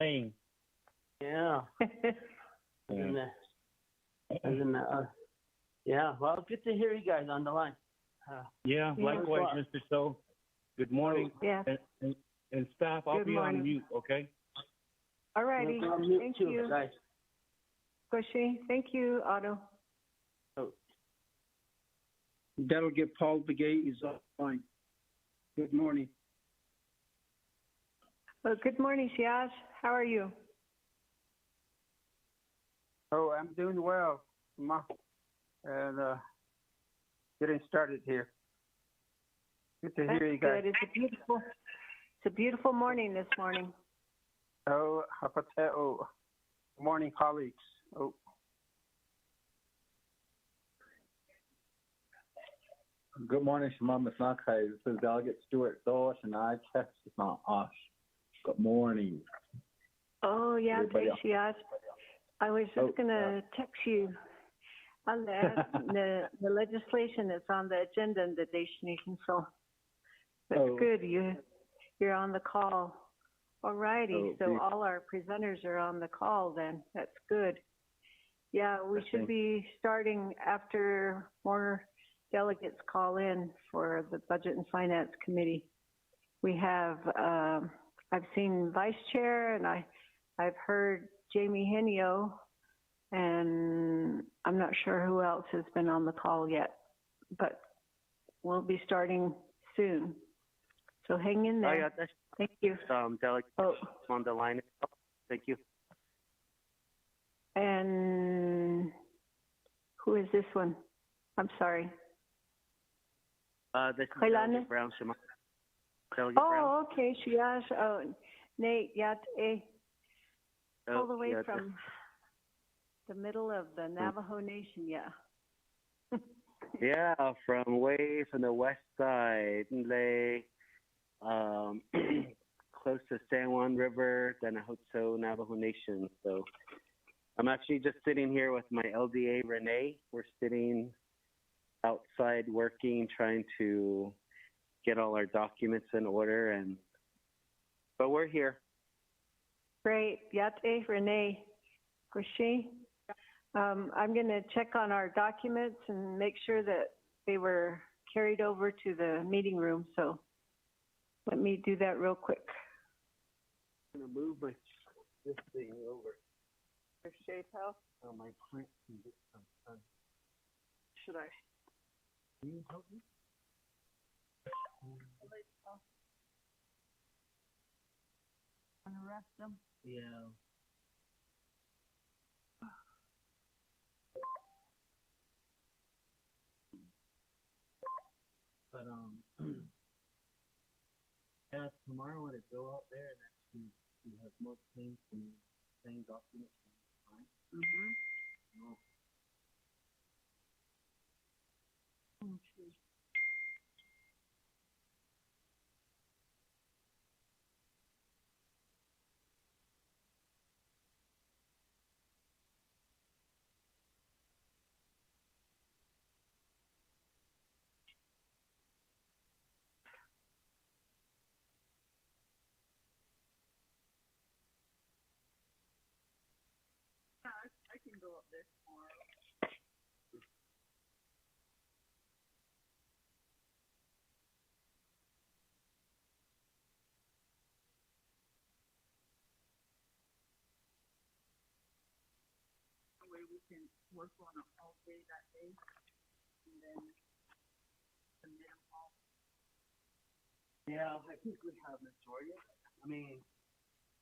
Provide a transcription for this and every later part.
playing. Yeah. And, yeah. Well, good to hear you guys on the line. Yeah, likewise, Mr. So. Good morning. Yeah. And staff, I'll Good be morning. on mute, okay? All righty. Thank too, you. guys. Squishy. Thank you, Otto. Delegate Paul Begay is online. Good morning. Good morning, Siaj. How are you? Oh, I'm doing well, Ma, and getting started here. Good to hear you guys. Good. It's a beautiful morning this morning. Oh, Hapateo. Morning, colleagues. Oh. Good morning, Shema Masnakai. This is Delegate Stuart Dosh, and I checked it's not Osh. Good morning. Oh, yeah, Everybody thanks, Siaj. I was just going to text you on the legislation that's on the agenda in the Nation, so that's good. You're on the call. All righty, so all our presenters are on the call then. That's good. Yeah, we should be starting after more delegates call in for the Budget and Finance Committee. We have, I've seen Vice Chair, and I've heard Jamie Henio, and I'm not sure who else has been on the call yet, but we'll be starting soon. So hang in there. Thank you. Delegate on the line. Thank you. And who is this one? I'm sorry. This is Delegate Brown, Shema. Delegate Brown. Okay. Shiash. Oh, Nate, all the way from the middle of the Navajo Nation, Yeah, from way from the west side, close to San Juan River, Guanajuato, Navajo Nation. So I'm actually just sitting here with my LDA, Renee. We're sitting outside working, trying to get all our documents in order, but we're here. Great. Yate, Renee, Gushi. I'm going to check on our documents and make sure that they were carried over to the meeting room. So let me do that real quick. I'm going to move this thing over. Your shape house? Oh, my print can get some sun. Should I? Can you help me? Want to rest them? Yeah. But yeah, tomorrow when I go out there and actually have more things and same documents. Mm-hmm. No. Okay. I can go up there tomorrow. That way we can work on it all day that day, and then submit them all. Yeah, I think we have majority of it. I mean,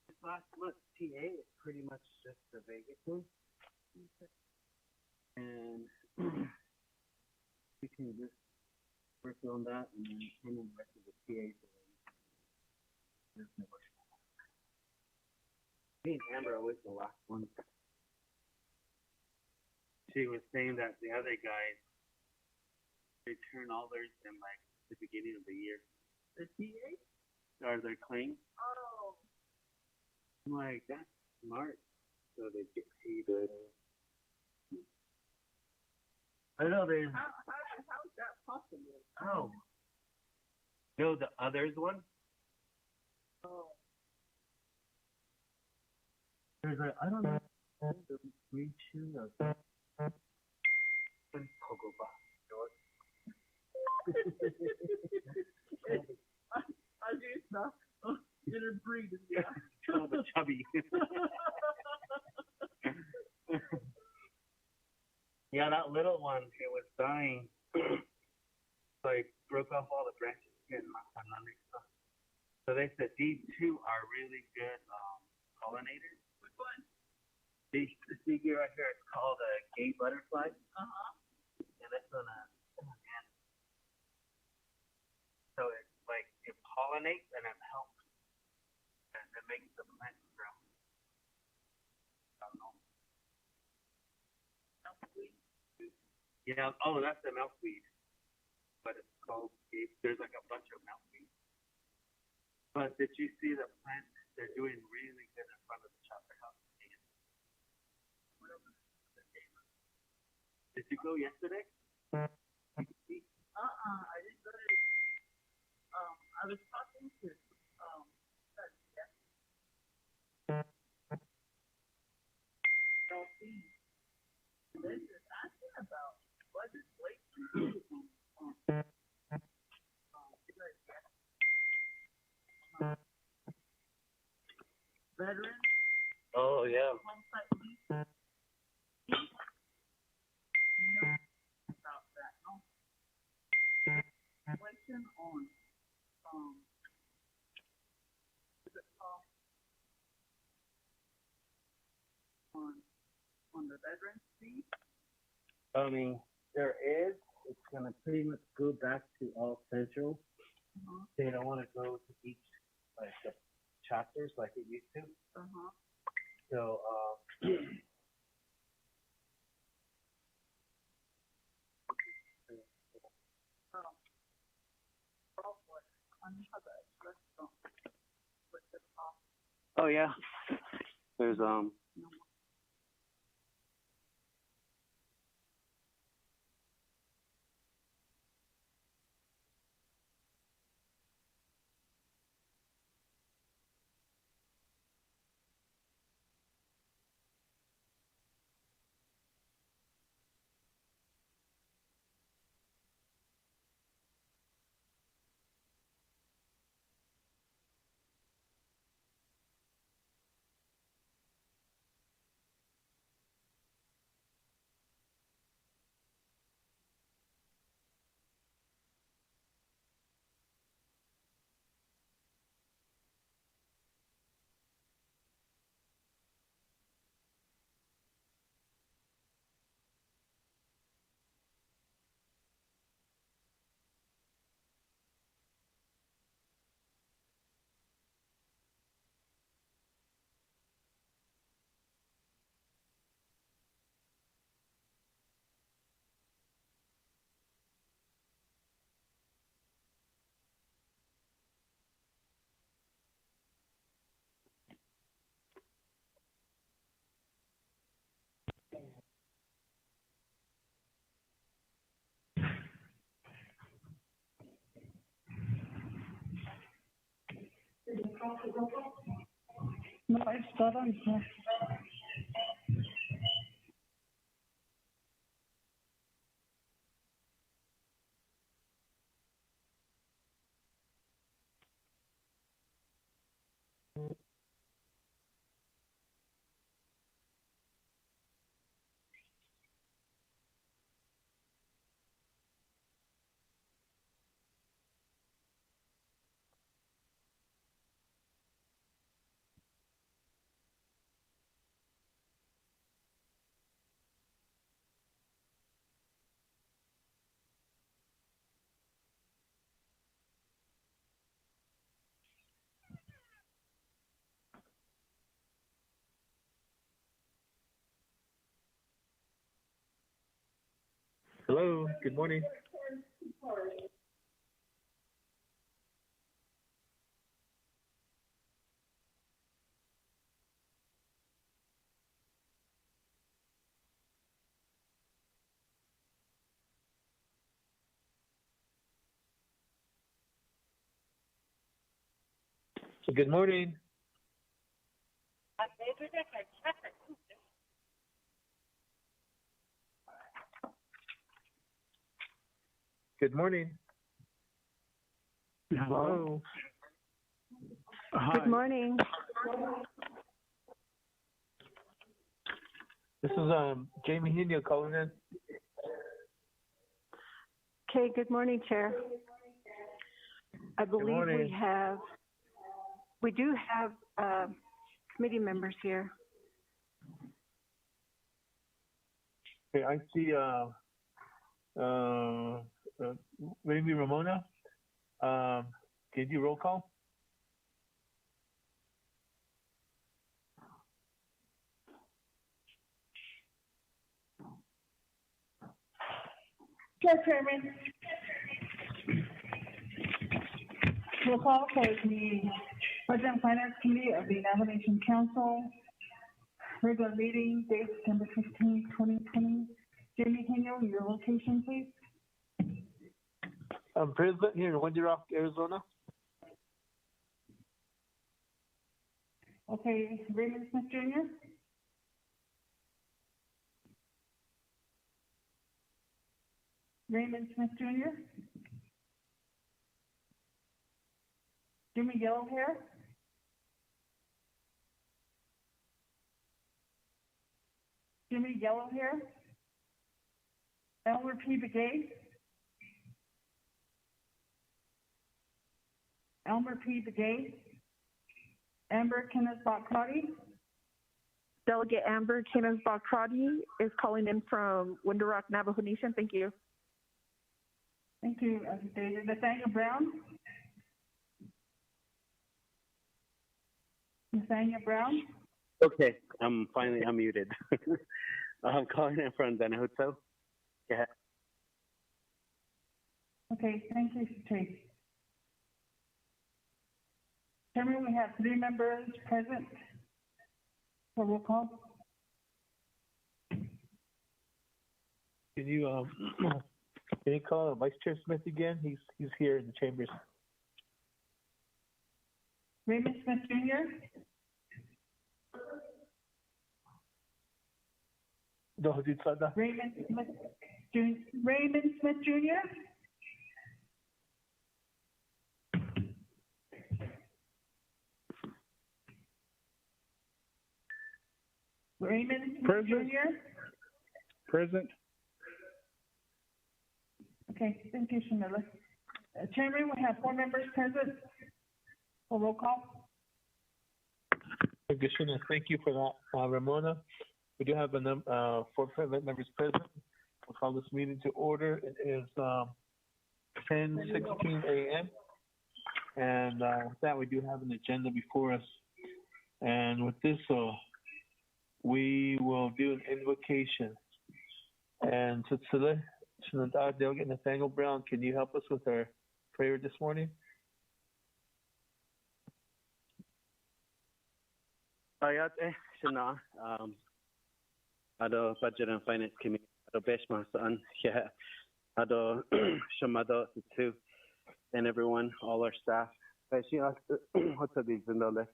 this last month, TA is pretty much just the Vegas one. And we can just work on that and then send the rest of the TAs. Me and Amber are always the last one. She was saying that the other guys, they turn all theirs in like the beginning of the year. The TA? Or their claims. Oh. I'm like, that's smart. So they get paid good. I know there's. How is that possible? Oh. No, the others one? Oh. There's a, I don't know, the green shoe or Pogoba. Called a chubby. Yeah, that little one, it was dying. So I broke off all the branches and underneath stuff. So they said these two are really good pollinators. Which one? These figure right here, it's called a gay butterfly. And it's gonna, so it's like it pollinates and it helps and it makes the plant grow. I don't know. Yeah, oh, that's the milkweed. But it's called, there's like a bunch of milkweed. But did you see the plant? They're doing really good in front of the chopper house. Did you go yesterday? I didn't go to, I was talking to, this is asking about legislation. Veteran Oh, yeah. home site lease. You know about that, no? Legislation on, is it called? On the veteran fee? I mean, there is. It's gonna pretty much go back to all central. They don't want to go to each like the chapters like it used to. So Oh yeah. There's No, it's not on here. hello, good morning. So good morning. I made Good morning. Hello. Good morning. This is Jamie Hino calling in. Okay, good morning, Chair. I believe morning. we do have committee members here. Okay, I see maybe Ramona. Can you do roll call? Chair Chairman. Roll call for the Budget and Finance Committee of the Navajo Nation Council. Regular meeting, date September 15, 2020. Jamie Hino, your location, please. I'm president here in Windy Rock, Arizona. Okay, Raymond Smith Jr. Raymond Smith Jr. Jimmy Yellowhair. Jimmy Yellowhair. Elmer P. Begay. Elmer P. Begay. Amber Kenneth Bacrati. Delegate Amber Kenneth Bacrati is calling in from Windy Rock, Navajo Nation. Thank you. Thank you, David. Nathaniel Brown. Nathaniel Brown. Okay, I'm finally unmuted. I'm calling in from Danahoto. Go ahead. Okay, thank you, Chase. Chairman, we have 3 members present for roll call. Can you call Vice Chair Smith again? He's here in the chambers. Raymond Smith Jr. Raymond Smith Jr. Raymond Smith Jr. Raymond Smith Present. Jr. Present. Okay, thank you, Shamila. Chairman, we have 4 members present for roll call. Thank you for that, Ramona. We do have 4 members present. We'll call this meeting to order. It is 10:16 a.m. And with that, we do have an agenda before us. And with this, we will do an invocation. And Delegate Nathaniel Brown, can you help us with our prayer this morning? Ayat Shana, Ado Budget and Finance Committee, Ado Beshma San, yeah, Ado Shamado too, and everyone, all our staff. Especially us, what's the reason though? The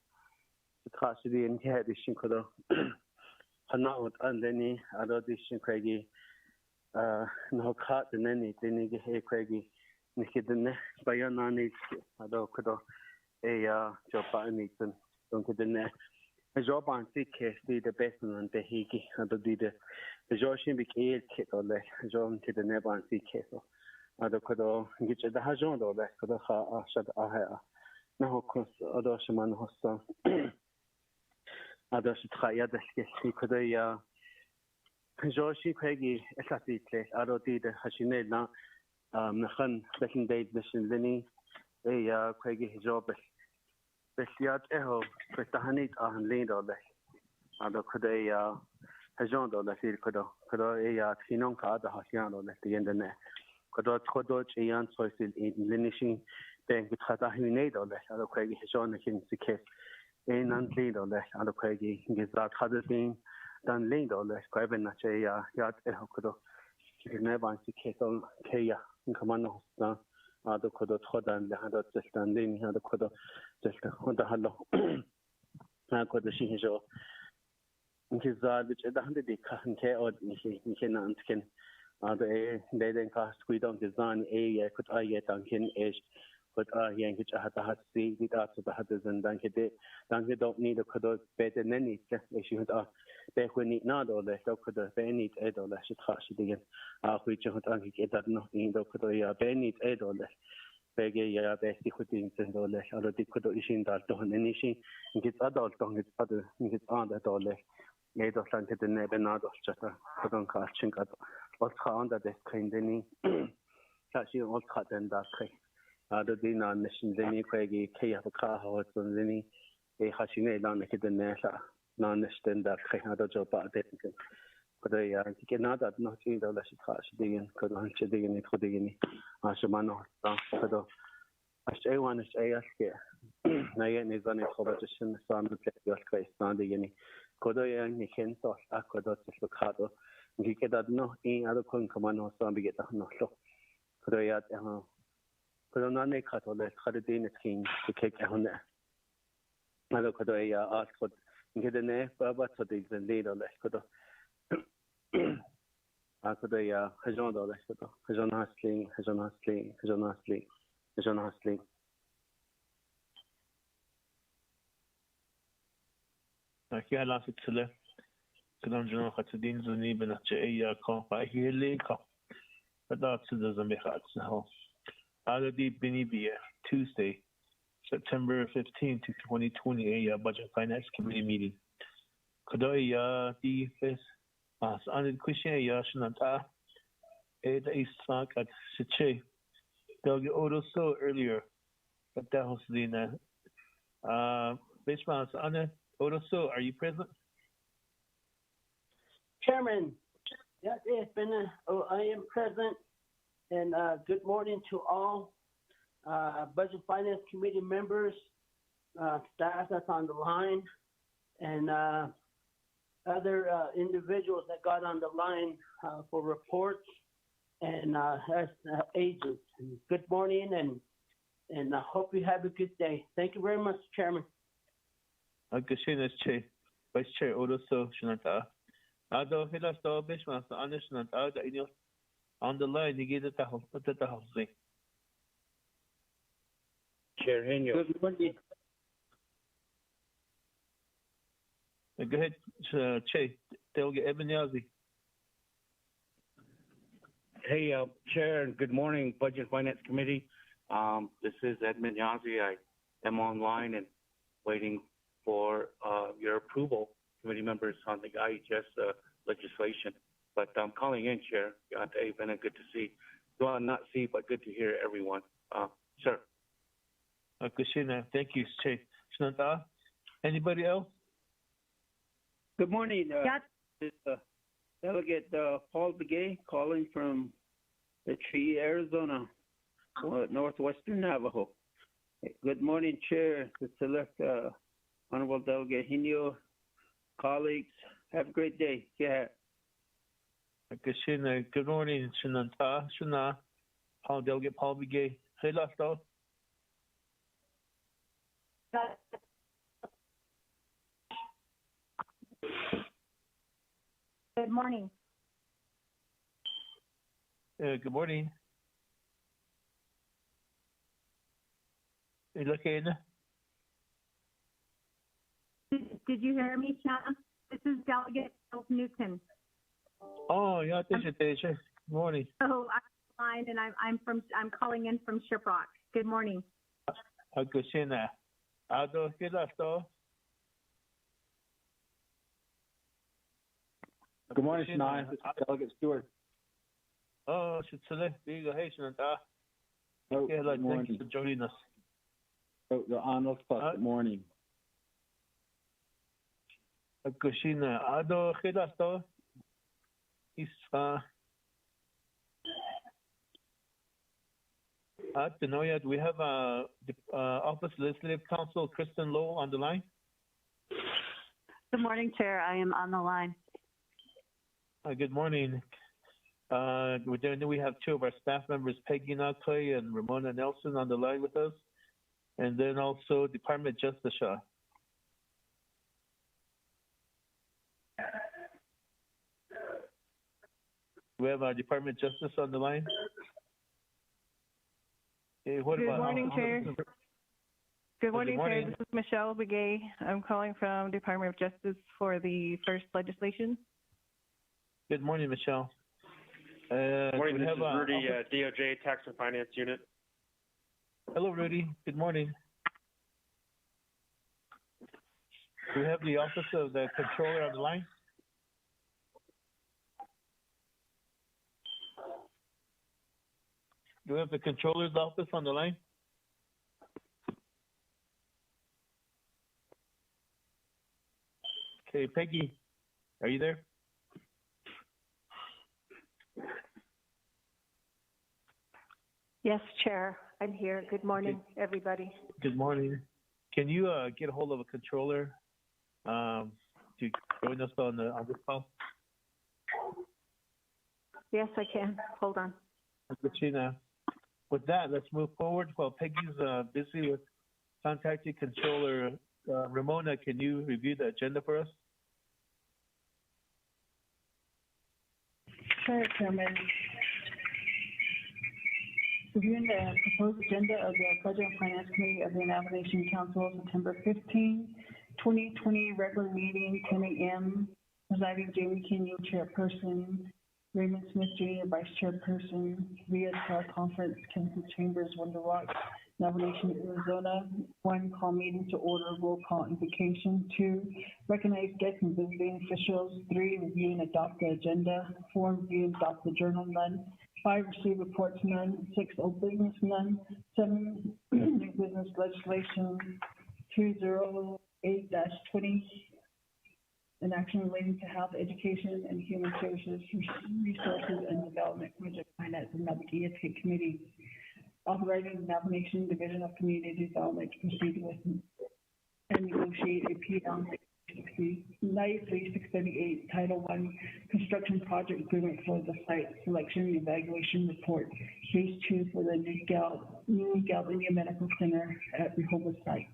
tragedy in here, the Shinkodo, Hanaut and Lenny, Ado the Shinkragi, no cut and any, the nigga hey Craigie, Nikidine, Bayanani, Ado Kodo, a job needs and don't get in there. The job on sick case be the best one the hiki and the Joshin be killed kit or less John to the never on sick case. Other could get the Hajon or less could have shut a hair. Now, of course, other shaman hosta. Other should try other he could a Joshi Craigie, a classy place. I don't did the Hashine now. Nahan, second date mission Lenny, a Craigie job. Besiat eho, Christahanit and Lind or less. Other could a Hajon or less, could a Tinon card, the Hasian or less the end of the net. Could Kodoch a young choice in linishing, then with Hatahinade or less, other Craigie Hajon in the case. In and lead or less, other Craigie gets that other thing than lead or less, Quaben at a yard eho could never see case on Kaya in command of other could have and the other just and then other could have just on the hello. I could see his Nkizad which the hundred ke od nke na antken the den ka squidon kizan could I tanken ish could yang which I had to see it out to the hatters and danke don't need a could better than any issue back when it not or less could have been it or less it has again which you had get that nothing could been it or less Peggy basic things and all that other could issue that on anything get adult on its other get on that all that made of like the never not of just put on catching at what's on that is kind any actually all cut and that way other than on mission any Peggy K of a car horse on any a hashing a down the nessa non stand that other job at it but I get not that not either less catch digging could lunch digging it could digging Ashamano so I want to say Nayan is on a competition son of the place not the any Kodoya Niken so Aquadot Lucado you get that no in other Concomano so we get no so Kodoya Kodonane Cato Hadin King to kick on there Mother Kodoya asked what get the name but so they the leader less Kodo Kodoya Hajon less Kodo Hajon Hustling Aquí a la fitile, كلام جنو خاتدين زني بنتجئي كوفا هي اللي كا بدأت تدزم بخاتسها على دي بني بيه Tuesday September 15 to 2020 budget finance committee meeting كده يا دي بس أنا الكوشين يا شنطة إذا إسمعك شيء Doug also earlier but that was the basement Anna Odoso, are you present? Chairman, yes, I am present, and good morning to all Budget Finance Committee members, staff that's on the line, and other individuals that got on the line for reports, and as agents. Good morning, and I hope you have a good day. Thank you very much, Chairman. Agustinus Che, Vice Chair Odoso Shanata. Ado Hilasto Bishmas, Anishnat, Ada on the line, you get the housing. Chair Henyo. Good morning. Go ahead, Che, they'll get Eben Yazi. Hey, Chair, and good morning, Budget Finance Committee. This is Edmund Yazi. I am online and waiting for your approval, committee members, on the IHS legislation. But I'm calling in, Chair. Hey, been good to see. Well, not see, but good to hear everyone. Sir. Kushina, thank you, Che. Shananta, anybody else? Good morning. This is Delegate Paul Begay calling from the Tree, Arizona, northwestern Navajo. Good morning, Chair, the select Honorable Delegate Hino, colleagues. Have a great day. Yeah. Good morning, Shananta, Shana, Paul Delegate Paul Begay. Hey, last out. Good morning. Good morning. You looking? Did you hear me, Sean? This is Delegate Newton. Oh, yeah, Good morning. Oh, I'm fine, and I'm calling in from Shiprock. Good morning. Kushina. Ado Hilasto. Good morning, Shania. This is Delegate Stewart. Oh, Shitsule, hey, Shananta. Good morning. Thank you for joining us. Oh, the Arnold Plus, good morning. Kushina, Ado Hilasto. At Denoya, do we have Office Legislative Counsel Kristen Lowe on the line? Good morning, Chair. I am on the line. Good morning. We have two of our staff members, Peggy Nakoy and Ramona Nelson, on the line with us, and then also Department Justice. We have Department of Justice on the line. Okay, what Good about morning, Chair. Good morning, Chair. This is Michelle Begay. I'm calling from Department of Justice for the first legislation. Good morning, Michelle. Good morning, this is Rudy, DOJ Tax and Finance Unit. Hello, Rudy. Good morning. Do we have the Office of the Controller on the line? Do we have the Controller's Office on the line? Okay, Peggy, are you there? Yes, Chair, I'm here. Good morning, everybody. Good morning. Can you get a hold of a controller to join us on this call? Yes, I can. Hold on. Katrina. With that, let's move forward. While Peggy's busy with contacting Controller Ramona, can you review the agenda for us? Sure, Chairman. Reviewing the proposed agenda of the Budget and Finance Committee of the Navigation Council, September 15, 2020, regular meeting, 10 a.m. Presiding Jamie Kenyon, Chairperson. Raymond Smith Jr., Vice Chairperson. Via teleconference, Kenneth Chambers, Window Rock, Navigation, Arizona. 1, call meeting to order, roll call invocation. 2, recognize guests and visiting officials. 3, review and adopt the agenda. 4, review and adopt the journal. None. 5, receive reports. None. 6, old business. None. 7, new business legislation. 208-20. An action relating to health, education, and human services, resources, and development, project finance, and Navigation Committee. Authorizing the Navigation Division of Community Development to proceed with and negotiate a PL 93-638 Title I Construction Project Agreement for the Site Selection and Evaluation Report, Phase 2 for the New Galvania Medical Center at Rehoboth site.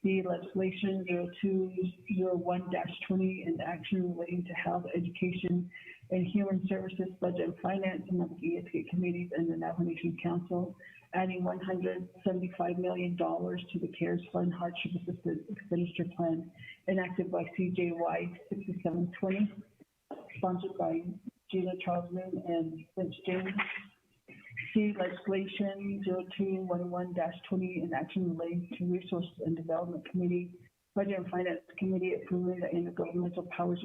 The legislation 0201-20 and action relating to health, education, and human services, budget and finance, and Navigation committees and the Navigation Council, adding $175 million to the CARES Fund Hardship Assistance Expenditure Plan, enacted by CJY 6720, sponsored by Gina Charlesman and Vince James. C, legislation 0211-20 and action relating to Resources and Development Committee, Budget and Finance Committee approving the intergovernmental powers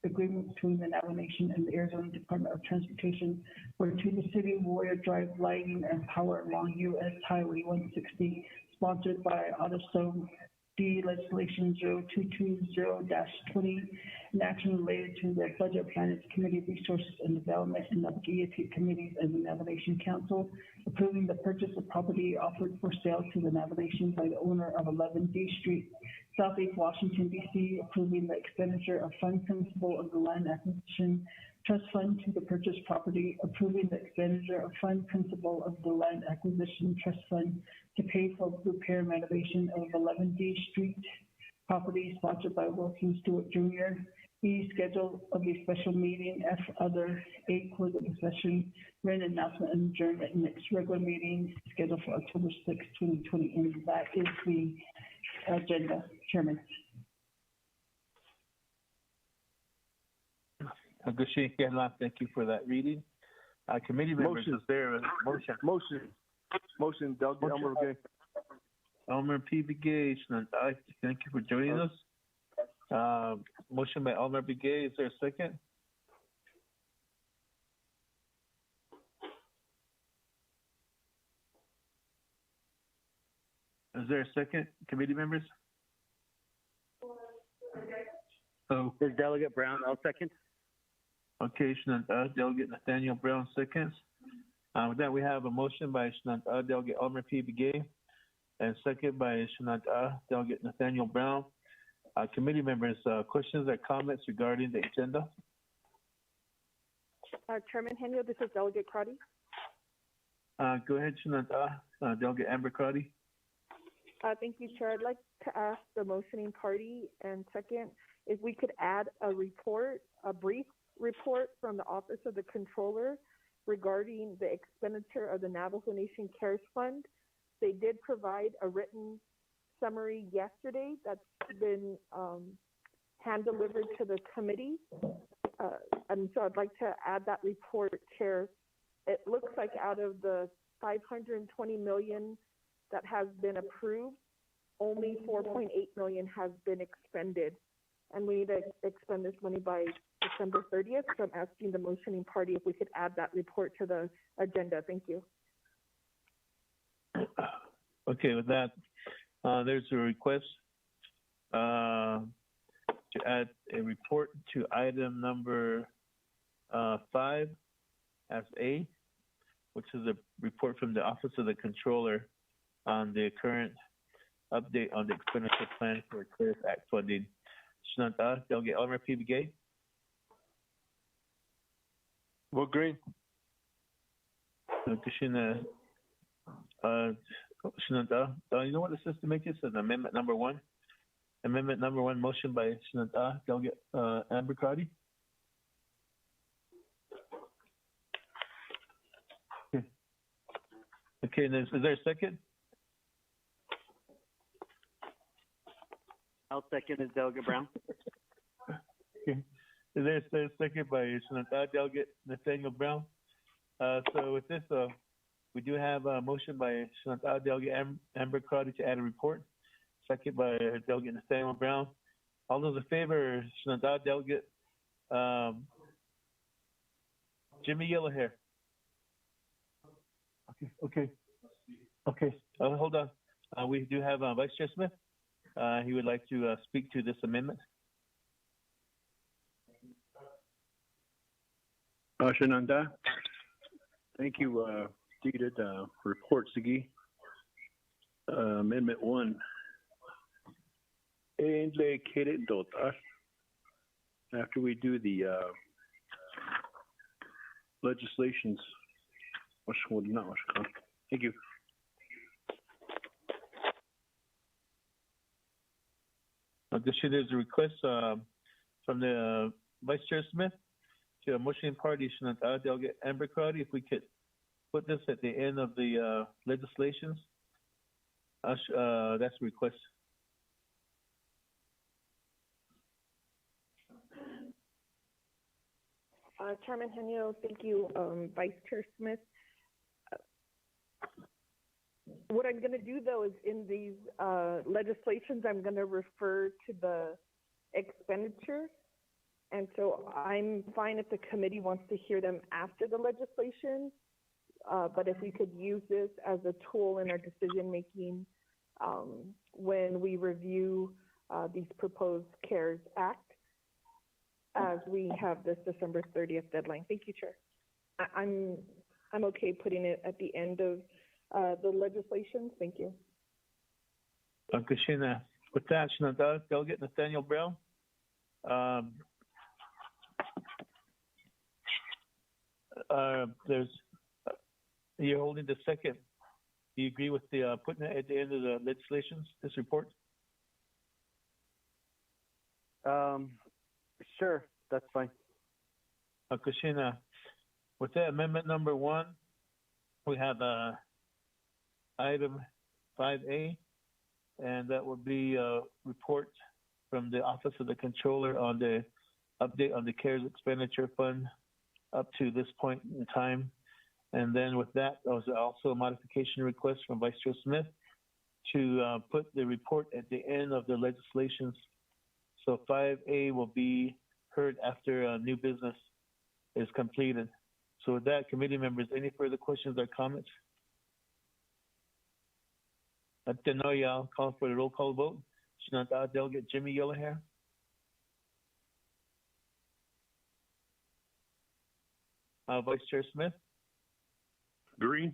agreement between the Navigation and the Arizona Department of Transportation for Tuba City, Warrior Drive, lighting and power along U.S. Highway 160, sponsored by AutoStone. D, legislation 0220-20, an action related to the Budget Finance Committee, Resources and Development, and Navigation Committees and the Navigation Council, approving the purchase of property offered for sale to the Navigation by the owner of 11 D Street, Southeast Washington, D.C., approving the expenditure of fund principal of the Land Acquisition Trust Fund to the purchased property, approving the expenditure of fund principal of the Land Acquisition Trust Fund to pay for repair and renovation of 11 D Street property, sponsored by Wilson Stewart Jr. E, schedule of a special meeting. F, other. 8, close of the session. Written announcement and adjournment. Next regular meeting scheduled for October 6, 2020. And that is the agenda, Chairman. Agushin Kenla, thank you for that reading. Committee members, is there a motion? Motion, Delegate Elmer Begay. Elmer P. Begay, thank you for joining us. Motion by Elmer Begay, is there a second? Is there a second, committee members? Oh, is Delegate Brown, I'll second. Okay, Delegate Nathaniel Brown seconds. With that, we have a motion by Delegate Elmer P. Begay and second by Delegate Nathaniel Brown. Committee members, questions or comments regarding the agenda? Chairman Henyo, this is Delegate Crotty. Go ahead, Delegate Amber Crotty. Thank you, Chair. I'd like to ask the motioning party and second if we could add a report, a brief report from the Office of the Controller regarding the expenditure of the Navajo Nation CARES Fund. They did provide a written summary yesterday that's been hand-delivered to the committee. And so I'd like to add that report, Chair. It looks like out of the $520 million that has been approved, only $4.8 million has been expended. And we need to expend this money by December 30th. So I'm asking the motioning party if we could add that report to the agenda. Thank you. Okay, with that, there's a request to add a report to item number 5 as A, which is a report from the Office of the Controller on the current update on the expenditure plan for CARES Act funding. Shinanta, Delegate Elmer P. Begay. Vote green. Shinanta, you know what this is to make this an amendment number 1? Amendment number 1, motion by Shinanta, Delegate Amber Crotty. Okay, and is there a second? I'll second is Delegate Brown. Okay. Is there a second by Shinanta, Delegate Nathaniel Brown? So with this, we do have a motion by Shinanta, Delegate Amber Crotty to add a report. Second by Delegate Nathaniel Brown. All those in favor, Shinanta, Delegate Jimmy Yellowhair. Okay. Hold on. We do have Vice Chair Smith. He would like to speak to this amendment. Shinanda, thank you. Stated report, Sigi. Amendment 1. After we do the legislations. Thank you. There's a request from the Vice Chair Smith to a motion party, Delegate Amber Crotty, if we could put this at the end of the legislations. That's a request. Chairman Henio, thank you. Vice Chair Smith. What I'm going to do, though, is in these legislations, I'm going to refer to the expenditure. And so I'm fine if the committee wants to hear them after the legislation. But if we could use this as a tool in our decision-making when we review these proposed CARES Act, as we have this December 30th deadline. Thank you, Chair. I'm okay putting it at the end of the legislation. Thank you. Kashina, with that, Delegate Nathaniel Brown. You're holding the second. Do you agree with the putting it at the end of the legislations, this report? Sure, that's fine. Kashina, with that amendment number 1, we have item 5A, and that would be a report from the Office of the Controller on the update on the CARES expenditure fund up to this point in time. And then with that, there was also a modification request from Vice Chair Smith to put the report at the end of the legislations. So 5A will be heard after new business is completed. So with that, committee members, any further questions or comments? At the no, I'll call for the roll call vote. Shinanta, Delegate Jimmy Yellowhair. Vice Chair Smith. Green.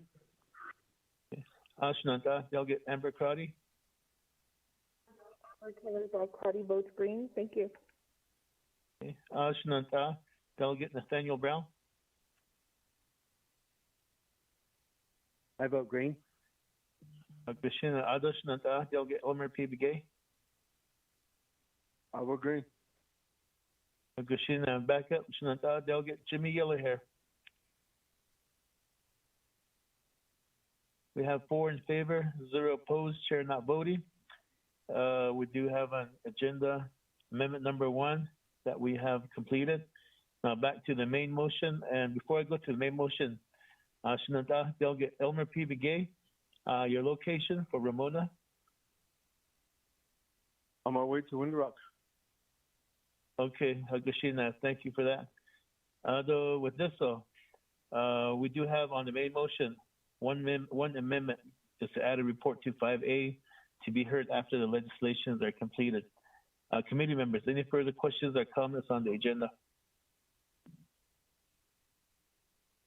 Shinanta, Delegate Amber Crotty. Crotty votes green. Thank you. Okay. Shinanta, Delegate Nathaniel Brown. I vote green. Shinanta, Delegate Elmer P. Begay. I vote green. Augustina, back up. Shinanta, Delegate Jimmy Yellowhair. We have 4 in favor, 0 opposed, chair not voting. We do have an agenda amendment number 1 that we have completed. Now back to the main motion. And before I go to the main motion, Shinanta, Delegate Elmer P. Begay, your location for Ramona. On my way to Window Rock. Okay, Augustina, thank you for that. Though with this, we do have on the main motion one amendment is to add a report to 5A to be heard after the legislations are completed. Committee members, any further questions or comments on the agenda?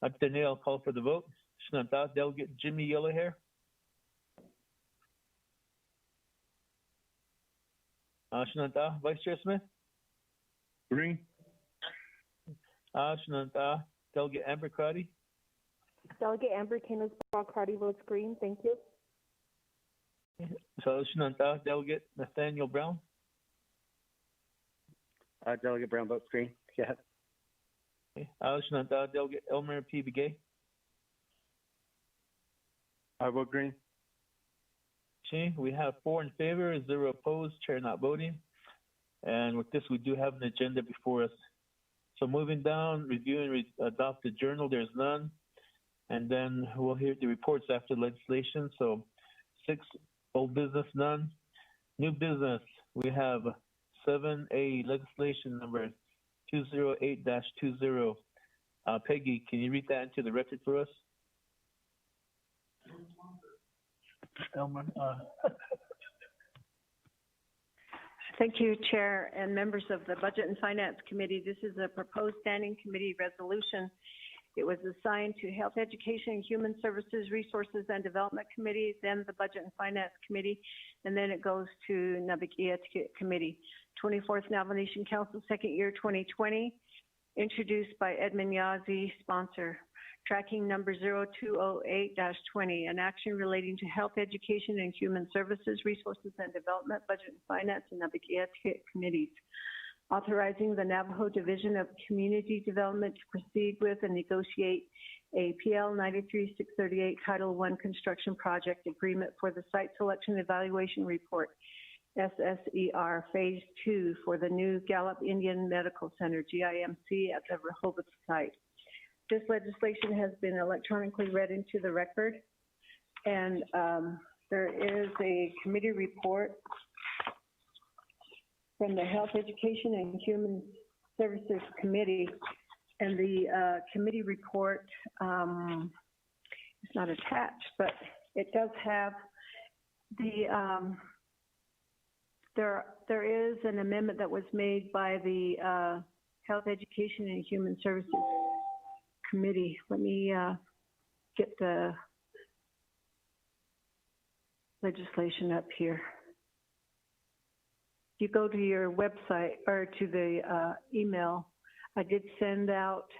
After I'll call for the vote. Shinanta, Delegate Jimmy Yellowhair. Shinanta, Vice Chair Smith. Green. Shinanta, Delegate Amber Crotty. Delegate Amber Canos-Crotty votes green. Thank you. So Shinanta, Delegate Nathaniel Brown. Delegate Brown votes green. Yeah. Shinanta, Delegate Elmer P. Begay. I vote green. Okay, we have 4 in favor, 0 opposed, chair not voting. And with this, we do have an agenda before us. So moving down, review and adopt the journal, there's none. And then we'll hear the reports after legislation. So 6, old business, none. New business, we have 7A, legislation number 208-20. Peggy, can you read that into the record for us? Elmer. Thank you, Chair and members of the Budget and Finance Committee. This is a proposed standing committee resolution. It was assigned to Health, Education, and Human Services, Resources, and Development Committee, then the Budget and Finance Committee, and then it goes to Nabakia Committee. 24th Navajo Nation Council, second year 2020, introduced by Edmund Yazzie, sponsor. Tracking number 0208-20, an action relating to health, education, and human services, resources and development, budget and finance, and Nabakia committees. Authorizing the Navajo Division of Community Development to proceed with and negotiate a PL 93-638 Title I construction project agreement for the Site Selection Evaluation Report, SSER Phase 2 for the new Gallup Indian Medical Center, GIMC, at the Rehoboth site. This legislation has been electronically read into the record, and there is a committee report from the Health, Education, and Human Services Committee, and the committee report is not attached, but it does have the, there is an amendment that was made by the Health, Education, and Human Services Committee. Let me get the legislation up here. You go to your website or to the email. I did send out,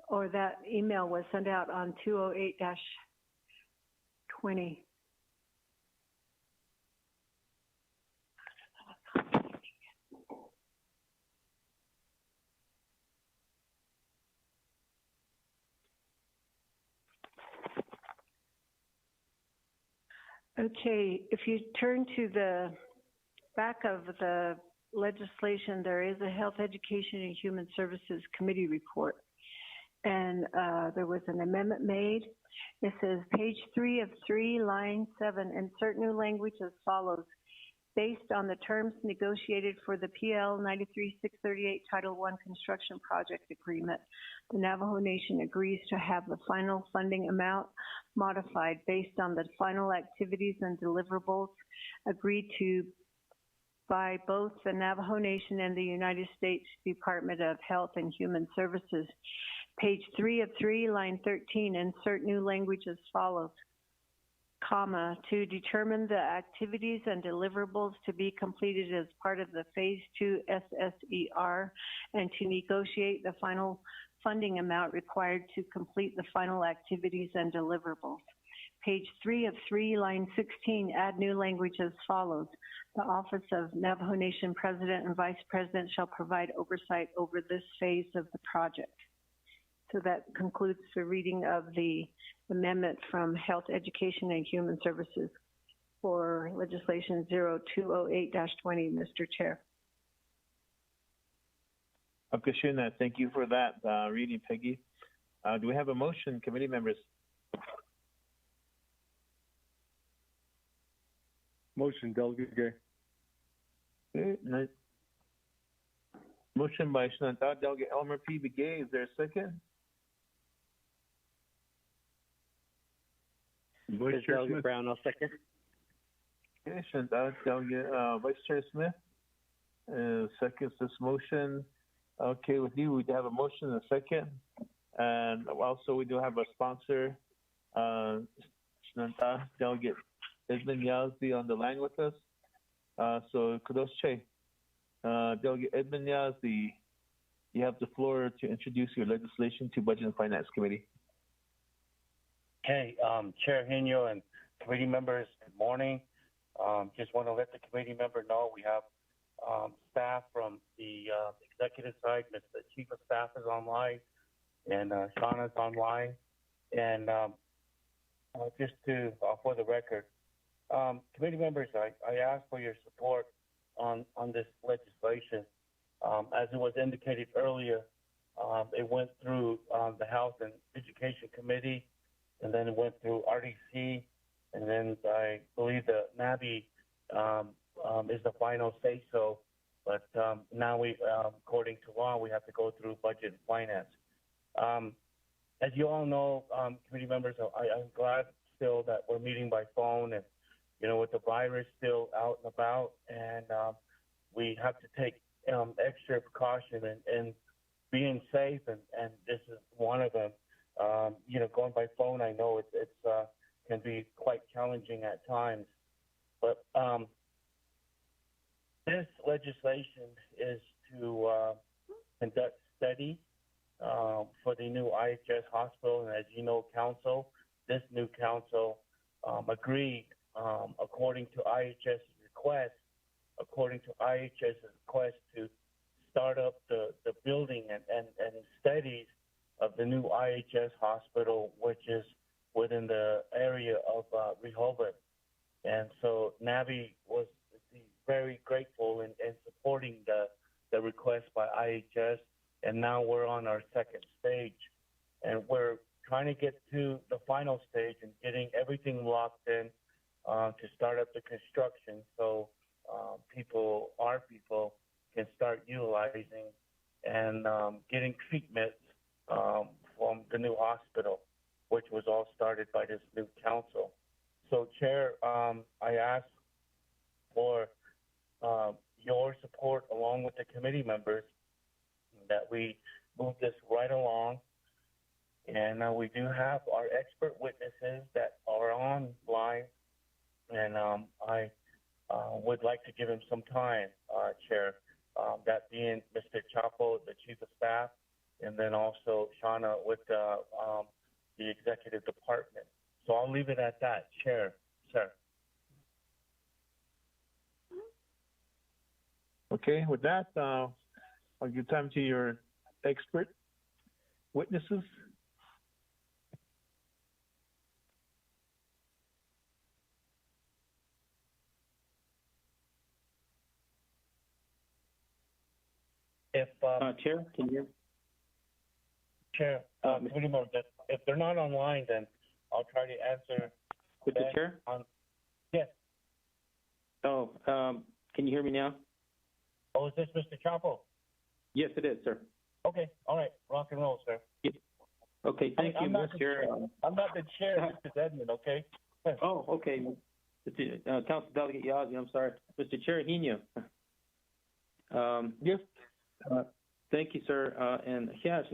or that email was sent out on 208-20. Okay, if you turn to the back of the legislation, there is a Health, Education, and Human Services Committee report. And there was an amendment made. It says page 3 of 3, line 7, insert new language as follows. Based on the terms negotiated for the PL 93-638 Title I construction project agreement, the Navajo Nation agrees to have the final funding amount modified based on the final activities and deliverables agreed to by both the Navajo Nation and the United States Department of Health and Human Services. Page 3 of 3, line 13, insert new language as follows. Comma, to determine the activities and deliverables to be completed as part of the Phase 2 SSER and to negotiate the final funding amount required to complete the final activities and deliverables. Page 3 of 3, line 16, add new language as follows. The Office of Navajo Nation President and Vice President shall provide oversight over this phase of the project. So that concludes the reading of the amendment from Health, Education, and Human Services for legislation 0208-20, Mr. Chair. Okay, Shuna, thank you for that reading, Peggy. Do we have a motion, committee members? Motion, Delegate Gay. Okay, nice. Motion by Shananta, Delegate Elmer P. Begay. Is there a second? Vice Chair Delegate Smith. Brown, I'll second. Okay, Shananta, Delegate Vice Chair Smith seconds this motion. Okay, with you, we have a motion and a second. And also, we do have a sponsor, Shananta, Delegate Edmund Yazdi on the line with us. So, Kudos Che. Delegate Edmund Yazdi, you have the floor to introduce your legislation to Budget and Finance Committee. Okay, Chair Henyo and committee members, good morning. Just want to let the committee member know we have staff from the executive side. Mr. Chief of Staff is online, and Shauna's online. And just to, for the record, committee members, I ask for your support on this legislation. As it was indicated earlier, it went through the Health and Education Committee, and then it went through RDC, and then I believe the NABI is the final say so. But now we, according to law, we have to go through Budget and Finance. As you all know, committee members, I'm glad still that we're meeting by phone, and with the virus still out and about, and we have to take extra precaution and being safe, and this is one of them. Going by phone, I know it's can be quite challenging at times, but this legislation is to conduct study for the new IHS hospital, and as you know, this new council agreed, according to IHS's request, to start up the building and studies of the new IHS hospital, which is within the area of Rehoboth. And so NABI was very grateful in supporting the request by IHS, and now we're on our second stage, and we're trying to get to the final stage and getting everything locked in to start up the construction, so our people can start utilizing and getting treatments from the new hospital, which was all started by this new council. So, Chair, I ask for your support along with the committee members that we move this right along. And we do have our expert witnesses that are online, and I would like to give him some time, Chair, that being Mr. Chapo, the Chief of Staff, and then also Shauna with the Executive Department. So I'll leave it at that, Chair, sir. Okay, with that, I'll give time to your expert witnesses. If Chair, can you? Chair, if they're not online, then I'll try to answer. Mr. Chair? Yes. Oh, can you hear me now? Oh, is this Mr. Chapo? Yes, it is, sir. Okay, all right, rock and roll, sir. Yep. Okay, thank you, Mr. I'm not the chair, this is Edmund, okay? Oh, okay. Council Delegate Yazdi, I'm sorry. Mr. Chair Henyo. Yes. Thank you, sir. And yes,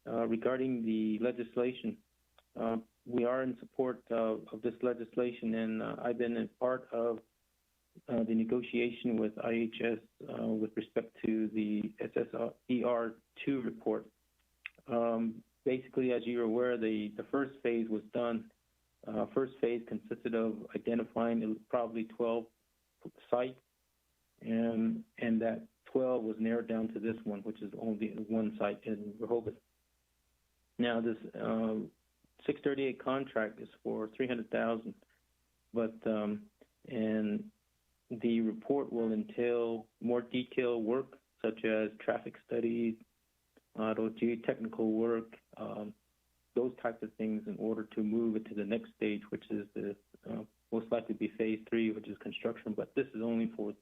regarding the legislation, we are in support of this legislation, and I've been a part of the negotiation with IHS with respect to the SSER2 report. basically, as you're aware, the first phase was done. First phase consisted of identifying probably 12 sites, and that 12 was narrowed down to this one, which is only one site in Rehoboth. Now, this 638 contract is for $300,000, but and the report will entail more detailed work such as traffic studies, geotechnical work, those types of things, in order to move it to the next stage, which is the most likely be phase 3, which is construction. But this is only for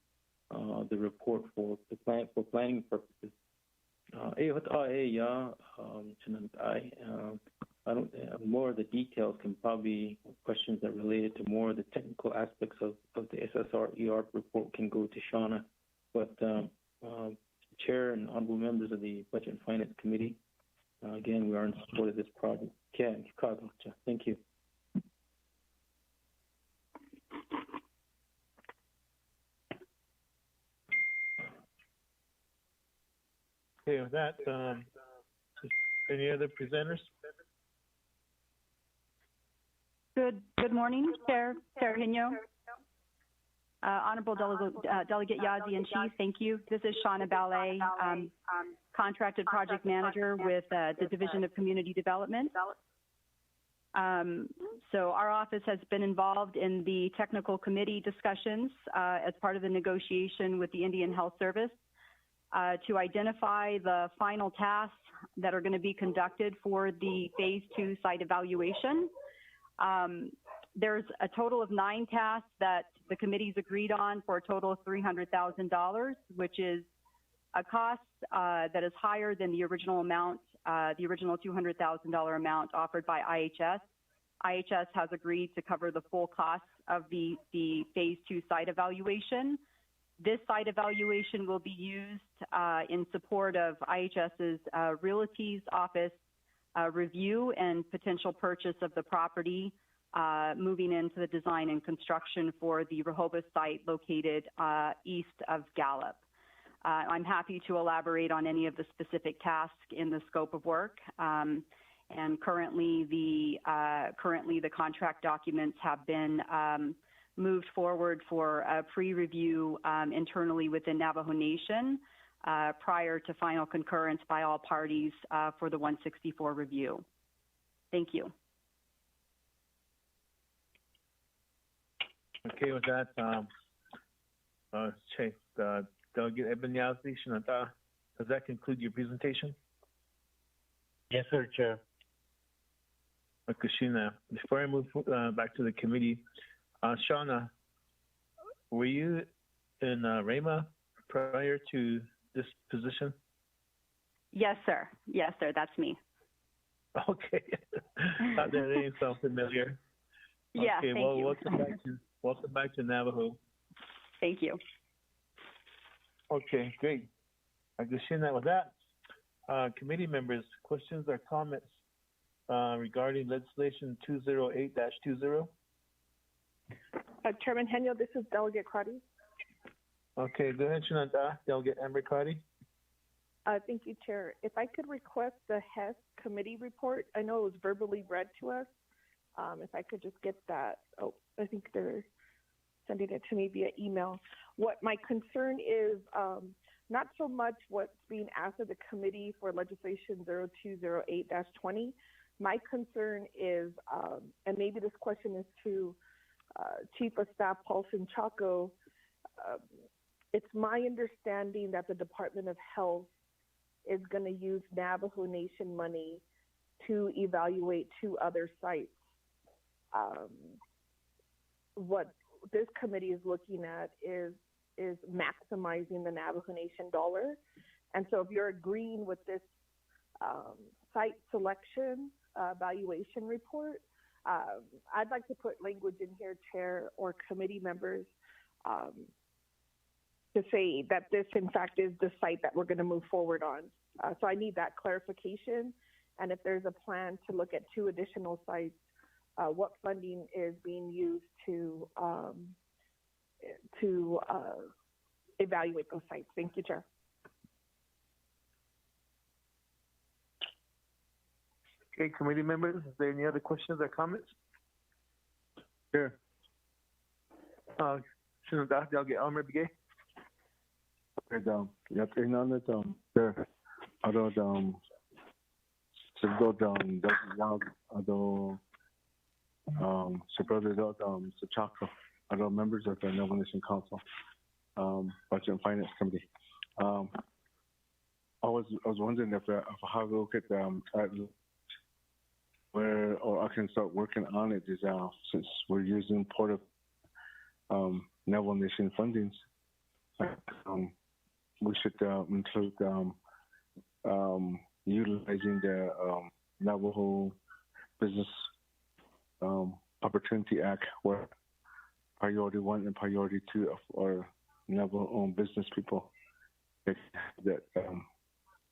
the report for planning purposes. I don't. More of the details can probably questions that related to more of the technical aspects of the SSR report can go to Shauna, but Chair and honorable members of the Budget and Finance Committee, again, we are in support of this project. Thank you. Okay, with that, any other presenters? Good morning, Chair Hino, Honorable Delegate Yazzie and Chief. Thank you. This is Shauna Ballet, Contracted Project Manager with the Division of Community Development. So our office has been involved in the technical committee discussions as part of the negotiation with the Indian Health Service to identify the final tasks that are going to be conducted for the Phase 2 site evaluation. There's a total of 9 tasks that the committee's agreed on for a total of $300,000, which is a cost that is higher than the original amount, the original $200,000 amount offered by IHS. IHS has agreed to cover the full cost of the Phase 2 site evaluation. This site evaluation will be used in support of IHS's Realty's office review and potential purchase of the property, moving into the design and construction for the Rehoboth site located east of Gallup. I'm happy to elaborate on any of the specific tasks in the scope of work. And currently the contract documents have been moved forward for a pre-review internally within Navajo Nation prior to final concurrence by all parties for the 164 review. Thank you. Okay, with that, Chief Delegate Eben Yazzie, does that conclude your presentation? Yes, sir, Chair. Kushina, before I move back to the committee, Shauna, were you in REMA prior to this position? Yes, sir. Yes, sir. That's me. Okay. Thought that name sounds familiar. Yeah. Okay. Thank you. Welcome back to Navajo. Thank you. Okay. Great. Kushina, with that, committee members, questions or comments regarding legislation 208-20? Chairman Henyo, this is Delegate Crotty. Okay, go ahead, Shananta. Delegate Amber Crotty. Thank you, Chair. If I could request the HES committee report, I know it was verbally read to us. If I could just get that. Oh, I think they're sending it to me via email. What my concern is, not so much what's being asked of the committee for legislation 0208-20. My concern is, and maybe this question is to Chief of Staff Paulson Chaco, it's my understanding that the Department of Health is going to use Navajo Nation money to evaluate 2 other sites. What this committee is looking at is maximizing the Navajo Nation dollar. And so if you're agreeing with this site selection evaluation report, I'd like to put language in here, Chair or committee members, to say that this, in fact, is the site that we're going to move forward on. So I need that clarification. And if there's a plan to look at 2 additional sites, what funding is being used to evaluate those sites. Thank you, Chair. Okay, committee members, is there any other questions or comments? Here. Senator Delegate Elmer Begay. Yatinanit, sir. Ado, Sigdo, Ado, Supervisor, Sachaka, Ado, members of the Nomination Council, Budget and Finance Committee. I was wondering if how to look at where, or I can start working on it, is since we're using part of Navajo Nation fundings, we should include utilizing the Navajo Business Opportunity Act, where Priority 1 and Priority 2 are Navajo-owned business people that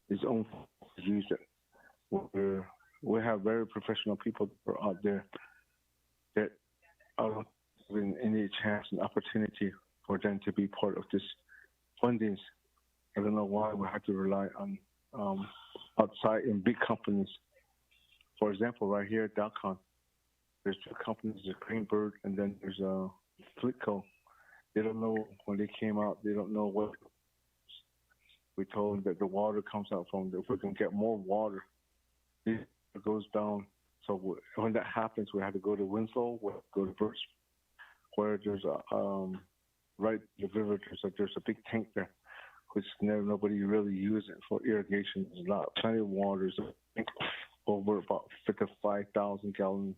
is owned to use it. We have very professional people that are out there that are given any chance and opportunity for them to be part of this fundings. I don't know why we have to rely on outside and big companies. For example, right here at Dalcon, there's two companies, there's Greenbird and then there's Flitco. They don't know when they came out, they don't know what. We told them that the water comes out from, if we can get more water, it goes down. So when that happens, we have to go to Winslow, we have to go to Birch, where there's right the river, there's a big tank there, which nobody really uses it for irrigation. There's plenty of water. There's over about 55,000 gallon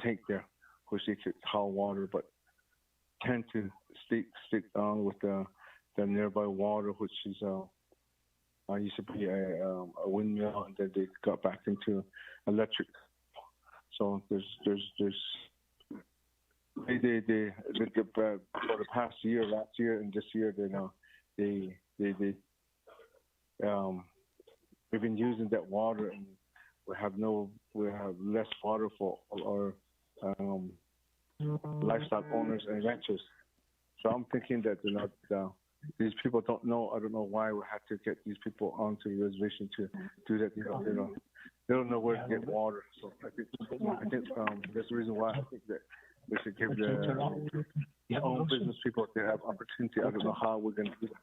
tank there, which they could haul water, but tend to stick on with the nearby water, which is used to be a windmill, and then they got back into electric. So there's for the past year, last year and this year, they've been using that water, and we have less water for our livestock owners and ranchers. So I'm thinking that these people don't know. I don't know why we have to get these people onto the reservation to do that. They don't know where to get water. So I think that's the reason why I think that we should give the own business people to have opportunity. I don't know how we're going to do that.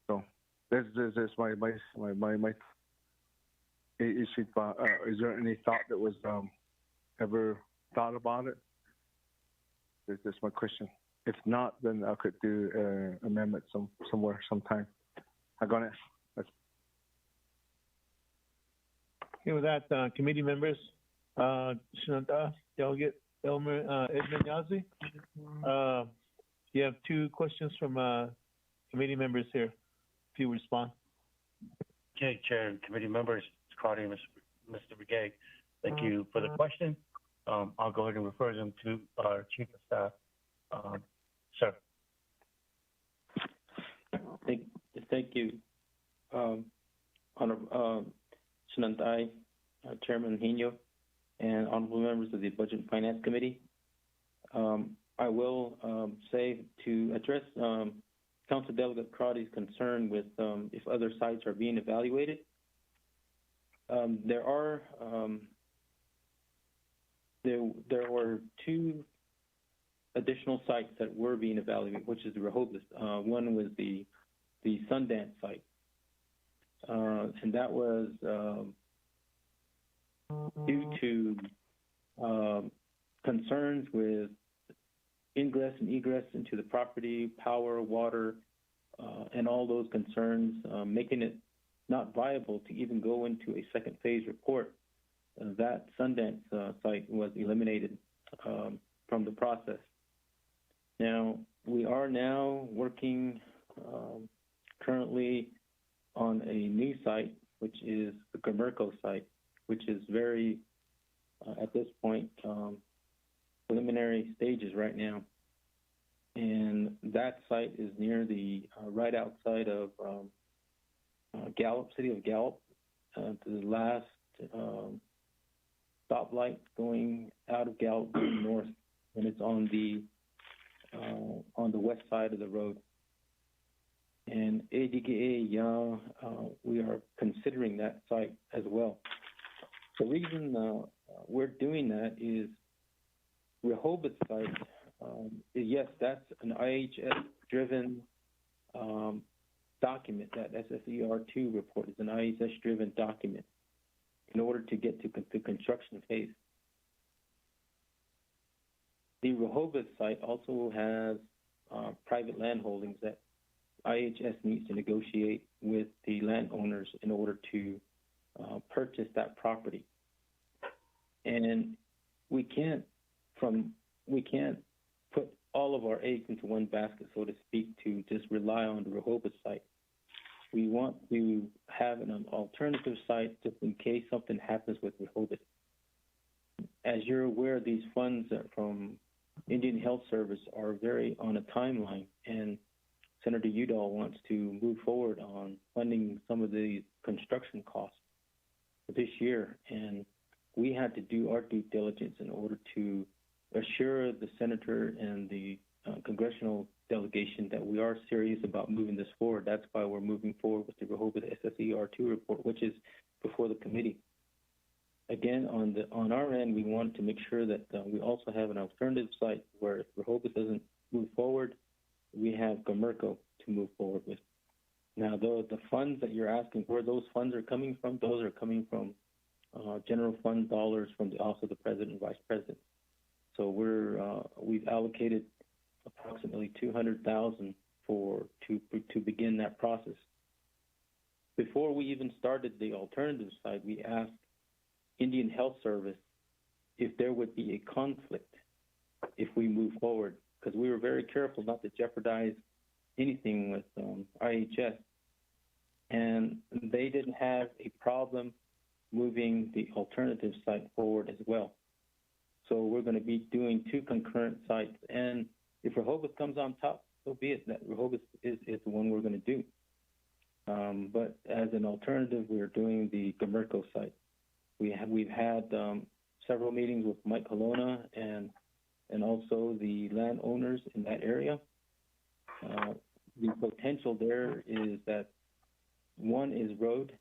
So that's my issue. Is there any thought that was ever thought about it? That's my question. If not, then I could do amendment somewhere, sometime. I got it. Okay, with that, committee members, Shananta, Delegate Elmer Edmund Yazzie, you have two questions from committee members here. If you respond. Okay, Chair and committee members, it's Claudia and Mr. Begay. Thank you for the question. I'll go ahead and refer them to our Chief of Staff. Sir. Thank you, Honorable Shanantai, Chairman Hino, and honorable members of the Budget and Finance Committee. I will say to address Council Delegate Crotty's concern with if other sites are being evaluated. There were two additional sites that were being evaluated, which is the Rehoboth. One was the Sundance site, and that was due to concerns with ingress and egress into the property, power, water, and all those concerns, making it not viable to even go into a second phase report. That Sundance site was eliminated from the process. Now, we are now working currently on a new site, which is the Comerco site, which is very, at this point, preliminary stages right now. And that site is near right outside of Gallup, city of Gallup, to the last stoplight going out of Gallup going north, and it's on the west side of the road. And ADKA, we are considering that site as well. The reason we're doing that is Rehoboth site, yes, that's an IHS-driven document. That SSER2 report is an IHS-driven document in order to get to the construction phase. The Rehoboth site also has private land holdings that IHS needs to negotiate with the landowners in order to purchase that property. And we can't put all of our eggs into one basket, so to speak, to just rely on the Rehoboth site. We want to have an alternative site just in case something happens with Rehoboth. As you're aware, these funds from Indian Health Service are very on a timeline, and Senator Udall wants to move forward on funding some of the construction costs for this year. And we had to do our due diligence in order to assure the senator and the congressional delegation that we are serious about moving this forward. That's why we're moving forward with the Rehoboth SSER2 report, which is before the committee. Again, on our end, we want to make sure that we also have an alternative site where if Rehoboth doesn't move forward, we have Gomerco to move forward with. Now, the funds that you're asking, where those funds are coming from, those are coming from general fund dollars from the Office of the President and Vice President. So we've allocated approximately $200,000 to begin that process. Before we even started the alternative side, we asked Indian Health Service if there would be a conflict if we move forward, because we were very careful not to jeopardize anything with IHS. And they didn't have a problem moving the alternative site forward as well. So we're going to be doing two concurrent sites. And if Rehoboth comes on top, so be it. That Rehoboth is the one we're going to do. But as an alternative, we're doing the Gomerco site. We've had several meetings with Mike Colonna and also the landowners in that area. The potential there is that one is road.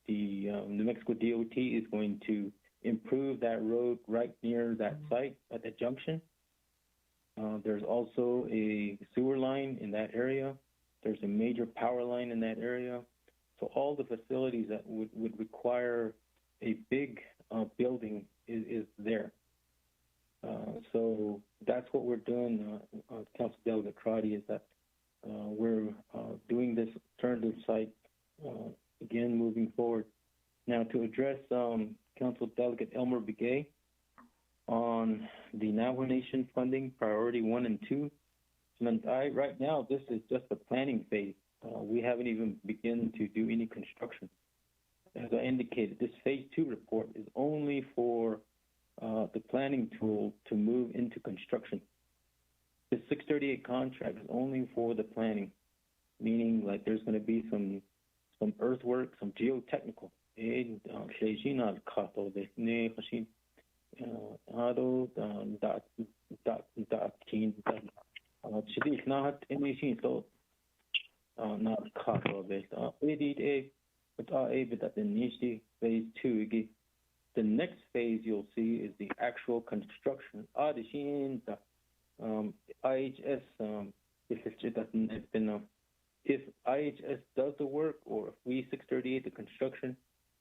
The New Mexico DOT is going to improve that road right near that site at the junction. There's also a sewer line in that area. There's a major power line in that area. So all the facilities that would require a big building is there. So that's what we're doing, Council Delegate Crotty, is that we're doing this alternative site, again, moving forward. Now, to address Council Delegate Elmer Begay on the Navajo Nation funding, priority 1 and 2, right now, this is just the planning phase. We haven't even begun to do any construction. As I indicated, this phase 2 report is only for the planning tool to move into construction. The 638 contract is only for the planning, meaning like there's going to be some earthwork, some geotechnical. Phase 2. The next phase you'll see is the actual construction. IHS, if IHS does the work, or if we 638 the construction,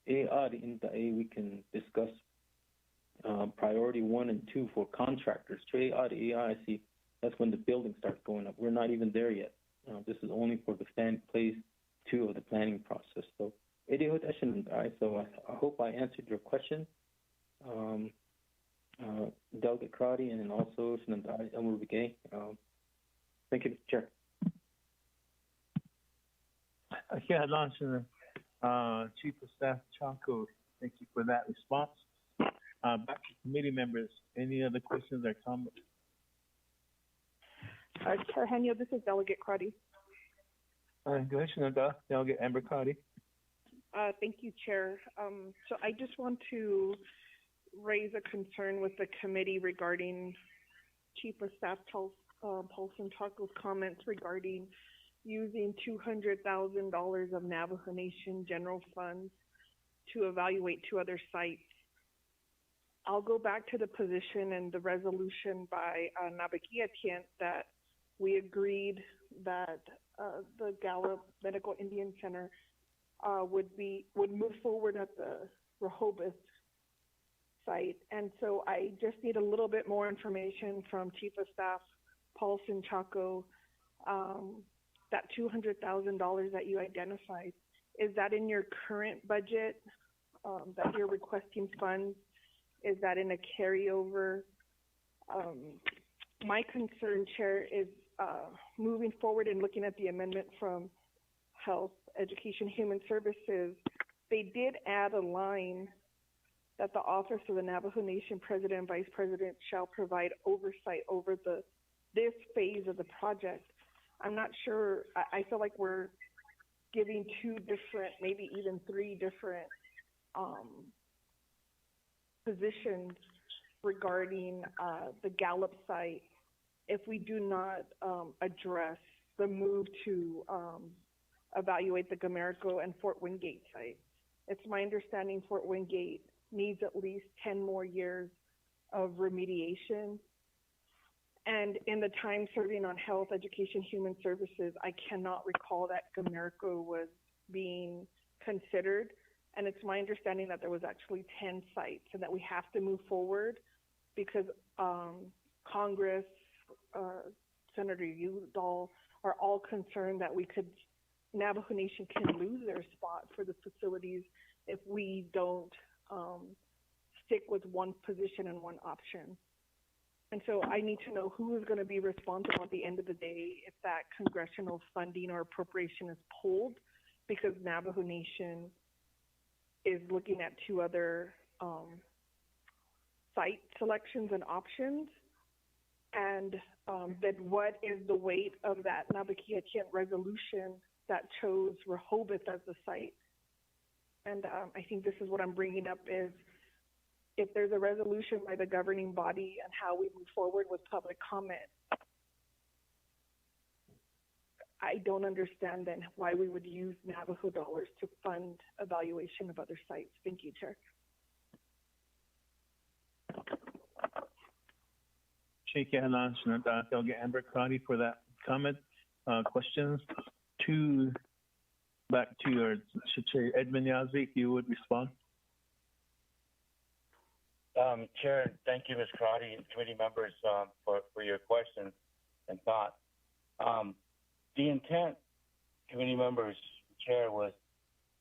we can discuss priority 1 and 2 for contractors. That's when the building starts going up. We're not even there yet. This is only for the phase 2 of the planning process. So, so I hope I answered your question, Delegate Crotty, and then also Elmer Begay. Thank you, Chair. Yeah, Launcher, Chief of Staff Chanco, thank you for that response. Back to committee members. Any other questions or comments? Chair Henyo, this is Delegate Crotty. Go ahead, Delegate Amber Crotty. Thank you, Chair. So I just want to raise a concern with the committee regarding Chief of Staff Paulson Taco's comments regarding using $200,000 of Navajo Nation general funds to evaluate 2 other sites. I'll go back to the position and the resolution by Nabaki Etienne that we agreed that the Gallup Medical Indian Center would move forward at the Rehoboth site. And so I just need a little bit more information from Chief of Staff Paulson Chaco. That $200,000 that you identified, is that in your current budget that you're requesting funds? Is that in a carryover? My concern, Chair, is moving forward and looking at the amendment from Health, Education, Human Services. They did add a line that the Office of the Navajo Nation President and Vice President shall provide oversight over this phase of the project. I'm not sure, I feel like we're giving 2 different, maybe even 3 different positions regarding the Gallup site if we do not address the move to evaluate the Gamerico and Fort Wingate site. It's my understanding Fort Wingate needs at least 10 more years of remediation. And in the time serving on Health, Education, Human Services, I cannot recall that Gamerico was being considered. And it's my understanding that there was actually 10 sites and that we have to move forward because Congress, Senator Udall are all concerned that Navajo Nation can lose their spot for the facilities if we don't stick with one position and one option. And so I need to know who is going to be responsible at the end of the day if that congressional funding or appropriation is pulled, because Navajo Nation is looking at 2 other site selections and options. And then what is the weight of that Nabaki Etienne resolution that chose Rehoboth as the site? And I think this is what I'm bringing up is if there's a resolution by the governing body and how we move forward with public comment, I don't understand then why we would use Navajo dollars to fund evaluation of other sites. Thank you, Chair. Delegate Amber Crotty for that comment. Questions? Back to your Chair Edmund Yazzie, if you would respond. Chair, thank you, Ms. Crotty, and committee members for your questions and thoughts. The intent, committee members, Chair, was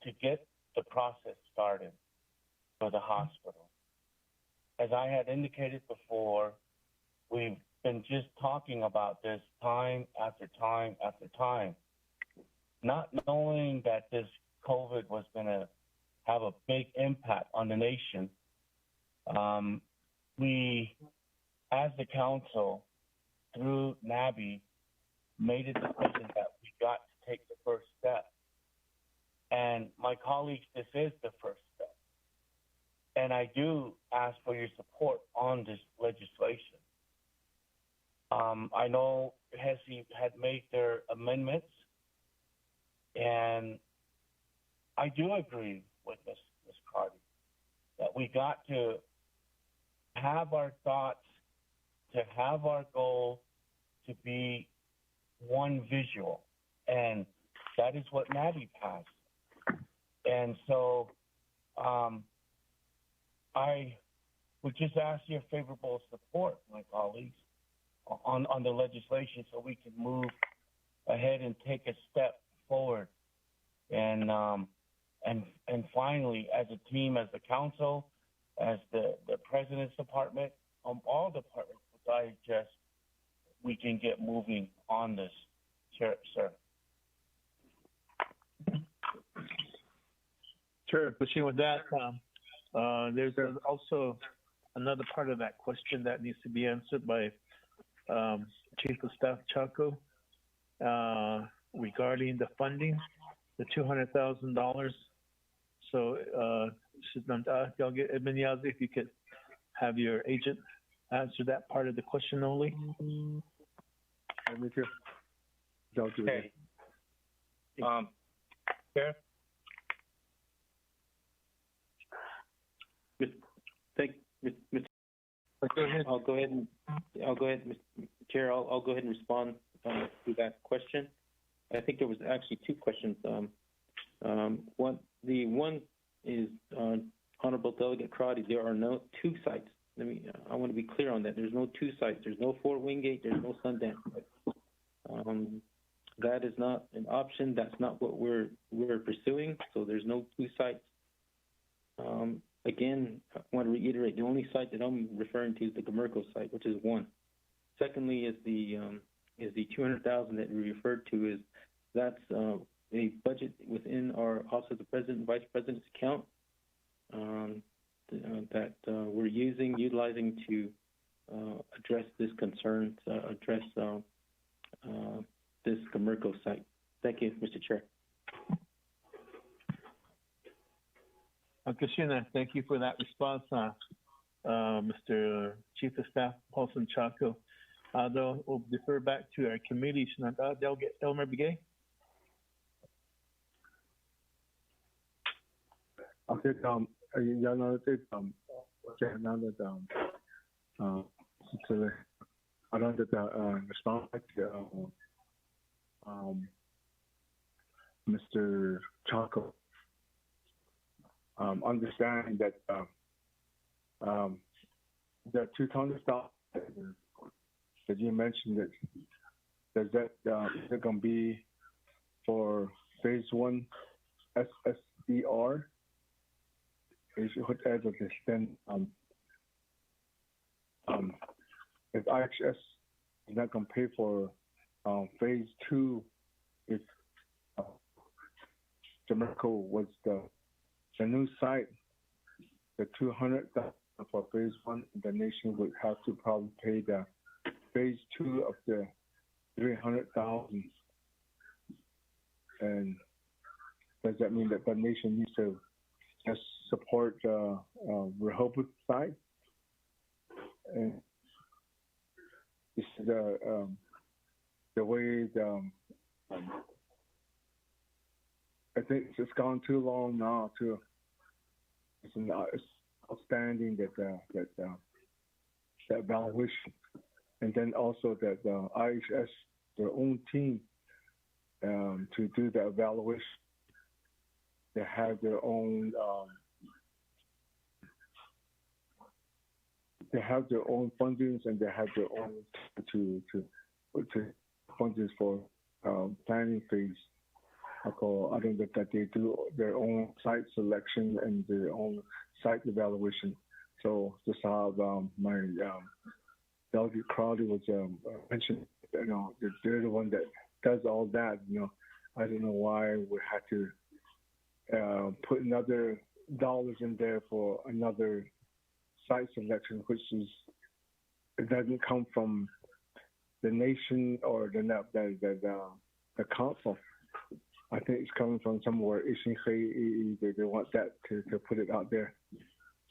to get the process started for the hospital. As I had indicated before, we've been just talking about this time after time after time, not knowing that this COVID was going to have a big impact on the nation. We, as the council, through NABI, made a decision that we got to take the first step. And my colleagues, this is the first step. And I do ask for your support on this legislation. I know HESI had made their amendments, and I do agree with Ms. Carty that we got to have our thoughts, to have our goal to be one visual, and that is what NABI passed. And so I would just ask your favorable support, my colleagues, on the legislation so we can move ahead and take a step forward. And finally, as a team, as the council, as the president's department, all departments, we can get moving on this, sir. Sure. Pushing with that, there's also another part of that question that needs to be answered by Chief of Staff Chaco regarding the funding, the $200,000. So, Delegate Edmund Yazzie, if you could have your agent answer that part of the question only. Okay. Chair? I'll go ahead, Mr. Chair. I'll go ahead and respond to that question. I think there was actually two questions. One is Honorable Delegate Crotty. There are no two sites. I want to be clear on that. There's no two sites. There's no Fort Wingate. There's no Sundance. That is not an option. That's not what we're pursuing. So there's no two sites. Again, I want to reiterate, the only site that I'm referring to is the Comerco site, which is one. Secondly, is the $200,000 that we referred to that's a budget within our Office of the President and Vice President's account that we're utilizing to address this concern, address this Comerco site. Thank you, Mr. Chair. Kashina, thank you for that response, Mr. Chief of Staff Paulson Chaco. We'll defer back to our committee. Delegate Elmer Begay. Okay, y'all know that now that I don't respond to Mr. Chaco. Understanding that the $200,000 that you mentioned, is it going to be for phase one SSDR? Is what as of this then if IHS is not going to pay for phase two, if Jamaica was the new site, the $200,000 for phase one, the nation would have to probably pay the phase two of the $300,000. And does that mean that the nation needs to just support Rehoboth site? And this is the way I think it's gone too long now. It's outstanding that evaluation, and then also that IHS, their own team, to do the evaluation. They have their own. They have their own fundings, and they have their own to fundings for planning phase. I don't think that they do their own site selection and their own site evaluation. So just how my Delegate Crowley was mentioned, they're the one that does all that. I don't know why we had to put another dollars in there for another site selection, which it doesn't come from the nation or the council. I think it's coming from somewhere. They want that to put it out there.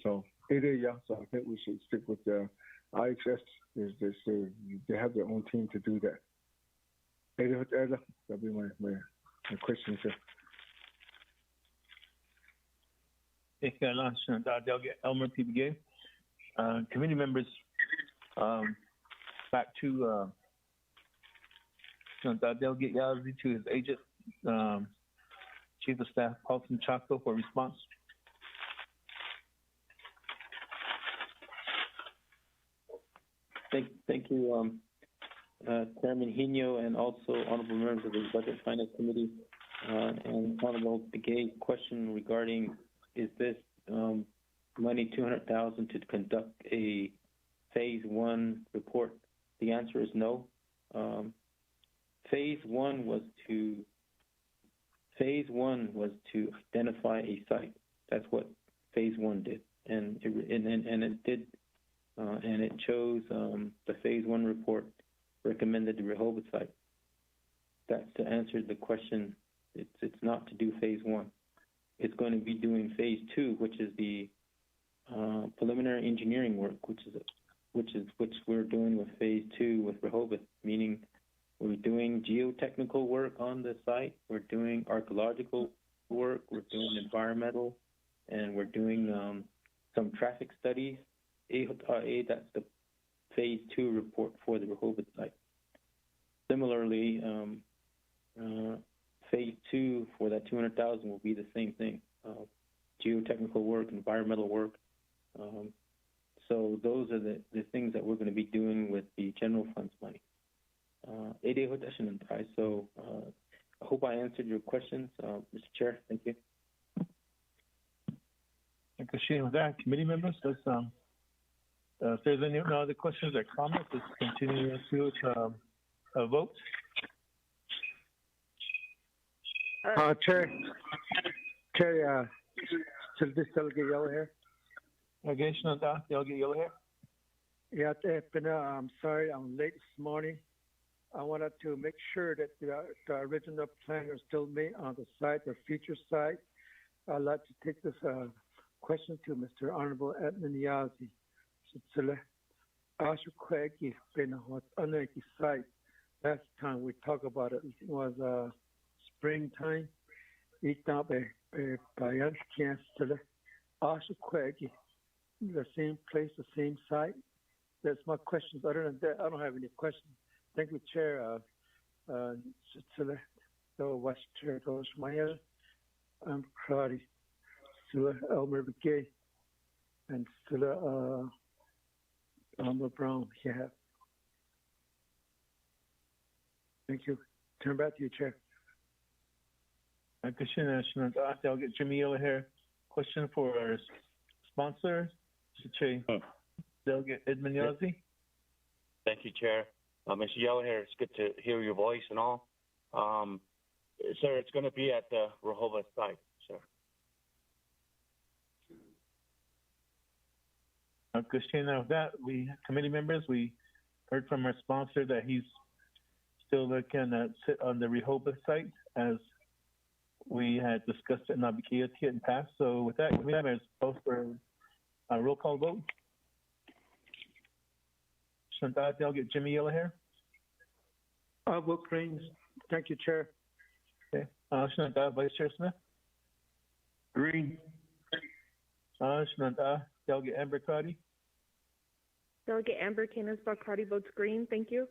So it is, yeah. So I think we should stick with the IHS. They have their own team to do that. That'll be my question, sir. Thank you, Delegate Elmer P. Begay. Committee members, back to Delegate Yazzie, to his agent, Chief of Staff Paulson Chaco, for response. Thank you, Chairman Hino, and also honorable members of the Budget Finance Committee, and Honorable Begay. Question regarding, is this money $200,000 to conduct a phase one report? The answer is no. Phase one was to identify a site. That's what phase one did, and it chose the phase one report recommended the Rehoboth site. That's to answer the question. It's not to do phase one. It's going to be doing phase two, which is the preliminary engineering work, which we're doing with phase two with Rehoboth, meaning we're doing geotechnical work on the site, we're doing archaeological work, we're doing environmental, and we're doing some traffic studies. That's the phase 2 report for the Rehoboth site. Similarly, phase 2 for that 200,000 will be the same thing: geotechnical work, environmental work. So those are the things that we're going to be doing with the general funds money. So I hope I answered your questions, Mr. Chair. Thank you. Thank you, Shane. With that, committee members, if there's any other questions or comments, let's continue to a vote. Chair, this Delegate Yellow here. Okay, Delegate Yellow here. Yeah, I'm sorry, I'm late this morning. I wanted to make sure that the original plan is still made on the site, the future site. I'd like to take this question to Mr. Honorable Edmund Yazzie. Ashukweki been on the site. Last time we talked about it was springtime. Ashukweki, the same place, the same site. That's my questions. Other than that, I don't have any questions. Thank you, Chair. So Vice Chair Doshmaya, I'm Crowdy, Sula Elmer Begay, and Sula Elmer Brown. Yeah. Thank you. Turn back to you, Chair. I'll get Jimmy Yellow here. Question for our sponsor, Delegate Edmund Yazzie. Thank you, Chair. Mr. Yellowhair, it's good to hear your voice and all. Sir, it's going to be at the Rehoboth site, sir. Christina, with that, committee members, we heard from our sponsor that he's still looking to sit on the Rehoboth site as we had discussed it in Nabikia and passed. So with that, committee members, both for a roll call vote. Delegate Jimmy Yellowhair. I'll vote green. Thank you, Chair. Okay. Vice Chair Smith. Green. Delegate Amber Crotty. Delegate Amber Canis-Crotty votes green. Thank you.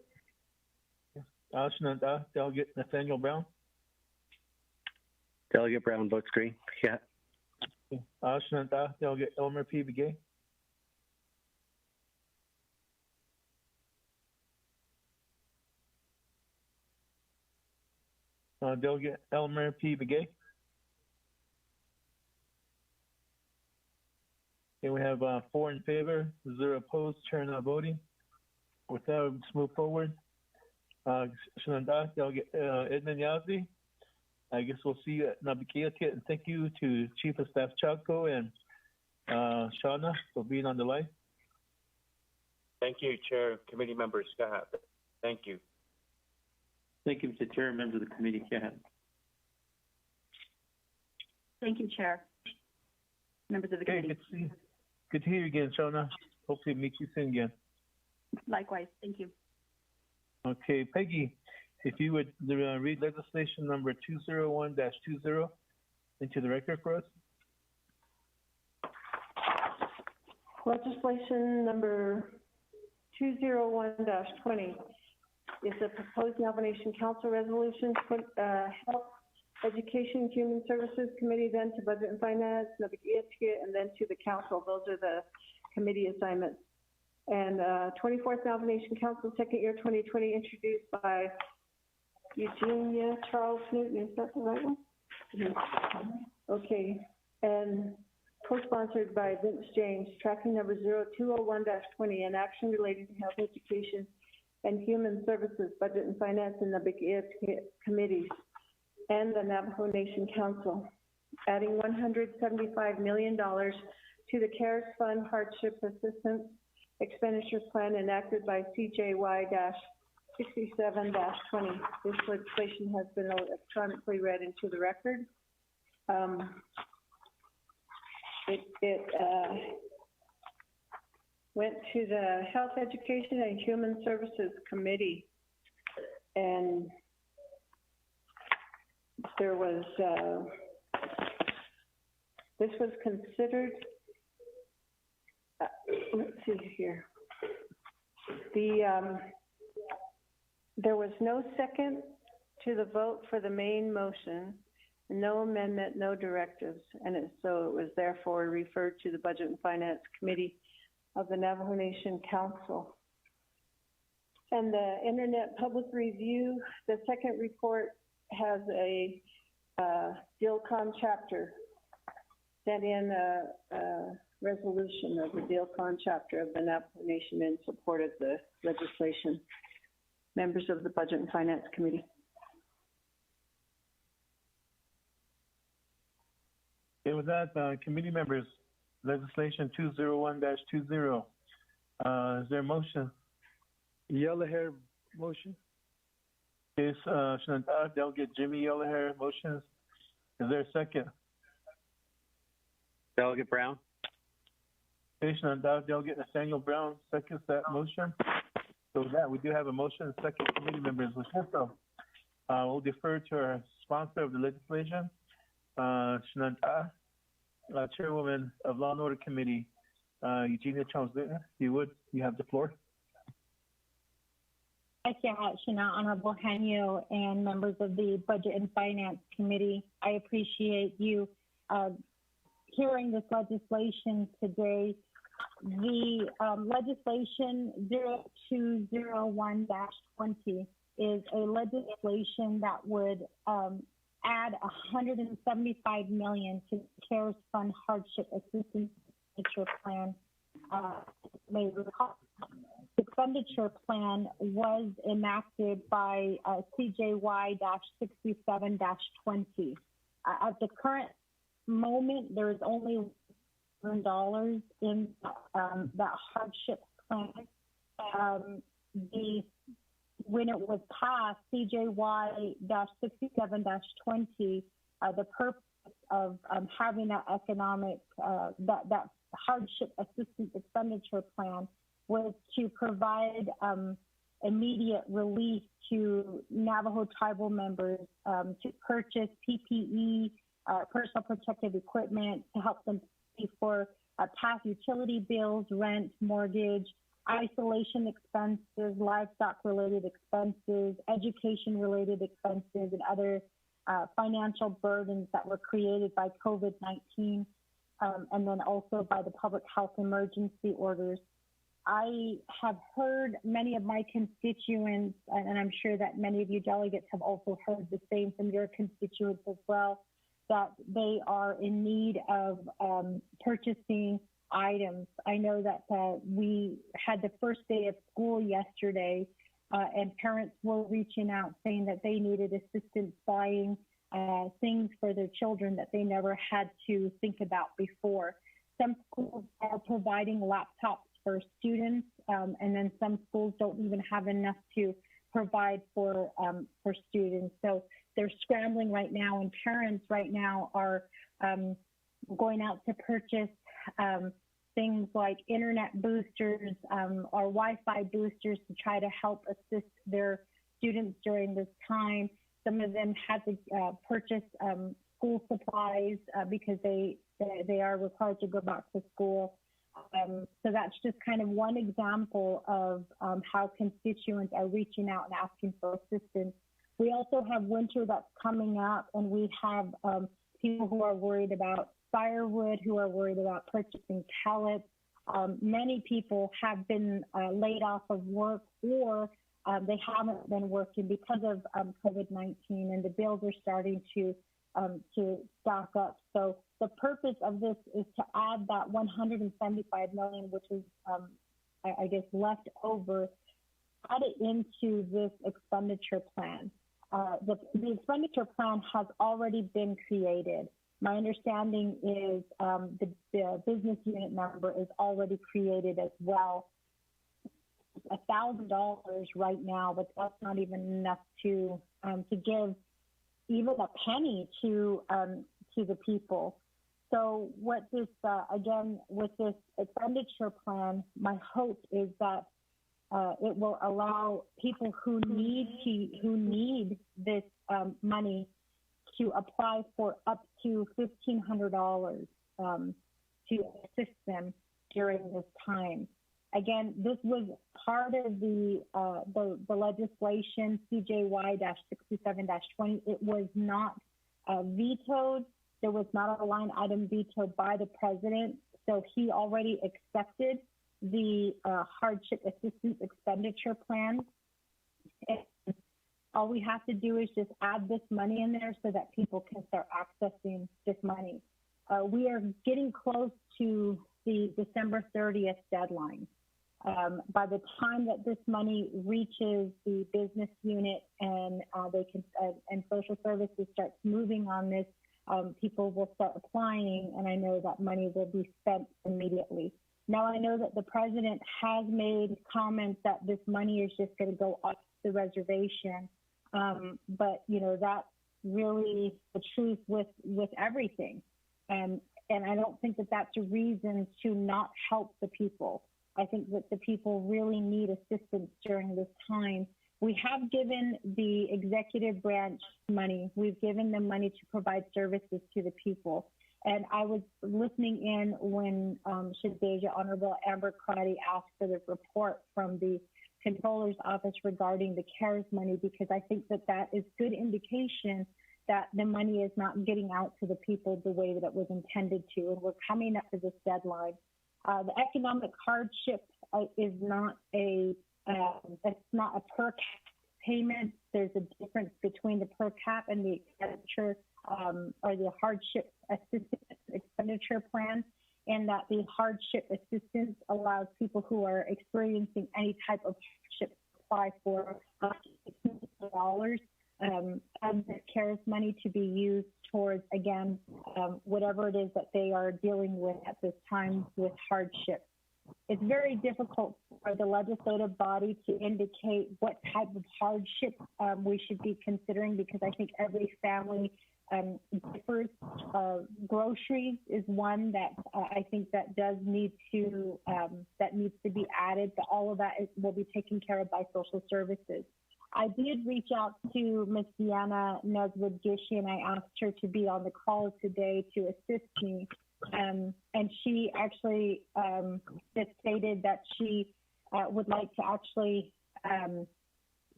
Delegate Nathaniel Brown. Delegate Brown votes green. Yeah. Delegate Elmer P. Begay. Delegate Elmer P. Begay. Okay, we have 4 in favor, 0 opposed, chair not voting. With that, let's move forward. Delegate Edmund Yazzie. I guess we'll see you at Nabikia, and thank you to Chief of Staff Chalco and Shauna for being on the line. Thank you, Chair, committee members, Scott. Thank you. Thank you, Mr. Chair, members of the committee. Thank you, Chair. Members of the committee. Good to hear you again, Shauna. Hopefully meet you soon again. Likewise. Thank you. Okay, Peggy, if you would read legislation number 201-20 into the record for us. Legislation number 201-20 is a proposed Navajo Nation Council resolution, Health, Education, Human Services Committee, then to Budget and Finance, and then to the Council. Those are the committee assignments. And 24th Navajo Nation Council, second year 2020, introduced by Eugenia Charles Newton. Is that the right one? Okay. And co-sponsored by Vince James, tracking number 0201-20, an action relating to health, education, and human services, budget and finance in the Big committees and the Navajo Nation Council, adding $175 million to the CARES Fund Hardship Assistance Expenditure Plan enacted by CJY-67-20. This legislation has been electronically read into the record. It went to the Health, Education, and Human Services Committee, and there was, this was considered let's see here. There was no second to the vote for the main motion, no amendment, no directives, and so it was therefore referred to the Budget and Finance Committee of the Navajo Nation Council. And the Internet Public Review, the second report has a DILCON chapter, sent in a resolution of the DILCON chapter of the Navajo Nation in support of the legislation. Members of the Budget and Finance Committee. Okay, with that, committee members, legislation 201-20. Is there a motion? Yellow hair motion. Yes, Delegate Jimmy Yellow Hair motions. Is there a second? Delegate Brown. Okay, Delegate Nathaniel Brown seconds that motion. So with that, we do have a motion and second. Committee members. With this, we'll defer to our sponsor of the legislation, Chairwoman of Law and Order Committee, Eugenia Chalmers-Lutner. You have the floor. Thank you, Shana, Honorable Hanyo, and members of the Budget and Finance Committee. I appreciate you hearing this legislation today. The legislation 0201-20 is a legislation that would add $175 million to the CARES Fund Hardship Assistance Plan. May recall, the expenditure plan was enacted by CJY-67-20. At the current moment, there is only $1 in that hardship plan. When it was passed, CJY-67-20, the purpose of having that economic, that hardship assistance expenditure plan was to provide immediate relief to Navajo tribal members to purchase PPE, personal protective equipment, to help them pay for past utility bills, rent, mortgage, isolation expenses, livestock-related expenses, education-related expenses, and other financial burdens that were created by COVID-19, and then also by the public health emergency orders. I have heard many of my constituents, and I'm sure that many of you delegates have also heard the same from your constituents as well, that they are in need of purchasing items. I know that we had the first day of school yesterday, and parents were reaching out saying that they needed assistance buying things for their children that they never had to think about before. Some schools are providing laptops for students, and then some schools don't even have enough to provide for students. So they're scrambling right now, and parents right now are going out to purchase things like internet boosters or Wi-Fi boosters to try to help assist their students during this time. Some of them had to purchase school supplies because they are required to go back to school. So that's just kind of one example of how constituents are reaching out and asking for assistance. We also have winter that's coming up, and we have people who are worried about firewood, who are worried about purchasing pellets. Many people have been laid off of work, or they haven't been working because of COVID-19, and the bills are starting to stock up. So the purpose of this is to add that $175 million, which is, I guess, left over, add it into this expenditure plan. The expenditure plan has already been created. My understanding is the business unit number is already created as well. $1,000 right now, but that's not even enough to give even a penny to the people. So what this again with this expenditure plan, my hope is that it will allow people who need this money to apply for up to $1,500 to assist them. during this time. Again, this was part of the legislation CJY-67-20. It was not vetoed. There was not a line item vetoed by the president. So he already accepted the hardship assistance expenditure plan. And all we have to do is just add this money in there so that people can start accessing this money. We are getting close to the December 30th deadline. By the time that this money reaches the business unit and they can and social services starts moving on this, people will start applying, and I know that money will be spent immediately. Now, I know that the president has made comments that this money is just going to go off the reservation, but you know that's really the truth with everything, and I don't think that that's a reason to not help the people. I think that the people really need assistance during this time. We have given the executive branch money. We've given them money to provide services to the people. And I was listening in when Honorable Amber Crotty asked for the report from the Comptroller's Office regarding the CARES money, because I think that that is good indication that the money is not getting out to the people the way that it was intended to. And we're coming up to this deadline. The economic hardship is not it's not a per cap payment. There's a difference between the per cap and the expenditure or the hardship assistance expenditure plan, and that the hardship assistance allows people who are experiencing any type of hardship to apply for $600 of the CARES money to be used towards, again, whatever it is that they are dealing with at this time with hardship. It's very difficult for the legislative body to indicate what type of hardship we should be considering, because I think every family differs. Groceries is one that I think that does need to that needs to be added, but all of that will be taken care of by social services. I did reach out to Ms. Deanna Neswood-Gishi, and I asked her to be on the call today to assist me. And she actually just stated that she would like to actually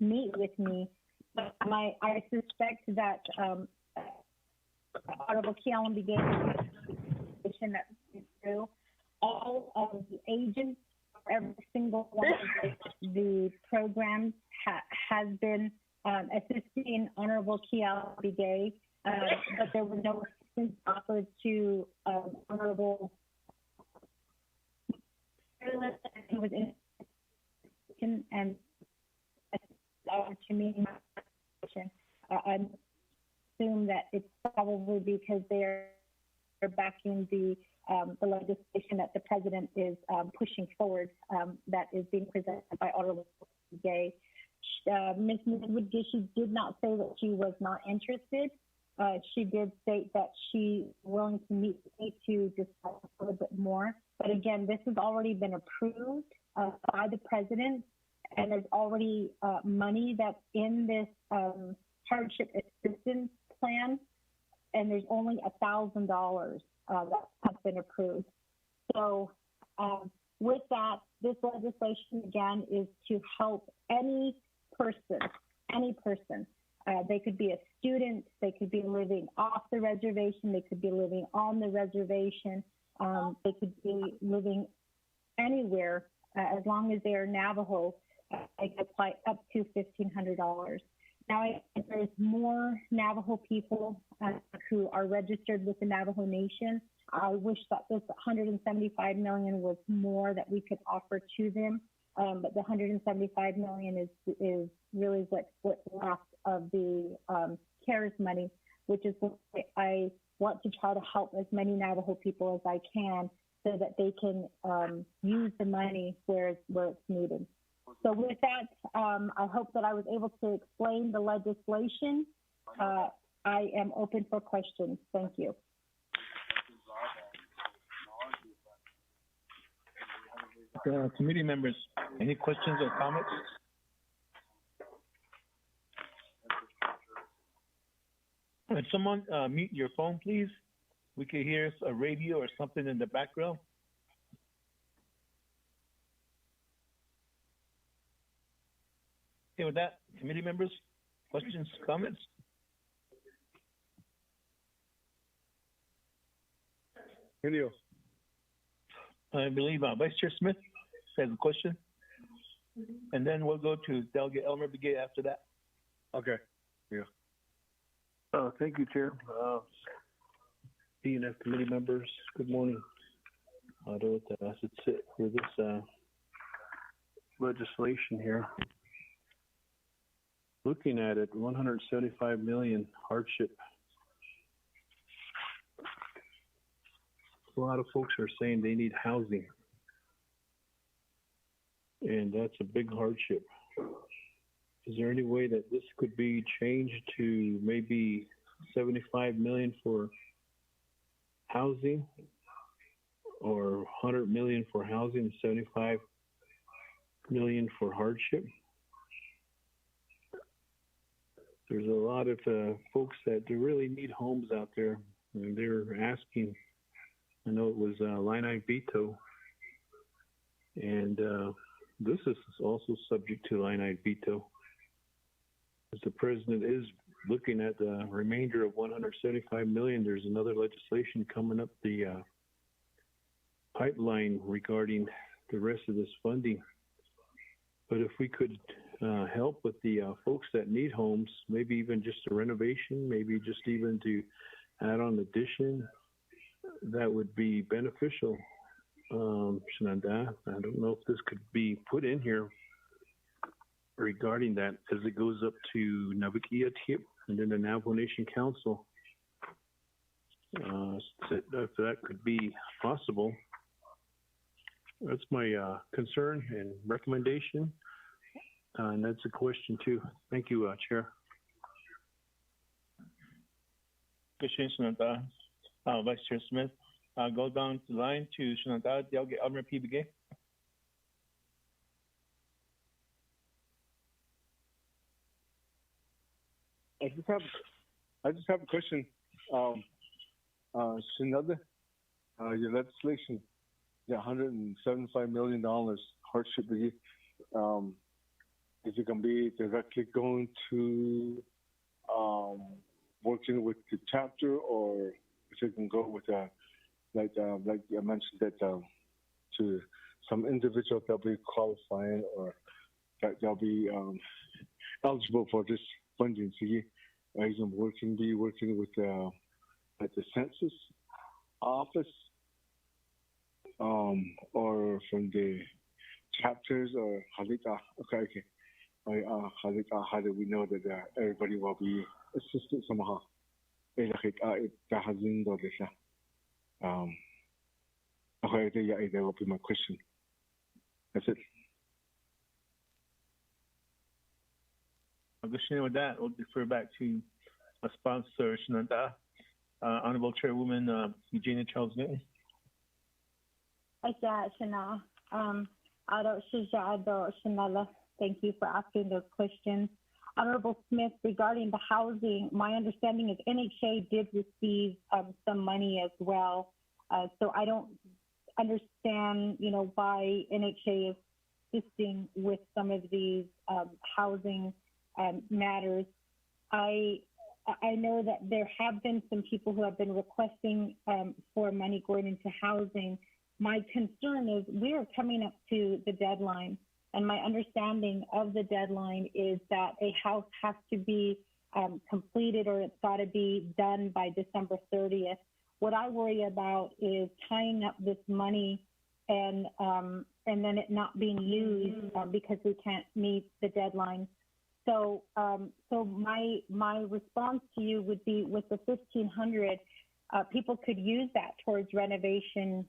meet with me. But I suspect that Honorable Kealan began that through all of the agents, every single one of the programs has been assisting Honorable Kealan Begay, but there was no assistance offered to Honorable who was in and to me. I assume that it's probably because they're backing the legislation that the president is pushing forward that is being presented by Honorable Begay. Ms. Neswood-Gishi did not say that she was not interested. She did state that she was willing to meet with me to discuss a little bit more. But again, this has already been approved by the president, and there's already money that's in this hardship assistance plan, and there's only $1,000 that has been approved. So with that, this legislation, again, is to help any person. They could be a student, they could be living off the reservation, they could be living on the reservation, they could be living anywhere, as long as they are Navajo, they can apply up to $1,500. Now, there's more Navajo people who are registered with the Navajo Nation. I wish that this $175 million was more that we could offer to them, but the $175 million is really what's left of the CARES money, which is what I want to try to help as many Navajo people as I can, so that they can use the money where it's needed. So with that, I hope that I was able to explain the legislation. I am open for questions. Thank you. Committee members, any questions or comments? Would someone mute your phone, please? We can hear a radio or something in the background. with that? Committee members, questions, comments? Helio. I believe Vice Chair Smith has a question. And then we'll go to Delegate Elmer Begay after that. Okay. Yeah. Thank you, Chair. DNF committee members, good morning. I don't should sit for this legislation here. Looking at it, 175 million hardship. A lot of folks are saying they need housing, and that's a big hardship. Is there any way that this could be changed to maybe 75 million for housing, or 100 million for housing and 75 million for hardship? There's a lot of folks that really need homes out there, and they're asking. I know it was line item veto, and this is also subject to line item veto. As the president is looking at the remainder of 175 million, there's another legislation coming up the pipeline regarding the rest of this funding. But if we could help with the folks that need homes, maybe even just a renovation, maybe just even to add on addition, that would be beneficial. Shenandoah, I don't know if this could be put in here regarding that as it goes up to Navikia Tip and then the Navajo Nation Council. If that could be possible. That's my concern and recommendation. And that's a question too. Thank you, Chair. Shenandoah. Vice Chair Smith, go down the line to Shenandoah, Delegate Elmer P. Begay. I just have a question. Shenandoah, your legislation, the $175 million hardship, is it going to be directly going to working with the chapter, or if it can go with like I mentioned that to some individuals that'll be qualifying or that they'll be eligible for this funding? So you be working with like the census office, or from the chapters, or okay. How do we know that everybody will be assisted somehow? Okay, that will be my question. That's it. With that, we'll defer back to a sponsor, Shenandoah. Honorable Chairwoman Eugenia Charles Newton. Thank you for asking those questions. Honorable Smith, regarding the housing, my understanding is NHA did receive some money as well. So I don't understand, why NHA is assisting with some of these housing matters. I know that there have been some people who have been requesting for money going into housing. My concern is we are coming up to the deadline. And my understanding of the deadline is that a house has to be completed, or it's got to be done by December 30th. What I worry about is tying up this money and then it not being used because we can't meet the deadline. So my response to you would be, with the 1,500, people could use that towards renovation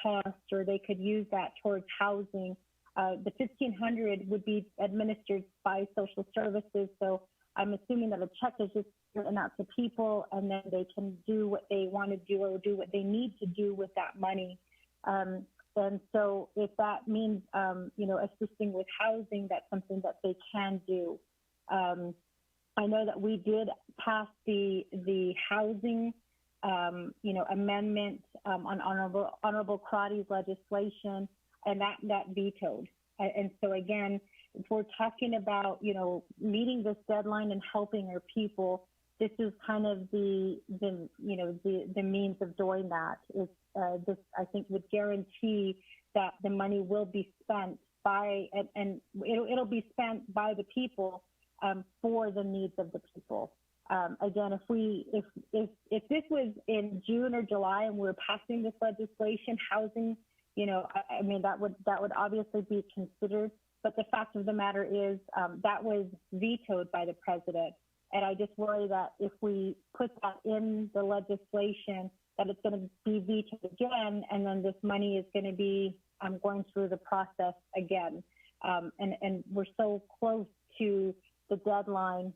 costs, or they could use that towards housing. The 1,500 would be administered by social services. So I'm assuming that a check is just written out to people, and then they can do what they want to do or do what they need to do with that money. And so if that means, assisting with housing, that's something that they can do. I know that we did pass the housing, amendment on Honorable Crotty's legislation, and that vetoed. And so again, if we're talking about, you know, meeting this deadline and helping our people, this is kind of the means of doing that. Is this, I think, would guarantee that the money will be spent by, and it'll be spent by the people for the needs of the people. Again, if this was in June or July and we were passing this legislation, housing, you know, I mean, that would obviously be considered. But the fact of the matter is that was vetoed by the president. And I just worry that if we put that in the legislation, that it's going to be vetoed again, and then this money is going to be going through the process again. And we're so close to the deadline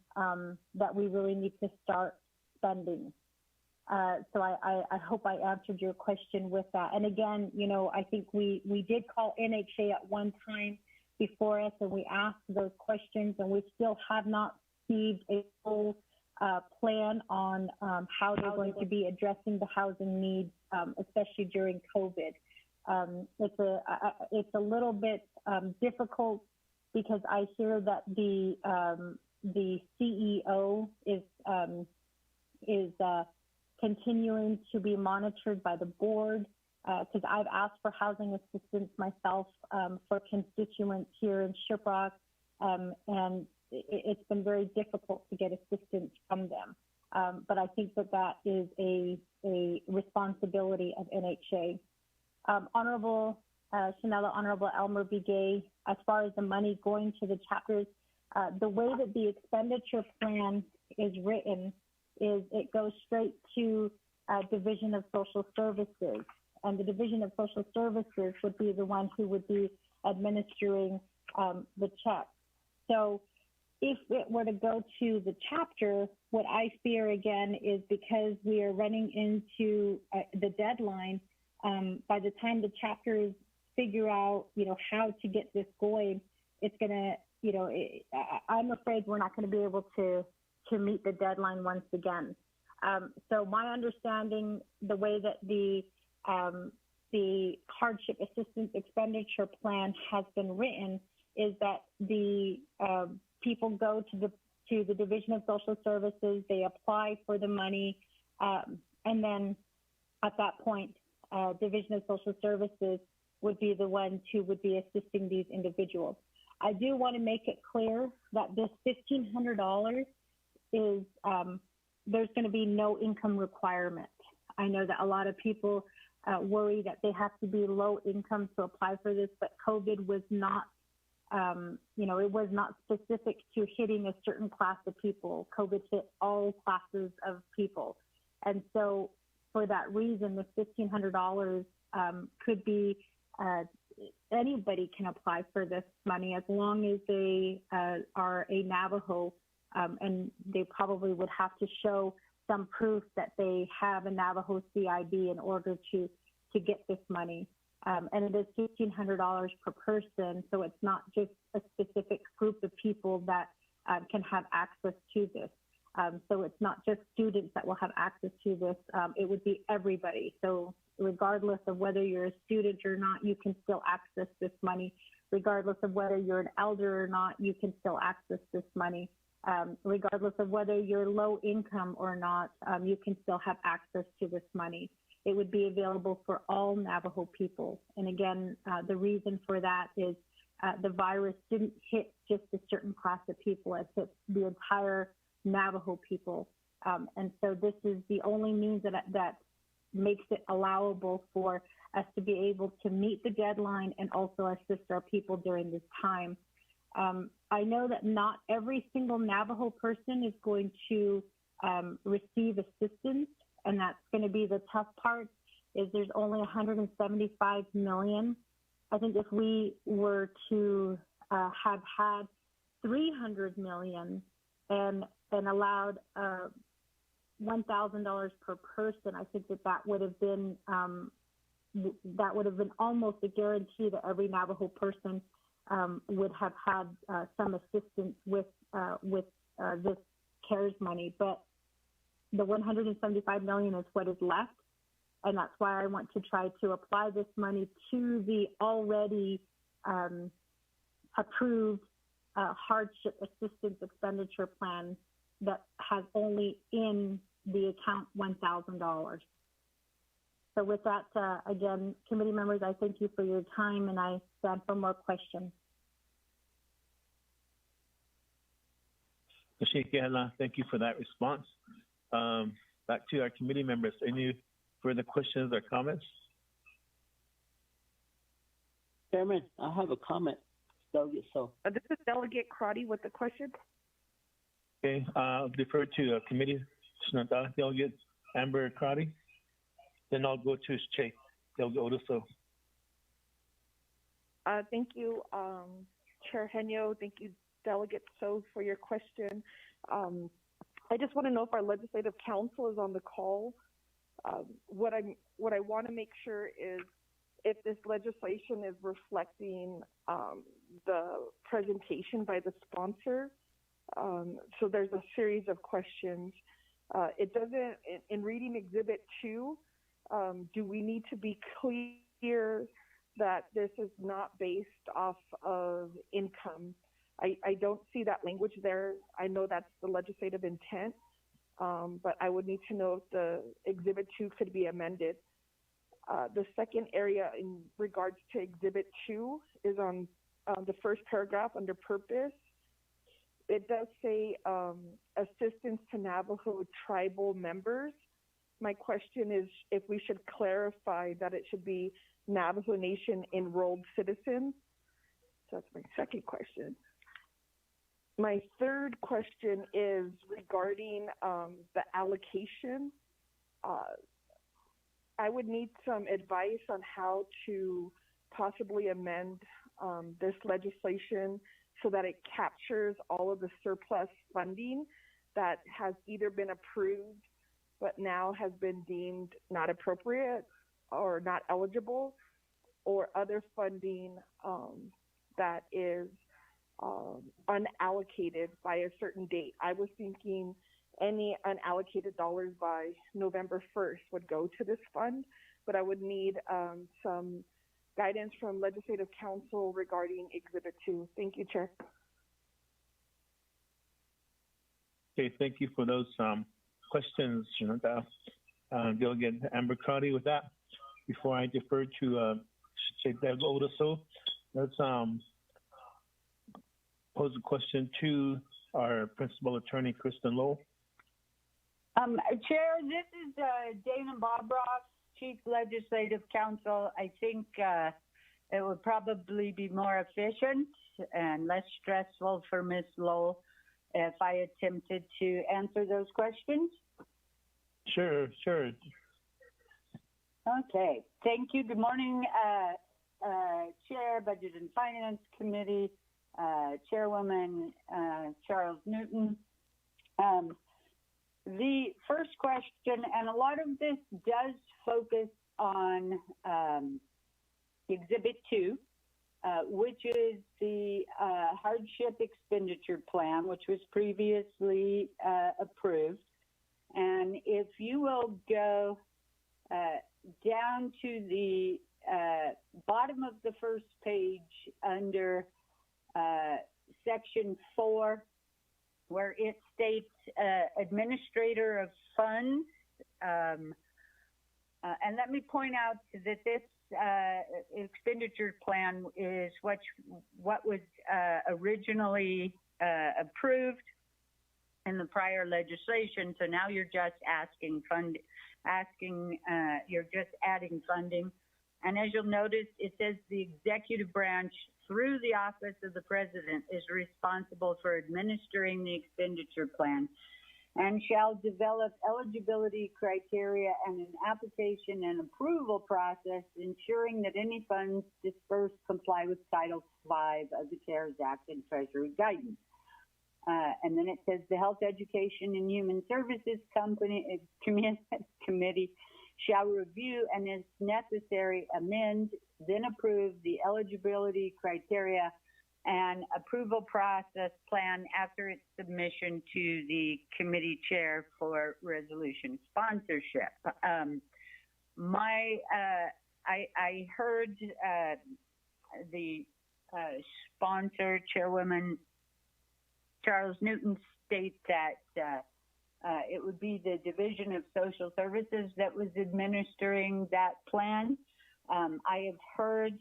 that we really need to start spending. So I hope I answered your question with that. And again, you know, I think we did call NHA at one time before us, and we asked those questions, and we still have not received a full plan on how they're going to be addressing the housing needs, especially during COVID. It's a little bit difficult because I hear that the CEO is continuing to be monitored by the board, because I've asked for housing assistance myself for constituents here in Shiprock, and it's been very difficult to get assistance from them. But I think that is a responsibility of NHA. Honorable Chanela, Honorable Elmer Begay, as far as the money going to the chapters, the way that the expenditure plan is written is it goes straight to Division of Social Services. And the Division of Social Services would be the one who would be administering the check. So if it were to go to the chapter, what I fear again is because we are running into the deadline, by the time the chapters figure out, you know, how to get this going, it's going to, you know, I'm afraid we're not going to be able to meet the deadline once again. So my understanding, the way that the hardship assistance expenditure plan has been written is that the people go to the Division of Social Services, they apply for the money, and then at that point, Division of Social Services would be the ones who would be assisting these individuals. I do want to make it clear that this $1,500 is, there's going to be no income requirement. I know that a lot of people worry that they have to be low income to apply for this, but COVID was not, you know, it was not specific to hitting a certain class of people. COVID hit all classes of people. And so for that reason, the $1,500 could be, anybody can apply for this money as long as they are a Navajo, and they probably would have to show some proof that they have a Navajo CID in order to get this money. And it is $1,500 per person, so it's not just a specific group of people that can have access to this. So it's not just students that will have access to this, it would be everybody. So regardless of whether you're a student or not, you can still access this money. Regardless of whether you're an elder or not, you can still access this money. Regardless of whether you're low income or not, you can still have access to this money. It would be available for all Navajo people. And again, the reason for that is the virus didn't hit just a certain class of people, it hit the entire Navajo people. And so this is the only means that makes it allowable for us to be able to meet the deadline and also assist our people during this time. I know that not every single Navajo person is going to receive assistance, and that's going to be the tough part, is there's only 175 million. I think if we were to have had 300 million and allowed $1,000 per person, I think that would have been almost a guarantee that every Navajo person would have had some assistance with this CARES money. But the 175 million is what is left, and that's why I want to try to apply this money to the already approved hardship assistance expenditure plan that has only in the account $1,000. So with that, again, committee members, I thank you for your time, and I stand for more questions. Thank you for that response. Back to our committee members. Any further questions or comments? Chairman, I have a comment. Delegate So. This is Delegate Crotty with the question. Okay, I'll defer to committee Delegate Amber Crotty. Then I'll go to Che, Delegate Oduso. Thank you, Chair Henyo. Thank you, Delegate So, for your question. I just want to know if our legislative council is on the call. What I want to make sure is if this legislation is reflecting the presentation by the sponsor. So there's a series of questions. It doesn't, in reading Exhibit 2, do we need to be clear that this is not based off of income? I don't see that language there. I know that's the legislative intent, but I would need to know if the Exhibit 2 could be amended. The second area in regards to Exhibit 2 is on the first paragraph under purpose. It does say assistance to Navajo tribal members. My question is if we should clarify that it should be Navajo Nation enrolled citizens. So that's my second question. My third question is regarding the allocation. I would need some advice on how to possibly amend this legislation so that it captures all of the surplus funding that has either been approved but now has been deemed not appropriate or not eligible, or other funding that is unallocated by a certain date. I was thinking any unallocated dollars by November 1st would go to this fund, but I would need some guidance from Legislative Council regarding Exhibit 2. Thank you, Chair. Okay, thank you for those questions, Delegate Amber Crotty. With that, before I defer to Delegate Oduso, let's pose a question to our Principal Attorney, Kristen Lowell. Chair, this is Dana Bobroff, Chief Legislative Counsel. I think it would probably be more efficient and less stressful for Ms. Lowell if I attempted to answer those questions. Sure. Okay, thank you. Good morning, Chair, Budget and Finance Committee, Chairwoman Charles Newton. The first question, and a lot of this does focus on Exhibit 2, which is the hardship expenditure plan, which was previously approved. And if you will go down to the bottom of the first page under Section 4, where it states administrator of funds. And let me point out that this expenditure plan is what was originally approved in the prior legislation. So now you're just you're just adding funding. And as you'll notice, it says the executive branch through the Office of the President is responsible for administering the expenditure plan and shall develop eligibility criteria and an application and approval process, ensuring that any funds dispersed comply with Title V of the CARES Act and Treasury guidance. And then it says the Health, Education, and Human Services Committee shall review and, if necessary, amend, then approve the eligibility criteria and approval process plan after its submission to the committee chair for resolution sponsorship. I heard the sponsor, Chairwoman Charles Newton states that it would be the Division of Social Services that was administering that plan. I have heard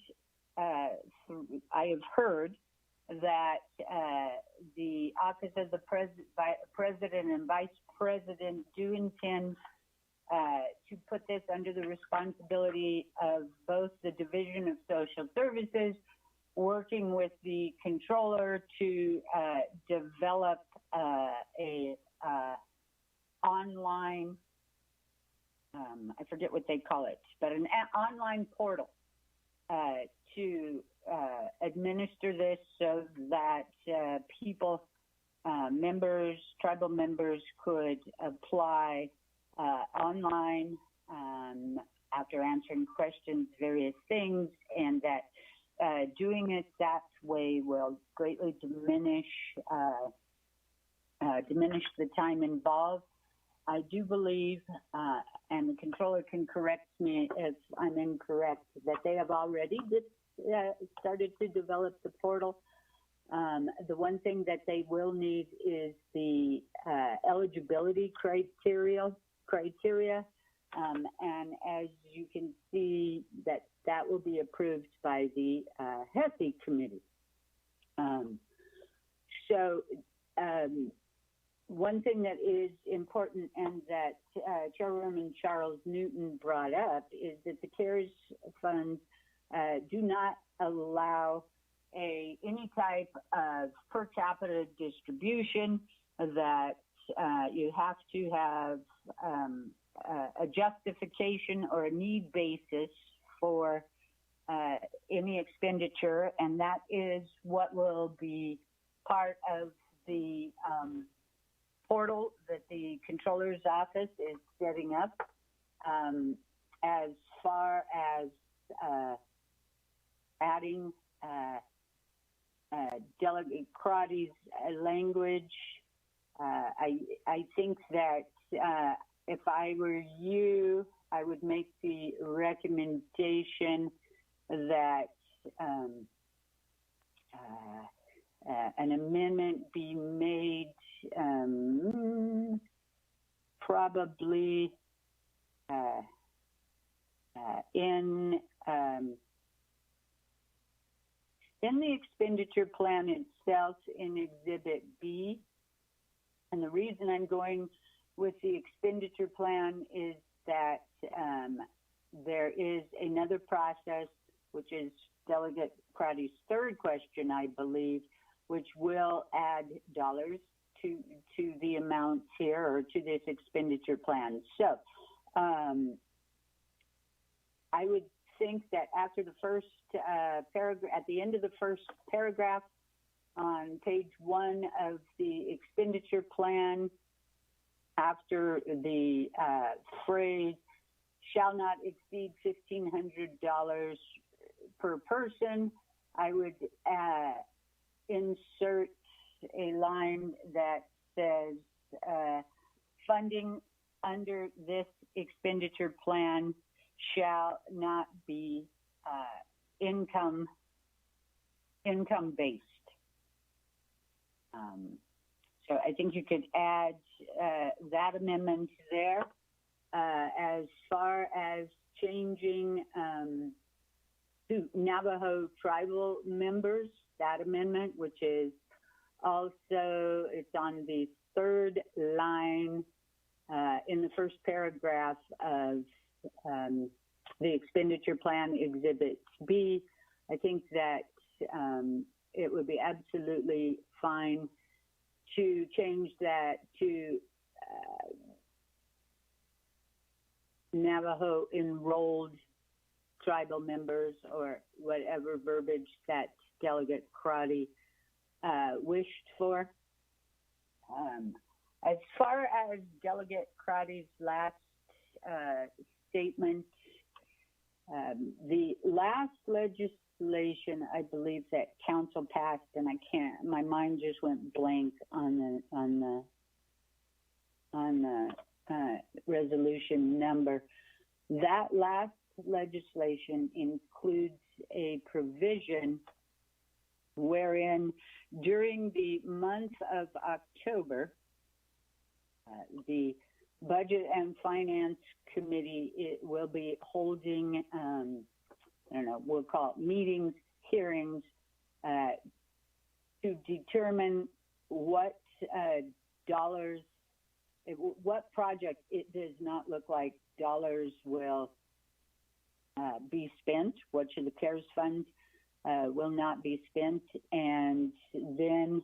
that the Office of the President and Vice President do intend to put this under the responsibility of both the Division of Social Services, working with the controller to develop a online, I forget what they call it, but an online portal to administer this so that people, members, tribal members could apply online after answering questions, various things, and that doing it that way will greatly diminish the time involved. I do believe, and the controller can correct me if I'm incorrect, that they have already started to develop the portal. The one thing that they will need is the eligibility criteria. And as you can see, that will be approved by the HESI committee. One thing that is important and that Chairwoman Charles Newton brought up is that the CARES funds do not allow any type of per capita distribution, that you have to have a justification or a need basis for any expenditure, and that is what will be part of the portal that the controller's office is setting up. As far as adding Delegate Crotty's language, I think that if I were you, I would make the recommendation that an amendment be made, probably in the expenditure plan itself in Exhibit B. And the reason I'm going with the expenditure plan is that there is another process, which is Delegate Crotty's third question, I believe, which will add dollars to the amounts here, or to this expenditure plan. So I would think that after the first paragraph, at the end of the first paragraph on page 1 of the expenditure plan, after the phrase shall not exceed $1,500 per person, I would insert a line that says funding under this expenditure plan shall not be income based. So I think you could add that amendment there. As far as changing to Navajo tribal members, that amendment, which is also, it's on the third line in the first paragraph of the expenditure plan, Exhibit B. I think that it would be absolutely fine to change that to Navajo enrolled tribal members, or whatever verbiage that Delegate Crotty wished for. As far as Delegate Crotty's last statement, the last legislation I believe that council passed, and my mind just went blank on the resolution number. That last legislation includes a provision wherein during the month of October, the Budget and Finance Committee will be holding, we'll call it meetings, hearings, to determine what dollars, what project it does not look like dollars will be spent, which of the CARES funds will not be spent, and then,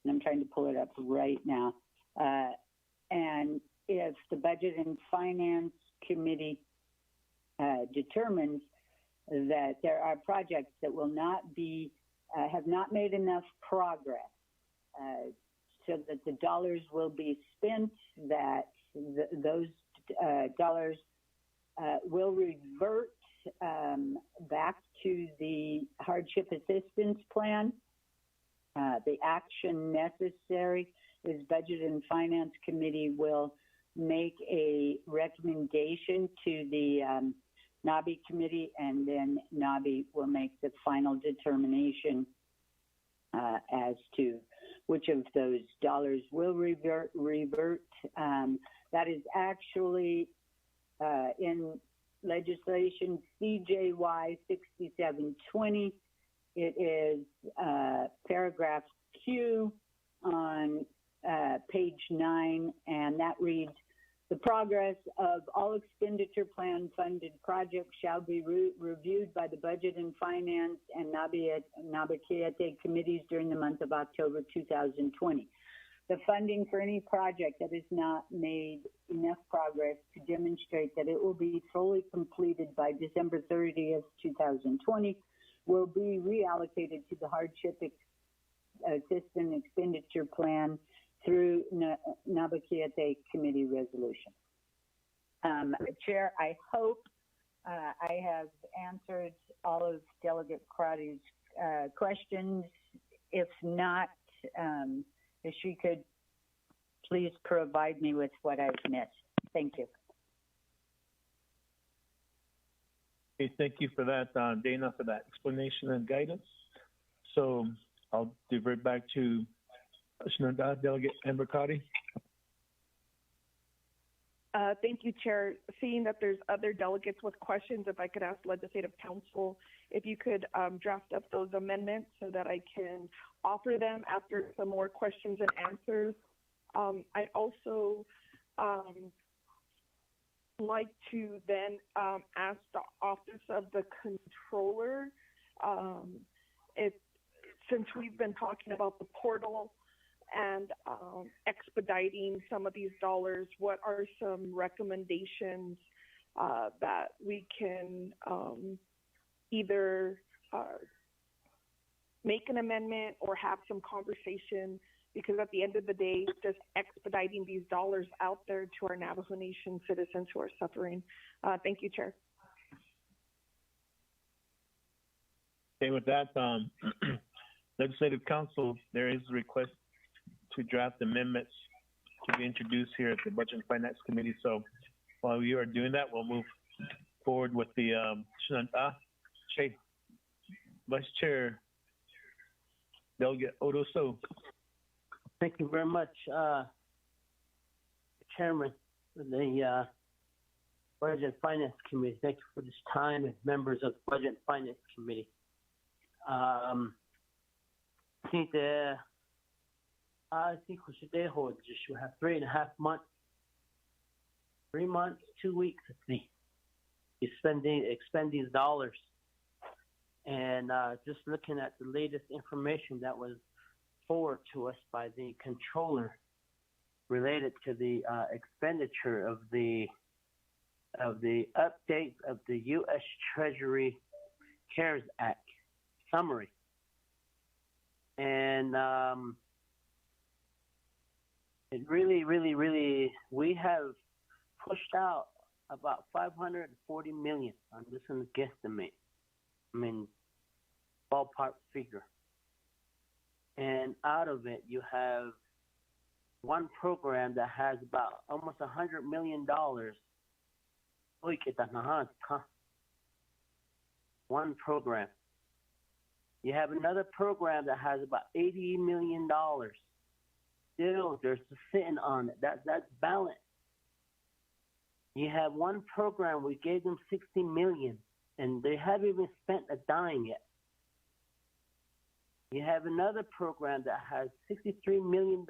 and I'm trying to pull it up right now, and if the Budget and Finance Committee determines that there are projects that will not be, have not made enough progress so that the dollars will be spent, that those dollars will revert back to the hardship assistance plan. The action necessary is Budget and Finance Committee will make a recommendation to the NABI committee, and then NABI will make the final determination as to which of those dollars will revert. That is actually in legislation CJY 6720. It is paragraph Q on page 9, and that reads, the progress of all expenditure plan funded projects shall be reviewed by the Budget and Finance and NABI committees during the month of October 2020. The funding for any project that has not made enough progress to demonstrate that it will be fully completed by December 30th, 2020 will be reallocated to the hardship assistance expenditure plan through NABI committee resolution. Chair, I hope I have answered all of Delegate Crotty's questions. If not, if she could please provide me with what I've missed. Thank you. Okay, thank you for that, Dana, for that explanation and guidance. So I'll divert back to Delegate Amber Crotty. Thank you, Chair. Seeing that there's other delegates with questions, if I could ask Legislative Council if you could draft up those amendments so that I can offer them after some more questions and answers. I'd also like to then ask the Office of the Controller, since we've been talking about the portal and expediting some of these dollars, what are some recommendations that we can either make an amendment or have some conversation, because at the end of the day, just expediting these dollars out there to our Navajo Nation citizens who are suffering. Thank you, Chair. Okay, with that, Legislative Council, there is a request to draft amendments to be introduced here at the Budget and Finance Committee. So while you are doing that, we'll move forward with the Vice Chair Delegate Odoso. Thank you very much, Chairman of the Budget and Finance Committee. Thank you for this time, and members of the Budget and Finance Committee. I think we should have 3.5 months, 3 months, 2 weeks, I think. Expend these dollars. And just looking at the latest information that was forwarded to us by the controller related to the expenditure of the update of the U.S. Treasury CARES Act summary. And it really, we have pushed out about $540 million. I'm just going to guesstimate. I mean, ballpark figure. And out of it, you have one program that has about almost $100 million. One program. You have another program that has about $80 million. Still, they're sitting on it. That's balance. You have one program, we gave them $60 million, and they haven't even spent a dime yet. You have another program that has $63 million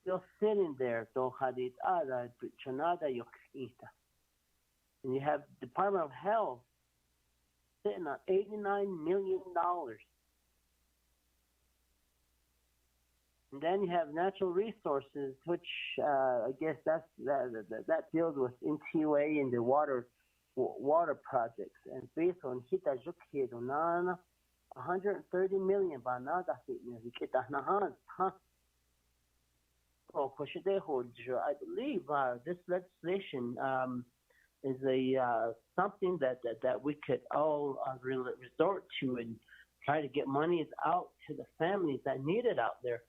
still sitting there. And you have Department of Health sitting on $89 million. And then you have natural resources, which I guess that deals with NTUA and the water projects. And based on Hita Jukhe Donana, $130 million banada I believe this legislation is something that we could all really resort to and try to get monies out to the families that need it out there.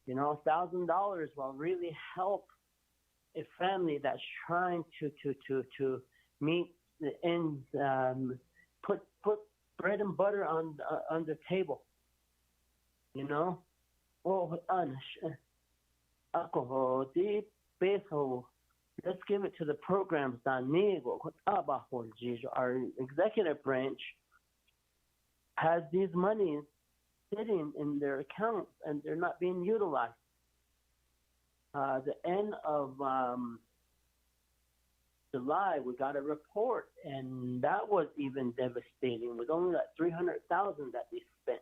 $1,000 will really help a family that's trying to meet the ends, put bread and butter on the table. Let's give it to the programs. Our executive branch has these monies sitting in their accounts and they're not being utilized. The end of July, we got a report, and that was even devastating with only like $300,000 that they spent.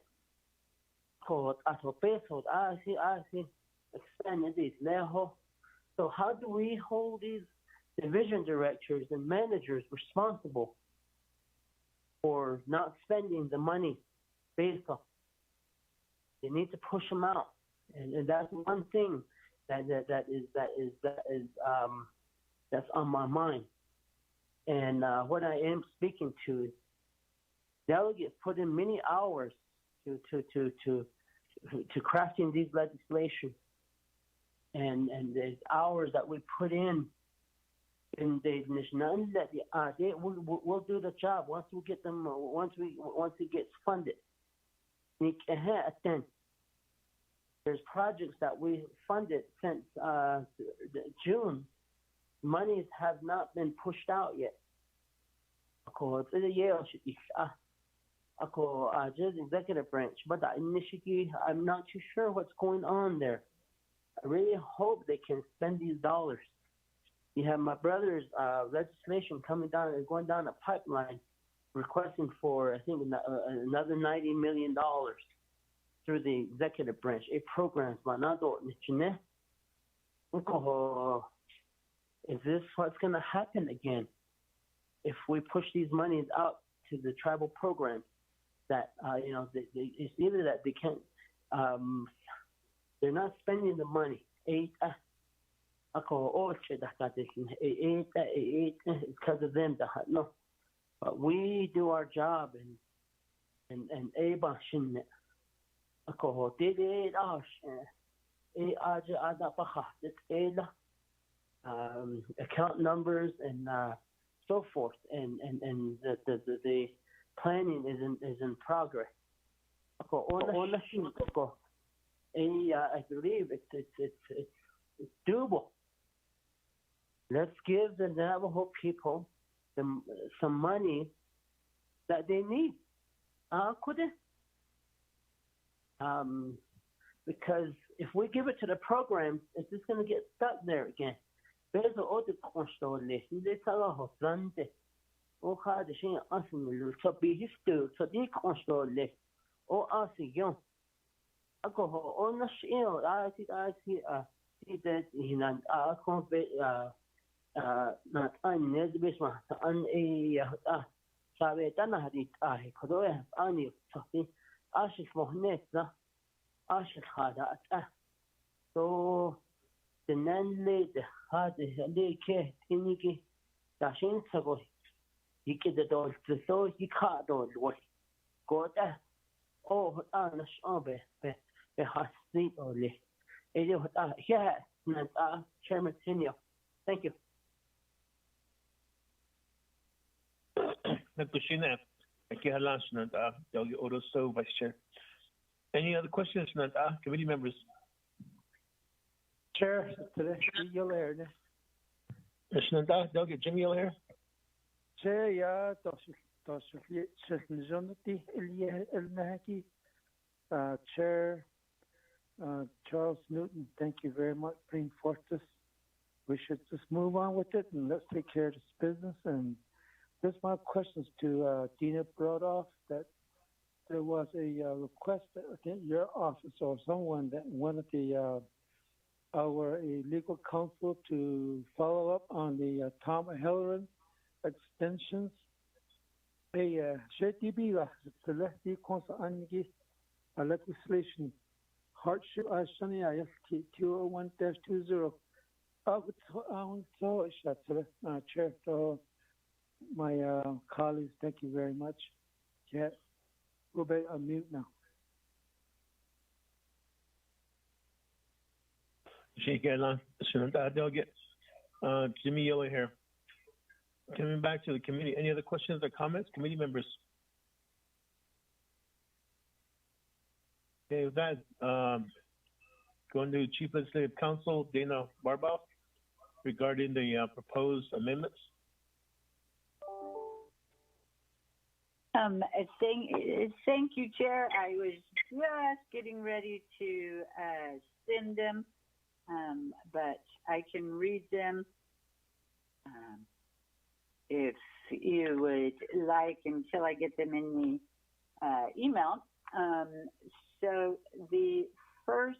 So how do we hold these division directors and managers responsible for not spending the money based on? They need to push them out, and that's one thing that's on my mind. And what I am speaking to is delegates put in many hours to crafting these legislation, and the hours that we put in we'll do the job once we get them once it gets funded. There's projects that we funded since June. Monies have not been pushed out yet. Just executive branch, but initially, I'm not too sure what's going on there. I really hope they can spend these dollars. You have my brother's legislation going down a pipeline, requesting for, I think, another $90 million through the executive branch. A program, is this what's going to happen again if we push these monies out to the tribal programs? That it's either that they can't, they're not spending the money. It's because of them. No, but we do our job and account numbers and so forth, and the planning is in progress. I believe it's doable. Let's give the Navajo people some money that they need. Because if we give it to the programs, it's just going to get stuck there again. So the nan lady had the care tiniki dashin sabo he get the dog to so he can't do what go there. Oh, Anish Obe, the hot sleep only. Here, Chairman Senior. Thank you. Natushina, Thank you, Halan Shenandoah. Delegate Odoso, Vice Chair. Any other questions, Shenandoah? Committee members? Chair, today, you'll air. Shenandoah, Delegate Jimmy O'Hare. Chair, yeah, Chair Charles Newton, thank you very much for bringing forth this. We should just move on with it and let's take care of this business. And this my questions to Dina brought off that there was a request that I think your office or someone that wanted the our legal counsel to follow up on the Tom Halloran extensions. JTB Celesti Council Anigi legislation hardship Ashania 201-20. Chair, to my colleagues, thank you very much. Yeah, we'll be on mute now. Delegate Jimmy Yellow here. Coming back to the committee, any other questions or comments, committee members? Okay, with that, going to Chief Legislative Counsel Dana Barboff regarding the proposed amendments. Thank you, Chair. I was just getting ready to send them, but I can read them if you would like until I get them in the email. So the first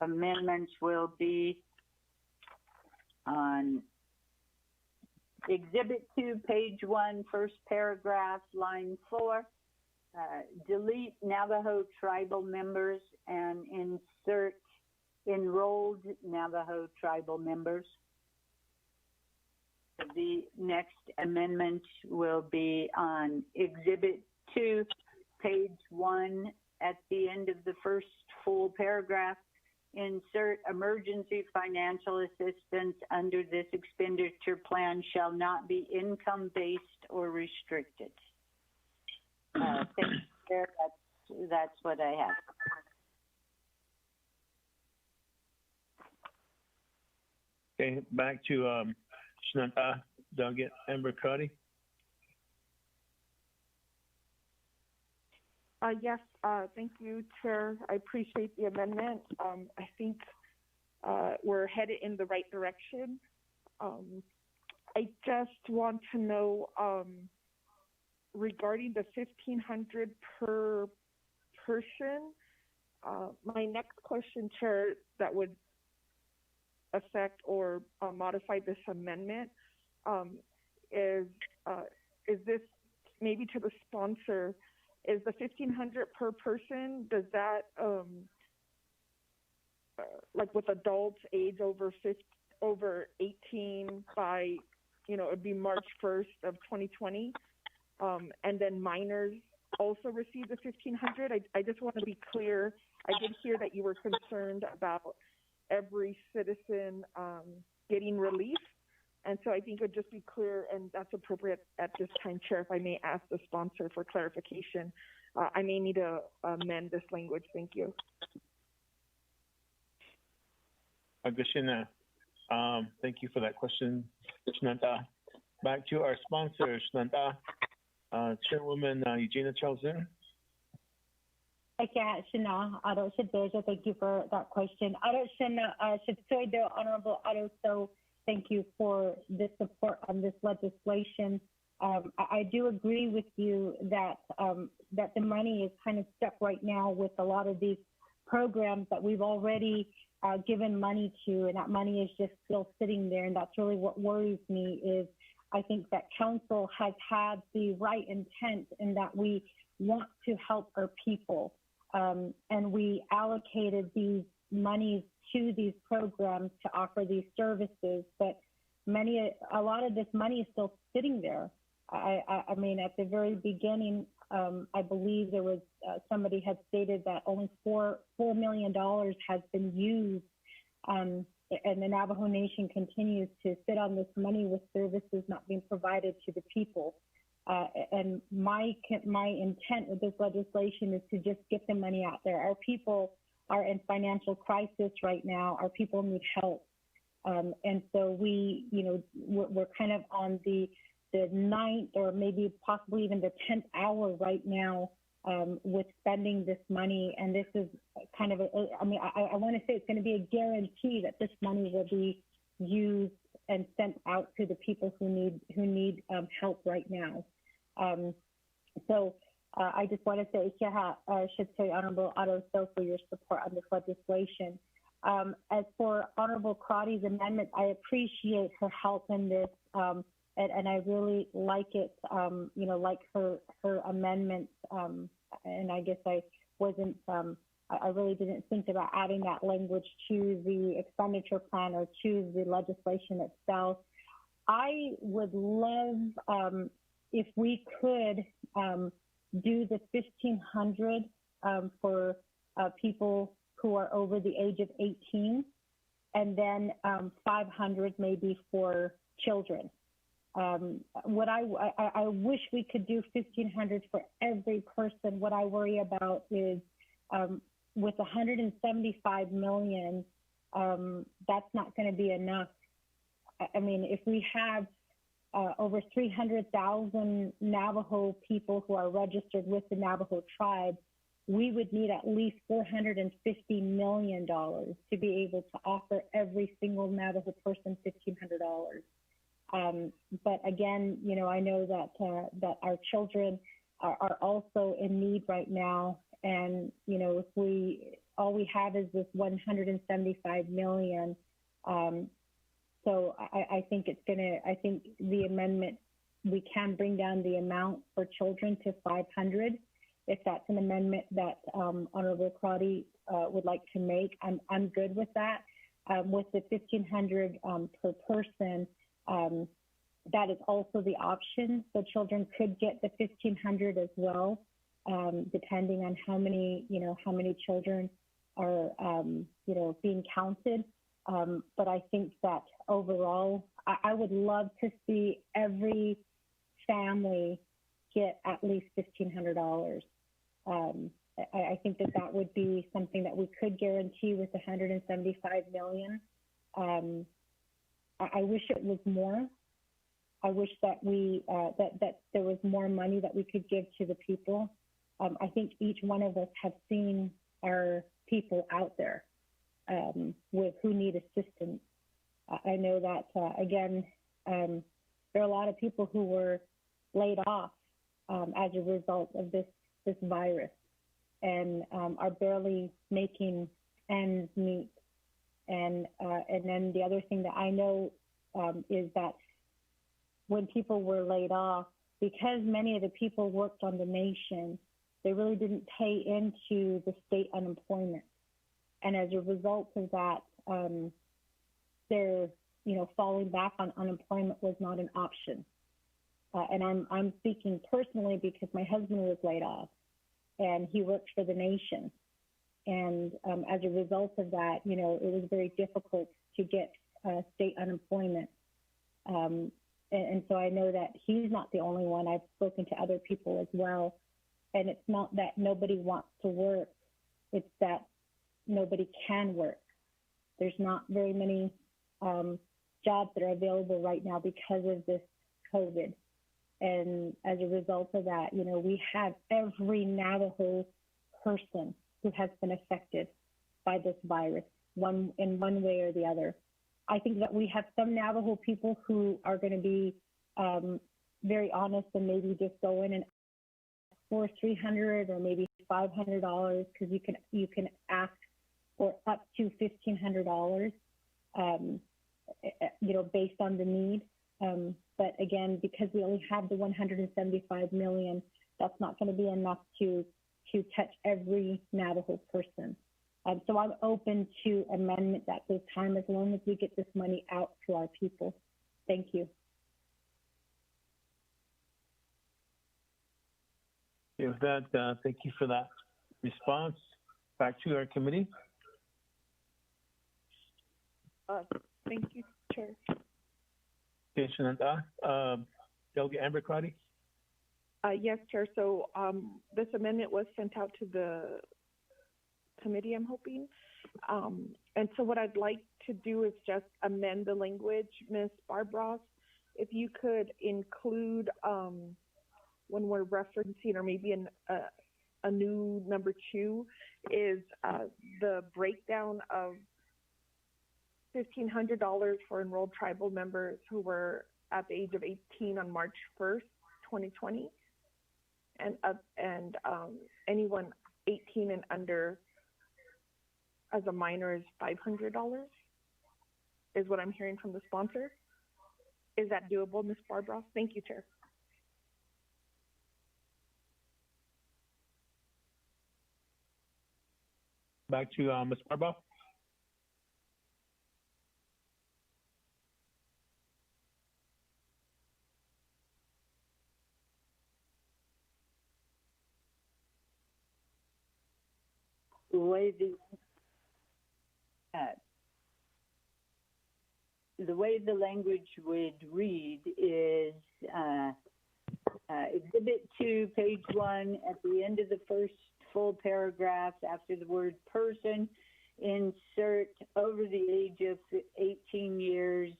amendments will be on Exhibit 2, page 1, first paragraph, line 4. Delete Navajo tribal members and insert enrolled Navajo tribal members. The next amendment will be on Exhibit 2, page 1, at the end of the first full paragraph. Insert emergency financial assistance under this expenditure plan shall not be income-based or restricted. Thank you, Chair. That's what I have. Okay, back to Shenandoah, Delegate Amber Crotty. Yes, thank you, Chair. I appreciate the amendment. I think we're headed in the right direction. I just want to know regarding the $1,500 per person. My next question, Chair, that would affect or modify this amendment is this maybe to the sponsor? Is the $1,500 per person? Does that like with adults age over 18 by it'd be March 1st of 2020, and then minors also receive the $1,500? I just want to be clear. I did hear that you were concerned about every citizen getting relief. And so I think it would just be clear, and that's appropriate at this time, Chair, if I may ask the sponsor for clarification. I may need to amend this language. Thank you. Agustina, thank you for that question, Shenandoah. Back to our sponsor, Shenandoah, Chairwoman Eugenia Charles-Newton. Thank you for that question. The Honorable Aroso, thank you for the support on this legislation. I do agree with you that that the money is kind of stuck right now with a lot of these programs that we've already given money to, and that money is just still sitting there. And that's really what worries me is I think that council has had the right intent in that we want to help our people. And we allocated these monies to these programs to offer these services, but a lot of this money is still sitting there. I mean, at the very beginning, I believe there was somebody had stated that only $4 million has been used and the Navajo Nation continues to sit on this money with services not being provided to the people. And my intent with this legislation is to just get the money out there. Our people are in financial crisis right now. Our people need help. And so we're kind of on the 9th or maybe possibly even the 10th hour right now with spending this money. And this is kind of, I want to say it's going to be a guarantee that this money will be used and sent out to the people who need help right now. I just want to say, I should say, Honorable Otto Stowe, for your support on this legislation. As for Honorable Crotty's amendment, I appreciate her help in this, and I really like it, like her amendments. And I guess I wasn't, I really didn't think about adding that language to the expenditure plan or to the legislation itself. I would love if we could do the $1,500 for people who are over the age of 18, and then $500 maybe for children. What I wish we could do $1,500 for every person. What I worry about is with $175 million, that's not going to be enough. I mean, if we have over 300,000 Navajo people who are registered with the Navajo tribe, we would need at least $450 million to be able to offer every single Navajo person $1,500. But again, I know that our children are also in need right now, and if all we have is this $175 million. So I think I think the amendment, we can bring down the amount for children to $500. If that's an amendment that Honorable Crotty would like to make, I'm good with that. With the $1,500 per person, that is also the option. So children could get the $1,500 as well, depending on how many children are, being counted. But I think that overall, I would love to see every family get at least $1,500. I think that would be something that we could guarantee with the $175 million. I wish it was more. I wish that that there was more money that we could give to the people. I think each one of us have seen our people out there with who need assistance. I know that again, there are a lot of people who were laid off as a result of this virus, and are barely making ends meet. And then the other thing that I know is that when people were laid off, because many of the people worked on the nation, they really didn't pay into the state unemployment. And as a result of that, their falling back on unemployment was not an option. And I'm speaking personally because my husband was laid off, and he worked for the nation. And as a result of that, it was very difficult to get state unemployment. And so I know that he's not the only one. I've spoken to other people as well. And it's not that nobody wants to work, it's that nobody can work. There's not very many jobs that are available right now because of this COVID. And as a result of that, we have every Navajo person who has been affected by this virus, in one way or the other. I think that we have some Navajo people who are going to be very honest and maybe just go in and ask for $300 or maybe $500, because you can ask for up to $1,500, based on the need. But again, because we only have the $175 million, that's not going to be enough to touch every Navajo person. So I'm open to amendment at this time as long as we get this money out to our people. Thank you. With that, thank you for that response. Back to our committee. Thank you, Chair. Okay, Shananta. Delegate Amber Crotty? Yes, Chair. So this amendment was sent out to the committee, I'm hoping. And so what I'd like to do is just amend the language, Ms. Barbros. If you could include, when we're referencing, or maybe a new number 2, is the breakdown of $1,500 for enrolled tribal members who were at the age of 18 on March 1st, 2020. And anyone 18 and under as a minor is $500, is what I'm hearing from the sponsor. Is that doable, Ms. Barbros? Thank you, Chair. Back to Ms. Barbros. The way the language would read is Exhibit 2, page 1, at the end of the first full paragraph, after the word person, insert over the age of 18 years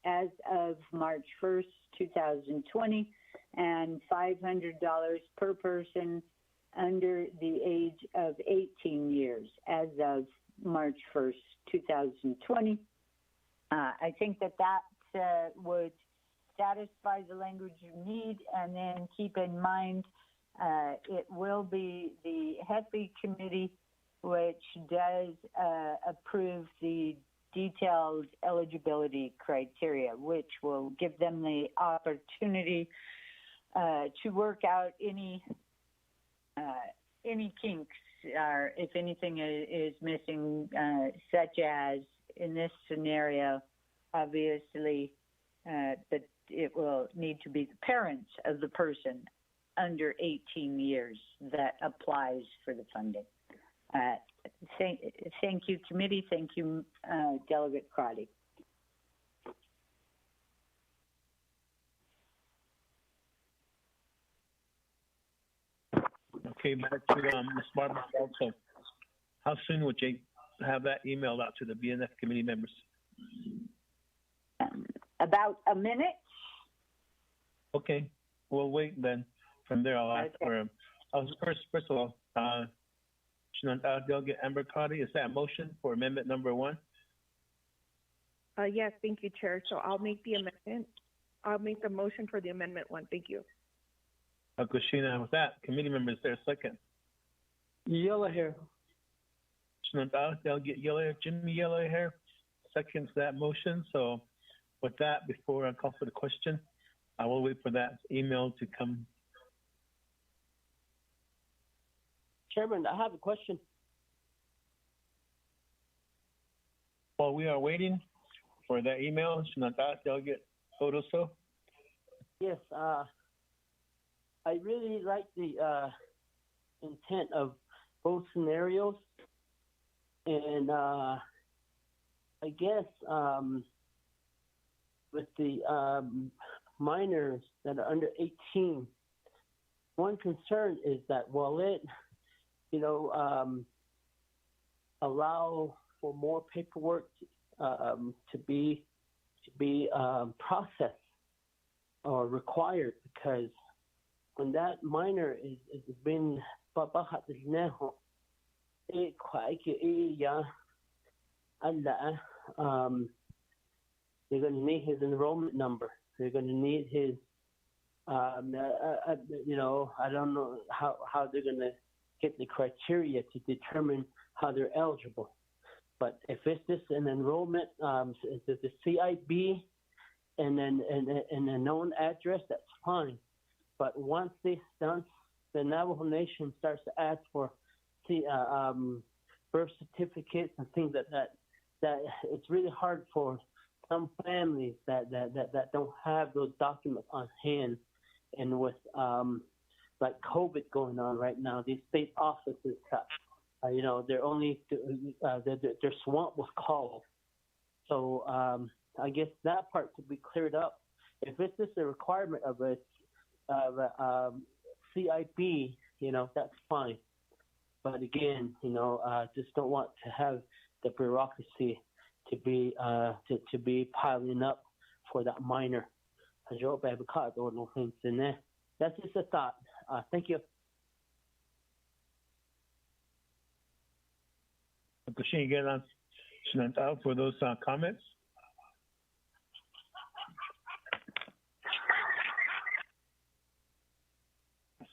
as of March 1st, 2020, and $500 per person under the age of 18 years as of March 1st, 2020. I think that would satisfy the language you need, and then keep in mind it will be the HEPI committee which does approve the detailed eligibility criteria, which will give them the opportunity to work out any kinks, or if anything is missing, such as in this scenario, obviously, that it will need to be the parents of the person under 18 years that applies for the funding. Thank you, committee. Thank you, Delegate Crotty. Okay, back to Ms. Barbara also. How soon would you have that emailed out to the BNF committee members? About a minute. Okay, we'll wait then. From there, I'll ask for first of all, Delegate Amber Crotty, is that a motion for amendment number 1? Yes, thank you, Chair. So I'll make the amendment. I'll make the motion for the amendment 1. Thank you. Kushina, with that, committee members, there a second? Yellow hair. Delegate Yellow, Jimmy Yellow Hair seconds that motion. So with that, before I call for the question, I will wait for that email to come. Chairman, I have a question. While we are waiting for that email, Delegate Odoso. Yes, I really like the intent of both scenarios, and I guess with the minors that are under 18, one concern is that will it, allow for more paperwork to be processed or required, because when that minor is being they're going to need his enrollment number. They're going to need his, I don't know how they're going to get the criteria to determine how they're eligible. But if it's just an enrollment, the CIB and then a known address, that's fine. But once this done, the Navajo Nation starts to ask for birth certificates and things like that it's really hard for some families that don't have those documents on hand. And with like COVID going on right now, these state offices, they're only they're swamped with calls. So I guess that part could be cleared up. If it's just a requirement of a CIP, you know, that's fine. But again, you know, just don't want to have the bureaucracy to be piling up for that minor. That's just a thought. Thank you. For those comments.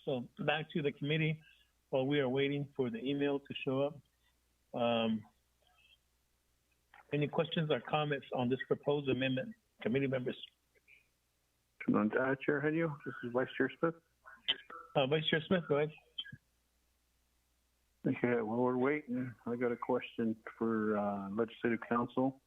So back to the committee while we are waiting for the email to show up. Any questions or comments on this proposed amendment, committee members? Chair Henio, this is Vice Chair Smith. Vice Chair Smith, go ahead. Okay, while we're waiting, I got a question for Legislative Council.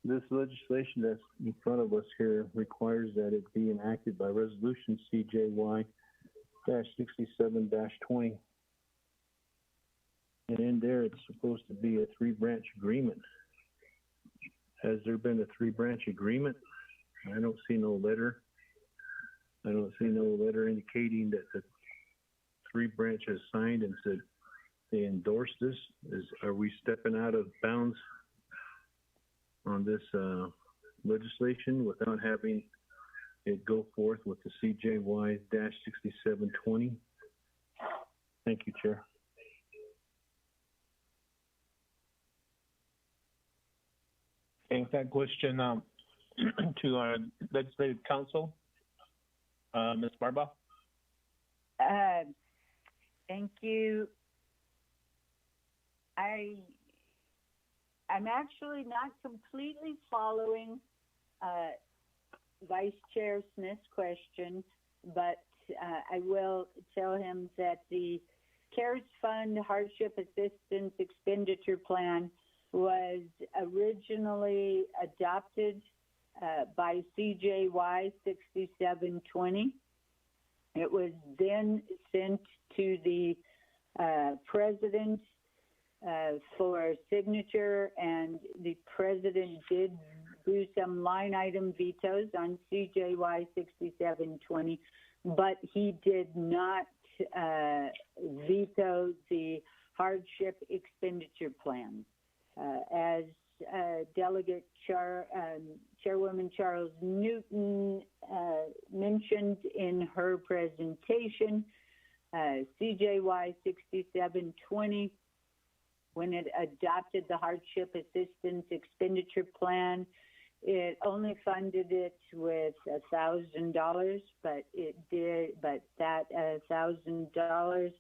This legislation that's in front of us here requires that it be enacted by Resolution CJY-67-20. And in there, it's supposed to be a 3-branch agreement. Has there been a 3-branch agreement? I don't see no letter. I don't see no letter indicating that the 3 branches signed and said they endorsed this. Are we stepping out of bounds on this legislation without having it go forth with the CJY-6720? Thank you, Chair. Thank that question to our Legislative Council. Ms. Barba? Thank you. I'm actually not completely following Vice Chair Smith's question, but I will tell him that the CARES Fund Hardship Assistance Expenditure Plan was originally adopted by CJY 6720. It was then sent to the president for signature, and the president did do some line item vetoes on CJY 6720, but he did not veto the hardship expenditure plan. As Delegate Chairwoman Charles Newton mentioned in her presentation, CJY 6720, when it adopted the hardship assistance expenditure plan, it only funded it with $1,000, but that $1,000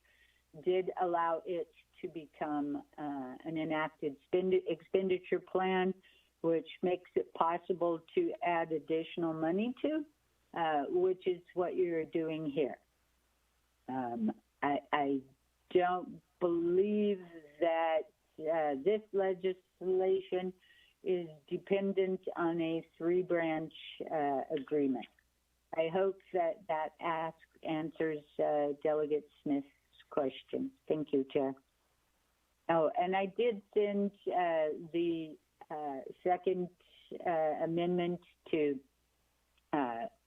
did allow it to become an enacted expenditure plan, which makes it possible to add additional money to, which is what you're doing here. I don't believe that this legislation is dependent on a 3-branch agreement. I hope that answers Delegate Smith's question. Thank you, Chair. Oh, and I did send the second amendment to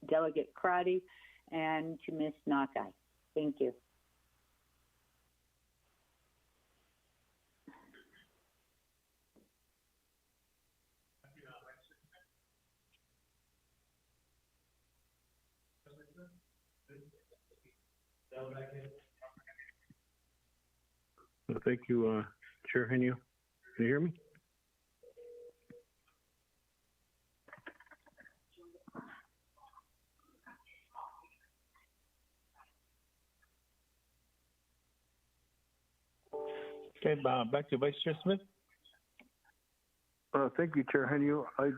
Delegate Crotty and to Ms. Nakai. Thank you. Thank you, Chair Henio. Can you hear me? Okay, back to Vice Chair Smith. Thank you, Chair Henio. I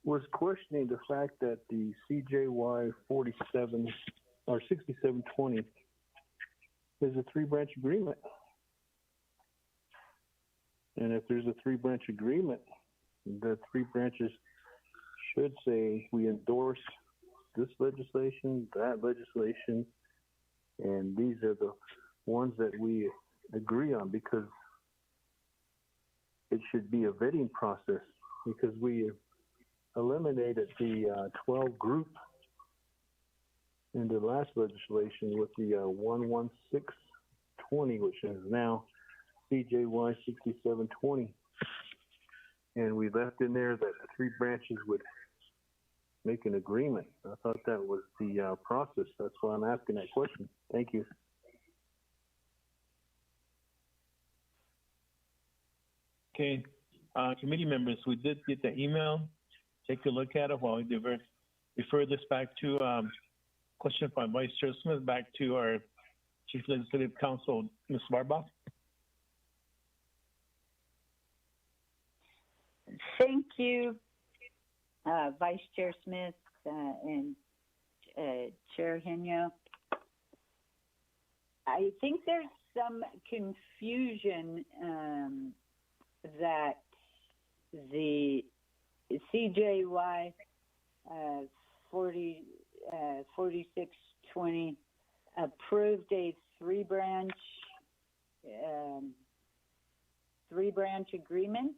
was questioning the fact that the CJY 47 or 6720 is a 3-branch agreement. And if there's a 3-branch agreement, the 3 branches should say we endorse this legislation, that legislation, And these are the ones that we agree on, because it should be a vetting process, because we eliminated the 12 group in the last legislation with the 11620, which is now CJY 6720. And we left in there that the 3 branches would make an agreement. I thought that was the process. That's why I'm asking that question. Thank you. Okay, committee members, we did get the email. Take a look at it while we refer this back to question from Vice Chair Smith back to our Chief Legislative Counsel, Ms. Barba. Thank you, Vice Chair Smith and Chair Henyo. I think there's some confusion that the CJY 4620 approved a three-branch agreement.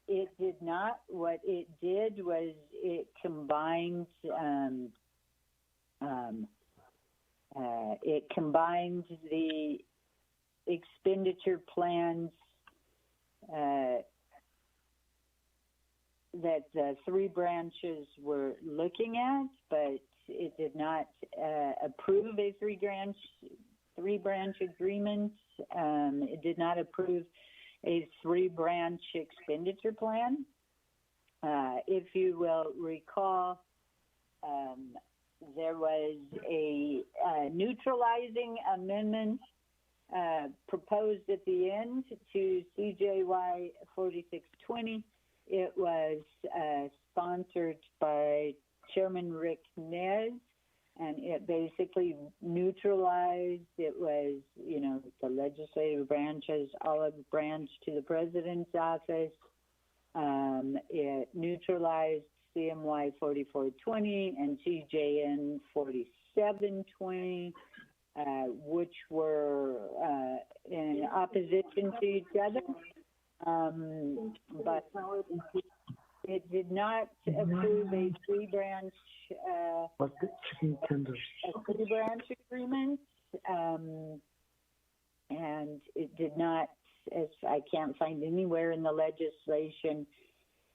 It did not. What it did was it combined the expenditure plans that the 3 branches were looking at, but it did not approve a three-branch agreement. It did not approve a 3-branch expenditure plan. If you will recall, there was a neutralizing amendment proposed at the end to CJY 4620. It was sponsored by Chairman Rick Nez, and it basically neutralized. It was, the legislative branches, olive branch to the president's office. It neutralized CMY 4420 and CJN 4720, which were in opposition to each other. But it did not approve a three-branch agreement, and it did not, as I can't find anywhere in the legislation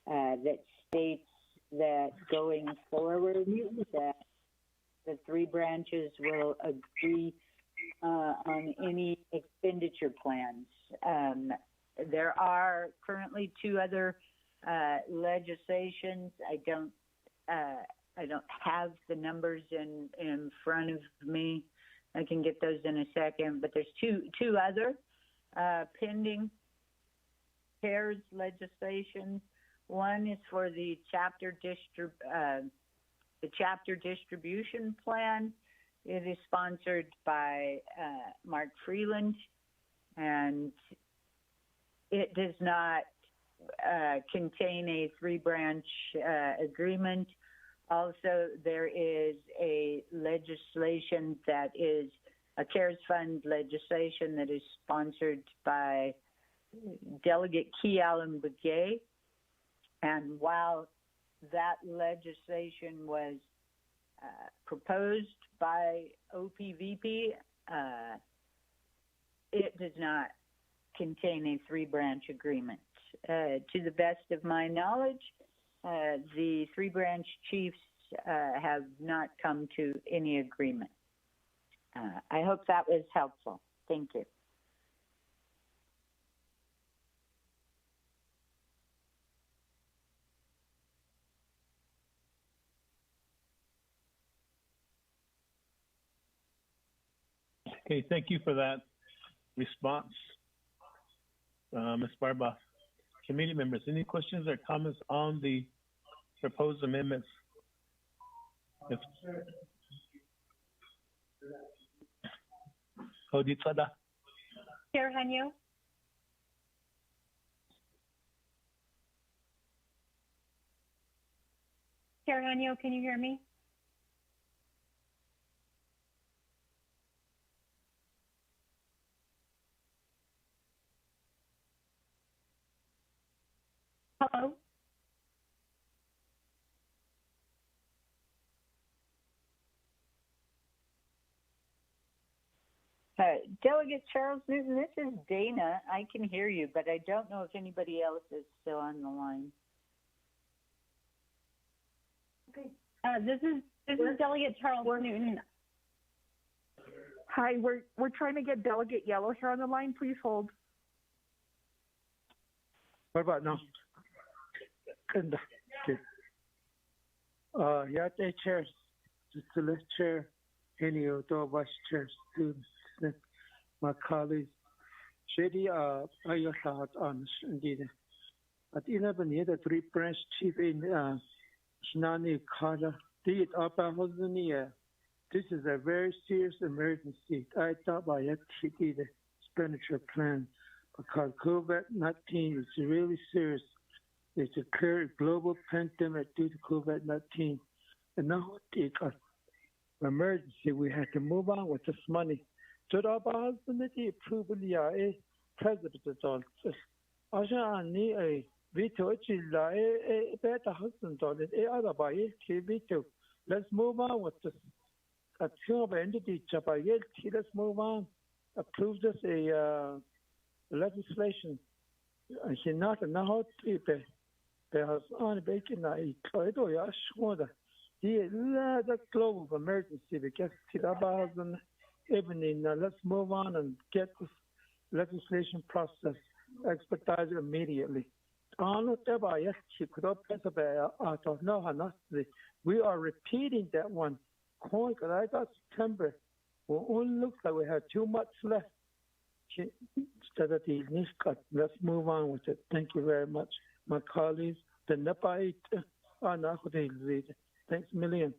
that states that going forward that the 3 branches will agree on any expenditure plans. There are currently 2 other legislations. I don't have the numbers in front of me. I can get those in a second. But there's two other pending CARES legislation. One is for the chapter distribution plan. It is sponsored by Mark Freeland, and it does not contain a 3-branch agreement. Also, there is a legislation that is a CARES Fund legislation that is sponsored by Delegate Key Allen Begay. And while that legislation was proposed by OPVP, it does not contain a 3-branch agreement. To the best of my knowledge, the 3-branch chiefs have not come to any agreement. I hope that was helpful. Thank you. Okay, thank you for that response, Ms. Barba. Committee members, any questions or comments on the proposed amendments? Chair Henyo? Chair Henyo, can you hear me? Delegate Charles Newton, this is Dana. I can hear you, but I don't know if anybody else is still on the line. Okay. This is Delegate Charles Newton. Hi, we're trying to get Delegate Yellow here on the line. Please hold. What about now? Okay. Yeah, they chairs. Just to let Chair Henio, the Vice Chair, students, my colleagues. Shady, are your thoughts on this indeed? At 11 years, the three branch chief in Shinani Kala did about this is a very serious emergency. I thought by FTD, the expenditure plan, because COVID-19 is really serious. It's a clear global pandemic due to COVID-19. And now it's an emergency. We have to move on with this money. So the opportunity probably a president on this. A veto a better husband on it. Other by veto. Let's move on with this. Let's move on. Approve this legislation. And she not know to be. There's on baking a corridor. Yeah, sure. The global emergency because Tidaba's evening. Let's move on and get this legislation process expedited immediately. We are repeating that one. I got September. Well, it looks like we have too much left. Let's move on with it. Thank you very much, my colleagues. Thanks a million.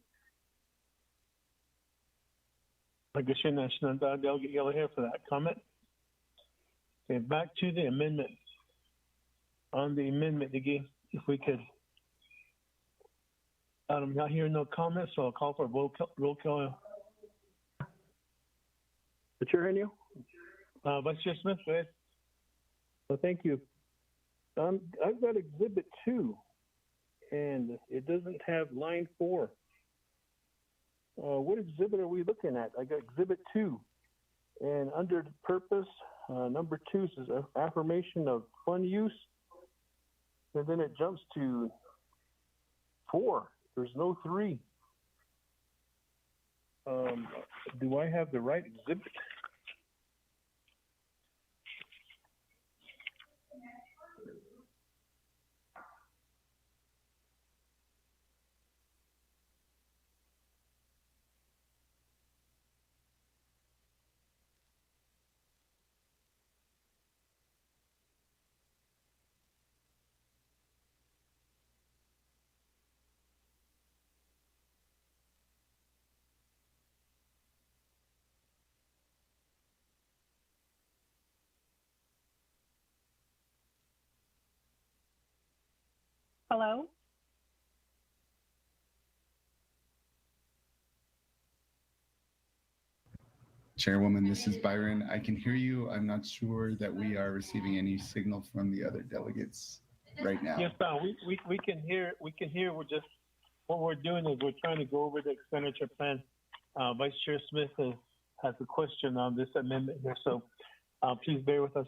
I guess you're National Delegate Yellow here for that comment. Okay, back to the amendment. On the amendment, again, if we could. I'm not hearing no comments, so I'll call for a roll call. Chair Henio? Vice Chair Smith, go ahead. Well, thank you. I've got Exhibit 2, and it doesn't have line 4. What exhibit are we looking at? I got Exhibit 2, and under the purpose, number 2 says affirmation of fund use, and then it jumps to 4. There's no 3. Do I have the right exhibit? Hello? Chairwoman, this is Byron. I can hear you. I'm not sure that we are receiving any signal from the other delegates right now. Yes, we can hear. We can hear. We're just what we're doing is we're trying to go over the expenditure plan. Vice Chair Smith has a question on this amendment here, so please bear with us.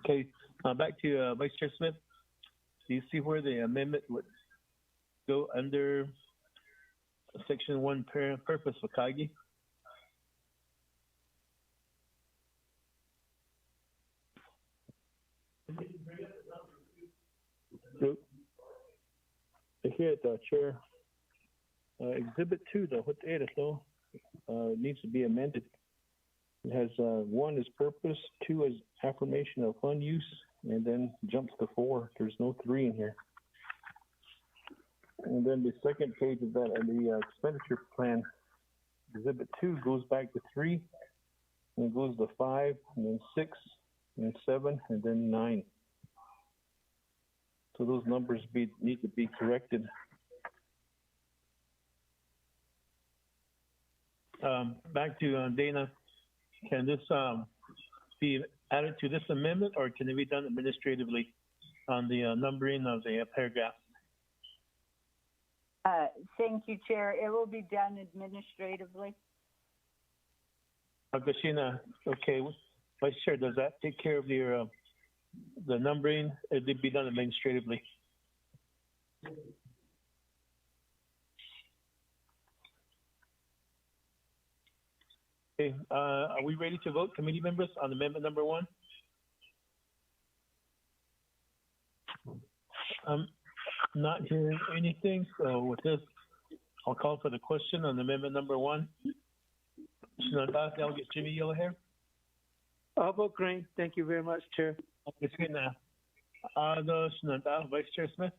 Okay, back to Vice Chair Smith. Do you see where the amendment would go under Section 1 purpose for CAGI? Here, Chair. Exhibit 2, though, what is though? Needs to be amended. It has 1 is purpose, 2 is affirmation of fund use, and then jumps to 4. There's no 3 in here. And then the second page of that, the expenditure plan, Exhibit 2 goes back to 3, and it goes to 5, and then 6, and 7, and then 9. So those numbers need to be corrected. Back to Dana. Can this be added to this amendment, or can it be done administratively on the numbering of the paragraph? Thank you, Chair. It will be done administratively. Gashina, okay. Vice Chair, does that take care of your the numbering? It'd be done administratively. Okay, are we ready to vote, committee members, on amendment number 1? I'm not hearing anything, so with this, I'll call for the question on amendment number 1. Delegate Jimmy Yellowhair. I'll vote green. Thank you very much, Chair. Vice Chair Smith.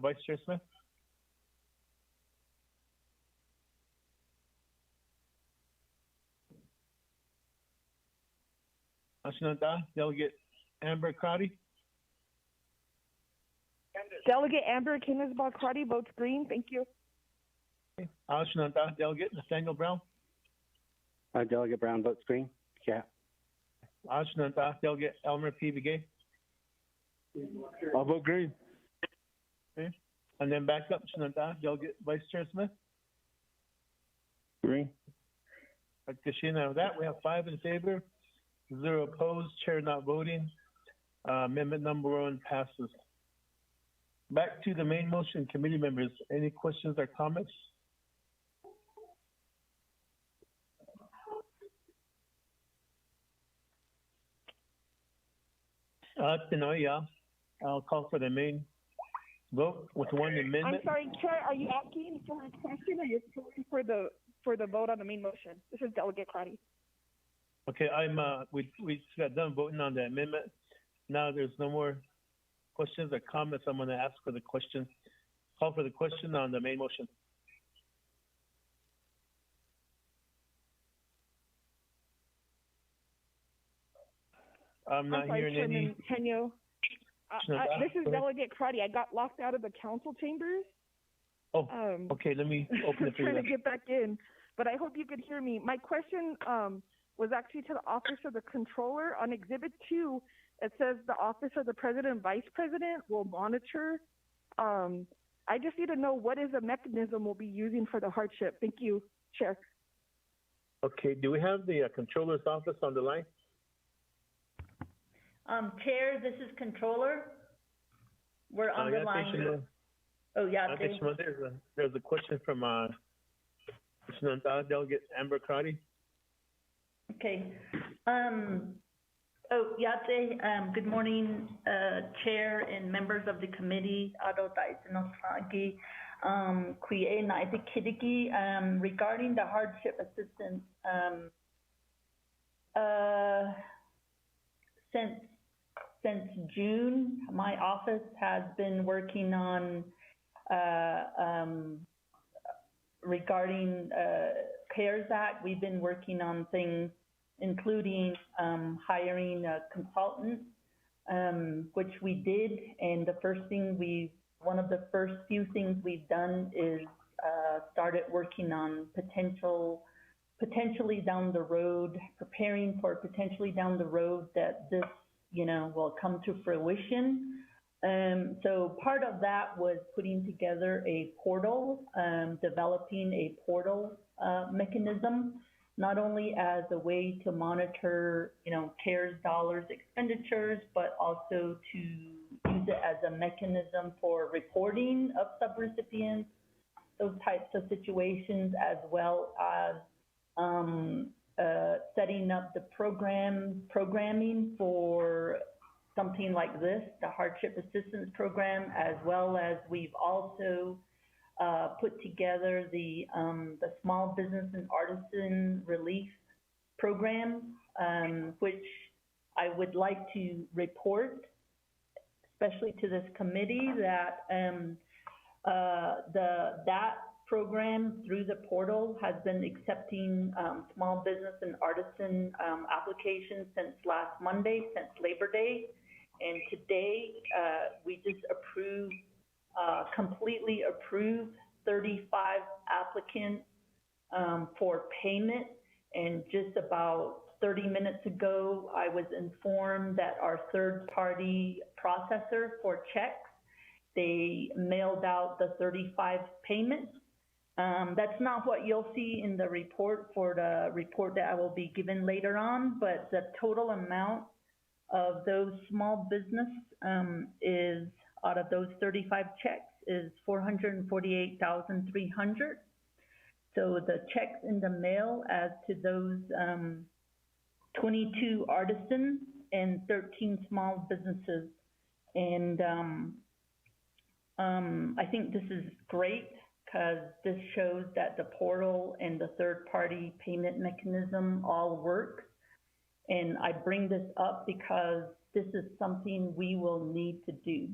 Vice Chair Smith. Delegate Amber Crowdy. Delegate Amber Kinisbah-Crotty votes green. Thank you. Delegate Nathaniel Brown. Delegate Brown votes green. Yeah. Delegate Elmer P. Begay. I'll vote green. Okay. And then back up, Delegate Vice Chair Smith. Green. Kashina, with that, we have 5 in favor, 0 opposed, Chair not voting. Amendment number 1 passes. Back to the main motion, committee members. Any questions or comments? I'll call for the main vote with 1 amendment. I'm sorry, Chair, are you asking for a question or you're calling for the vote on the main motion? This is Delegate Crotty. Okay, we got done voting on the amendment. Now there's no more questions or comments. I'm going to ask for the question. Call for the question on the main motion. I'm not hearing any. Tenyo. This is Delegate Crotty. I got locked out of the council chambers. Oh, okay. Let me open it for you. Trying to get back in, but I hope you could hear me. My question was actually to the Office of the Controller. On Exhibit 2, it says the Office of the President and Vice President will monitor. I just need to know what is the mechanism we'll be using for the hardship. Thank you, Chair. Okay. Do we have the Controller's Office on the line? Chair, this is Controller. We're on the line. Oh, yeah. There's a question from Delegate Amber Crotty. Okay. Good morning, Chair and members of the committee. Regarding the hardship assistance, since June, my office has been working on regarding CARES Act. We've been working on things including hiring a consultant, which we did. And one of the first few things we've done is started working on potentially down the road, preparing for potentially down the road that this, will come to fruition. So part of that was putting together a portal, developing a portal mechanism, not only as a way to monitor, CARES dollars expenditures, but also to use it as a mechanism for reporting of subrecipients, those types of situations, as well as setting up the programming for something like this, the hardship assistance program, as well as we've also put together the small business and artisan relief program, which I would like to report, especially to this committee, that that program through the portal has been accepting small business and artisan applications since last Monday, since Labor Day. And today, we just completely approved 35 applicants for payment. And just about 30 minutes ago, I was informed that our third-party processor for checks, they mailed out the 35 payments. That's not what you'll see in the report for the report that I will be given later on, but the total amount of those small business is, out of those 35 checks, is $448,300. So the checks in the mail as to those 22 artisans and 13 small businesses. And I think this is great because this shows that the portal and the third-party payment mechanism all work. And I bring this up because this is something we will need to do.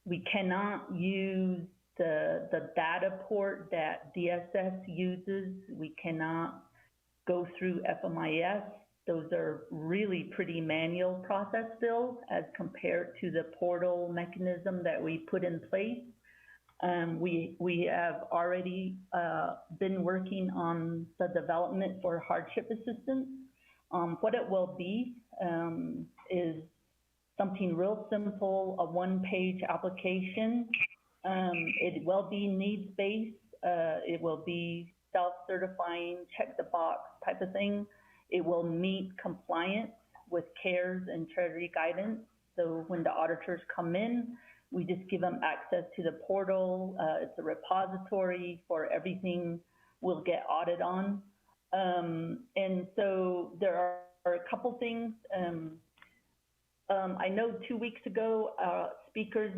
We cannot use the data port that DSS uses. We cannot go through FMIS. Those are really pretty manual process still as compared to the portal mechanism that we put in place. We have already been working on the development for hardship assistance. What it will be is something real simple, a one-page application. It will be needs-based. It will be self-certifying, check the box type of thing. It will meet compliance with CARES and Treasury guidance. So when the auditors come in, we just give them access to the portal. It's a repository for everything we'll get audited on. And so there are a couple things. I know 2 weeks ago, speakers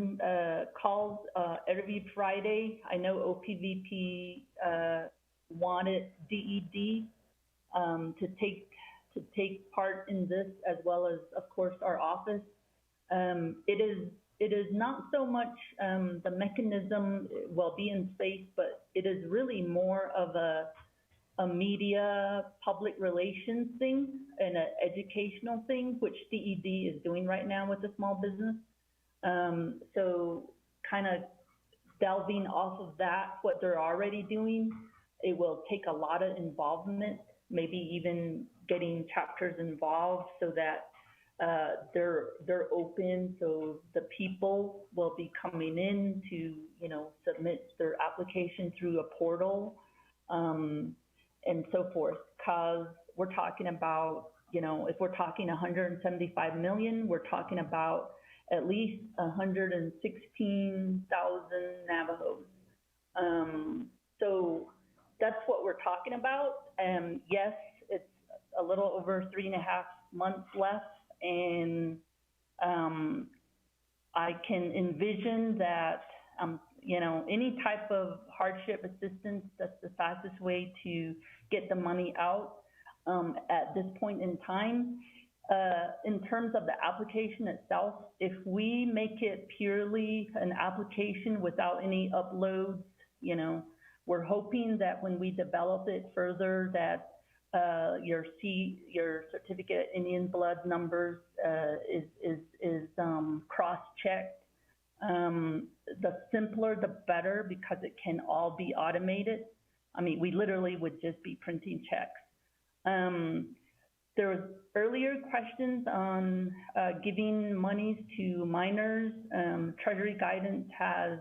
calls every Friday. I know OPVP wanted DED to take part in this, as well as, of course, our office. It is not so much the mechanism will be in space, but it is really more of a media public relations thing and an educational thing, which DED is doing right now with the small business. So kind of delving off of that, what they're already doing, it will take a lot of involvement, maybe even getting chapters involved so that they're open, so the people will be coming in to, submit their application through a portal, and so forth. Because we're talking about, if we're talking 175 million, we're talking about at least 116,000 Navajos. So that's what we're talking about. And yes, it's a little over 3.5 months left. And I can envision that, any type of hardship assistance, that's the fastest way to get the money out at this point in time. In terms of the application itself, if we make it purely an application without any uploads, we're hoping that when we develop it further, that your certificate Indian blood numbers is cross-checked. The simpler, the better, because it can all be automated. I mean, we literally would just be printing checks. there was earlier questions on giving monies to minors. Treasury guidance has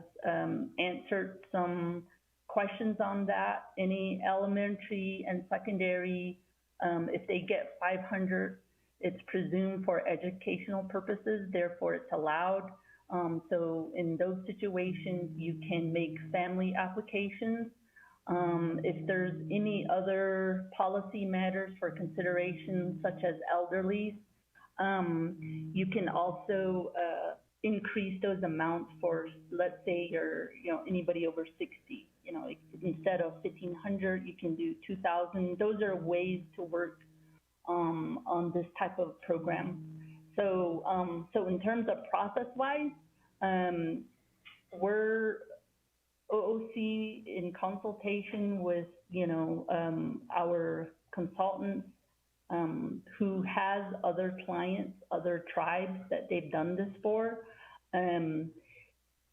answered some questions on that. Any elementary and secondary, if they get 500, it's presumed for educational purposes, therefore it's allowed. So in those situations, you can make family applications. If there's any other policy matters for consideration, such as elderly, you can also increase those amounts for, let's say you're, anybody over 60. Instead of 1,500, you can do 2,000. Those are ways to work on this type of program. So, so in terms of process-wise, we're OOC in consultation with, our consultants who has other clients, other tribes that they've done this for.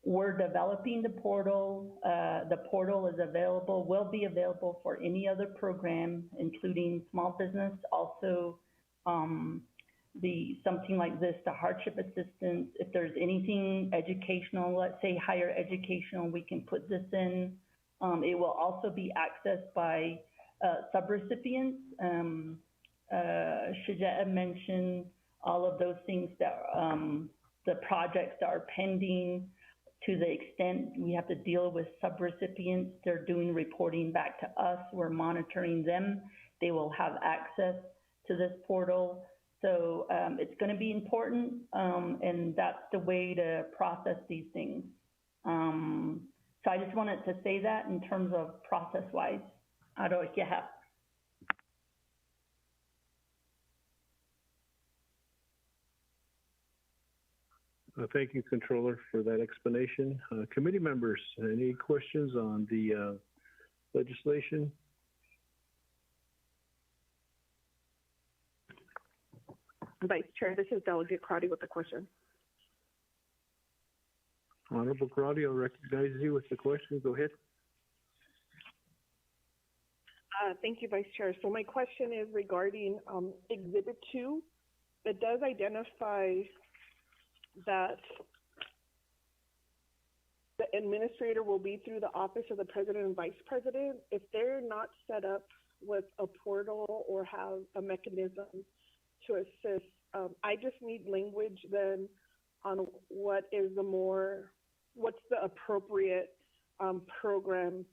We're developing the portal. The portal is available, will be available for any other program, including small business. Also, something like this, the hardship assistance. If there's anything educational, let's say higher educational, we can put this in. It will also be accessed by subrecipients. Shujaa mentioned all of those things that the projects that are pending. To the extent we have to deal with subrecipients, they're doing reporting back to us. We're monitoring them. They will have access to this portal. So it's going to be important, and that's the way to process these things. So I just wanted to say that in terms of process-wise. I don't know if you have. Thank you, Controller, for that explanation. Committee members, any questions on the legislation? Vice Chair, this is Delegate Crotty with the question. Honorable Crotty, I'll recognize you with the question. Go ahead. Thank you, Vice Chair. So my question is regarding Exhibit 2. It does identify that the administrator will be through the office of the president and vice president. If they're not set up with a portal or have a mechanism to assist, I just need language then on what's the appropriate program.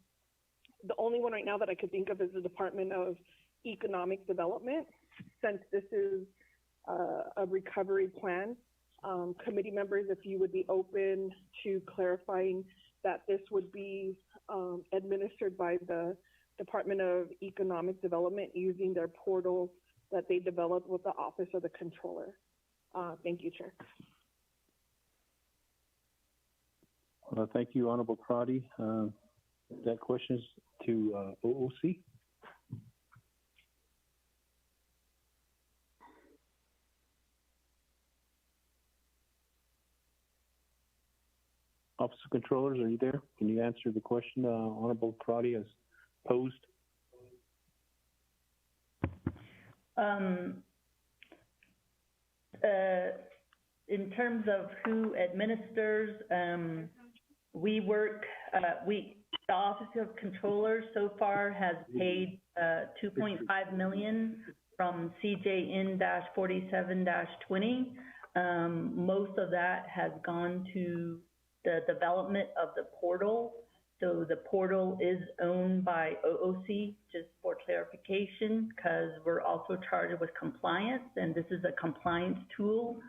The only one right now that I could think of is the Department of Economic Development, since this is a recovery plan. Committee members, if you would be open to clarifying that this would be administered by the Department of Economic Development using their portal that they developed with the Office of the Controller. Thank you, Chair. Thank you, Honorable Crotty. That question is to OOC. Office of Controllers, are you there? Can you answer the question Honorable Crotty has posed? In terms of who administers, we work, the Office of Controller so far has paid $2.5 million from CJN-47-20. Most of that has gone to the development of the portal. So the portal is owned by OOC, just for clarification, because we're also charged with compliance, and this is a compliance tool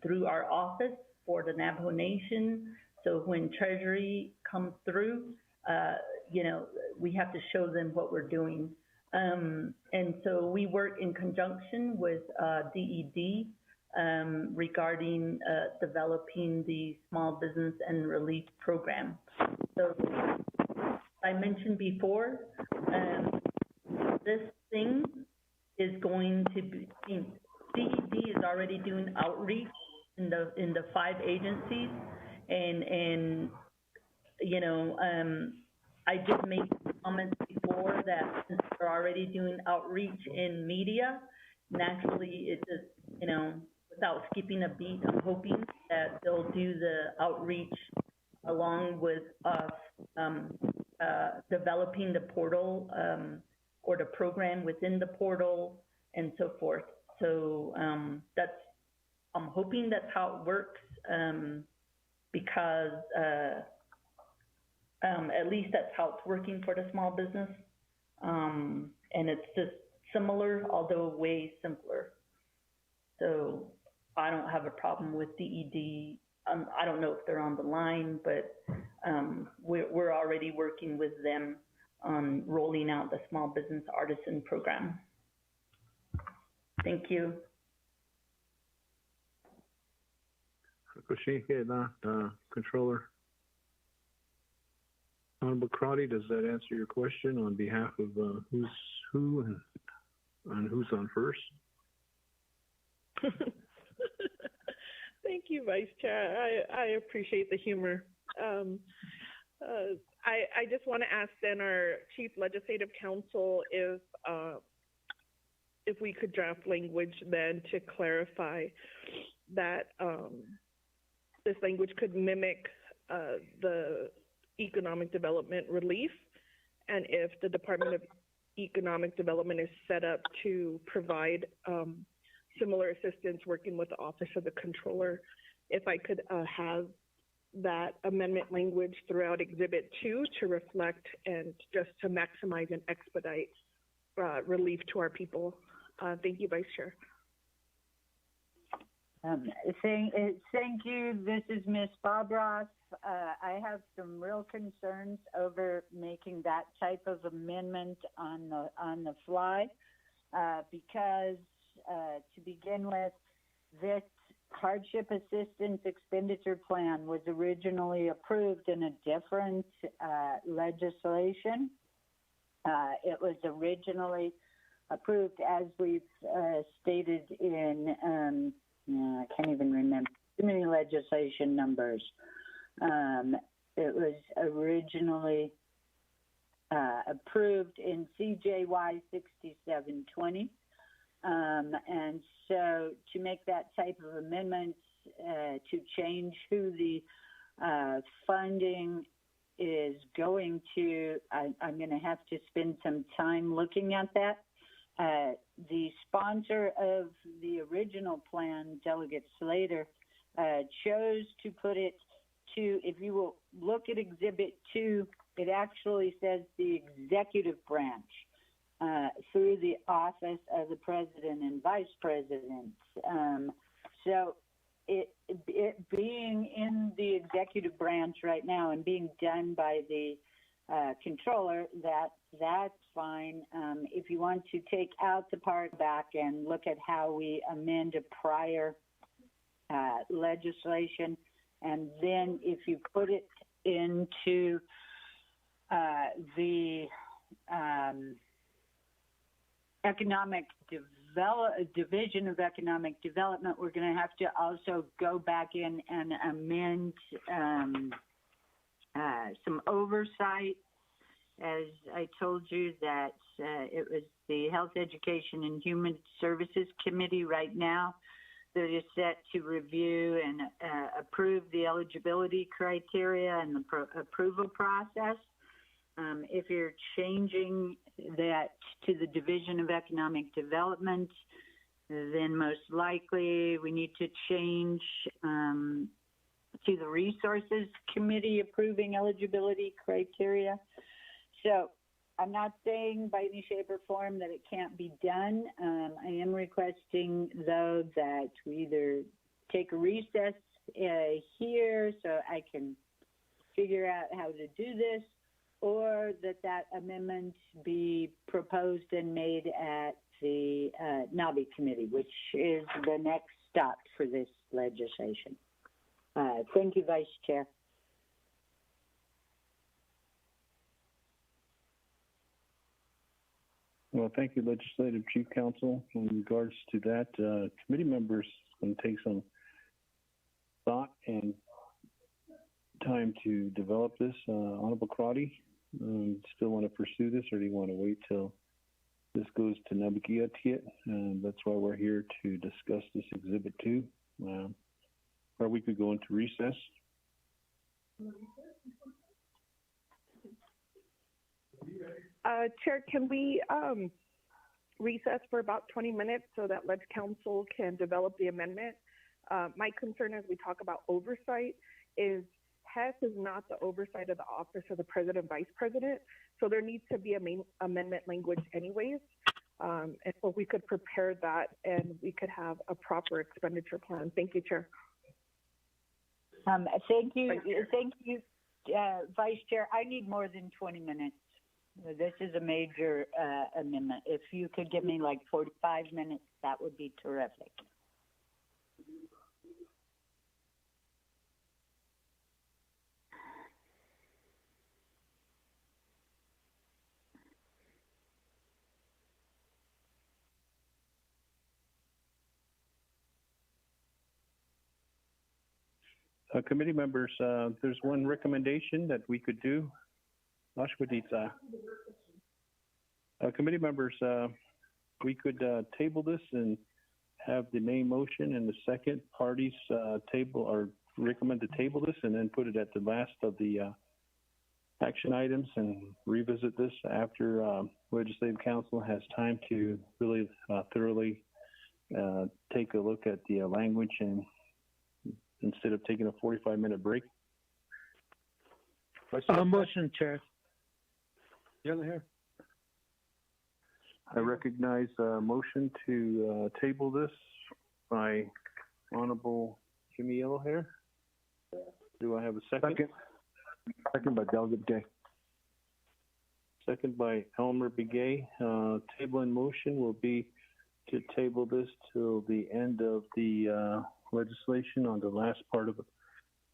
through our office for the Navajo Nation. So when Treasury comes through, we have to show them what we're doing. And so we work in conjunction with DED regarding developing the small business and relief program. So I mentioned before, this thing is going to be, DED is already doing outreach in the 5 agencies, and I did make comments before that since we're already doing outreach in media, naturally, it just, without skipping a beat, I'm hoping that they'll do the outreach along with us developing the portal or the program within the portal and so forth. So I'm hoping that's how it works because at least that's how it's working for the small business. And it's just similar, although way simpler. So I don't have a problem with DED. I don't know if they're on the line, but we're already working with them on rolling out the Small Business Artisan Program. Thank you. Controller. Honorable Crotty, does that answer your question on behalf of who's who and who's on first? Thank you, Vice Chair. I appreciate the humor. I just want to ask then our Chief Legislative Counsel if we could draft language then to clarify that this language could mimic the economic development relief, and if the Department of Economic Development is set up to provide similar assistance working with the Office of the Controller, if I could have that amendment language throughout Exhibit 2 to reflect and just to maximize and expedite relief to our people. Thank you, Vice Chair. Thank you. This is Ms. Bobroff. I have some real concerns over making that type of amendment on the fly because to begin with, this hardship assistance expenditure plan was originally approved in a different legislation. It was originally approved, as we've stated in, I can't even remember too many legislation numbers. It was originally approved in CJY 6720. And so to make that type of amendment to change who the funding is going to, I'm going to have to spend some time looking at that. The sponsor of the original plan, Delegate Slater, chose to put it to, if you will look at Exhibit 2, it actually says the executive branch through the office of the president and vice president. So it being in the executive branch right now and being done by the controller, that's fine. If you want to take out the part back and look at how we amend a prior legislation, and then if you put it into the Division of Economic Development, we're going to have to also go back in and amend some oversight. As I told you, that it was the Health, Education, and Human Services Committee right now that is set to review and approve the eligibility criteria and the approval process. If you're changing that to the Division of Economic Development, then most likely we need to change to the Resources Committee approving eligibility criteria. So I'm not saying by any shape or form that it can't be done. I am requesting, though, that we either take a recess here so I can figure out how to do this, or that amendment be proposed and made at the NABI committee, which is the next stop for this legislation. Thank you, Vice Chair. Well, thank you, Legislative Chief Counsel. In regards to that, committee members going to take some thought and time to develop this. Honorable Crotty, still want to pursue this, or do you want to wait till This goes to Nabagiatiet, and that's why we're here to discuss this Exhibit 2. Or we could go into recess. Chair, can we recess for about 20 minutes so that Ledge Council can develop the amendment? My concern as we talk about oversight is HES is not the oversight of the Office of the President and Vice President, so there needs to be a main amendment language anyways. And so we could prepare that and we could have a proper expenditure plan. Thank you, Chair. Thank you, Vice Chair. I need more than 20 minutes. This is a major amendment. If you could give me like 45 minutes, that would be terrific. Committee members, there's one recommendation that we could do. Committee members, we could table this and have the main motion and the second parties table or recommend to table this and then put it at the last of the action items and revisit this after Legislative Council has time to really thoroughly take a look at the language and instead of taking a 45-minute break. Motion, Chair. Yellow hair. I recognize a motion to table this by Honorable Jimmy Yellowhair. Do I have a second? Second by Delegate Gay. Second by Elmer Begay. Table in motion will be to table this till the end of the legislation on the last part of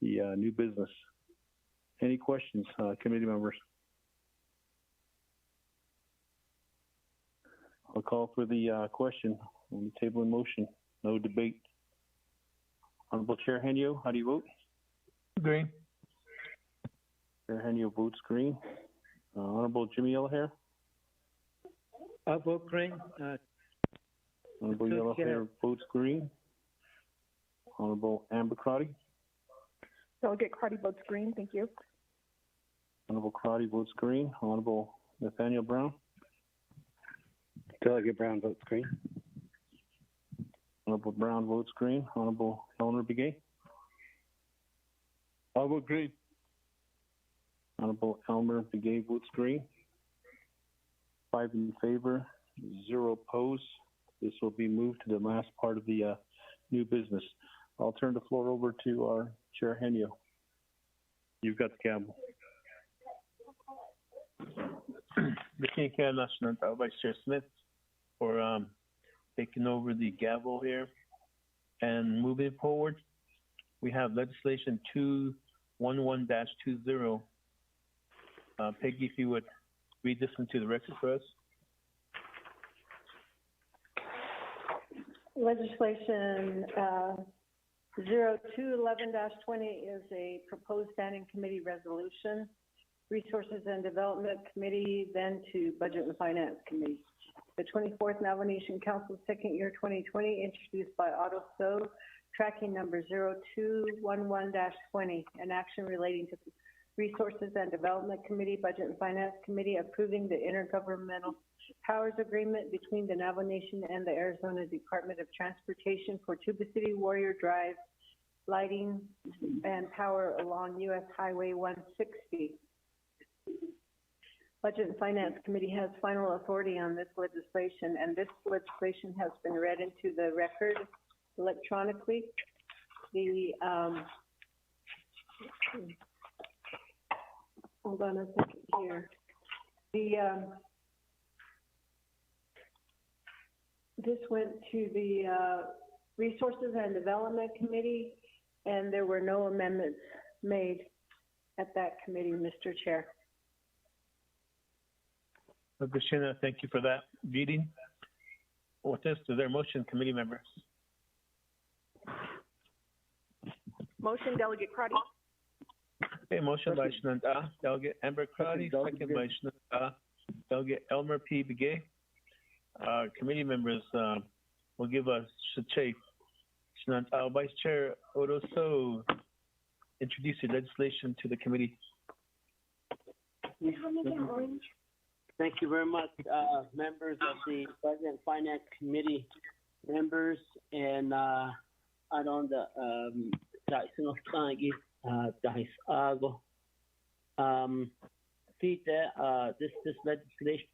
the new business. Any questions, committee members? I'll call for the question on the table in motion. No debate. Honorable Chair Henyo, how do you vote? Green. Chair Henyo votes green. Honorable Jimmy Yellowhair? I vote green. Honorable Yellowhair votes green. Honorable Amber Crotty? Delegate Crotty votes green. Thank you. Honorable Crotty votes green. Honorable Nathaniel Brown? Delegate Brown votes green. Honorable Brown votes green. Honorable Eleanor Begay? I vote green. Honorable Elmer Begay votes green. 5 in favor, 0 opposed. This will be moved to the last part of the new business. I'll turn the floor over to our Chair Henyo. You've got the gavel. Thank you, Vice Chair Smith, for taking over the gavel here. And moving forward, we have legislation 211-20. Peggy, if you would read this into the record for us. Legislation 0211-20 is a proposed standing committee resolution, Resources and Development Committee, then to Budget and Finance Committee. The 24th Navajo Nation Council, second year 2020, introduced by Otto So, tracking number 0211-20, an action relating to Resources and Development Committee, Budget and Finance Committee, approving the intergovernmental powers agreement between the Navajo Nation and the Arizona Department of Transportation for Tuba City Warrior Drive lighting and power along U.S. Highway 160. Budget and Finance Committee has final authority on this legislation, and this legislation has been read into the record electronically. The hold on a second here. This went to the Resources and Development Committee, and there were no amendments made at that committee, Mr. Chair. Christina, thank you for that reading. With this, is there a motion, committee members? Motion, Delegate Crotty. Okay, motion by Delegate Amber Crotty, second by Delegate Elmer P. Begay. committee members, we'll give us Shache. Vice Chair Odoso, introduce your legislation to the committee. Thank you very much, members of the Budget and Finance Committee members, and on the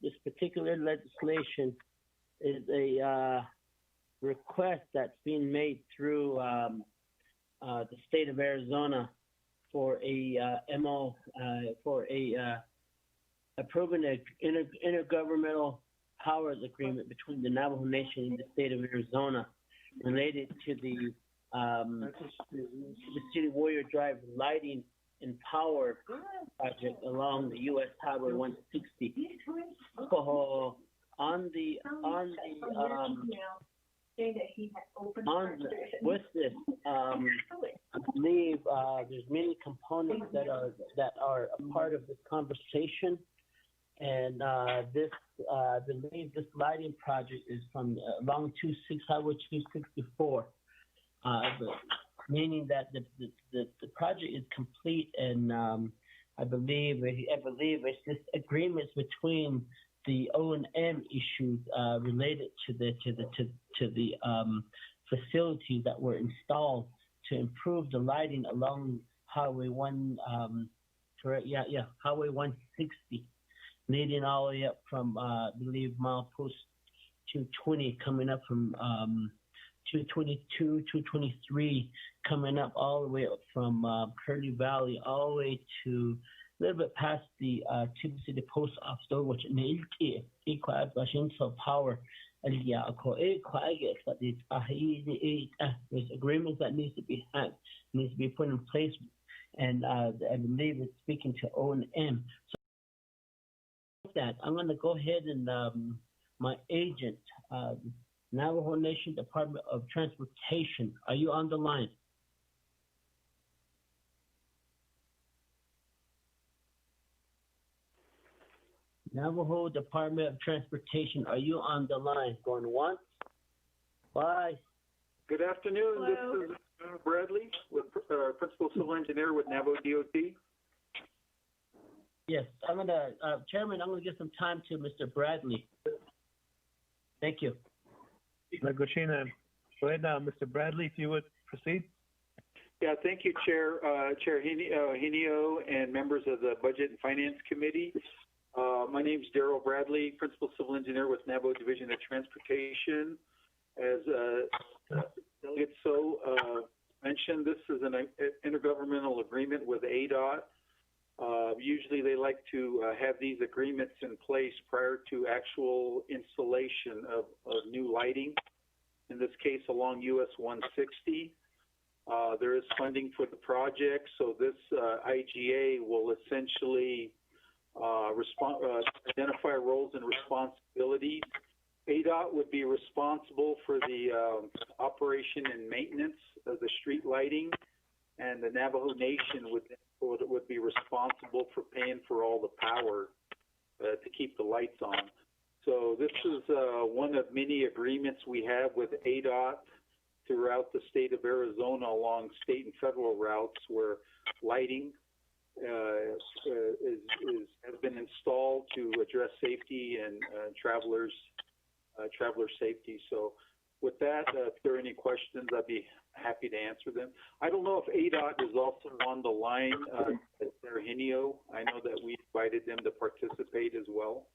this particular legislation is a request that's being made through the state of Arizona for approving an intergovernmental powers agreement between the Navajo Nation and the state of Arizona related to the City Warrior Drive lighting and power project along the U.S. Highway 160. So with this, I believe there's many components that are a part of this conversation, and I believe this lighting project is from along Highway 264, meaning that the project is complete, and I believe it's just agreements between the O&M issues related to the facilities that were installed to improve the lighting along Highway Highway 160, leading all the way up from I believe milepost 220, coming up from 222, 223, coming up all the way up from Curly Valley, all the way to a little bit past the Tube City Post Office door, which is power. There's agreements that needs to be had, needs to be put in place, and I believe it's speaking to O&M. So with that, I'm going to go ahead and my agent, Navajo Nation Department of Transportation, are you on the line? Navajo Department of Transportation, are you on the line? Going once? Bye. Good afternoon. Hello. This is Bradley, with Principal Civil Engineer with Navajo DOT. Yes, Chairman, I'm gonna give some time to Mr. Bradley. Thank you. Go ahead now, Mr. Bradley, if you would proceed. Yeah, thank you, Chair Henio, and members of the Budget and Finance Committee. My name is Daryl Bradley, Principal Civil Engineer with Navajo Division of Transportation. As Delegate mentioned, this is an intergovernmental agreement with ADOT. Usually they like to have these agreements in place prior to actual installation of new lighting. In this case, along US 160. There is funding for the project, so this IGA will essentially identify roles and responsibilities. ADOT would be responsible for the operation and maintenance of the street lighting, and the Navajo Nation would be responsible for paying for all the power to keep the lights on. So this is one of many agreements we have with ADOT throughout the state of Arizona along state and federal routes where lighting has been installed to address safety and traveler safety. So with that, if there are any questions, I'd be happy to answer them. I don't know if ADOT is also on the line, Eugenio. I know that we invited them to participate as well.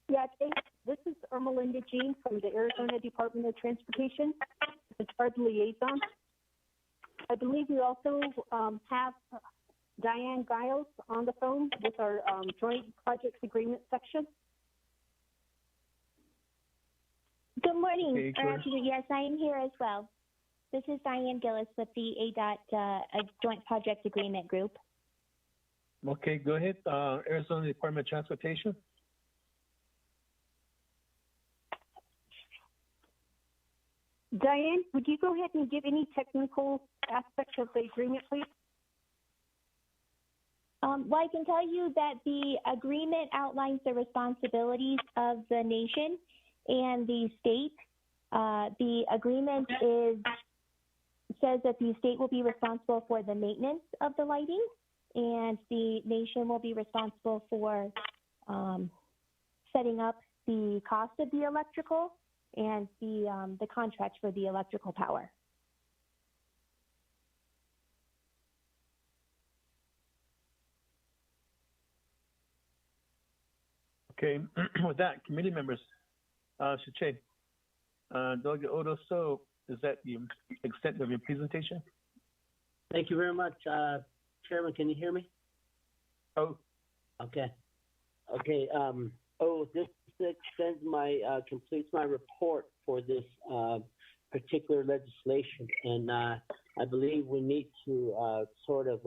Yeah, this is Ermelinda Jean from the Arizona Department of Transportation, the CHART liaison. I believe we also have Diane Giles on the phone with our joint projects agreement section. Good morning. Okay, or actually, yes, I am here as well. This is Diane Gillis with the ADOT Joint Project Agreement Group. Okay, go ahead. Arizona Department of Transportation. Diane, would you go ahead and give any technical aspects of the agreement, please? Well, I can tell you that the agreement outlines the responsibilities of the nation and the state. The agreement says that the state will be responsible for the maintenance of the lighting, and the nation will be responsible for setting up the cost of the electrical and the contract for the electrical power. Okay, with that, committee members, Shiche, Delegate Odoso, is that the extent of your presentation? Thank you very much. Chairman, can you hear me? Oh. Okay. Okay. This extends completes my report for this particular legislation, and I believe we need to sort of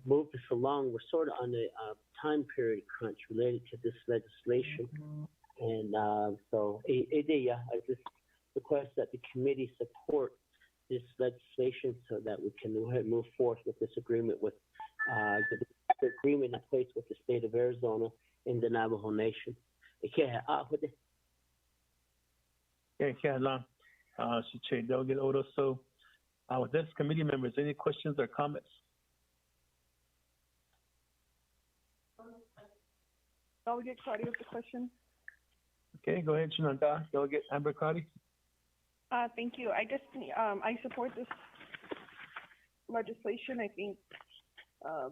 move this along. We're sort of on a time period crunch related to this legislation, and so I just request that the committee support this legislation so that we can move forth with this agreement with the agreement in place with the state of Arizona and the Navajo Nation. Delegate Odoso. With this, committee members, any questions or comments? Delegate Crotty with the question. Okay, go ahead, Shinanda. Delegate Amber Crotty. Thank you. I just, I support this legislation. I think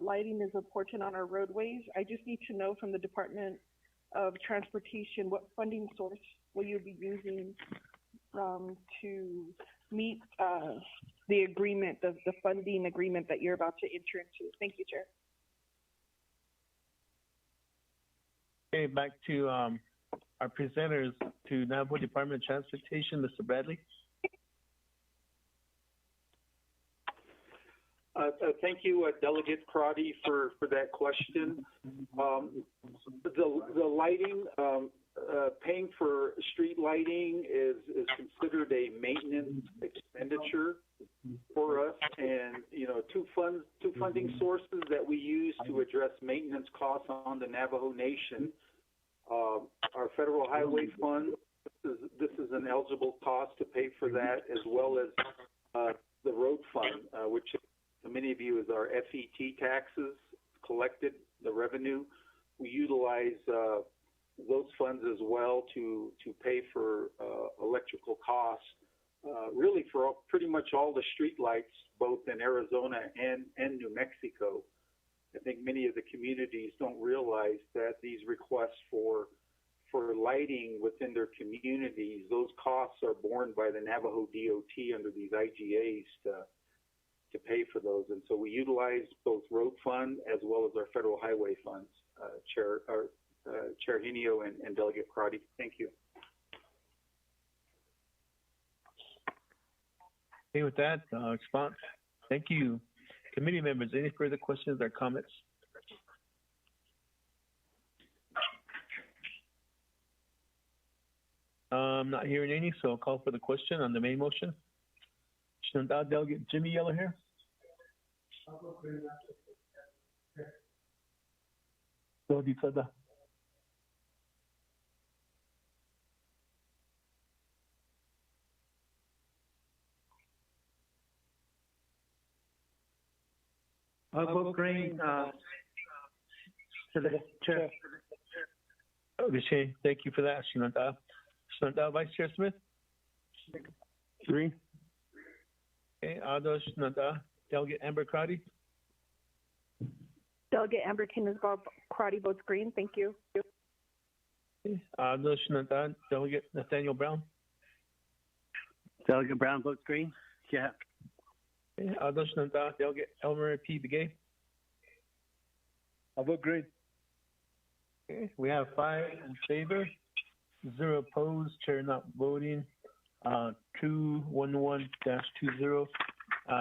lighting is important on our roadways. I just need to know from the Department of Transportation, what funding source will you be using to meet the agreement, the funding agreement that you're about to enter into? Thank you, Chair. Okay, back to our presenters, to Navajo Department of Transportation, Mr. Bradley. Thank you, Delegate Crotty, for that question. The lighting, paying for street lighting is considered a maintenance expenditure for us, and two funding sources that we use to address maintenance costs on the Navajo Nation. Our federal highway fund, this is an eligible cost to pay for that, as well as the road fund, which many of you is our FET taxes collected, the revenue. We utilize those funds as well to pay for electrical costs, really for pretty much all the street lights, both in Arizona and New Mexico. I think many of the communities don't realize that these requests for lighting within their communities, those costs are borne by the Navajo DOT under these IGAs to pay for those. And so we utilize both road fund as well as our federal highway funds, Chair Hinio and Delegate Crotty. Thank you. Okay, with that response, thank you. Committee members, any further questions or comments? I'm not hearing any, so I'll call for the question on the main motion. Delegate Jimmy Yellow here. I'll vote green to the chair. Okay, thank you for that, Shinanda. Vice Chair Smith? Green. Okay, Adosh Nanda. Delegate Amber Crotty? Delegate Amber Crotty votes green. Thank you. Okay, Adosh Nanda. Delegate Nathaniel Brown? Delegate Brown votes green. Yeah. Okay, Adosh Nanda. Delegate Elmer P. Begay? I vote green. Okay, we have 5 in favor, 0 opposed, chair not voting. 211-20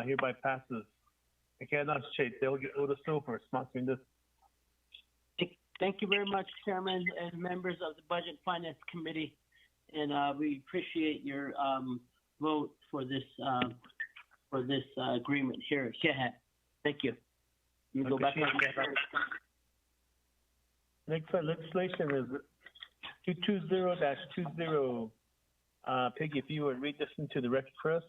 hereby passes. Okay, I now shake Delegate Odoso for sponsoring this. Thank you very much, Chairman and members of the Budget and Finance Committee, and we appreciate your vote for this agreement here. Thank you. You go back on. Next legislation is 220-20. Peggy, if you would read this into the record for us.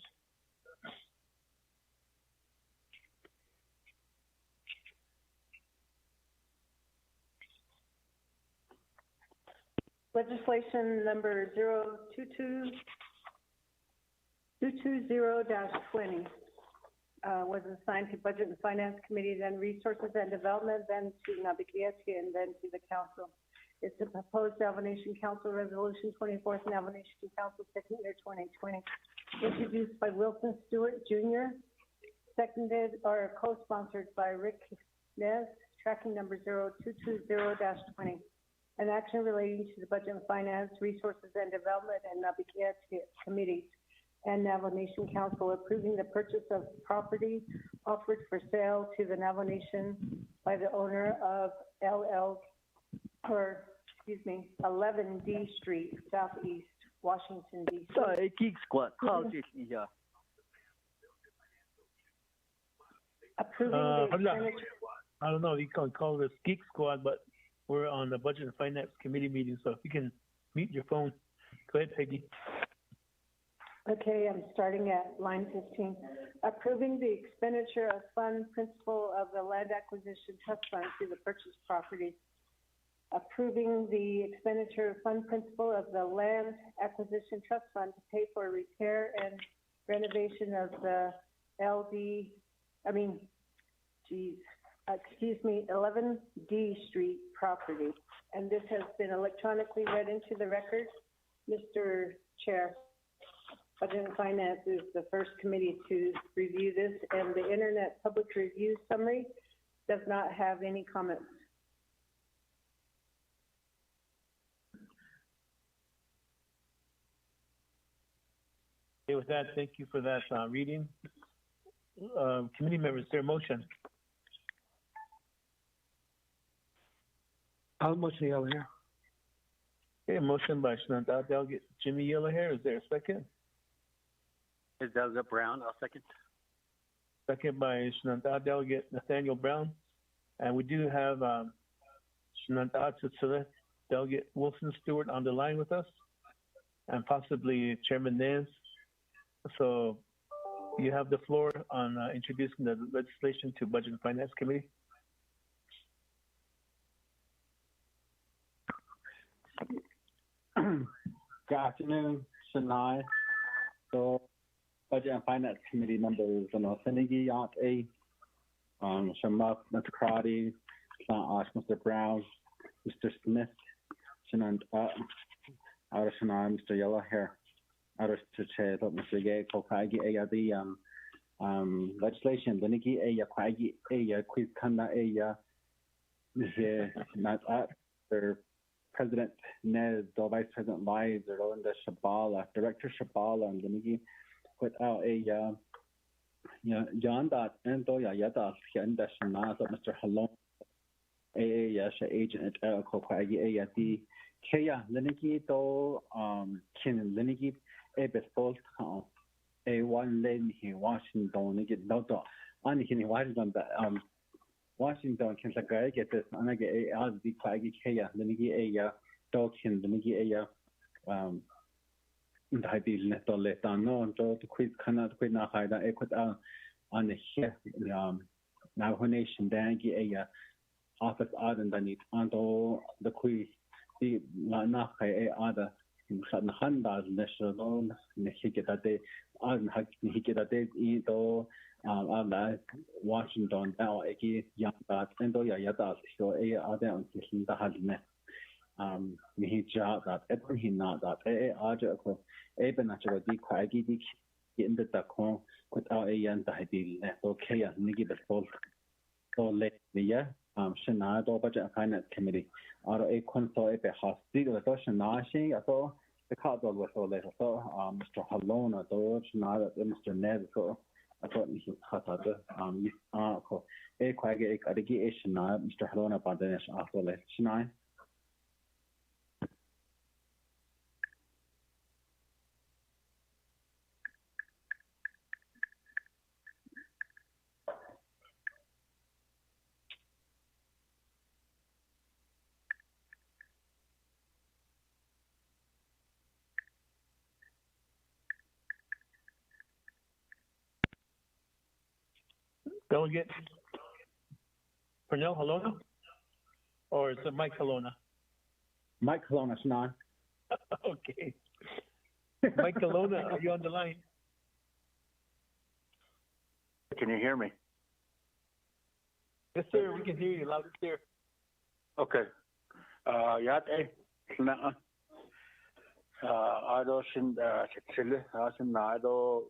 Legislation number 220-20 was assigned to Budget and Finance Committee, then Resources and Development, then to Navigatia, and then to the Council. It's a proposed Navajo Nation Council Resolution 24th Navajo Nation Council, second year 2020, introduced by Wilson Stewart Jr., seconded or co-sponsored by Rick Nez, tracking number 220-20. An action relating to the Budget and Finance, Resources and Development, and Navigatia Committees and Navajo Nation Council approving the purchase of property offered for sale to the Navajo Nation by the owner of 11 D Street, Southeast, Washington, D.C. Sorry, Geek Squad, call this here. Approving the expenditure. I don't know if you can call this Geek Squad, but we're on the Budget and Finance Committee meeting, so if you can mute your phone. Go ahead, Peggy. Okay, I'm starting at line 15. Approving the expenditure of fund principal of the Land Acquisition Trust Fund to the purchase property. Approving the expenditure of fund principal of the Land Acquisition Trust Fund to pay for repair and renovation of the 11 D Street property. And this has been electronically read into the record. Mr. Chair, Budget and Finance is the first committee to review this, and the Internet Public Review Summary does not have any comments. Okay, with that, thank you for that reading. Committee members, is there a motion? I'll motion Yellow Hair. Okay, a motion by Shenandoah Delegate Jimmy Yellowhair. Is there a second? Is Delegate Brown? I'll second. Second by Shenandoah Delegate Nathaniel Brown. And we do have Shenandoah Tsutsula Delegate Wilson Stewart on the line with us, and possibly Chairman Nance. So you have the floor on introducing the legislation to Budget and Finance Committee. Good afternoon, Sinai. So, Budget and Finance Committee members, Senigi Yant A, Shamak, Mr. Crotty, Mr. Brown, Mr. Smith, Shanand, Arashana, Mr. Yellowhair, Arash Mr. Gay, Kokagi, the legislation, the Niki A, Kwagi, A, Quiz Kanda, A, not their President Nez, the Vice President Lives, Rolinda Shabala, Director Shabala, and the Niki without a Yanda and Doya Yada, Yanda Shana, Mr. Halon, A, Agent at Kokwagi, A, the Kaya, Leniki, do, Kin, Leniki, A, Bethol, A, one lane here, Washington, Niki, no, on Hini, Washington, Washington, Kinsagai, get this, and I get a the Kwagi Kaya, Leniki, A, Dokin, Leniki, A, Daibil Neto Letano, and to quit cannot quit now, I put on the here, Navajo Nation, Dangi, A, office art and then it under the quiz, the Nakai, other. Handas national Hikita and Hikita Edo Washington now Eki Yanda and Doya Yada so a other on the Hadne Mihija that Edwin not that a Aja Eben natural dequagi in the Dakon without a Yanda Hadi okay and Nigi the Folk so late the year Shenado Budget and Finance Committee are a console a hostile with Shanashi I thought the cardboard was all later so Mr. Halona Dodge not Mr. Ned so I thought he cut out the a quaggy aggregation Mr. Halona Badanesh after late Shnai. Delegate Pernell Halona? Or is it Mike Halona? Mike Colonna's non. Okay. Mike Halona, are you on the line? Can you hear me? Yes, sir. We can hear you loud and clear. Okay. Yate, na. Ado sin Chile, sin Ado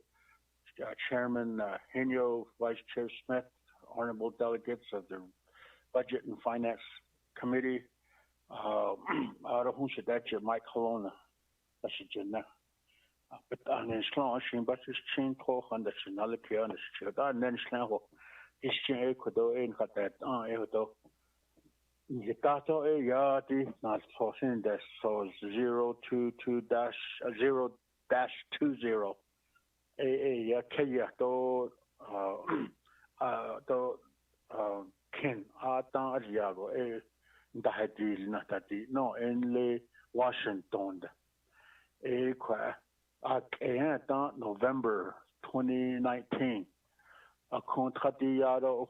Chairman Henio, Vice Chair Smith, honorable delegates of the Budget and Finance Committee. Ado Hunshadacha Mike Colonna, that's a jenna. But on Islam, she but is chain call on the nationality on the shirt. And then Islam is chain Ecuador in Qatar, Ecuador. The data yadi not forcing that so 022-0-20. Ya Kenya to Ken Ata Asiago Dahadil Natati no in Washington. November 2019. A contratiado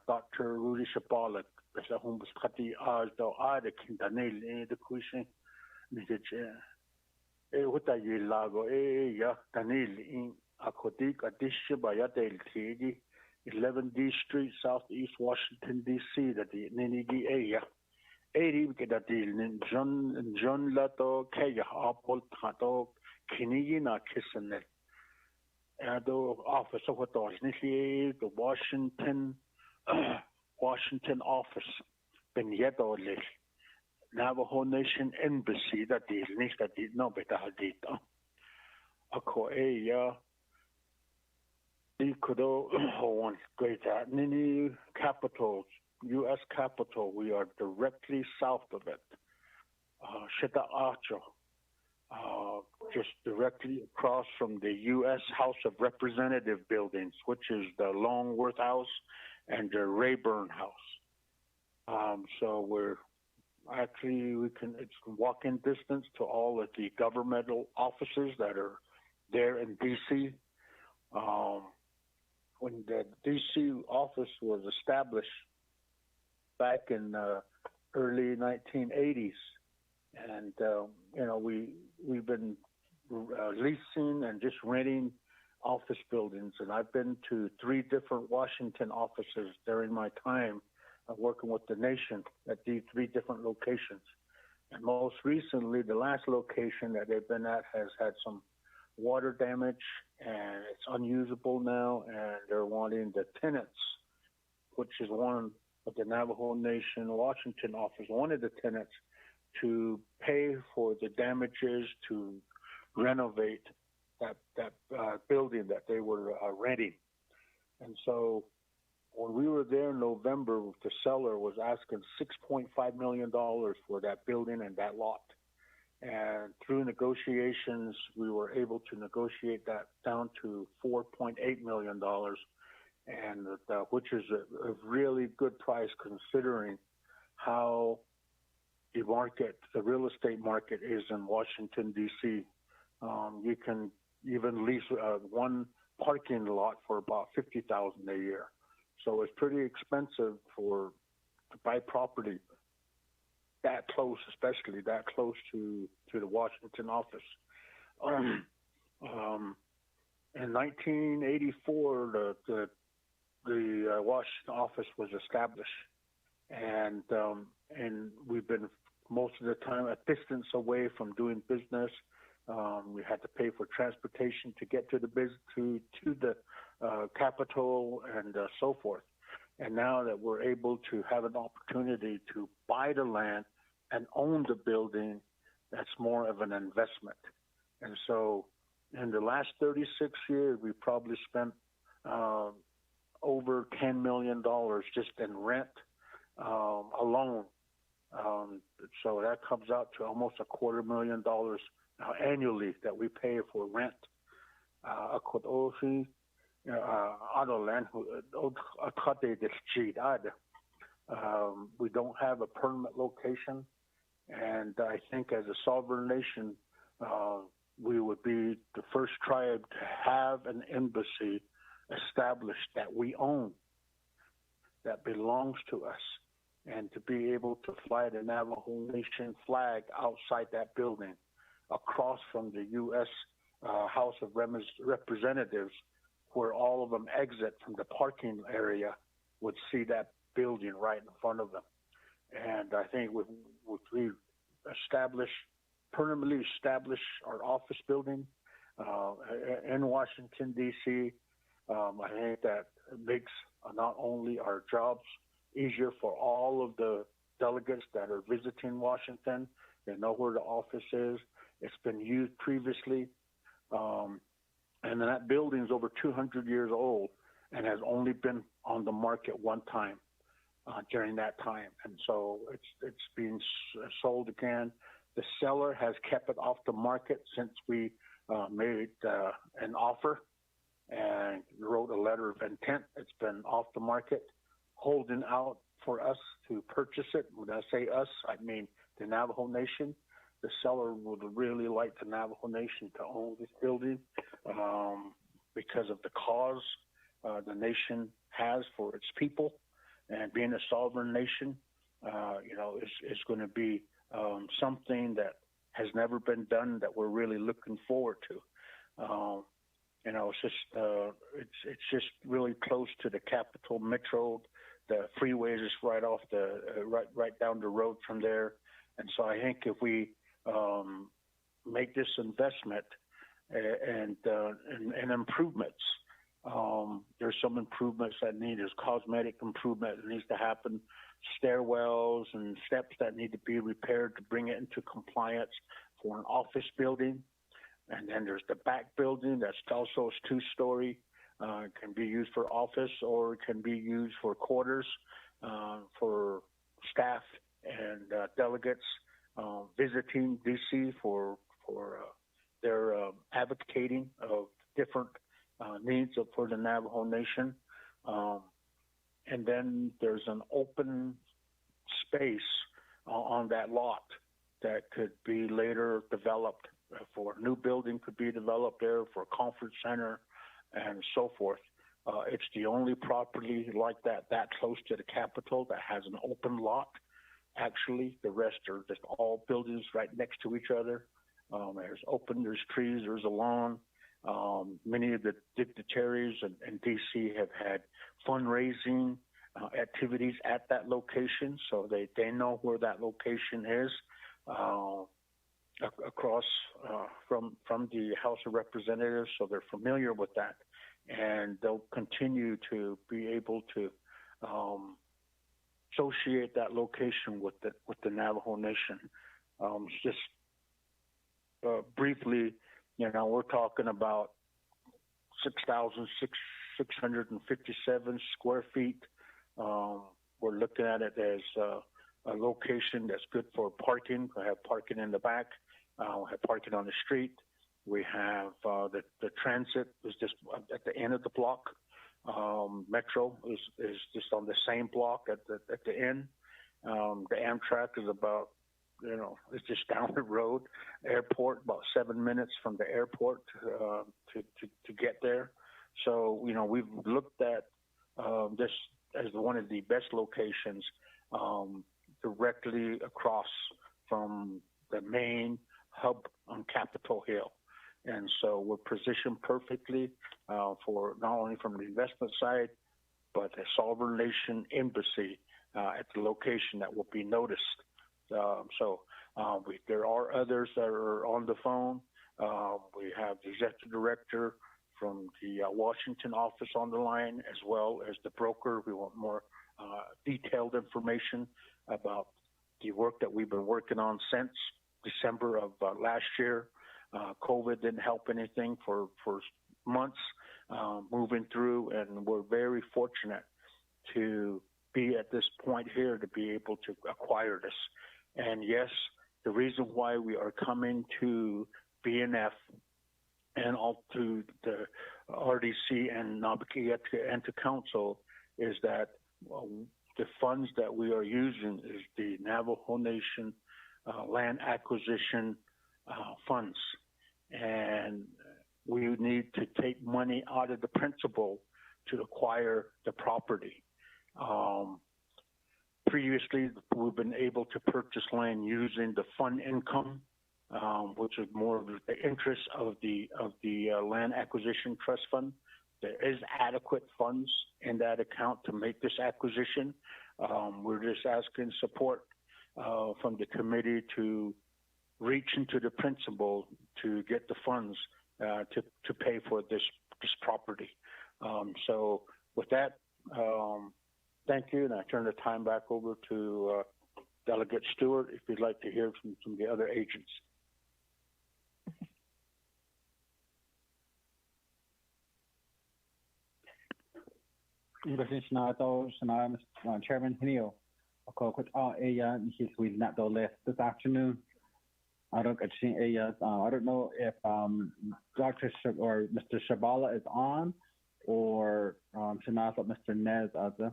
Dr. Rudy Shabalek, the home was Kati as though I the Kintanil in the question. What are you lago? Ya, Tanil in Akodik, Adisha Bayadel Tigi, 11D Street, Southeast Washington, D.C., that the Ninigi area. 80 get a deal in John Lato, Kaya, Apple, Tato, Kinigina, Kissenet. The office of what was the Washington office, Benyeto Lake, Navajo Nation Embassy, that deal, that did no better data. A coa, the Kudo, one greater, Nini capital, U.S. Capitol, we are directly south of it. Sheta Archo, just directly across from the U.S. House of Representative buildings, which is the Longworth House and the Rayburn House. So we're actually, it's walking distance to all of the governmental offices that are there in D.C. When the D.C. office was established back in early 1980s, and we've been leasing and just renting office buildings, and I've been to 3 different Washington offices during my time working with the nation at these 3 different locations. And most recently, the last location that they've been at has had some water damage, and it's unusable now, and they're wanting the tenants, which is one of the Navajo Nation Washington office, wanted the tenants to pay for the damages to renovate that building that they were renting. And so when we were there in November, the seller was asking $6.5 million for that building and that lot. And through negotiations, we were able to negotiate that down to $4.8 million, and which is a really good price considering how the real estate market is in Washington, D.C. You can even lease one parking lot for about $50,000 a year. So it's pretty expensive to buy property that close, especially that close to the Washington office. In 1984, the Washington office was established, and we've been most of the time a distance away from doing business. We had to pay for transportation to get to the Capitol and so forth. And now that we're able to have an opportunity to buy the land and own the building, that's more of an investment. And so in the last 36 years, we probably spent over $10 million just in rent alone. So that comes out to almost $250,000 annually that we pay for rent. We don't have a permanent location, and I think as a sovereign nation, we would be the first tribe to have an embassy established that we own, that belongs to us, and to be able to fly the Navajo Nation flag outside that building, across from the U.S. House of Representatives, where all of them exit from the parking area, would see that building right in front of them. And I think we permanently establish our office building in Washington, D.C., I think that makes not only our jobs easier for all of the delegates that are visiting Washington. They know where the office is. It's been used previously. And that building is over 200 years old and has only been on the market one time during that time. And so it's being sold again. The seller has kept it off the market since we made an offer and wrote a letter of intent. It's been off the market, holding out for us to purchase it. When I say us, I mean the Navajo Nation. The seller would really like the Navajo Nation to own this building because of the cause the nation has for its people, and being a sovereign nation, is going to be something that has never been done that we're really looking forward to. It's just really close to the Capitol Metro. The freeway is just right off right down the road from there. And so I think if we make this investment and improvements, there's some improvements that there's cosmetic improvement that needs to happen, stairwells and steps that need to be repaired to bring it into compliance for an office building. And then there's the back building that's also a 2-story. It can be used for office or it can be used for quarters for staff and delegates visiting DC for their advocating of different needs for the Navajo Nation. And then there's an open space on that lot that could be later developed for a new building, could be developed there for a conference center and so forth. It's the only property like that close to the Capitol that has an open lot. Actually, the rest are just all buildings right next to each other. There's trees, there's a lawn. Many of the dignitaries in D.C. have had fundraising activities at that location, so they know where that location is across from the House of Representatives, so they're familiar with that, and they'll continue to be able to associate that location with the Navajo Nation. Just briefly, we're talking about 6,657 square feet. We're looking at it as a location that's good for parking. We have parking in the back. We have parking on the street. We have the transit is just at the end of the block. Metro is just on the same block at the end. The Amtrak is about, it's just down the road. Airport, about 7 minutes from the airport to get there. So, we've looked at this as one of the best locations directly across from the main hub on Capitol Hill. And so we're positioned perfectly for not only from the investment side, but a sovereign nation embassy at the location that will be noticed. There are others that are on the phone. We have the executive director from the Washington office on the line, as well as the broker. We want more detailed information about the work that we've been working on since December of last year. COVID didn't help anything for months moving through, and we're very fortunate to be at this point here to be able to acquire this. And yes, the reason why we are coming to BNF and all to the RDC and Nabucco and to council is that the funds that we are using is the Navajo Nation land acquisition funds. And we need to take money out of the principal to acquire the property. Previously, we've been able to purchase land using the fund income, which is more of the interest of the land acquisition trust fund. There is adequate funds in that account to make this acquisition. We're just asking support from the committee to reach into the principal to get the funds to pay for this property. So with that, thank you, and I turn the time back over to Delegate Stewart if you'd like to hear from the other agents. Chairman Hinio, this afternoon. I don't know if Dr. or Mr. Shabala is on, or Mr. Nez other.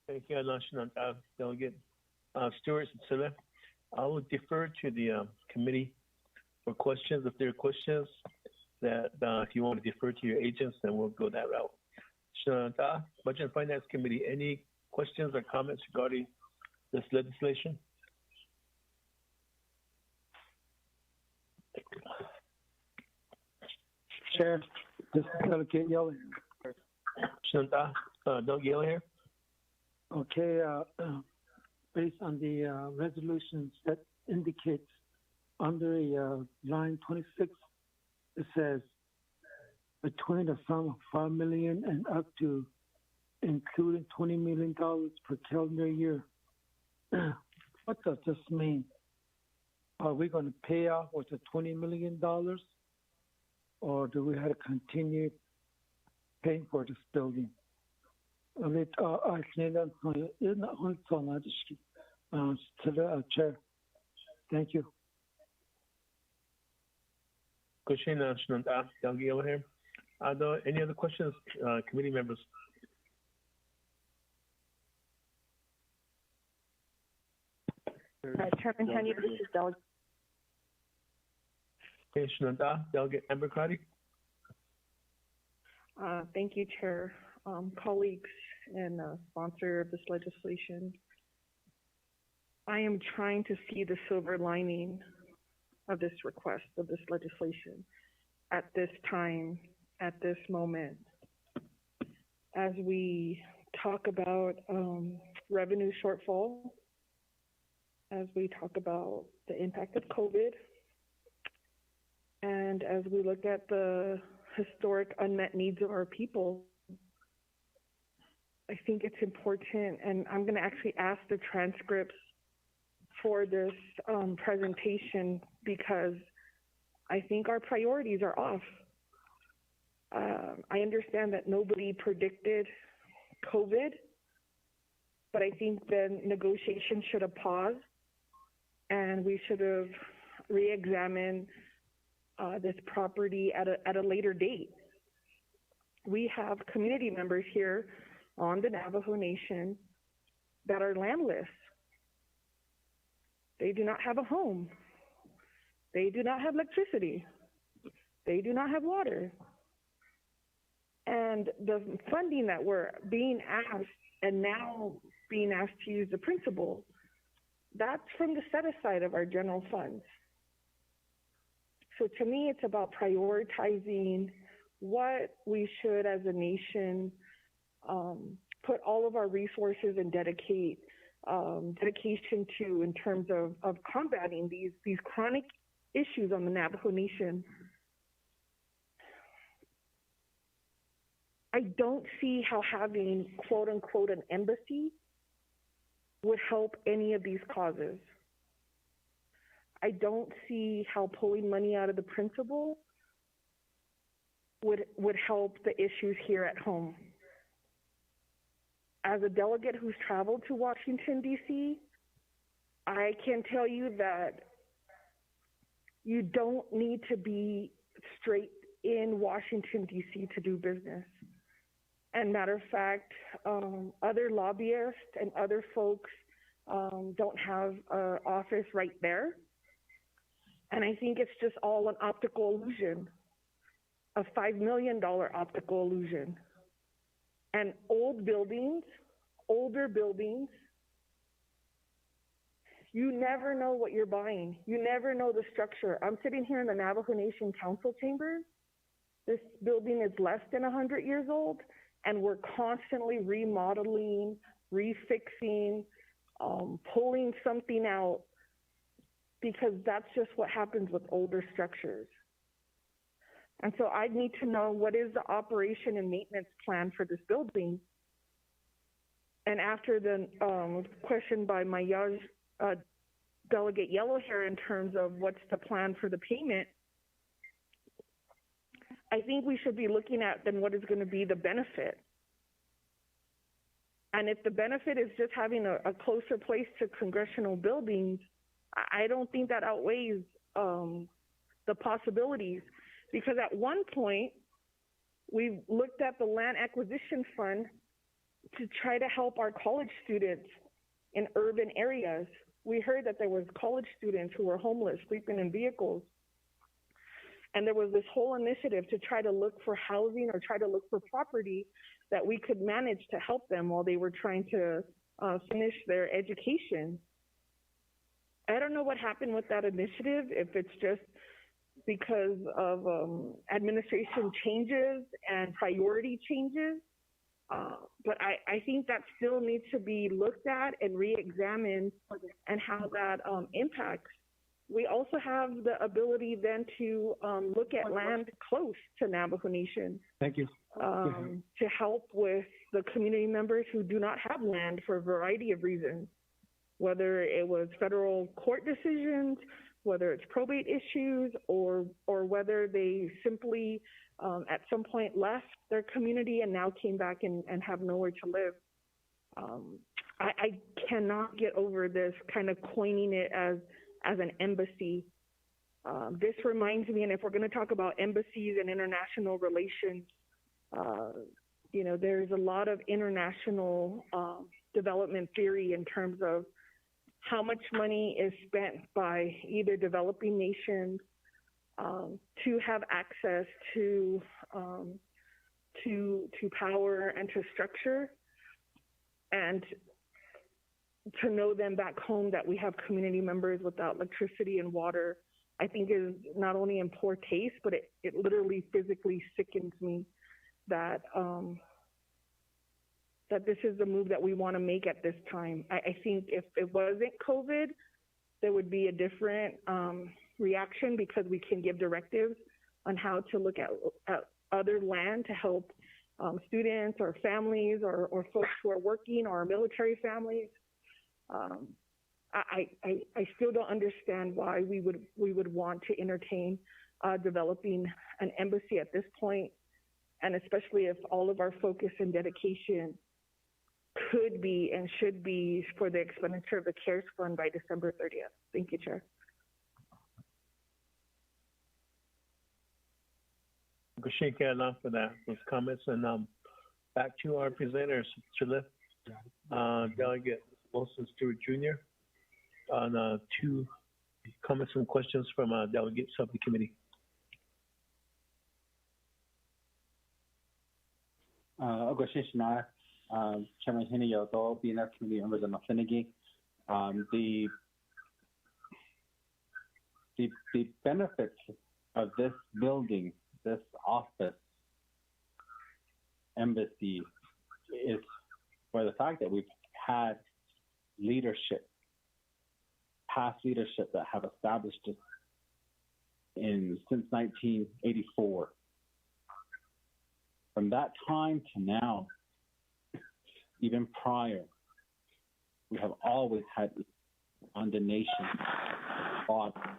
Thank you, Shananta, Delegate Stewart and Silla. I will defer to the committee for questions. If there are questions that if you want to defer to your agents, then we'll go that route. Shananta, Budget and Finance Committee, any questions or comments regarding this legislation? Chair, this is Delegate Yeller. Shananta, Delegate Yeller here. Okay, based on the resolutions that indicates under line 26, it says between a sum of $5 million and up to including $20 million per calendar year. What does this mean? Are we going to pay off with the $20 million, or do we have to continue paying for this building? Chair, thank you. Question, Shananta, Delegate Yeller here. Are there any other questions, committee members? Chairman Tanya, this is Delegate. Okay, Shananta, Delegate Amber Crotty. Thank you, Chair. Colleagues and sponsor of this legislation. I am trying to see the silver lining of this request, of this legislation, at this time, at this moment. As we talk about revenue shortfall, as we talk about the impact of COVID, and as we look at the historic unmet needs of our people, I think it's important, and I'm going to actually ask the transcripts for this presentation because I think our priorities are off. I understand that nobody predicted COVID, but I think the negotiation should have paused and we should have re-examined this property at a later date. We have community members here on the Navajo Nation that are landless. They do not have a home. They do not have electricity. They do not have water. And the funding that we're being asked and now being asked to use the principal, that's from the set aside of our general funds. So to me, it's about prioritizing what we should as a nation put all of our resources and dedication to in terms of combating these chronic issues on the Navajo Nation. I don't see how having quote unquote an embassy would help any of these causes. I don't see how pulling money out of the principal would help the issues here at home. As a delegate who's traveled to Washington, D.C., I can tell you that you don't need to be straight in Washington, D.C. to do business. And matter of fact, other lobbyists and other folks don't have an office right there. And I think it's just all an optical illusion, a $5 million optical illusion. And older buildings, you never know what you're buying. You never know the structure. I'm sitting here in the Navajo Nation Council Chambers. This building is less than 100 years old, and we're constantly remodeling, refixing, pulling something out, because that's just what happens with older structures. And so I need to know, what is the operation and maintenance plan for this building? And after the question by my Delegate Yellowhair in terms of what's the plan for the payment, I think we should be looking at then what is going to be the benefit. And if the benefit is just having a closer place to congressional buildings, I don't think that outweighs the possibilities. Because at one point, we looked at the land acquisition fund to try to help our college students in urban areas. We heard that there was college students who were homeless, sleeping in vehicles. And there was this whole initiative to try to look for housing or try to look for property that we could manage to help them while they were trying to finish their education. I don't know what happened with that initiative, if it's just because of administration changes and priority changes. But I think that still needs to be looked at and re-examined, and how that impacts. We also have the ability then to look at land close to Navajo Nation. Thank you. To help with the community members who do not have land for a variety of reasons, whether it was federal court decisions, whether it's probate issues, or whether they simply at some point left their community and now came back and have nowhere to live. I cannot get over this kind of coining it as an embassy. This reminds me, and if we're going to talk about embassies and international relations, you know, there's a lot of international development theory in terms of how much money is spent by either developing nations to have access to power and to structure, and to know them back home that we have community members without electricity and water, I think is not only in poor taste, but it literally physically sickens me that that this is the move that we want to make at this time. I think if it wasn't COVID, there would be a different reaction, because we can give directives on how to look at other land to help students or families or folks who are working, or military families. I still don't understand why we would want to entertain developing an embassy at this point, and especially if all of our focus and dedication could be and should be for the expenditure of the CARES Fund by December 30th. Thank you, Chair. Appreciate you for that, those comments. And back to our presenters, Delegate Wilson Stewart Jr. on 2 comments and questions from delegates of the committee. Chairman Hinio, all BNF committee members of Mafinigi. The benefits of this building, this office embassy, is for the fact that we've had leadership, past leadership that have established it since 1984. From that time to now, even prior, we have always had on the nation water,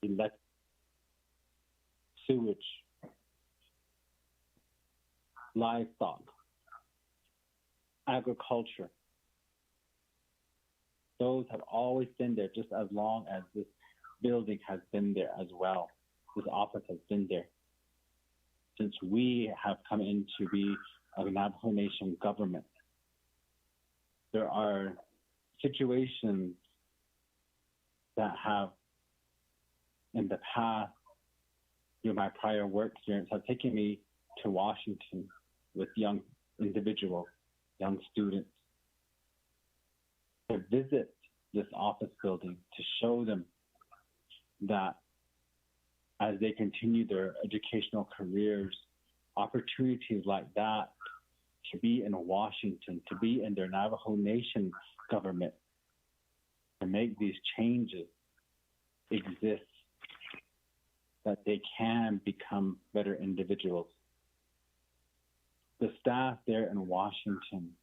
electric, sewage, livestock, agriculture. Those have always been there just as long as this building has been there as well. This office has been there since we have come in to be a Navajo Nation government. There are situations that have in the past, my prior work experience have taken me to Washington with young individuals, young students, to visit this office building, to show them that as they continue their educational careers, opportunities like that to be in Washington, to be in their Navajo Nation government, to make these changes exist, that they can become better individuals. The staff there in Washington,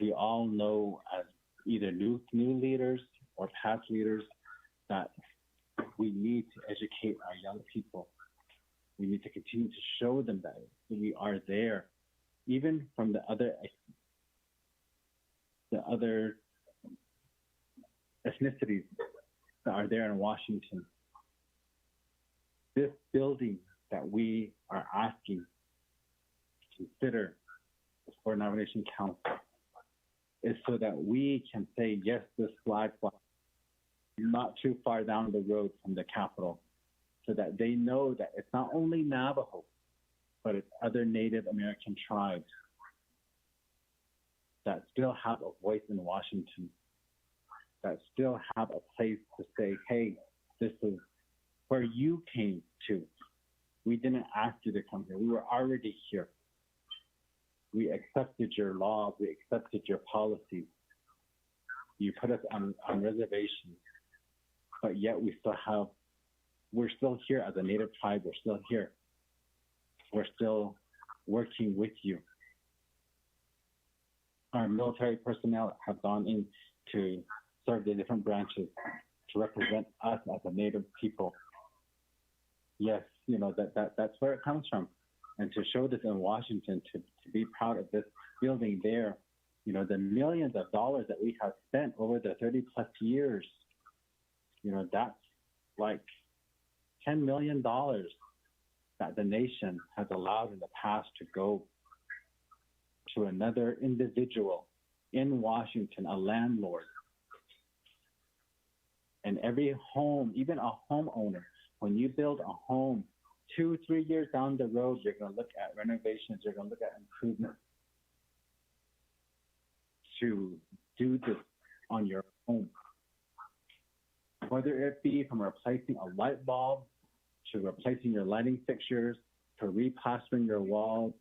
we all know as either new leaders or past leaders that we need to educate our young people. We need to continue to show them that we are there, even from the other ethnicities that are there in Washington. This building that we are asking to consider for Navajo Nation Council is so that we can say, yes, this flag not too far down the road from the Capitol, so that they know that it's not only Navajo, but it's other Native American tribes that still have a voice in Washington, that still have a place to say, hey, this is where you came to. We didn't ask you to come here. We were already here. We accepted your laws. We accepted your policies. You put us on reservations, but yet we're still here as a Native tribe. We're still here. We're still working with you. Our military personnel have gone in to serve the different branches to represent us as a Native people. Yes, that's where it comes from. And to show this in Washington, to be proud of this building there, the millions of dollars that we have spent over the 30 plus years, that's like $10 million that the nation has allowed in the past to go to another individual in Washington, a landlord. And every home, even a homeowner, when you build a home, 2-3 years down the road, you're going to look at renovations, you're going to look at improvements to do this on your home. Whether it be from replacing a light bulb, to replacing your lighting fixtures, to replastering your walls,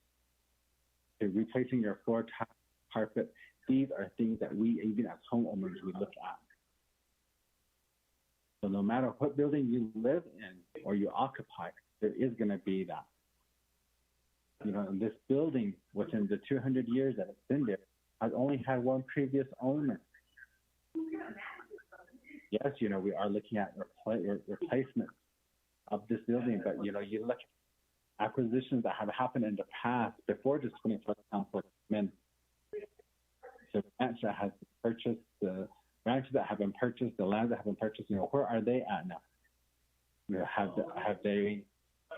to replacing your floor carpet, these are things that we, even as homeowners, we look at. So no matter what building you live in or you occupy, there is going to be that. And this building, within the 200 years that it's been there, has only had one previous owner. Yes, we are looking at replacement of this building, but you look at acquisitions that have happened in the past before this 21st council came in. The ranch that has been purchased, the ranches that have been purchased, the lands that have been purchased, where are they at now? Have they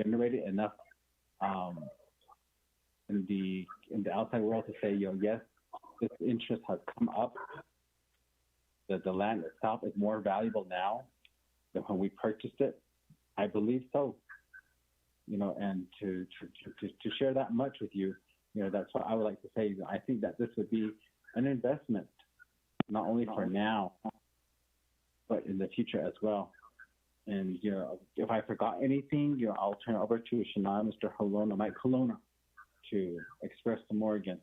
generated enough in the outside world to say, yes, this interest has come up, that the land itself is more valuable now than when we purchased it? I believe so. And to share that much with you, that's what I would like to say. I think that this would be an investment, not only for now, but in the future as well. And, if I forgot anything, I'll turn it over to Shana, Mr. Holona, Mike Holona, to express some more again.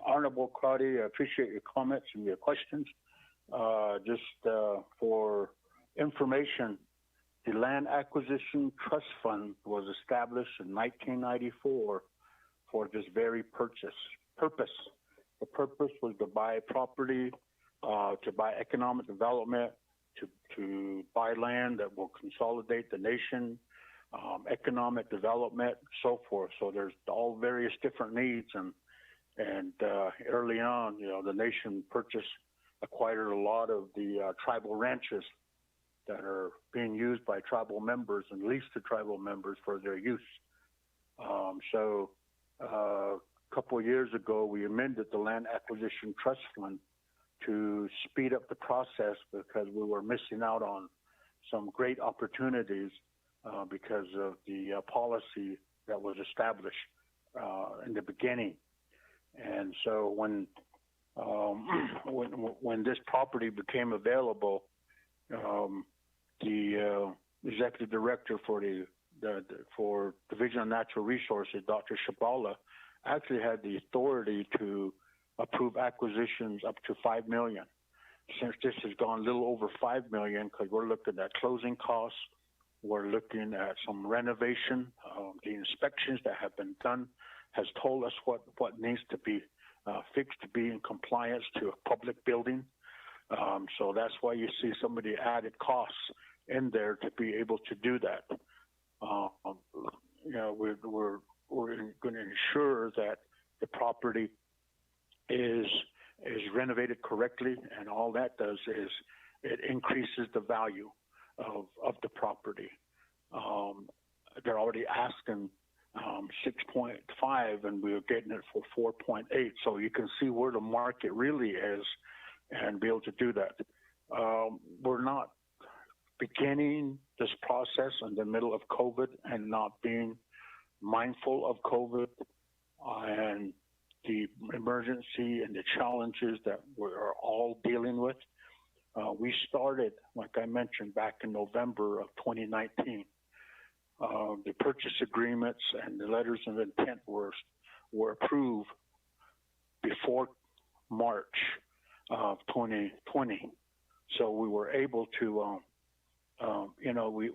Honorable Crotty, I appreciate your comments and your questions. Just for information, the Land Acquisition Trust Fund was established in 1994 for this very purpose. The purpose was to buy property, to buy economic development, to buy land that will consolidate the nation, economic development, so forth. So there's all various different needs, and early on, the nation acquired a lot of the tribal ranches that are being used by tribal members and leased to tribal members for their use. couple of years ago, we amended the Land Acquisition Trust Fund to speed up the process because we were missing out on some great opportunities because of the policy that was established in the beginning. And so when this property became available, the executive director for for Division of Natural Resources, Dr. Shabala, actually had the authority to approve acquisitions up to $5 million. Since this has gone a little over $5 million, because we're looking at closing costs, we're looking at some renovation. The inspections that have been done has told us what needs to be fixed to be in compliance to a public building. So that's why you see some of the added costs in there to be able to do that. We're going to ensure that the property is renovated correctly, and all that does is it increases the value of the property. They're already asking 6.5, and we're getting it for 4.8. So you can see where the market really is, and be able to do that. We're not beginning this process in the middle of COVID and not being mindful of COVID and the emergency and the challenges that we're all dealing with. We started, like I mentioned, back in November of 2019. The purchase agreements and the letters of intent were approved before March of 2020. So we were able to,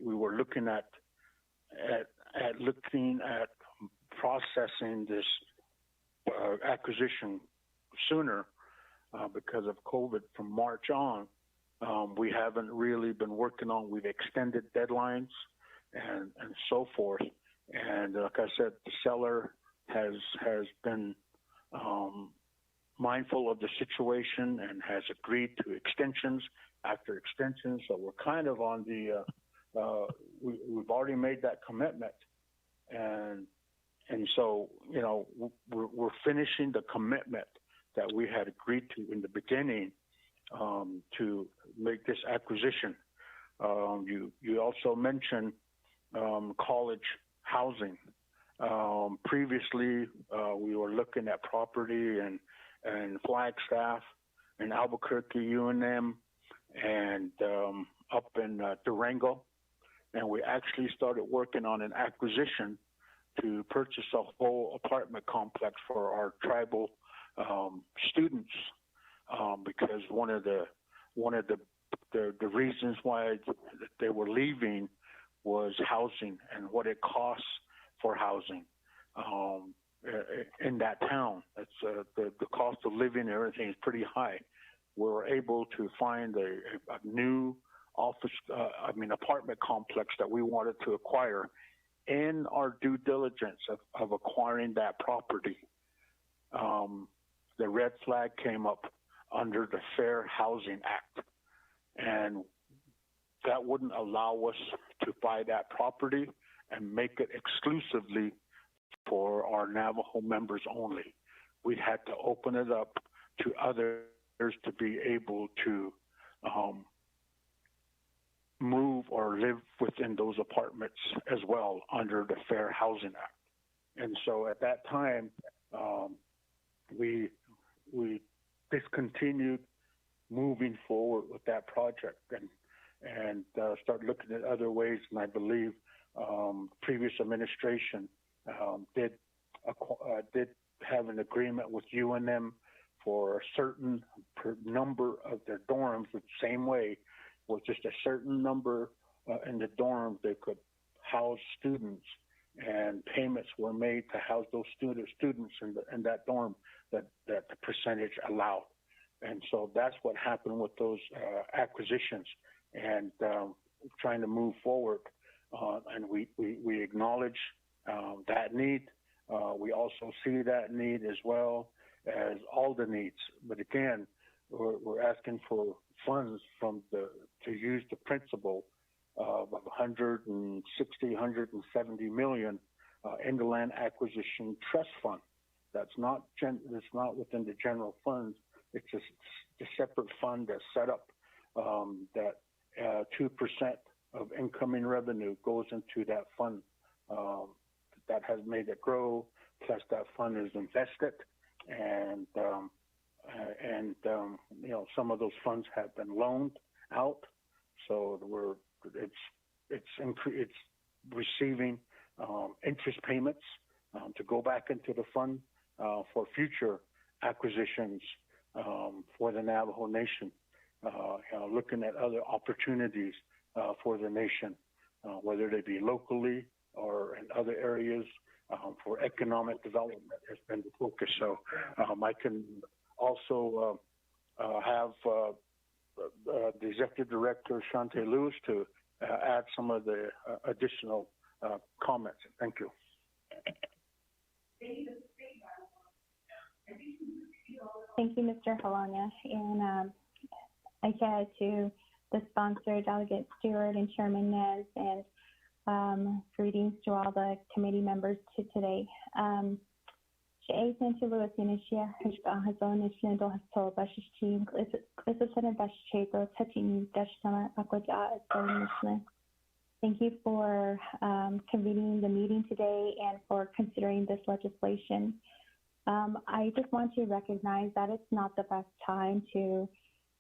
we were looking at processing this acquisition sooner because of COVID from March on. We haven't really been working on, we've extended deadlines and so forth. And like I said, the seller has been mindful of the situation and has agreed to extensions after extensions. So we're kind of on the, we've already made that commitment. And so, we're finishing the commitment that we had agreed to in the beginning to make this acquisition. You also mentioned college housing. Previously, we were looking at property and Flagstaff and Albuquerque, UNM, and up in Durango. And we actually started working on an acquisition to purchase a whole apartment complex for our tribal students, because one of the reasons why they were leaving was housing and what it costs for housing in that town. It's the cost of living and everything is pretty high. We were able to find a new apartment complex that we wanted to acquire. In our due diligence of acquiring that property, the red flag came up under the Fair Housing Act, and that wouldn't allow us to buy that property and make it exclusively for our Navajo members only. We had to open it up to others to be able to move or live within those apartments as well under the Fair Housing Act. And so at that time, we discontinued moving forward with that project and started looking at other ways. And I believe previous administration did have an agreement with UNM for a certain number of their dorms the same way, with just a certain number in the dorm they could house students, and payments were made to house those students in that dorm that the percentage allowed. And so that's what happened with those acquisitions, and trying to move forward. And we acknowledge that need. We also see that need as well as all the needs. But again, we're asking for funds to use the principal of 170 million in the Land Acquisition Trust Fund that's not within the general funds. It's a separate fund that's set up that 2% of incoming revenue goes into that fund. That has made it grow. Plus, that fund is invested, and some of those funds have been loaned out. So it's receiving interest payments to go back into the fund for future acquisitions for the Navajo Nation. Looking at other opportunities for the nation, whether they be locally or in other areas for economic development has been the focus. So I can also have the Executive Director, Shante Lewis, to add some of the additional comments. Thank you. Thank you, Mr. Halana. And I said to the sponsor, Delegate Stewart and Chairman Nez, and greetings to all the committee members today. Thank you for convening the meeting today and for considering this legislation. I just want to recognize that it's not the best time to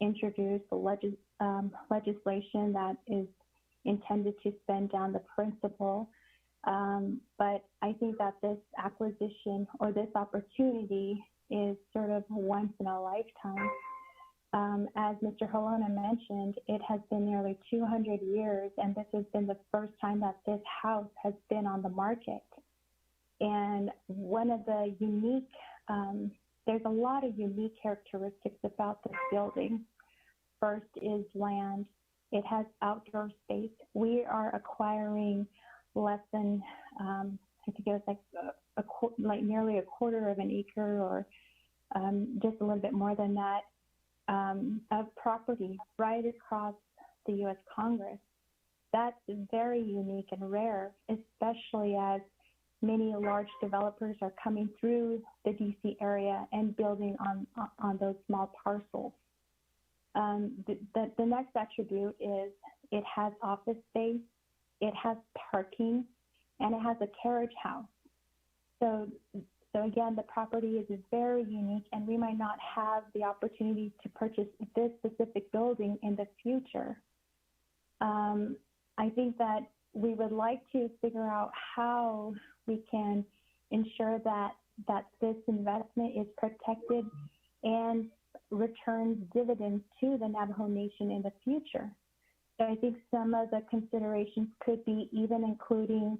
introduce the legislation that is intended to spend down the principle. But I think that this acquisition or this opportunity is sort of once in a lifetime. As Mr. Halana mentioned, it has been nearly 200 years, and this has been the first time that this house has been on the market. And one of the unique, there's a lot of unique characteristics about this building. First is land. It has outdoor space. We are acquiring less than, I think it was like nearly a quarter of an acre, or just a little bit more than that, of property right across the U.S. Congress. That's very unique and rare, especially as many large developers are coming through the D.C. area and building on those small parcels. The next attribute is it has office space, it has parking, and it has a carriage house. So again, the property is very unique, and we might not have the opportunity to purchase this specific building in the future. I think that we would like to figure out how we can ensure that this investment is protected and returns dividends to the Navajo Nation in the future. So I think some of the considerations could be even including,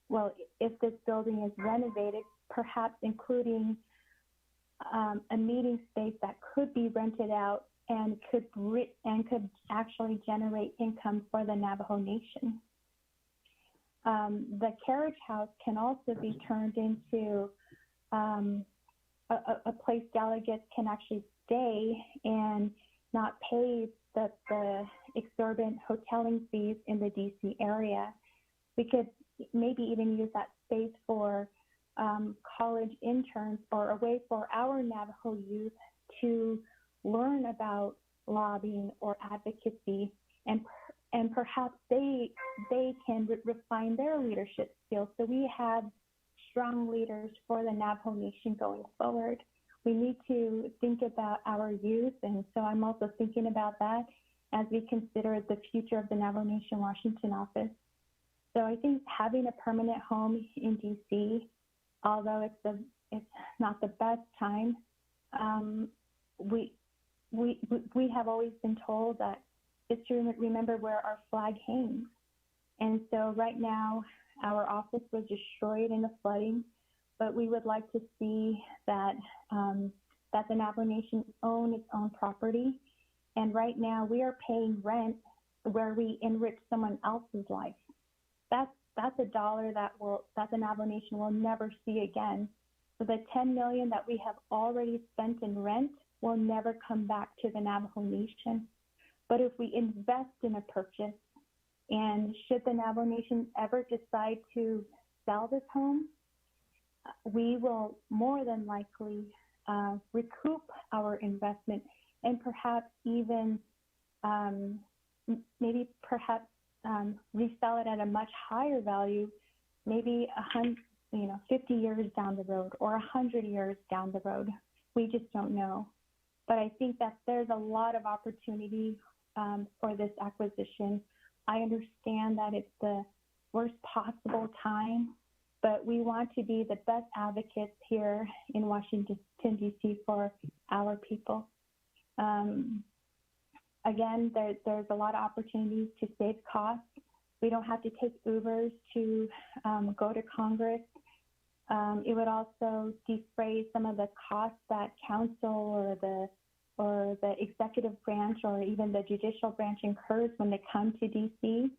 well, if this building is renovated, perhaps including a meeting space that could be rented out and could actually generate income for the Navajo Nation. The carriage house can also be turned into a place delegates can actually stay and not pay the exorbitant hoteling fees in the DC area. We could maybe even use that space for college interns, or a way for our Navajo youth to learn about lobbying or advocacy, and perhaps they can refine their leadership skills. So we have strong leaders for the Navajo Nation going forward. We need to think about our youth, and so I'm also thinking about that as we consider the future of the Navajo Nation Washington office. So I think having a permanent home in DC, although it's not the best time, we have always been told that it's to remember where our flag hangs. And so right now, our office was destroyed in the flooding, but we would like to see that that the Navajo Nation own its own property. And right now, we are paying rent where we enrich someone else's life. That's a dollar that the Navajo Nation will never see again. So the $10 million that we have already spent in rent will never come back to the Navajo Nation. But if we invest in a purchase, and should the Navajo Nation ever decide to sell this home, we will more than likely recoup our investment and perhaps even resell it at a much higher value, maybe 50 years down the road or 100 years down the road. We just don't know. But I think that there's a lot of opportunity for this acquisition. I understand that it's the worst possible time, but we want to be the best advocates here in Washington, D.C. for our people. Again, there's a lot of opportunities to save costs. We don't have to take Ubers to go to Congress. It would also defray some of the costs that council or the executive branch or even the judicial branch incurs when they come to DC.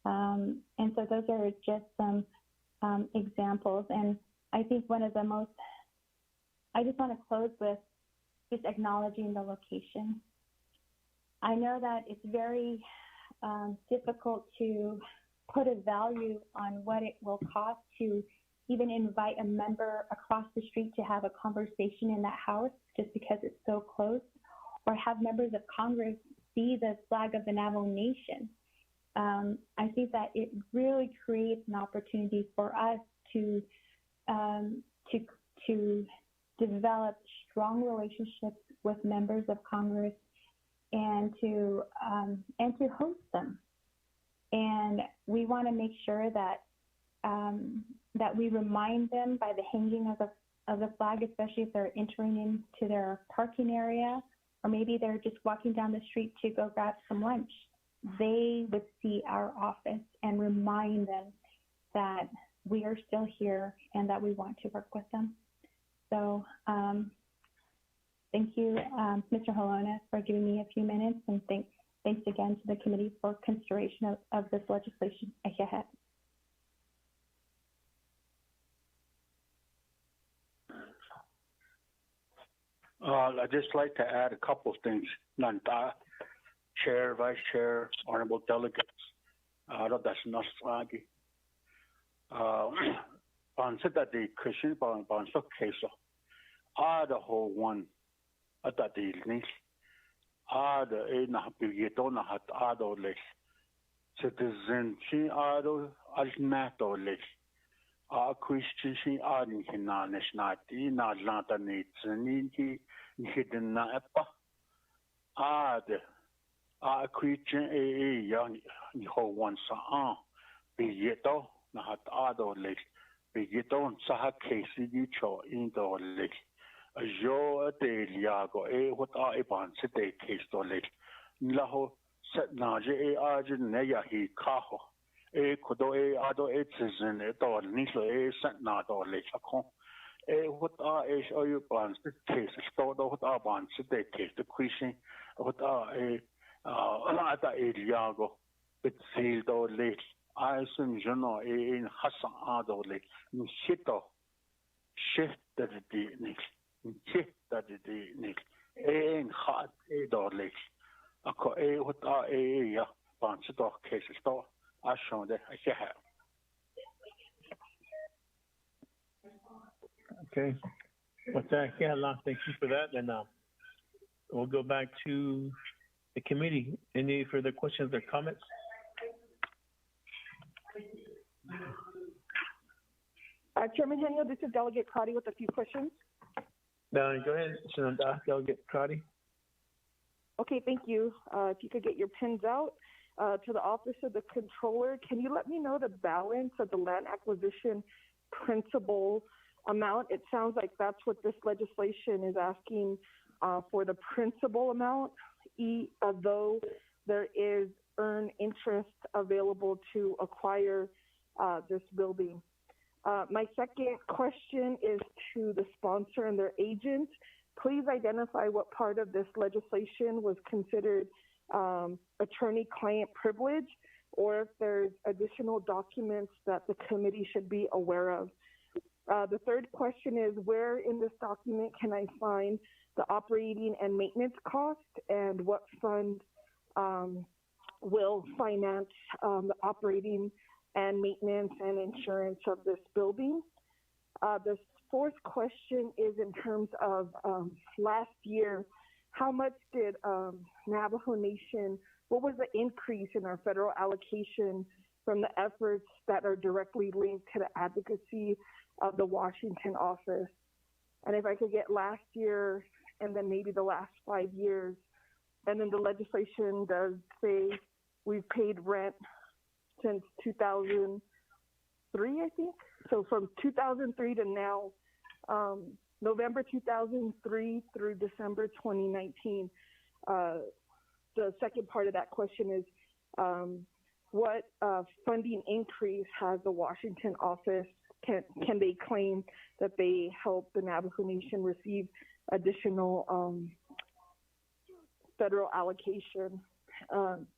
And so those are just some examples. And I think I just want to close with just acknowledging the location. I know that it's very difficult to put a value on what it will cost to even invite a member across the street to have a conversation in that house just because it's so close, or have members of Congress see the flag of the Navajo Nation. I think that it really creates an opportunity for us to develop strong relationships with members of Congress and to host them. And we want to make sure that that we remind them by the hanging of the flag, especially if they're entering into their parking area, or maybe they're just walking down the street to go grab some lunch. They would see our office and remind them that we are still here and that we want to work with them. So thank you, Mr. Holona, for giving me a few minutes, and thanks again to the committee for consideration of this legislation ahead. I'd just like to add a couple of things. Nanda, Chair, Vice Chair, Honorable Delegates, that's not flaggy. On the Christian Banso case, the whole one at the evening, the Ena Bigetona had Ado less. Citizen, she Ado Alnato less. Christian, she Adin Hinanes Nati, Nadlanta needs Niki, hidden Napa. Christian a young whole one sa Bigeto, Nahat Ado less. Bigeton Saha Casey, you cho indoor less. Jo de Liago, what are a bunch of day case to lake. Laho set Naja Argent Naya he Kaho. Kodo Ado citizen at all, Nisla sent not all lake. What are a you bunch of case, stored what are bunch of day case, the Christian, what are another Liago, but sealed or lake. I assume you know in Hassan Ado lake, Shito, shift that the next. That the next hot dolly. What are a bunch of cases store? I show that I have. Okay. With that, Kayla, thank you for that. And we'll go back to the committee. Any further questions or comments? Chairman Henio, this is Delegate Crotty with a few questions. Go ahead, Delegate Crotty. Okay, thank you. If you could get your pins out to the Office of the Controller, can you let me know the balance of the land acquisition principal amount? It sounds like that's what this legislation is asking for, the principal amount, though there is earned interest available to acquire this building. My second question is to the sponsor and their agent. Please identify what part of this legislation was considered attorney-client privilege, or if there's additional documents that the committee should be aware of. The third question is, where in this document can I find the operating and maintenance cost, and what fund will finance the operating and maintenance and insurance of this building? The fourth question is in terms of last year, how much did Navajo Nation, what was the increase in our federal allocation from the efforts that are directly linked to the advocacy of the Washington office? And if I could get last year and then maybe the last 5 years, and then the legislation does say we've paid rent since 2003, I think. So from 2003 to now, November 2003 through December 2019. The second part of that question is, what funding increase has the Washington office? Can they claim that they helped the Navajo Nation receive additional federal allocation?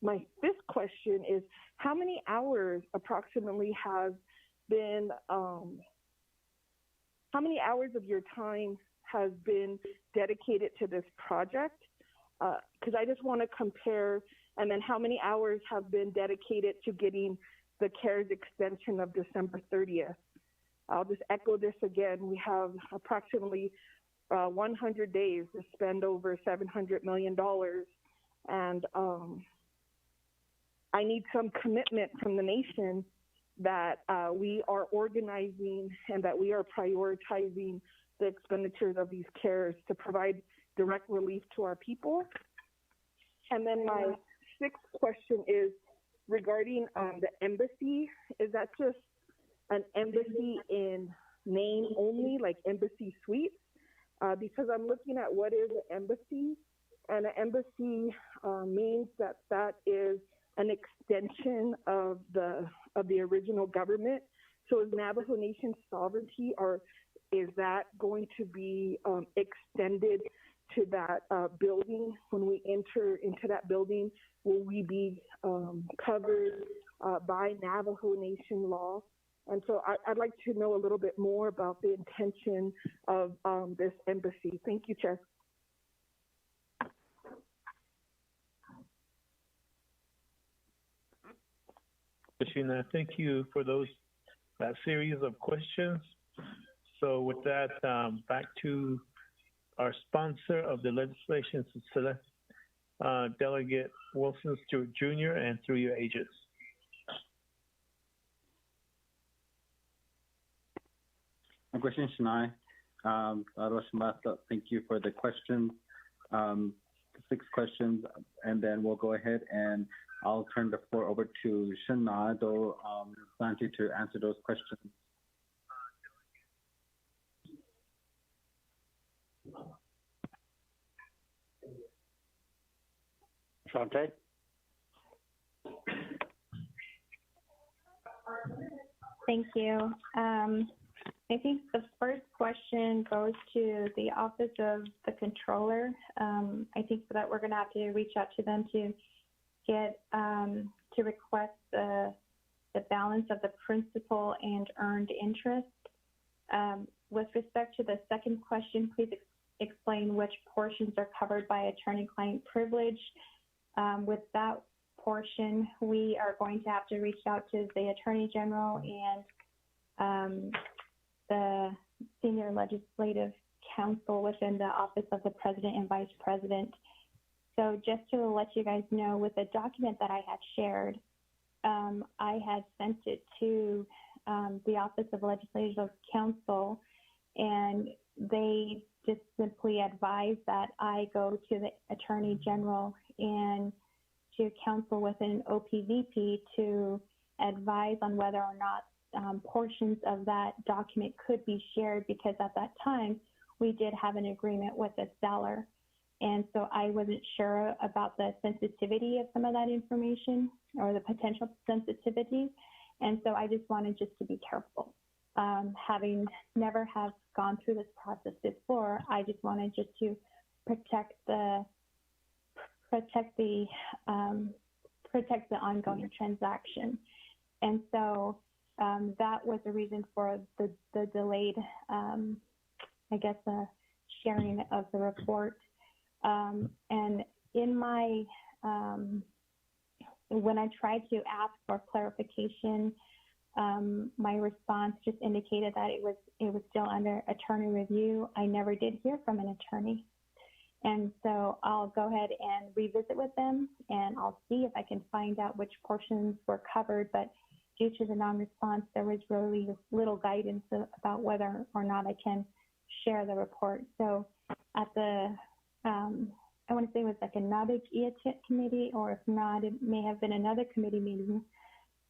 My fifth question is, how many hours approximately have been, how many hours of your time has been dedicated to this project? Because I just want to compare, and then how many hours have been dedicated to getting the CARES extension of December 30th? I'll just echo this again. We have approximately 100 days to spend over $700 million. And I need some commitment from the nation that we are organizing and that we are prioritizing the expenditures of these CARES to provide direct relief to our people. And then my sixth question is regarding the embassy. Is that just an embassy in name only, like Embassy Suites? Because I'm looking at what is an embassy, and an embassy means that that is an extension of the original government. So is Navajo Nation sovereignty, or is that going to be extended to that building? When we enter into that building, will we be covered by Navajo Nation law? And so I'd like to know a little bit more about the intention of this embassy. Thank you, Chair. Sheena, thank you for that series of questions. So with that, back to our sponsor of the legislation, Cecilia, Delegate Wilson Stewart Jr., and through your agents. Question, Sinai. Thank you for the question. 6 questions, and then we'll go ahead and I'll turn the floor over to Shinado Santi to answer those questions. Shante? Thank you. I think the first question goes to the Office of the Controller. I think that we're going to have to reach out to them to get to request the balance of the principal and earned interest. With respect to the second question, please explain which portions are covered by attorney-client privilege. With that portion, we are going to have to reach out to the Attorney General and the Senior Legislative Counsel within the Office of the President and Vice President. So just to let you guys know, with the document that I had shared, I had sent it to the Office of Legislative Counsel, and they just simply advised that I go to the Attorney General and to counsel within OPVP to advise on whether or not portions of that document could be shared, because at that time we did have an agreement with the seller. And so I wasn't sure about the sensitivity of some of that information or the potential sensitivity. And so I just wanted just to be careful. Having never have gone through this process before, I just wanted just to protect the ongoing transaction. And so that was the reason for the delayed, sharing of the report. And in my, when I tried to ask for clarification my response just indicated that it was still under attorney review. I never did hear from an attorney. And so I'll go ahead and revisit with them, and I'll see if I can find out which portions were covered. But due to the non-response, there was really little guidance about whether or not I can share the report. So at the, I want to say it was like a NABIC EATIT committee, or if not, it may have been another committee meeting.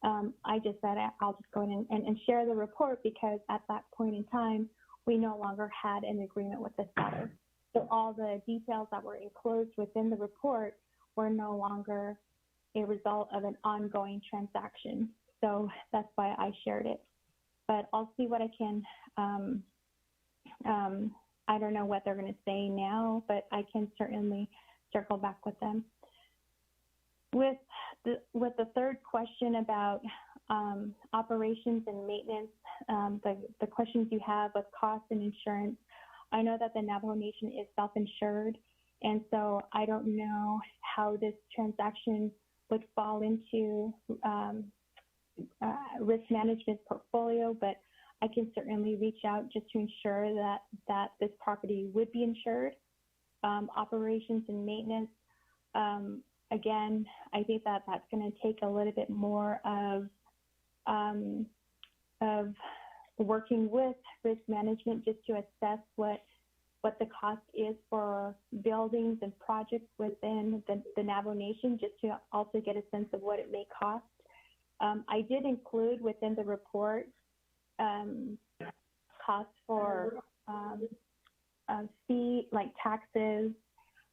I just said I'll just go in and share the report, because at that point in time, we no longer had an agreement with the seller. So all the details that were enclosed within the report were no longer a result of an ongoing transaction. So that's why I shared it. But I'll see what I can, I don't know what they're going to say now, but I can certainly circle back with them. With the third question about operations and maintenance, the questions you have with cost and insurance, I know that the Navajo Nation is self-insured, and so I don't know how this transaction would fall into risk management portfolio, but I can certainly reach out just to ensure that this property would be insured. Operations and maintenance, again, I think that that's going to take a little bit more of working with risk management just to assess what the cost is for buildings and projects within the Navajo Nation, just to also get a sense of what it may cost. I did include within the report costs for fee, like taxes.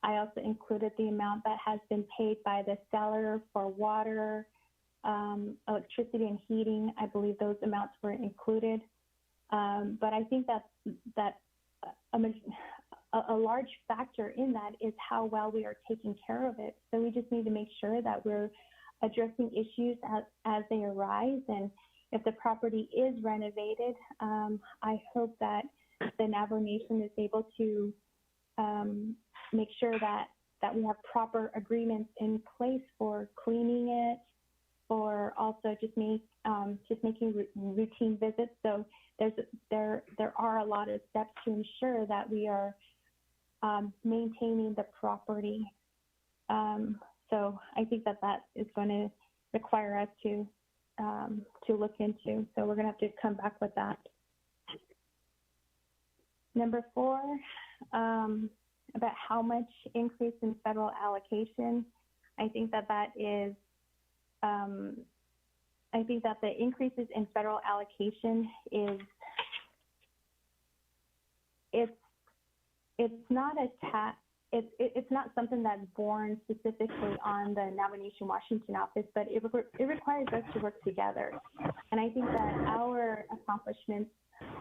I also included the amount that has been paid by the seller for water, electricity and heating. I believe those amounts were included. But I think that a large factor in that is how well we are taking care of it. So we just need to make sure that we're addressing issues as they arise. And if the property is renovated, I hope that the Navajo Nation is able to make sure that we have proper agreements in place for cleaning it, or also just making routine visits. So there are a lot of steps to ensure that we are maintaining the property. So I think that is going to require us to look into. So we're going to have to come back with that. Number 4, about how much increase in federal allocation. I think that is, I think that the increases in federal allocation is, it's not it's not something that's born specifically on the Navajo Nation Washington office, but it requires us to work together. And I think that our accomplishments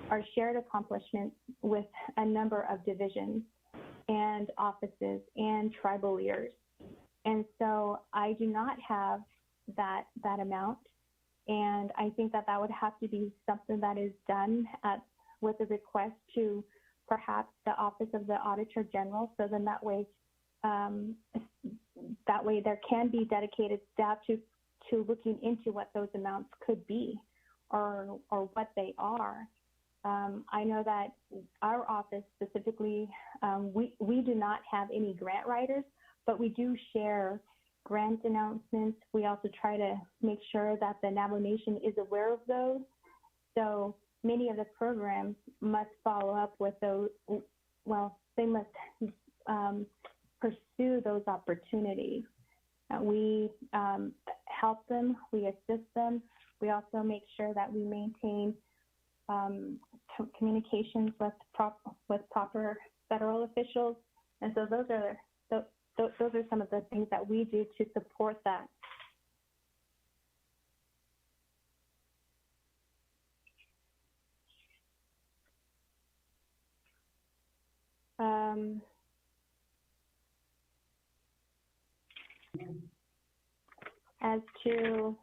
are shared accomplishments with a number of divisions and offices and tribal leaders. And so I do not have that amount. And I think that would have to be something that is done with a request to perhaps the Office of the Auditor General. So then that way there can be dedicated staff to looking into what those amounts could be or what they are. I know that our office specifically, we do not have any grant writers, but we do share grant announcements. We also try to make sure that the Navajo Nation is aware of those. So many of the programs must follow up with those, well, they must pursue those opportunities. We help them, we assist them. We also make sure that we maintain communications with proper federal officials. And so those are some of the things that we do to support that. As to,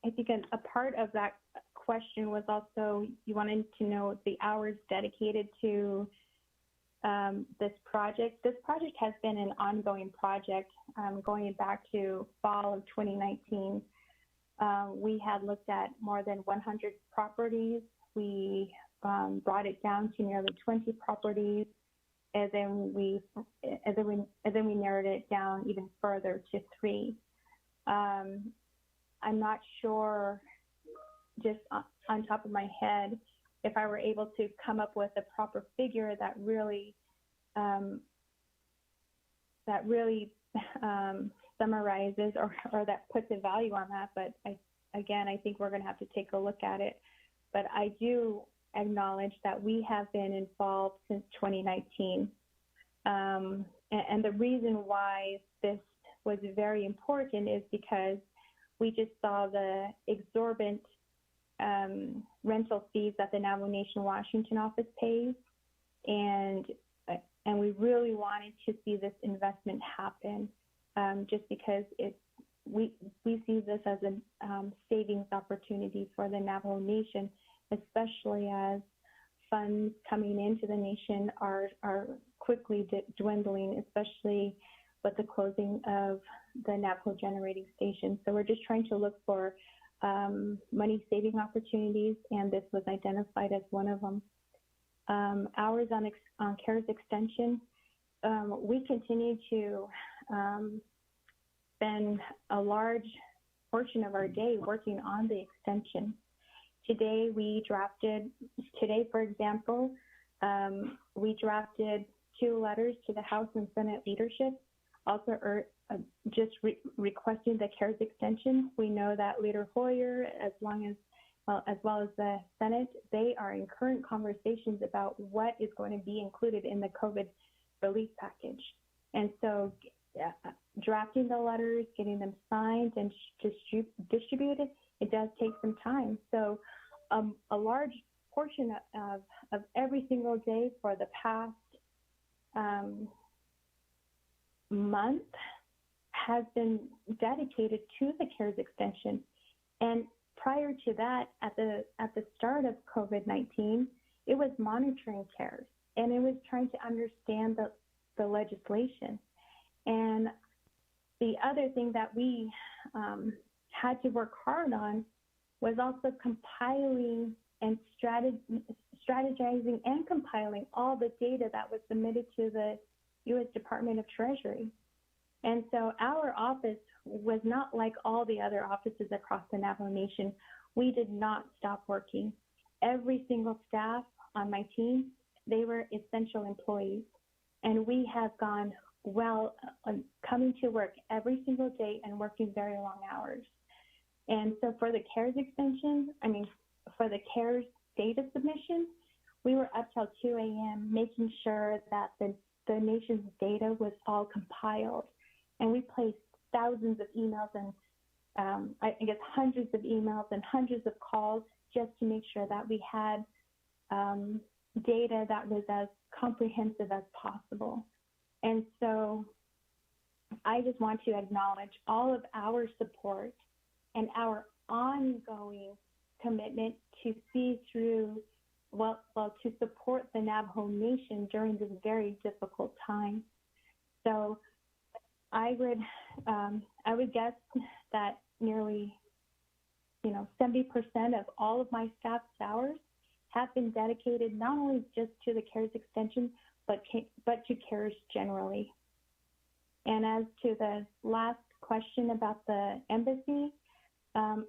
I think a part of that question was also, you wanted to know the hours dedicated to this project. This project has been an ongoing project going back to fall of 2019. We had looked at more than 100 properties. We brought it down to nearly 20 properties, and then we narrowed it down even further to 3. I'm not sure, just on top of my head, if I were able to come up with a proper figure that really summarizes or that puts a value on that. But I think we're going to have to take a look at it. But I do acknowledge that we have been involved since 2019. And the reason why this was very important is because we just saw the exorbitant rental fees that the Navajo Nation Washington office pays, and we really wanted to see this investment happen, just because we see this as a savings opportunity for the Navajo Nation, especially as funds coming into the nation are quickly dwindling, especially with the closing of the Navajo generating station. So we're just trying to look for money saving opportunities, and this was identified as one of them. Hours on CARES extension, we continue to spend a large portion of our day working on the extension. Today, for example, we drafted 2 letters to the House and Senate leadership, also requesting the CARES extension. We know that Leader Hoyer, as well as the Senate, they are in current conversations about what is going to be included in the COVID relief package. And so drafting the letters, getting them signed and distributed, it does take some time. So a large portion of every single day for the past month has been dedicated to the CARES extension. And prior to that, at the start of COVID-19, it was monitoring CARES, and it was trying to understand the legislation. And the other thing that we had to work hard on was also compiling and strategizing and compiling all the data that was submitted to the U.S. Department of Treasury. And so our office was not like all the other offices across the Navajo Nation. We did not stop working. Every single staff on my team, they were essential employees. And we have gone coming to work every single day and working very long hours. And so for the CARES extension, for the CARES data submission, we were up till 2 a.m. making sure that the nation's data was all compiled. And we placed thousands of emails and hundreds of emails and hundreds of calls just to make sure that we had data that was as comprehensive as possible. And so I just want to acknowledge all of our support and our ongoing commitment to see through, to support the Navajo Nation during this very difficult time. So I would guess that nearly, 70% of all of my staff's hours have been dedicated not only just to the CARES extension, but to CARES generally. And as to the last question about the embassy,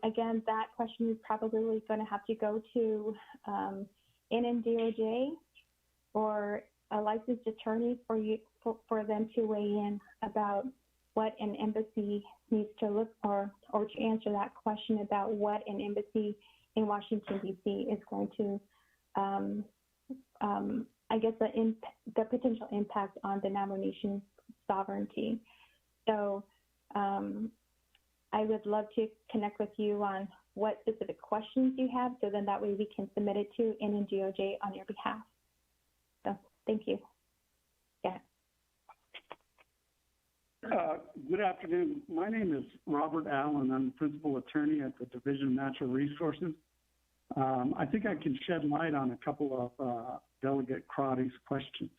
again, that question is probably going to have to go to NNDOJ or a licensed attorney for them to weigh in about what an embassy needs to look for, or to answer that question about what an embassy in Washington, D.C. is going to, the potential impact on the Navajo Nation sovereignty. So I would love to connect with you on what specific questions you have, so then that way we can submit it to NNDOJ on your behalf. So thank you. Yeah. Good afternoon. My name is Robert Allen. I'm the principal attorney at the Division of Natural Resources. I think I can shed light on a couple of Delegate Crotty's questions.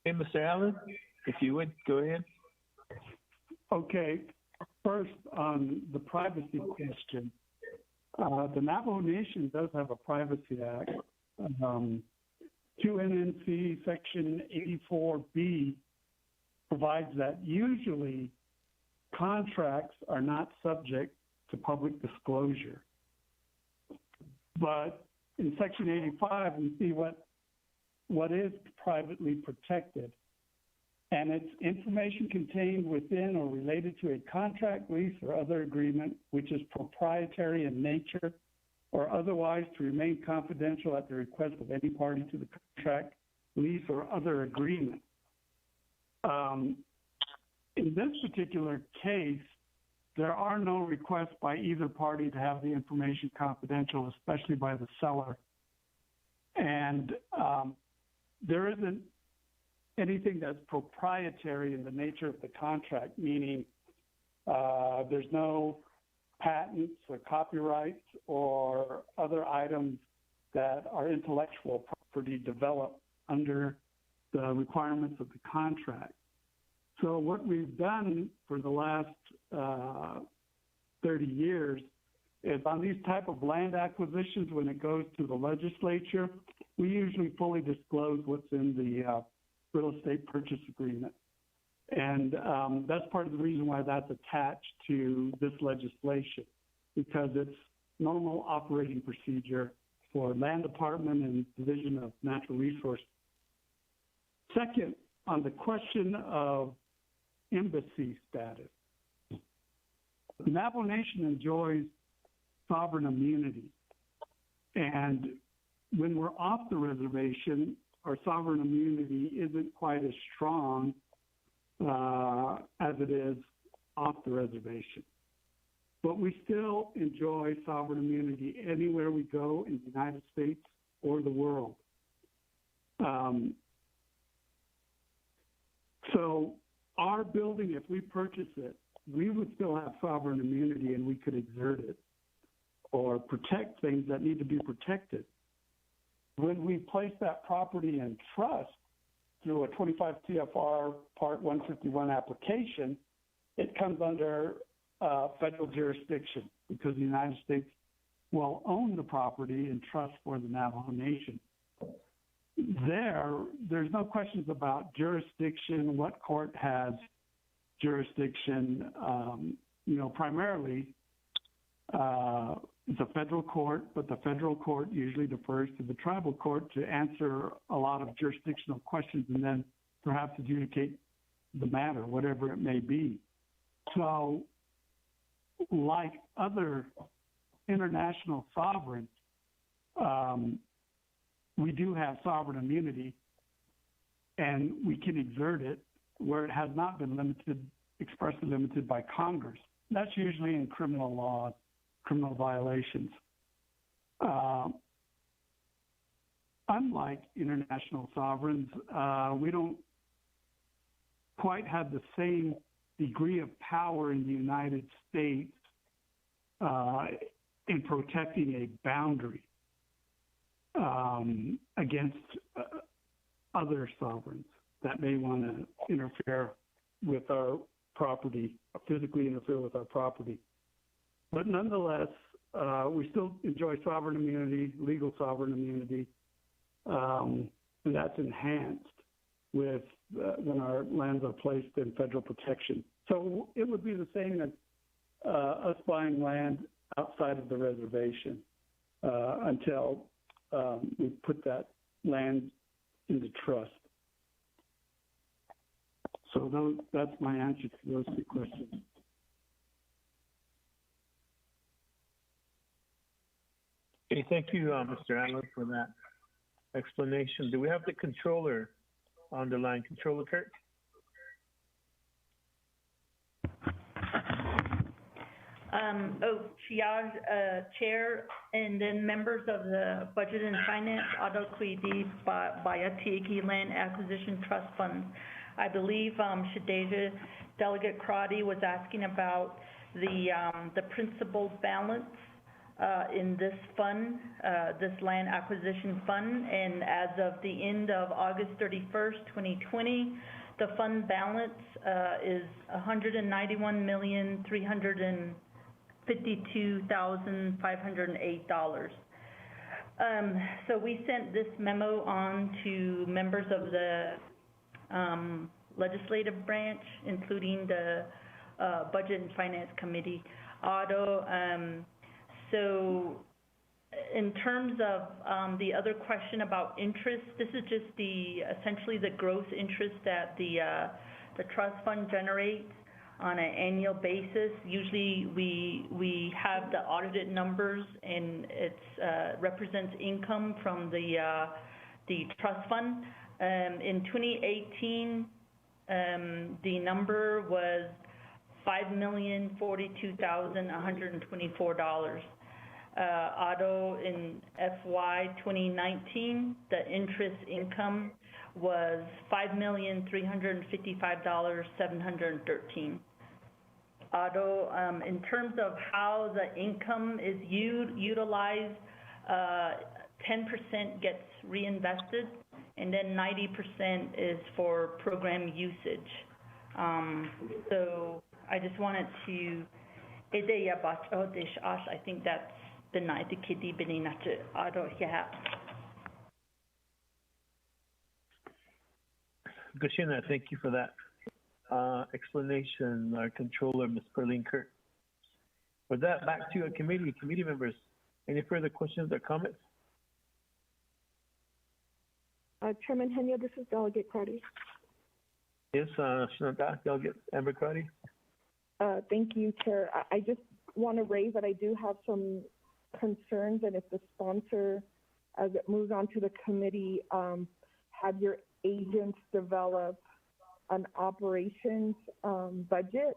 Hey, Mr. Allen, if you would, go ahead. Okay, first on the privacy question, the Navajo Nation does have a Privacy Act. 2 NNC Section 84B provides that usually contracts are not subject to public disclosure. But in Section 85, we see what is privately protected. And it's information contained within or related to a contract, lease, or other agreement which is proprietary in nature or otherwise to remain confidential at the request of any party to the contract, lease, or other agreement. In this particular case, there are no requests by either party to have the information confidential, especially by the seller. And there isn't anything that's proprietary in the nature of the contract, meaning there's no patents or copyrights or other items that are intellectual property developed under the requirements of the contract. So what we've done for the last 30 years is on these type of land acquisitions, when it goes to the legislature, we usually fully disclose what's in the real estate purchase agreement. And that's part of the reason why that's attached to this legislation, because it's normal operating procedure for land department and Division of Natural Resources. Second, on the question of embassy status, the Navajo Nation enjoys sovereign immunity. And when we're off the reservation, our sovereign immunity isn't quite as strong as it is off the reservation. But we still enjoy sovereign immunity anywhere we go in the United States or the world. So our building, if we purchase it, we would still have sovereign immunity and we could exert it or protect things that need to be protected. When we place that property in trust through a 25 CFR Part 151 application, it comes under federal jurisdiction because the United States will own the property in trust for the Navajo Nation. There's no questions about jurisdiction, what court has jurisdiction. Primarily it's a federal court, but the federal court usually defers to the tribal court to answer a lot of jurisdictional questions and then perhaps adjudicate the matter, whatever it may be. So, like other international sovereigns, we do have sovereign immunity, and we can exert it where it has not been expressly limited by Congress. That's usually in criminal laws, criminal violations. Unlike international sovereigns, we don't quite have the same degree of power in the United States in protecting a boundary against other sovereigns that may want to interfere with our property, physically interfere with our property. But nonetheless, we still enjoy sovereign immunity, legal sovereign immunity, and that's enhanced with when our lands are placed in federal protection. So it would be the same as us buying land outside of the reservation until we put that land into trust. So that's my answer to those two questions. Okay, thank you, Mr. Allen, for that explanation. Do we have the controller on the line? Controller Kirk? Chiaj, Chair, and then members of the Budget and Finance, Adakwidi, Bayatiki Land Acquisition Trust Fund. I believe Shadeja Delegate Crotty was asking about the principal balance in this fund, this land acquisition fund, and as of the end of August 31st, 2020, the fund balance is $191,352,508. So we sent this memo on to members of the legislative branch, including the Budget and Finance Committee. Otto, so in terms of the other question about interest, this is just essentially the gross interest that the trust fund generates on an annual basis. Usually we have the audited numbers, and it represents income from the trust fund. In 2018, the number was $5,042,124. Otto, in FY 2019, the interest income was $5,355,713. Otto, in terms of how the income is utilized, 10% gets reinvested, and then 90% is for program usage. So I just wanted to, I think that's the night the kitty beninate Otto here. Gashina, thank you for that explanation, our controller, Ms. Perlene Kirk. With that, back to committee members. Any further questions or comments? Chairman Henia, this is Delegate Crotty. Yes, Shananta, Delegate Amber Crotty. Thank you, Chair. I just want to raise that I do have some concerns, and if the sponsor, as it moves on to the committee, have your agents develop an operations budget.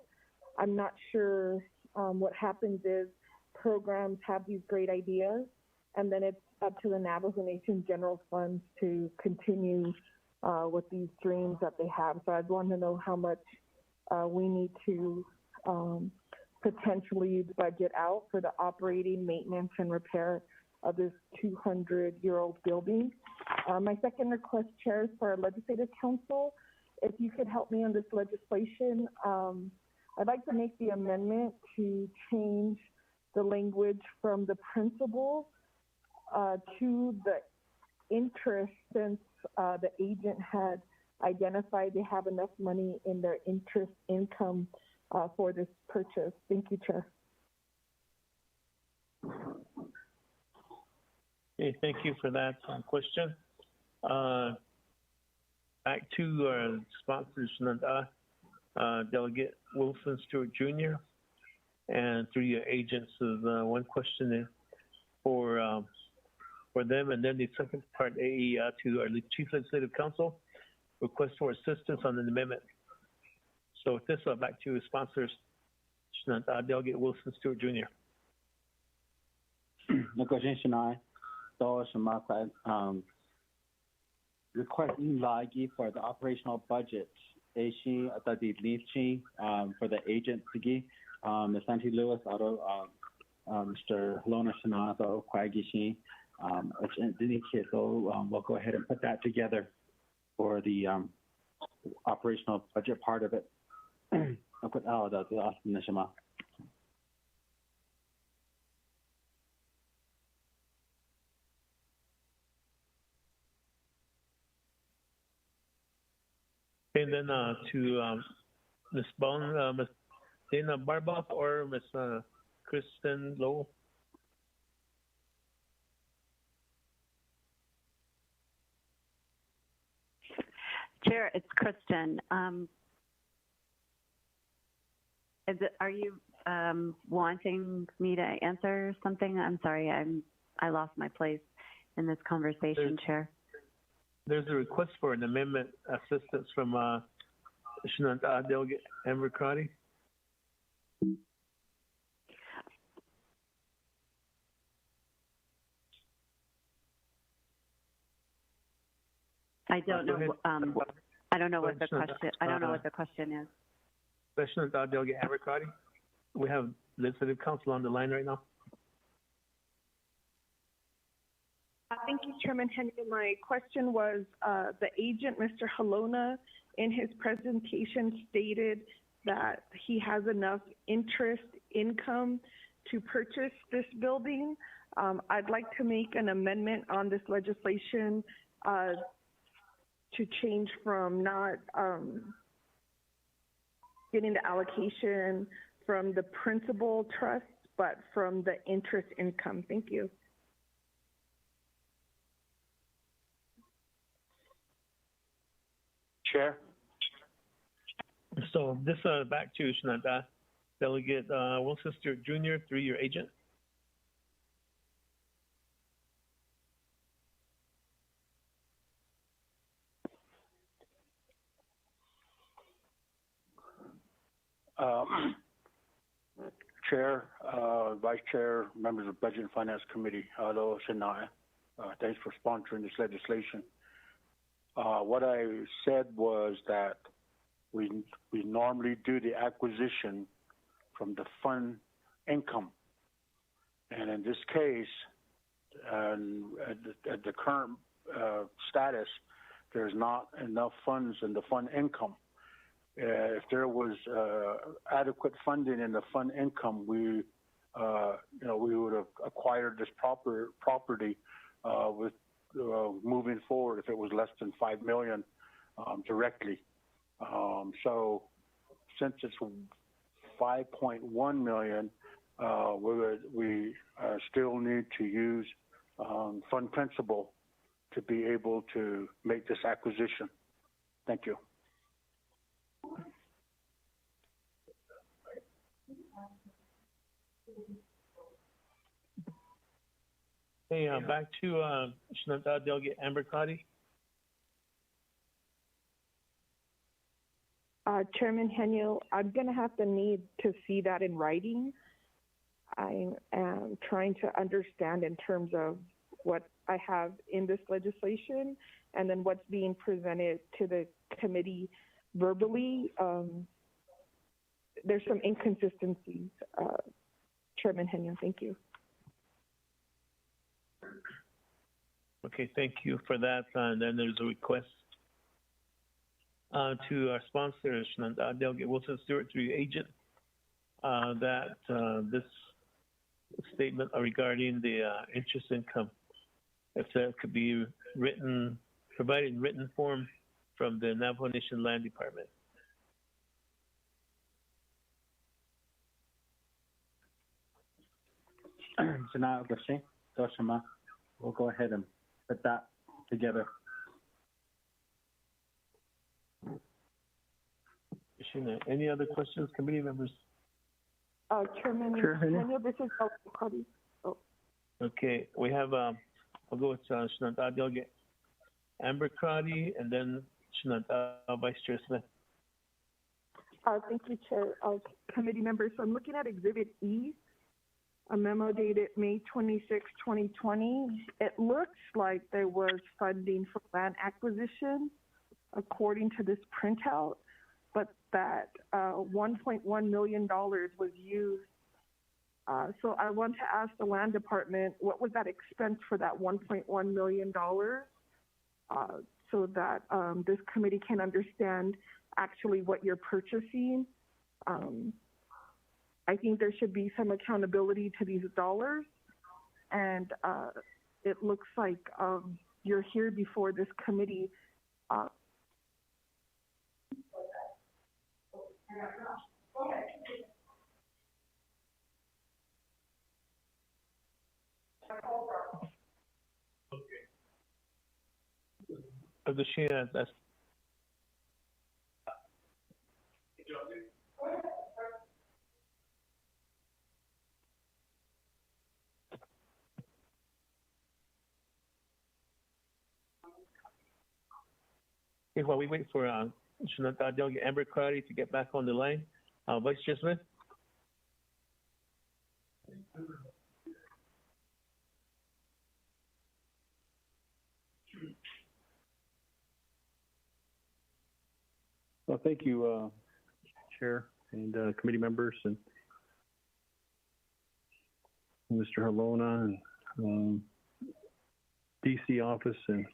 I'm not sure what happens is programs have these great ideas, and then it's up to the Navajo Nation General Funds to continue with these dreams that they have. So I'd want to know how much we need to potentially budget out for the operating, maintenance, and repair of this 200-year-old building. My second request, Chair, is for our Legislative Council. If you could help me on this legislation, I'd like to make the amendment to change the language from the principal to the interest, since the agent had identified they have enough money in their interest income for this purchase. Thank you, Chair. Okay, thank you for that question. Back to our sponsors, Delegate Wilson Stewart Jr. and through your agents, one question for them, and then the second part, to our Chief Legislative Council, request for assistance on an amendment. So with this, back to sponsors, Delegate Wilson Stewart Jr. Requesting lagi for the operational budget. Ashi atadi lichi for the agent sigi, Ms. Santi Lewis, Mr. Halona Shanato, Kwagishi. We'll go ahead and put that together for the operational budget part of it. I'll put Nishima. And then to Ms. Bone, Ms. Dana Barboff, or Ms. Kristen Lowell. Chair, it's Kristen. Are you wanting me to answer something? I'm sorry, I lost my place in this conversation, Chair. There's a request for an amendment assistance from Delegate Amber Crotty. I don't know. I don't know what the question. I don't know what the question is. Delegate Amber Crotty. We have Legislative Council on the line right now. Thank you, Chairman Henry. My question was, the agent, Mr. Halona, in his presentation stated that he has enough interest income to purchase this building. I'd like to make an amendment on this legislation to change from not getting the allocation from the principal trust, but from the interest income. Thank you. Chair. So this back to Shenandoah. Delegate Wilson Stewart Jr. through your agent. Chair, Vice Chair, members of Budget and Finance Committee, hello, Shania. Thanks for sponsoring this legislation. What I said was that we normally do the acquisition from the fund income. And in this case, at the current status, there's not enough funds in the fund income. If there was adequate funding in the fund income, we would have acquired this property with moving forward if it was less than $5 million directly. So since it's 5.1 million, we still need to use fund principal to be able to make this acquisition. Thank you. Hey, back to Shenandoah Delegate Amber Cotty. Chairman Henio, I'm going to have to need to see that in writing. I am trying to understand in terms of what I have in this legislation and then what's being presented to the committee verbally. There's some inconsistencies, Chairman Henio. Thank you. Okay, thank you for that. And then there's a request to our sponsor, Shenandoah Delegate Wilson Stewart, through your agent, that this statement regarding the interest income, if that could be provided in written form from the Navajo Nation Land Department. We'll go ahead and put that together. Any other questions, committee members? Chairman, this is Cotty. Oh. Okay, we have, I'll go with Shenandoah Delegate Amber Cotty and then Shenandoah Vice Chair Smith. Thank you, Chair. Committee members, so I'm looking at Exhibit E, a memo dated May 26, 2020. It looks like there was funding for land acquisition according to this printout, but that $1.1 million was used. So I want to ask the land department, what was that expense for that $1.1 million so that this committee can understand actually what you're purchasing. I think there should be some accountability to these dollars. And it looks like you're here before this committee. Of the share, that's okay, while we wait for Shenandoah Delegate Amber Cotty to get back on the line, Vice Chair Smith. Well, thank you, Chair and committee members and Mr. Halona and DC office. And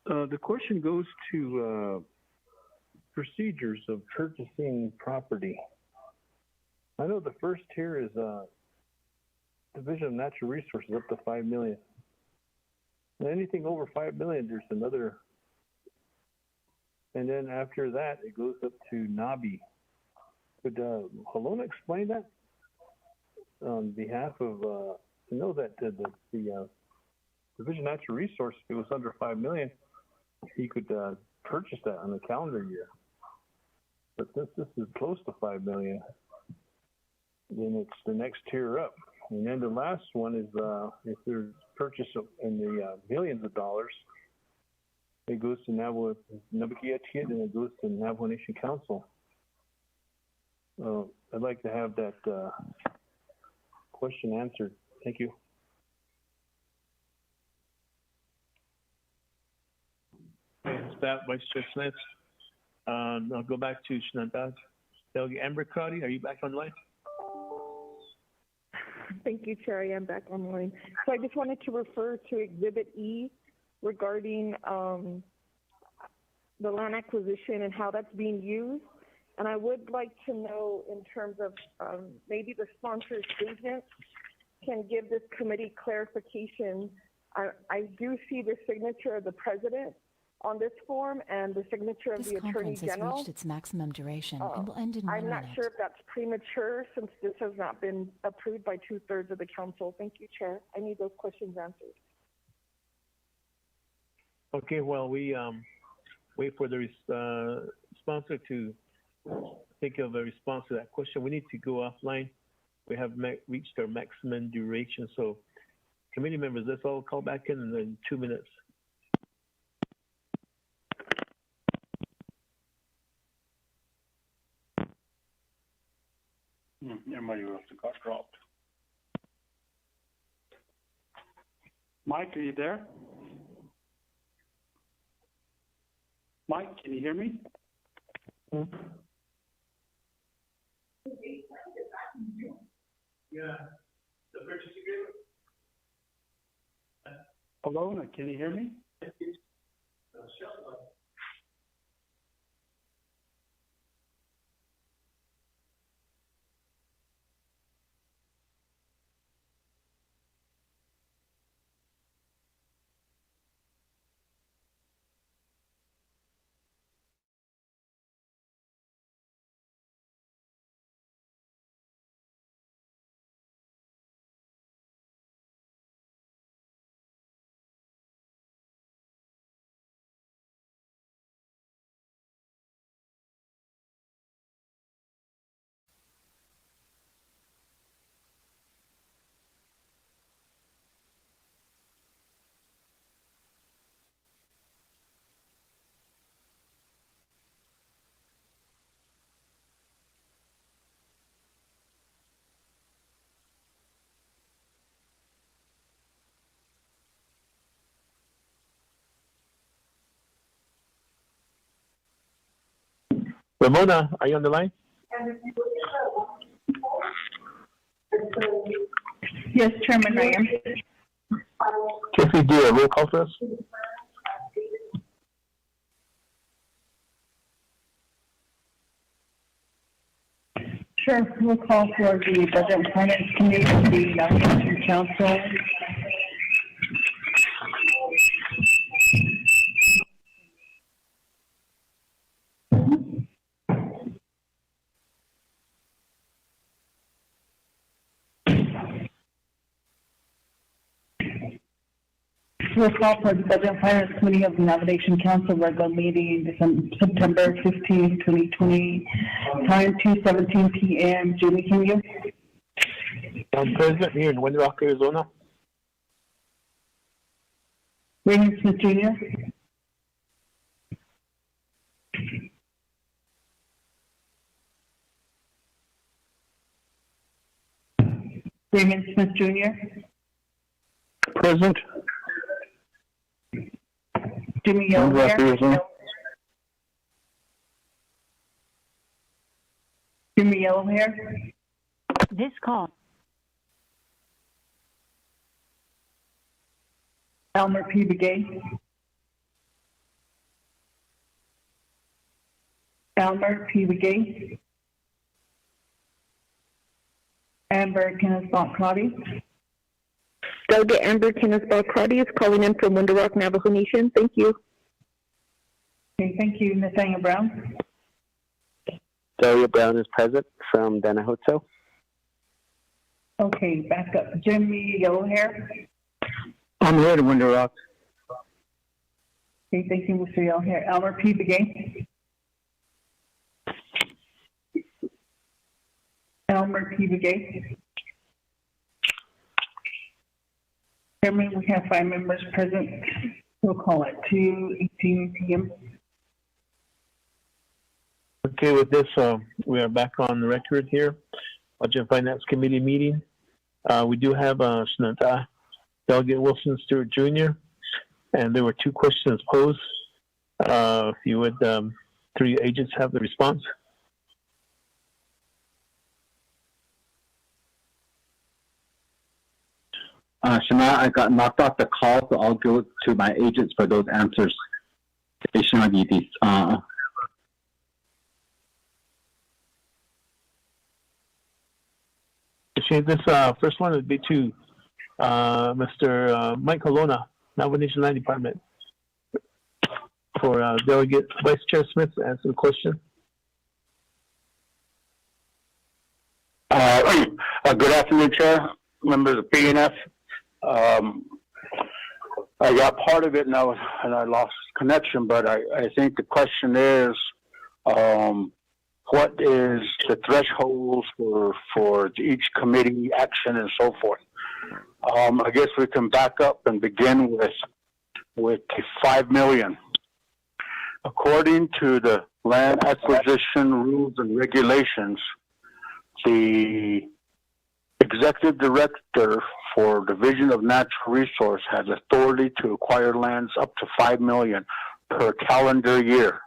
the question goes to procedures of purchasing property. I know the first tier is Division of Natural Resources up to $5 million. And anything over $5 million, there's another. And then after that, it goes up to NABI. Could Halona explain that on behalf of? I know that the Division of Natural Resources, if it was under $5 million, he could purchase that on the calendar year. But since this is close to $5 million, then it's the next tier up. And then the last one is if there's purchase in the millions of dollars, it goes to Navajo Nabaki Etiquette and it goes to Navajo Nation Council. I'd like to have that question answered. Thank you. Thanks, that Vice Chair Smith. I'll go back to Shanabad. Delegate Amber Crowdy, are you back online? Thank you, Chair. I am back online. So I just wanted to refer to Exhibit E regarding the land acquisition and how that's being used. And I would like to know in terms of maybe the sponsor's agent can give this committee clarification. I do see the signature of the president on this form and the signature of the Attorney General. This conference has reached its maximum duration and will end in 1 minute. I'm not sure if that's premature since this has not been approved by 2/3 of the council. Thank you, Chair. I need those questions answered. Okay, well, we wait for the sponsor to think of a response to that question. We need to go offline. We have reached our maximum duration. So committee members, let's all call back in 2 minutes. Everybody else got dropped. Mike, are you there? Mike, can you hear me? Yeah, the purchase agreement. Alona, can you hear me? Ramona, are you on the line? Yes, Chairman, I am. Can we do a roll call for us? Sure, we'll call for the Budget and Finance Committee, the Nation Council. We'll call for the Budget and Finance Committee of the Navigation Council regular meeting September 15, 2020, time 2:17 p.m. Jimmy, can you? I'm present here in Window Rock, Arizona. Raymond Smith Jr. Raymond Smith Jr. Present. Jimmy Yellow here. Jimmy Yellow here. This call. Elmer P. Begay. Elmer P. Begay. Amber Kenneth Balcrotti. Delegate Amber Kenneth Balcrotti is calling in from Window Rock, Navajo Nation. Thank you. Okay, thank you. Nathaniel Brown. Delia Brown is present from Danahoto. Okay, back up. Jimmy Yellowhair. I'm here in Window Rock. Okay, thank you, Mr. Yellowhair. Elmer P. Begay. Elmer P. Begay. Chairman, we have 5 members present. We'll call it 2:18 p.m. Okay, with this, we are back on the record here. Budget and Finance Committee meeting. We do have Delegate Wilson Stewart Jr., and there were 2 questions posed. If you would, 3 agents have the response. Shana, I got knocked off the call, so I'll go to my agents for those answers. This first one would be to Mr. Mike Colonna, Navajo Nation Land Department, for Delegate Vice Chair Smith to answer the question. Good afternoon, Chair, members of PNF. I got part of it now, and I lost connection, but I think the question is, what is the thresholds for each committee action and so forth? I guess we can back up and begin with $5 million. According to the Land Acquisition Rules and Regulations, the Executive Director for Division of Natural Resource has authority to acquire lands up to $5 million per calendar year.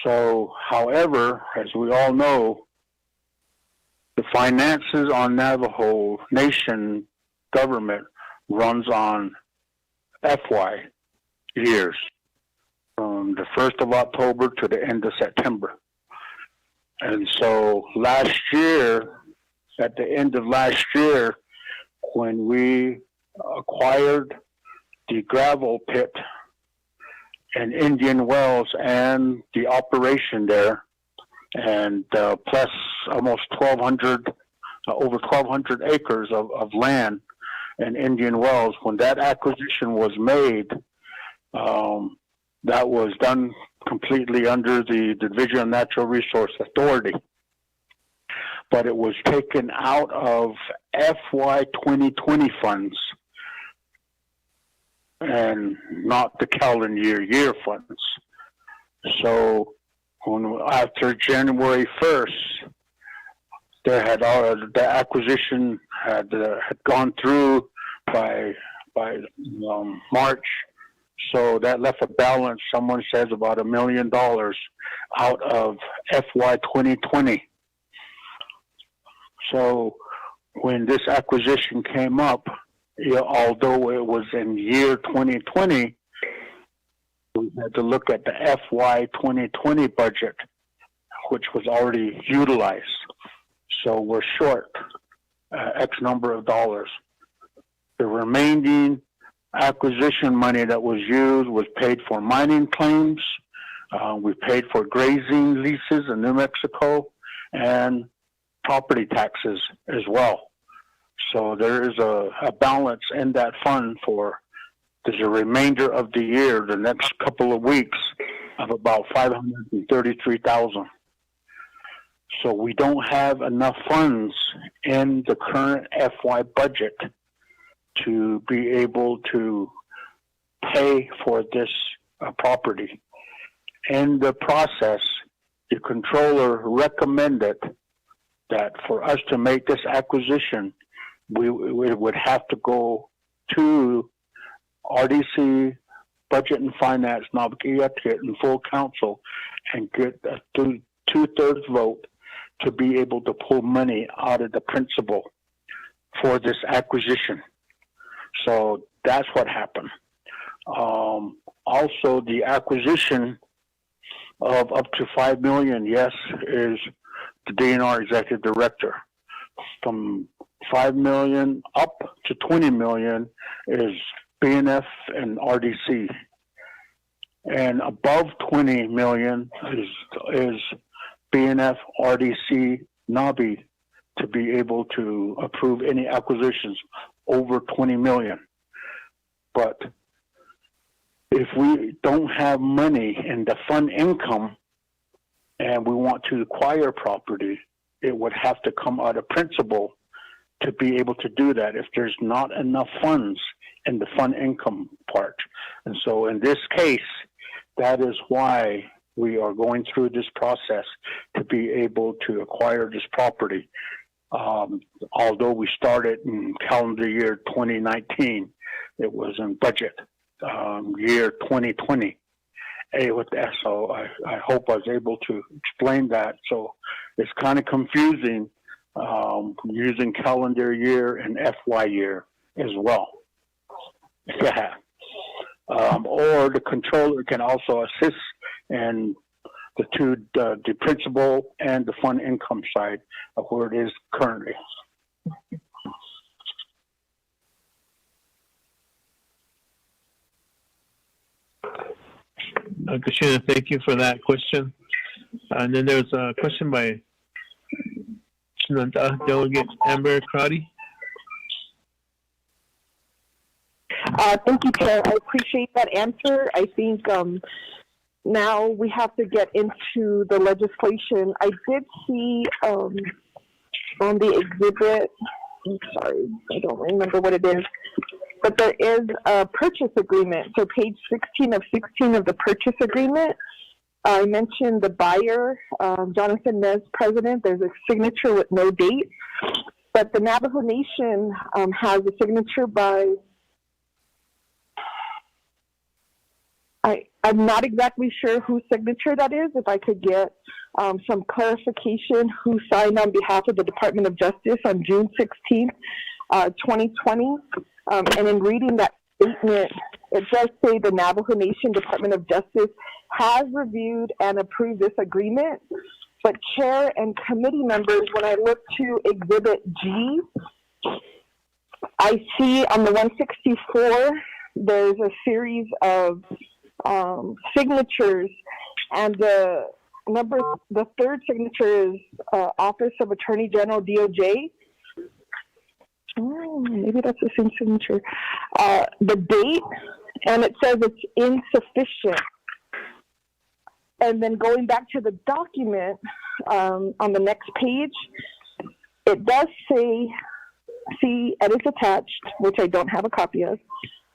So, however, as we all know, the finances on Navajo Nation government runs on FY years, from the 1st of October to the end of September. And so last year, at the end of last year, when we acquired the gravel pit and Indian Wells and the operation there, and plus almost over 1,200 acres of land in Indian Wells, when that acquisition was made, that was done completely under the Division of Natural Resource Authority. But it was taken out of FY 2020 funds and not the calendar year funds. So after January 1st, the acquisition had gone through by March. So that left a balance, someone says about $1 million out of FY 2020. So when this acquisition came up, although it was in year 2020, we had to look at the FY 2020 budget, which was already utilized. So we're short X number of dollars. The remaining acquisition money that was used was paid for mining claims. We paid for grazing leases in New Mexico and property taxes as well. So there is a balance in that fund for there's a remainder of the year, the next couple of weeks, of about $533,000. So we don't have enough funds in the current FY budget to be able to pay for this property. In the process, the controller recommended that for us to make this acquisition, we would have to go to RDC, Budget and Finance, Navigated, and full council and get a two-thirds vote to be able to pull money out of the principal for this acquisition. So that's what happened. Also, the acquisition of up to $5 million, yes, is the DNR executive director. From $5 million up to $20 million is BNF and RDC. And above $20 million is BNF, RDC, NABI to be able to approve any acquisitions over $20 million. But if we don't have money in the fund income and we want to acquire property, it would have to come out of principal to be able to do that if there's not enough funds in the fund income part. And so in this case, that is why we are going through this process to be able to acquire this property. Although we started in calendar year 2019, it was in budget year 2020. With that, so I hope I was able to explain that. So it's kind of confusing using calendar year and FY year as well. Yeah. Or the controller can also assist in the principal and the fund income side of where it is currently. Katrina, thank you for that question. And then there's a question by Delegate Amber Crotty. Thank you, Chair. I appreciate that answer. I think now we have to get into the legislation. I did see on the exhibit, I'm sorry, I don't remember what it is, but there is a purchase agreement. So page 16 of 16 of the purchase agreement, I mentioned the buyer, Jonathan Nez, president. There's a signature with no date, but the Navajo Nation has a signature by, I'm not exactly sure whose signature that is. If I could get some clarification, who signed on behalf of the Department of Justice on June 16th, 2020. And in reading that statement, it does say the Navajo Nation Department of Justice has reviewed and approved this agreement. But Chair and committee members, when I look to Exhibit G, I see on the 164, there's a series of signatures, and the third signature is Office of Attorney General, DOJ. Oh, maybe that's the same signature. The date, and it says it's insufficient. And then going back to the document on the next page, it does say, see, edits attached, which I don't have a copy of.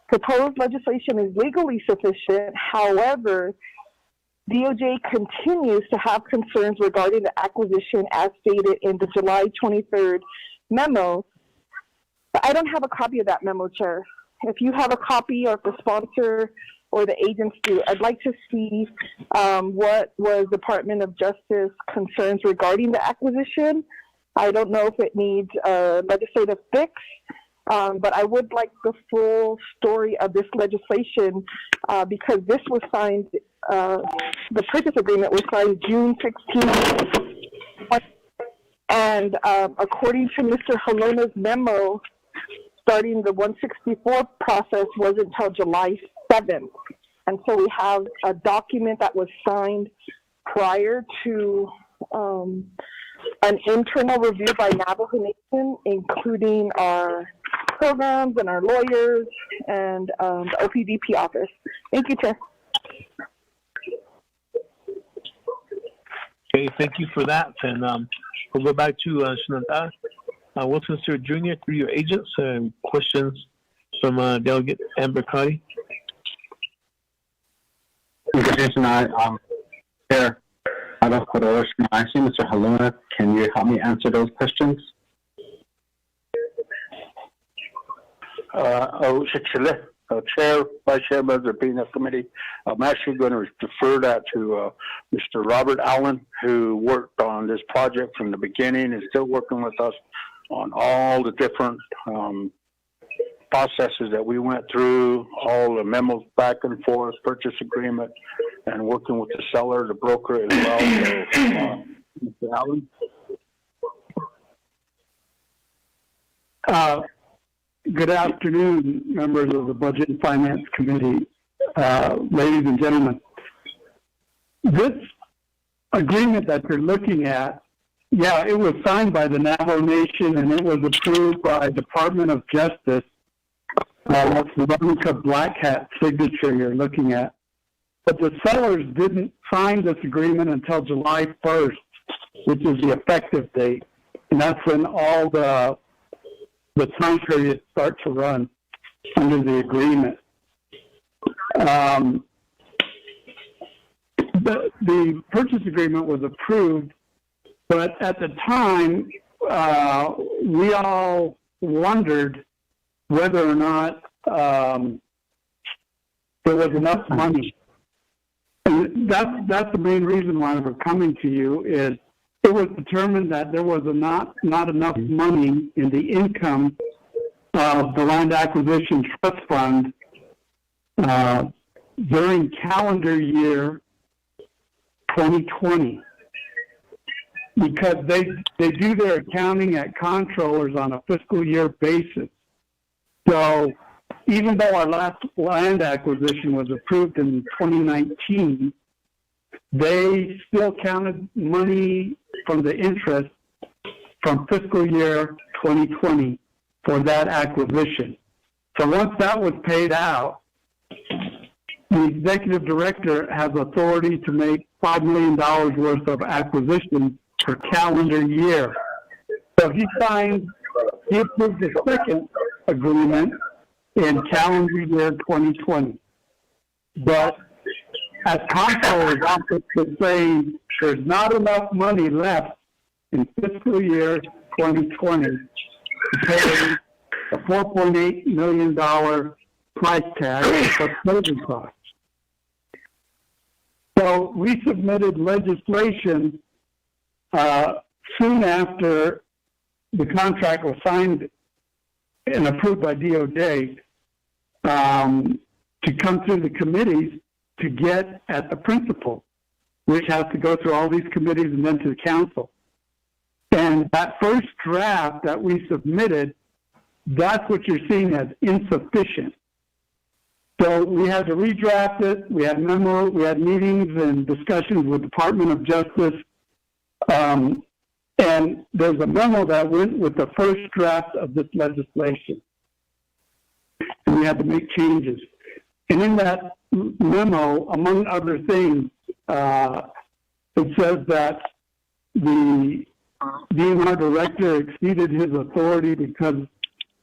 Proposed legislation is legally sufficient. However, DOJ continues to have concerns regarding the acquisition as stated in the July 23rd memo. But I don't have a copy of that memo, Chair. If you have a copy, or if the sponsor or the agents do, I'd like to see what was Department of Justice concerns regarding the acquisition. I don't know if it needs a legislative fix, but I would like the full story of this legislation because this was signed, the purchase agreement was signed June 16th. And according to Mr. Halona's memo, starting the 164 process wasn't until July 7th. And so we have a document that was signed prior to an internal review by Navajo Nation, including our programs and our lawyers and the OPDP office. Thank you, Chair. Okay, thank you for that. And we'll go back to Shananta. Wilson Sir Jr. through your agents. Questions from Delegate Amber Crotty. Chair, I see Mr. Haluna. Can you help me answer those questions? Chair, Vice Chair, Member of the BNF Committee, I'm actually going to defer that to Mr. Robert Allen, who worked on this project from the beginning and is still working with us on all the different processes that we went through, all the memos back and forth, purchase agreement, and working with the seller, the broker as well. So, Mr. Allen? Good afternoon, members of the Budget and Finance Committee, ladies and gentlemen. This agreement that you're looking at, yeah, it was signed by the Navajo Nation and it was approved by Department of Justice. That's the Veronica Black Hat signature you're looking at. But the sellers didn't sign this agreement until July 1st, which is the effective date. And that's when all the time periods start to run under the agreement. The purchase agreement was approved, but at the time, we all wondered whether or not there was enough money. And that's the main reason why we're coming to you is it was determined that there was not enough money in the income of the Land Acquisition Trust Fund during calendar year 2020, because they do their accounting at comptrollers on a fiscal year basis. So even though our last land acquisition was approved in 2019, they still counted money from the interest from fiscal year 2020 for that acquisition. So once that was paid out, the executive director has authority to make $5 million worth of acquisitions per calendar year. So he approved the second agreement in calendar year 2020. But as comptroller's office is saying there's not enough money left in fiscal year 2020 to pay a $4.8 million price tag for closing costs. So we submitted legislation soon after the contract was signed and approved by DOJ to come through the committees to get at the principal, which has to go through all these committees and then to the council. And that first draft that we submitted, that's what you're seeing as insufficient. So we had to redraft it. We had we had meetings and discussions with Department of Justice. And there's a memo that went with the first draft of this legislation. And we had to make changes. And in that memo, among other things, it says that the DNR director exceeded his authority because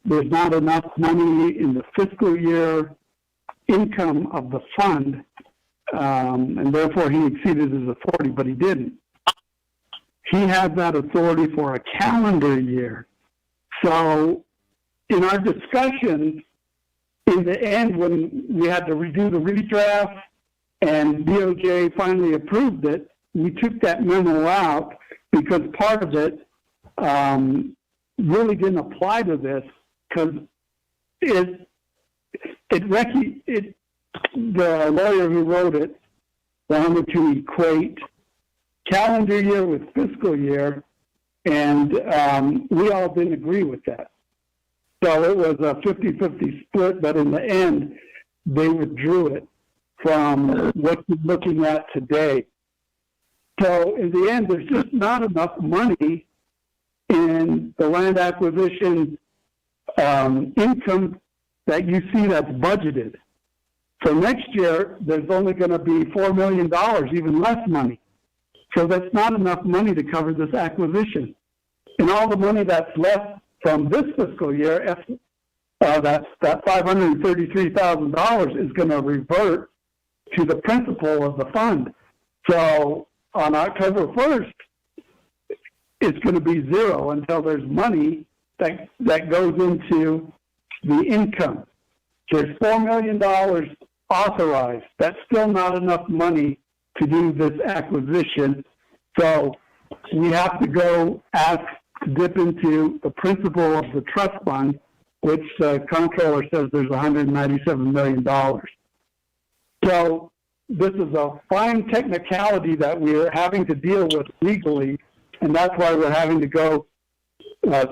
there's not enough money in the fiscal year income of the fund, and therefore he exceeded his authority, but he didn't. He has that authority for a calendar year. So in our discussions, in the end, when we had to redo the redraft and DOJ finally approved it, we took that memo out because part of it really didn't apply to this because the lawyer who wrote it wanted to equate calendar year with fiscal year, and we all didn't agree with that. So it was a 50-50 split, but in the end, they withdrew it from what you're looking at today. So in the end, there's just not enough money in the land acquisition income that you see that's budgeted. So next year, there's only going to be $4 million, even less money. So that's not enough money to cover this acquisition. And all the money that's left from this fiscal year, that $533,000 is going to revert to the principal of the fund. So on October 1st, it's going to be zero until there's money that goes into the income. There's $4 million authorized. That's still not enough money to do this acquisition. So we have to go ask to dip into the principal of the trust fund which the comptroller says there's $197 million. So this is a fine technicality that we're having to deal with legally, and that's why we're having to go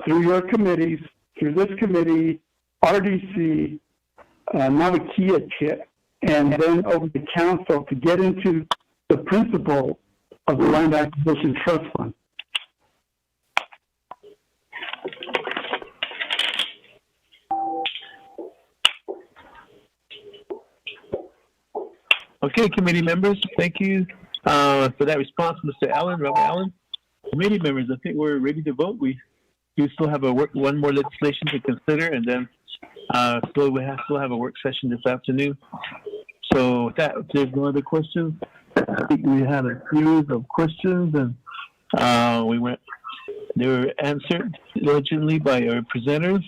through your committees, through this committee, RDC, Navakia Kit, and then over to council to get into the principle of the Land Acquisition Trust Fund. Okay, committee members, thank you for that response, Mr. Allen, Robert Allen. Committee members, I think we're ready to vote. We still have one more legislation to consider, and then we still have a work session this afternoon. So with that, if there's no other questions, I think we had a series of questions, and they were answered diligently by our presenters.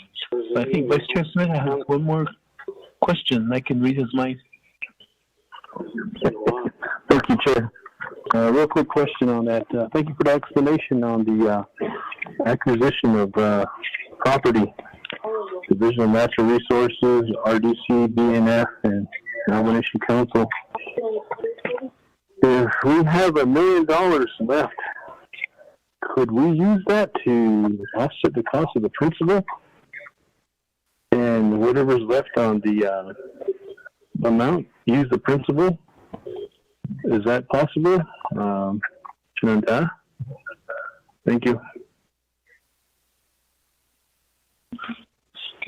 I think Vice Chair Smith has one more question. I can read his mind. Thank you, Chair. Real quick question on that. Thank you for the explanation on the acquisition of property. Division of Natural Resources, RDC, BNF, and Nomination Council. If we have $1 million left, could we use that to offset the cost of the principal? And whatever's left on the amount, use the principal? Is that possible? Thank you.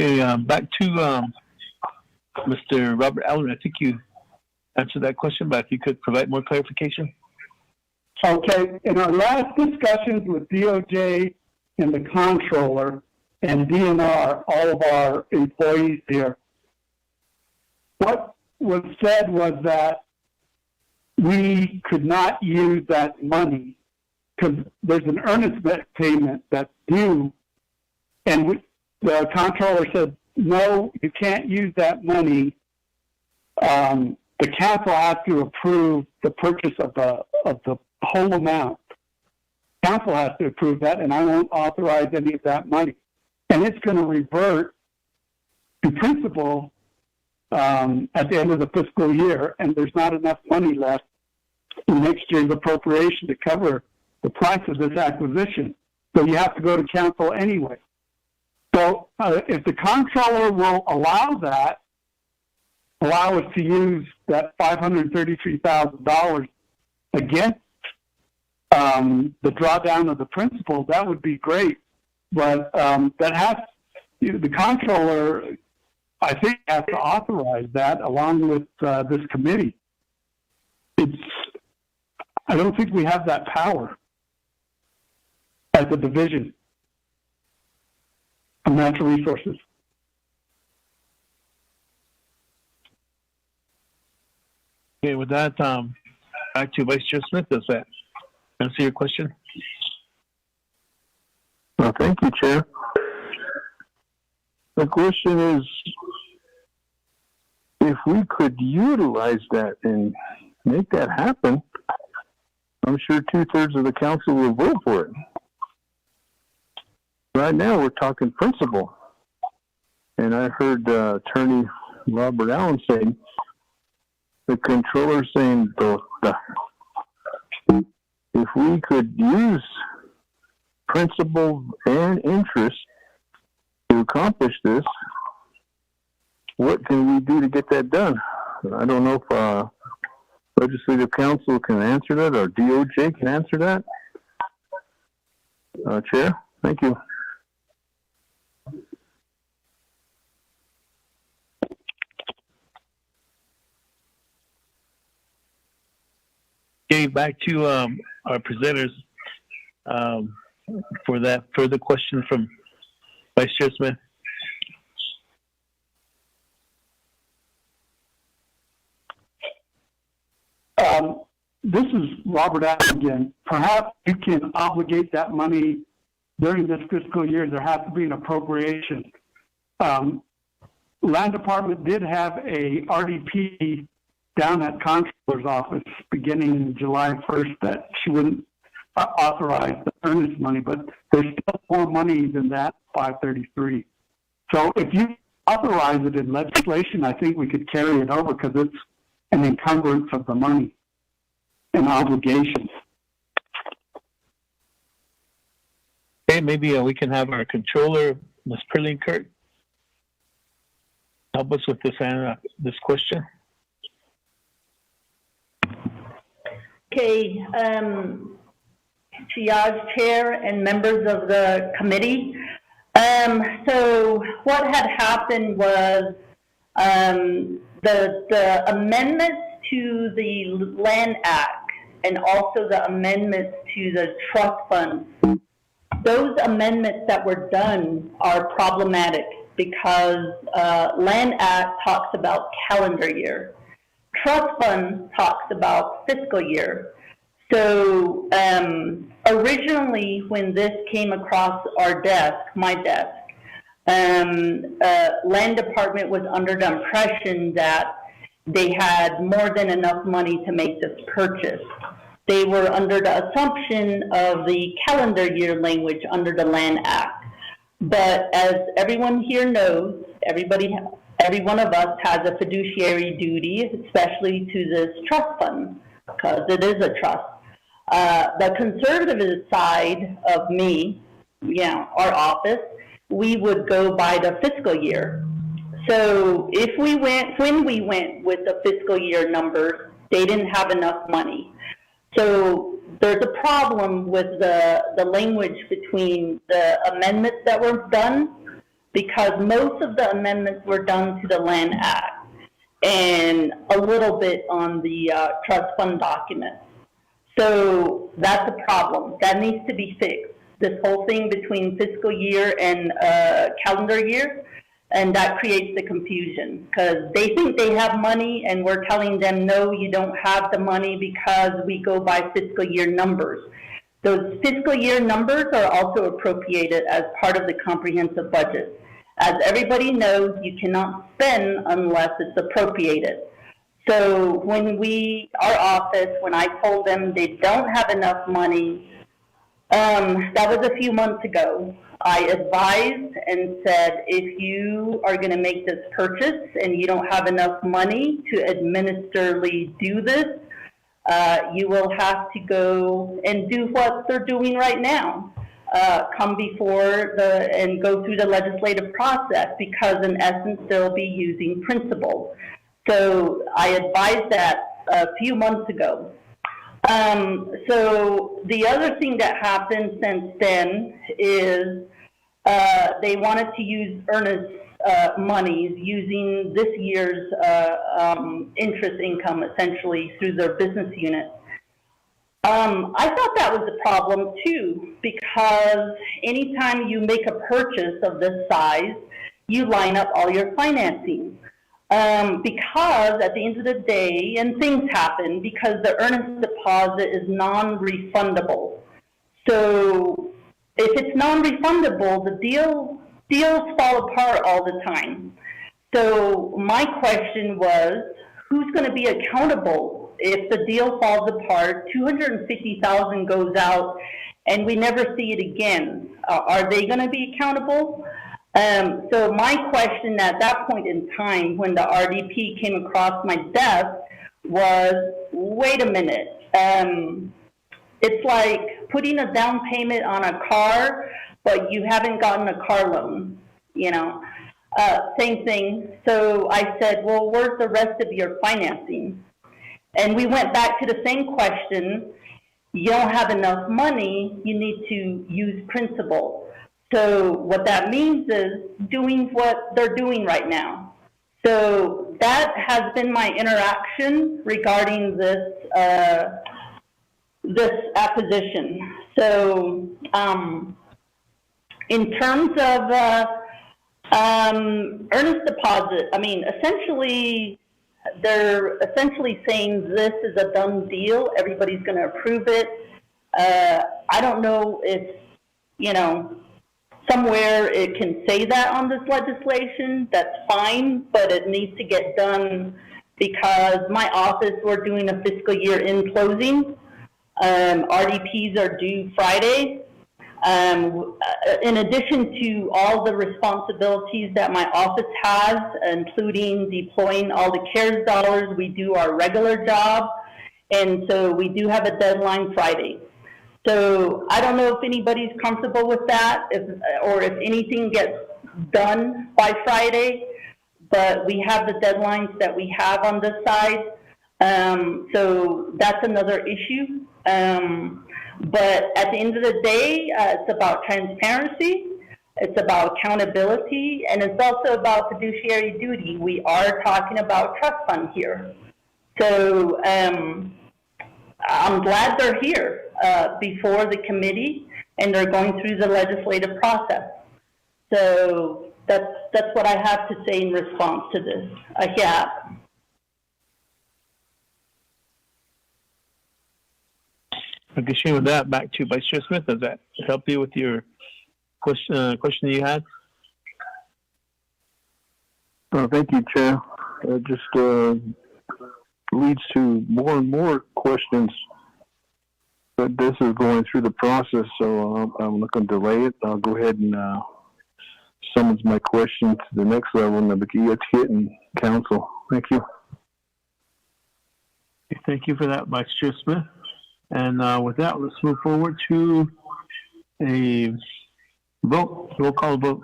Okay, back to Mr. Robert Allen. I think you answered that question, but if you could provide more clarification. Okay, in our last discussions with DOJ and the comptroller and DNR, all of our employees here, what was said was that we could not use that money because there's an earnest payment that's due, and the comptroller said, no, you can't use that money. The council has to approve the purchase of the whole amount. Council has to approve that, and I won't authorize any of that money. And it's going to revert to principal at the end of the fiscal year, and there's not enough money left in next year's appropriation to cover the price of this acquisition. So you have to go to council anyway. So if the comptroller will allow us to use that $533,000 against the drawdown of the principal, that would be great. But the comptroller, I think, has to authorize that along with this committee. I don't think we have that power as a division of natural resources. Okay, with that, back to Vice Chair Smith. Does that answer your question? Well, thank you, Chair. The question is, if we could utilize that and make that happen, I'm sure 2/3 of the council will vote for it. Right now, we're talking principle. And I heard Attorney Robert Allen saying, the controller saying, if we could use principal and interest to accomplish this, what can we do to get that done? I don't know if Legislative Council can answer that or DOJ can answer that. Chair, thank you. Okay, back to our presenters for that further question from Vice Chair Smith. This is Robert Allen again. Perhaps you can obligate that money during this fiscal year. There has to be an appropriation. Land Department did have a RDP down at Comptroller's office beginning July 1st that she wouldn't authorize the earnest money, but there's still more money than that 533. So if you authorize it in legislation, I think we could carry it over because it's an encumbrance of the money, an obligation. Okay, maybe we can have our controller, Ms. Perlinkert, help us with this question. Okay, Triage Chair and members of the committee. So what had happened was the amendments to the Land Act and also the amendments to the trust fund. Those amendments that were done are problematic because Land Act talks about calendar year. Trust fund talks about fiscal year. So originally when this came across our desk, my desk, Land Department was under the impression that they had more than enough money to make this purchase. They were under the assumption of the calendar year language under the Land Act. But as everyone here knows, every one of us has a fiduciary duty, especially to this trust fund, because it is a trust. The conservative side of me, our office, we would go by the fiscal year. So when we went with the fiscal year numbers, they didn't have enough money. So there's a problem with the language between the amendments that were done, because most of the amendments were done to the Land Act and a little bit on the trust fund document. So that's a problem. That needs to be fixed. This whole thing between fiscal year and calendar year, and that creates the confusion because they think they have money and we're telling them, no, you don't have the money because we go by fiscal year numbers. Those fiscal year numbers are also appropriated as part of the comprehensive budget. As everybody knows, you cannot spend unless it's appropriated. So when our office, when I told them they don't have enough money, that was a few months ago. I advised and said, if you are going to make this purchase and you don't have enough money to administratively do this, you will have to go and do what they're doing right now. Come before and go through the legislative process, because in essence they'll be using principles. So I advised that a few months ago. So the other thing that happened since then is they wanted to use earnest monies using this year's interest income essentially through their business unit. I thought that was a problem too, because anytime you make a purchase of this size, you line up all your financing. Because at the end of the day, and things happen, because the earnest deposit is non-refundable. So if it's non-refundable, the deals fall apart all the time. So my question was, who's going to be accountable if the deal falls apart, $250,000 goes out, and we never see it again? Are they going to be accountable? So my question at that point in time, when the RDP came across my desk, was, wait a minute. It's like putting a down payment on a car, but you haven't gotten a car loan, same thing. So I said, well, where's the rest of your financing? And we went back to the same question. You don't have enough money, you need to use principal. So what that means is doing what they're doing right now. So that has been my interaction regarding this this acquisition. So in terms of earnest deposit, essentially they're essentially saying this is a done deal. Everybody's going to approve it. I don't know if somewhere it can say that on this legislation. That's fine, but it needs to get done because my office, we're doing a fiscal year in closing. RDPs are due Friday. In addition to all the responsibilities that my office has, including deploying all the CARES dollars, we do our regular job. And so we do have a deadline Friday. So I don't know if anybody's comfortable with that, or if anything gets done by Friday, but we have the deadlines that we have on this side. So that's another issue. But at the end of the day, it's about transparency, it's about accountability, and it's also about fiduciary duty. We are talking about trust fund here. So I'm glad they're here before the committee, and they're going through the legislative process. So that's what I have to say in response to this. Yeah. Okay, with that, back to Vice Chair Smith. Does that help you with your question you had? Thank you, Chair. It just leads to more and more questions. But this is going through the process, so I'm not going to delay it. I'll go ahead and summons my question to the next level, and in council. Thank you. Thank you for that, Vice Chair Smith. And with that, let's move forward to a vote. Roll call vote.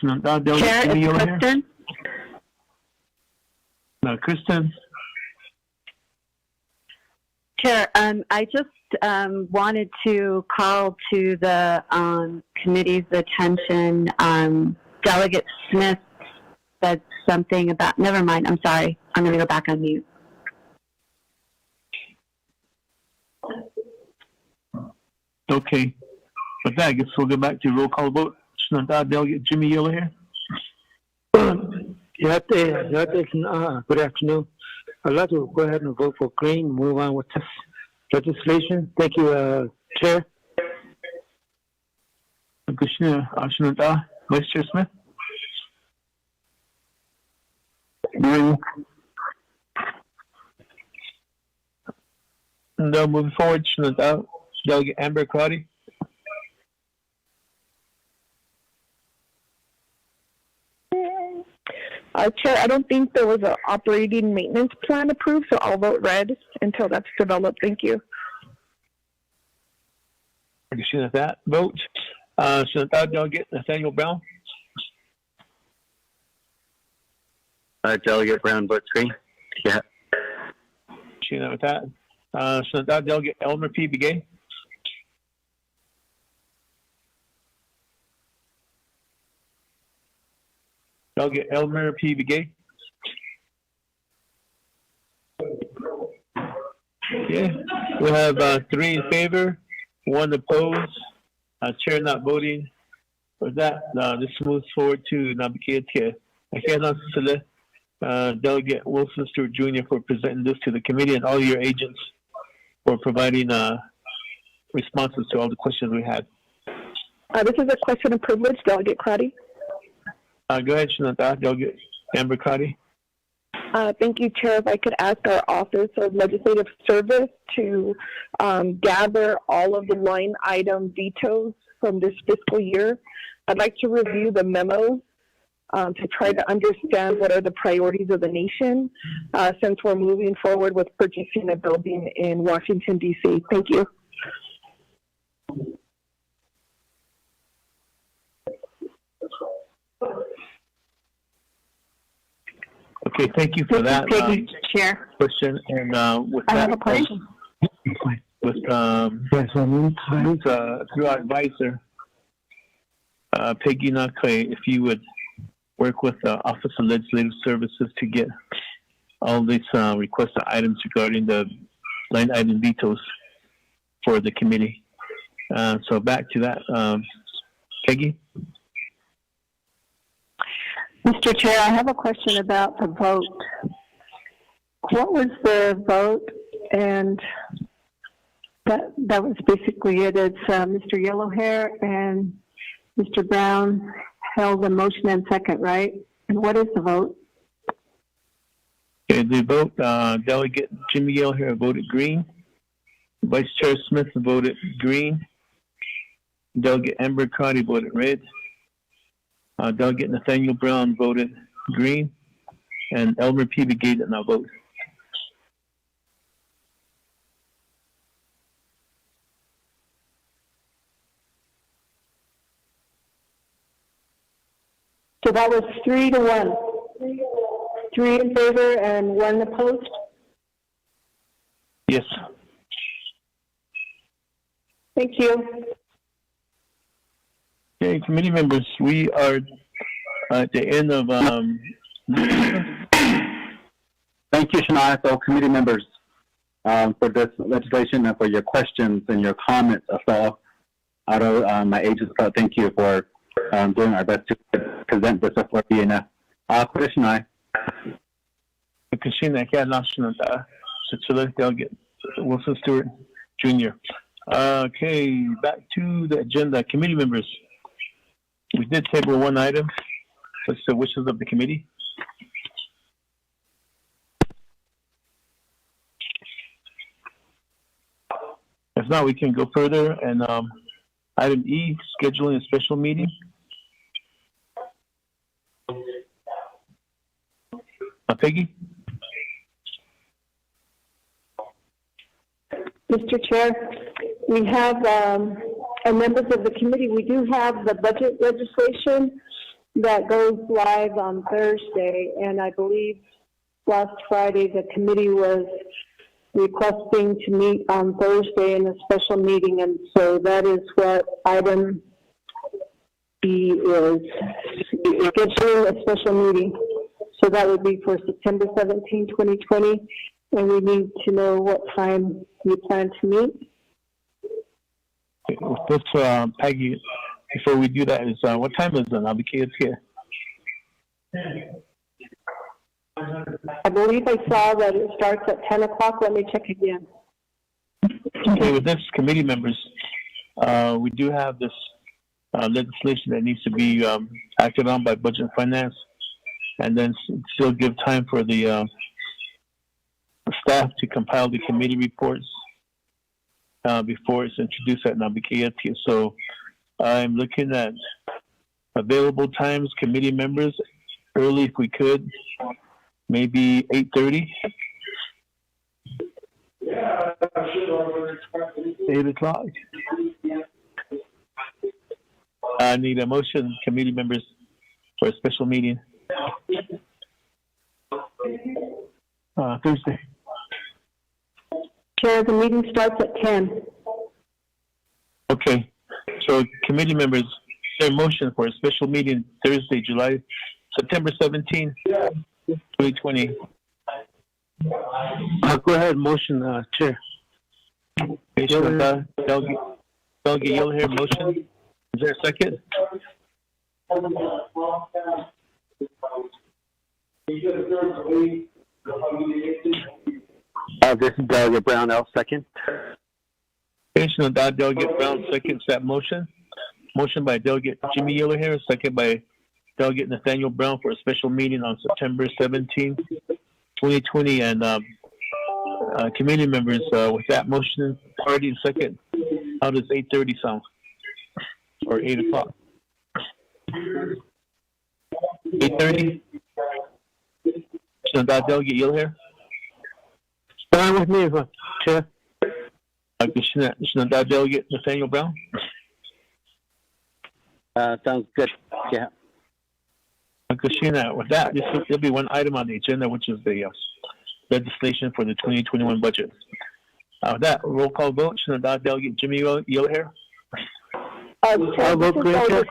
Chair, it's Kristen. No, Kristen. Chair, I just wanted to call to the committee's attention. Delegate Smith said something about, never mind, I'm sorry. I'm going to go back on mute. Okay. With that, I guess we'll go back to roll call vote. Delegate Jimmy Yellow here. Good afternoon. I'd like to go ahead and vote for green, move on with this legislation. Thank you, Chair. Commissioner Vice Chair Smith. Green. And moving forward, Delegate Amber Crotty. Chair, I don't think there was an operating maintenance plan approved, so I'll vote red until that's developed. Thank you. Appreciate that vote. Delegate Nathaniel Brown. Delegate Brown votes green. Yeah. Appreciate with that. Delegate Elmer P. Begay. Delegate Elmer P. Begay. Okay, we have 3 in favor, 1 opposed, chair not voting. With that, this moves forward to Nabikia. Delegate Wilson Stewart Jr. for presenting this to the committee, and all your agents for providing responses to all the questions we had. This is a question of privilege, Delegate Crotty. Go ahead, Delegate Amber Crotty. Thank you, Chair. If I could ask our Office of Legislative Service to gather all of the line item vetoes from this fiscal year. I'd like to review the memos to try to understand what are the priorities of the nation since we're moving forward with purchasing a building in Washington, D.C. Thank you. Okay, thank you for that Chair. question. And with I that, have a question. With through our advisor, Peggy Nakay, if you would work with the Office of Legislative Services to get all these requested items regarding the line item vetoes for the committee. So back to that, Peggy. Mr. Chair, I have a question about the vote. What was the vote? And that was basically it. It's Mr. Yellowhair and Mr. Brown held the motion and second, right? And what is the vote? Okay, the vote, Delegate Jimmy Yellowhair voted green. Vice Chair Smith voted green. Delegate Amber Crotty voted red. Delegate Nathaniel Brown voted green. And Elmer P. Begay did not vote. So that was 3-1. 3 in favor and 1 opposed? Yes. Thank you. Okay, committee members, we are at the end of. Thank you, Shania. So, committee members, for this legislation and for your questions and your comments. So, out of my agents, thank you for doing our best to present this before BNF. Krishna. Krishna Delegate Wilson Stewart Jr. Okay, back to the agenda. Committee members, we did table one item. What's the wishes of the committee? If not, we can go further. And item E, scheduling a special meeting. Peggy? Mr. Chair, we have, members of the committee, we do have the budget legislation that goes live on Thursday, and I believe last Friday the committee was requesting to meet on Thursday in a special meeting, and so that is what item B is, scheduling a special meeting. So that would be for September 17, 2020, and we need to know what time you plan to meet. With this, Peggy, before we do that, is what time is it? I'll be kids here. I believe I saw that it starts at 10 o'clock. Let me check again. Okay, with this, committee members, we do have this legislation that needs to be acted on by Budget and Finance, and then still give time for the staff to compile the committee reports before it's introduced at Nabikia. So I'm looking at available times, committee members, early if we could, maybe 8:30. 8 o'clock. I need a motion, committee members, for a special meeting. Thursday. Chair, the meeting starts at 10. Okay. So committee members, their motion for a special meeting Thursday, September 17, 2020. Go ahead, motion, Chair. Delegate Yellowhair, motion. Is there a second? This is Delegate Brown, L. Second. Delegate Brown seconds that motion. Motion by Delegate Jimmy Yellowhair, second by Delegate Nathaniel Brown for a special meeting on September 17, 2020. And committee members, with that motion, party second, how does 8:30 sound? Or 8 o'clock? 8:30? Delegate Yellowhair? Fine with me, Chair. Delegate Nathaniel Brown? Sounds good. Yeah. With that, there'll be one item on the agenda, which is the legislation for the 2021 budget. With that, roll call vote. Delegate Jimmy Yellowhair? I'll vote green. Okay,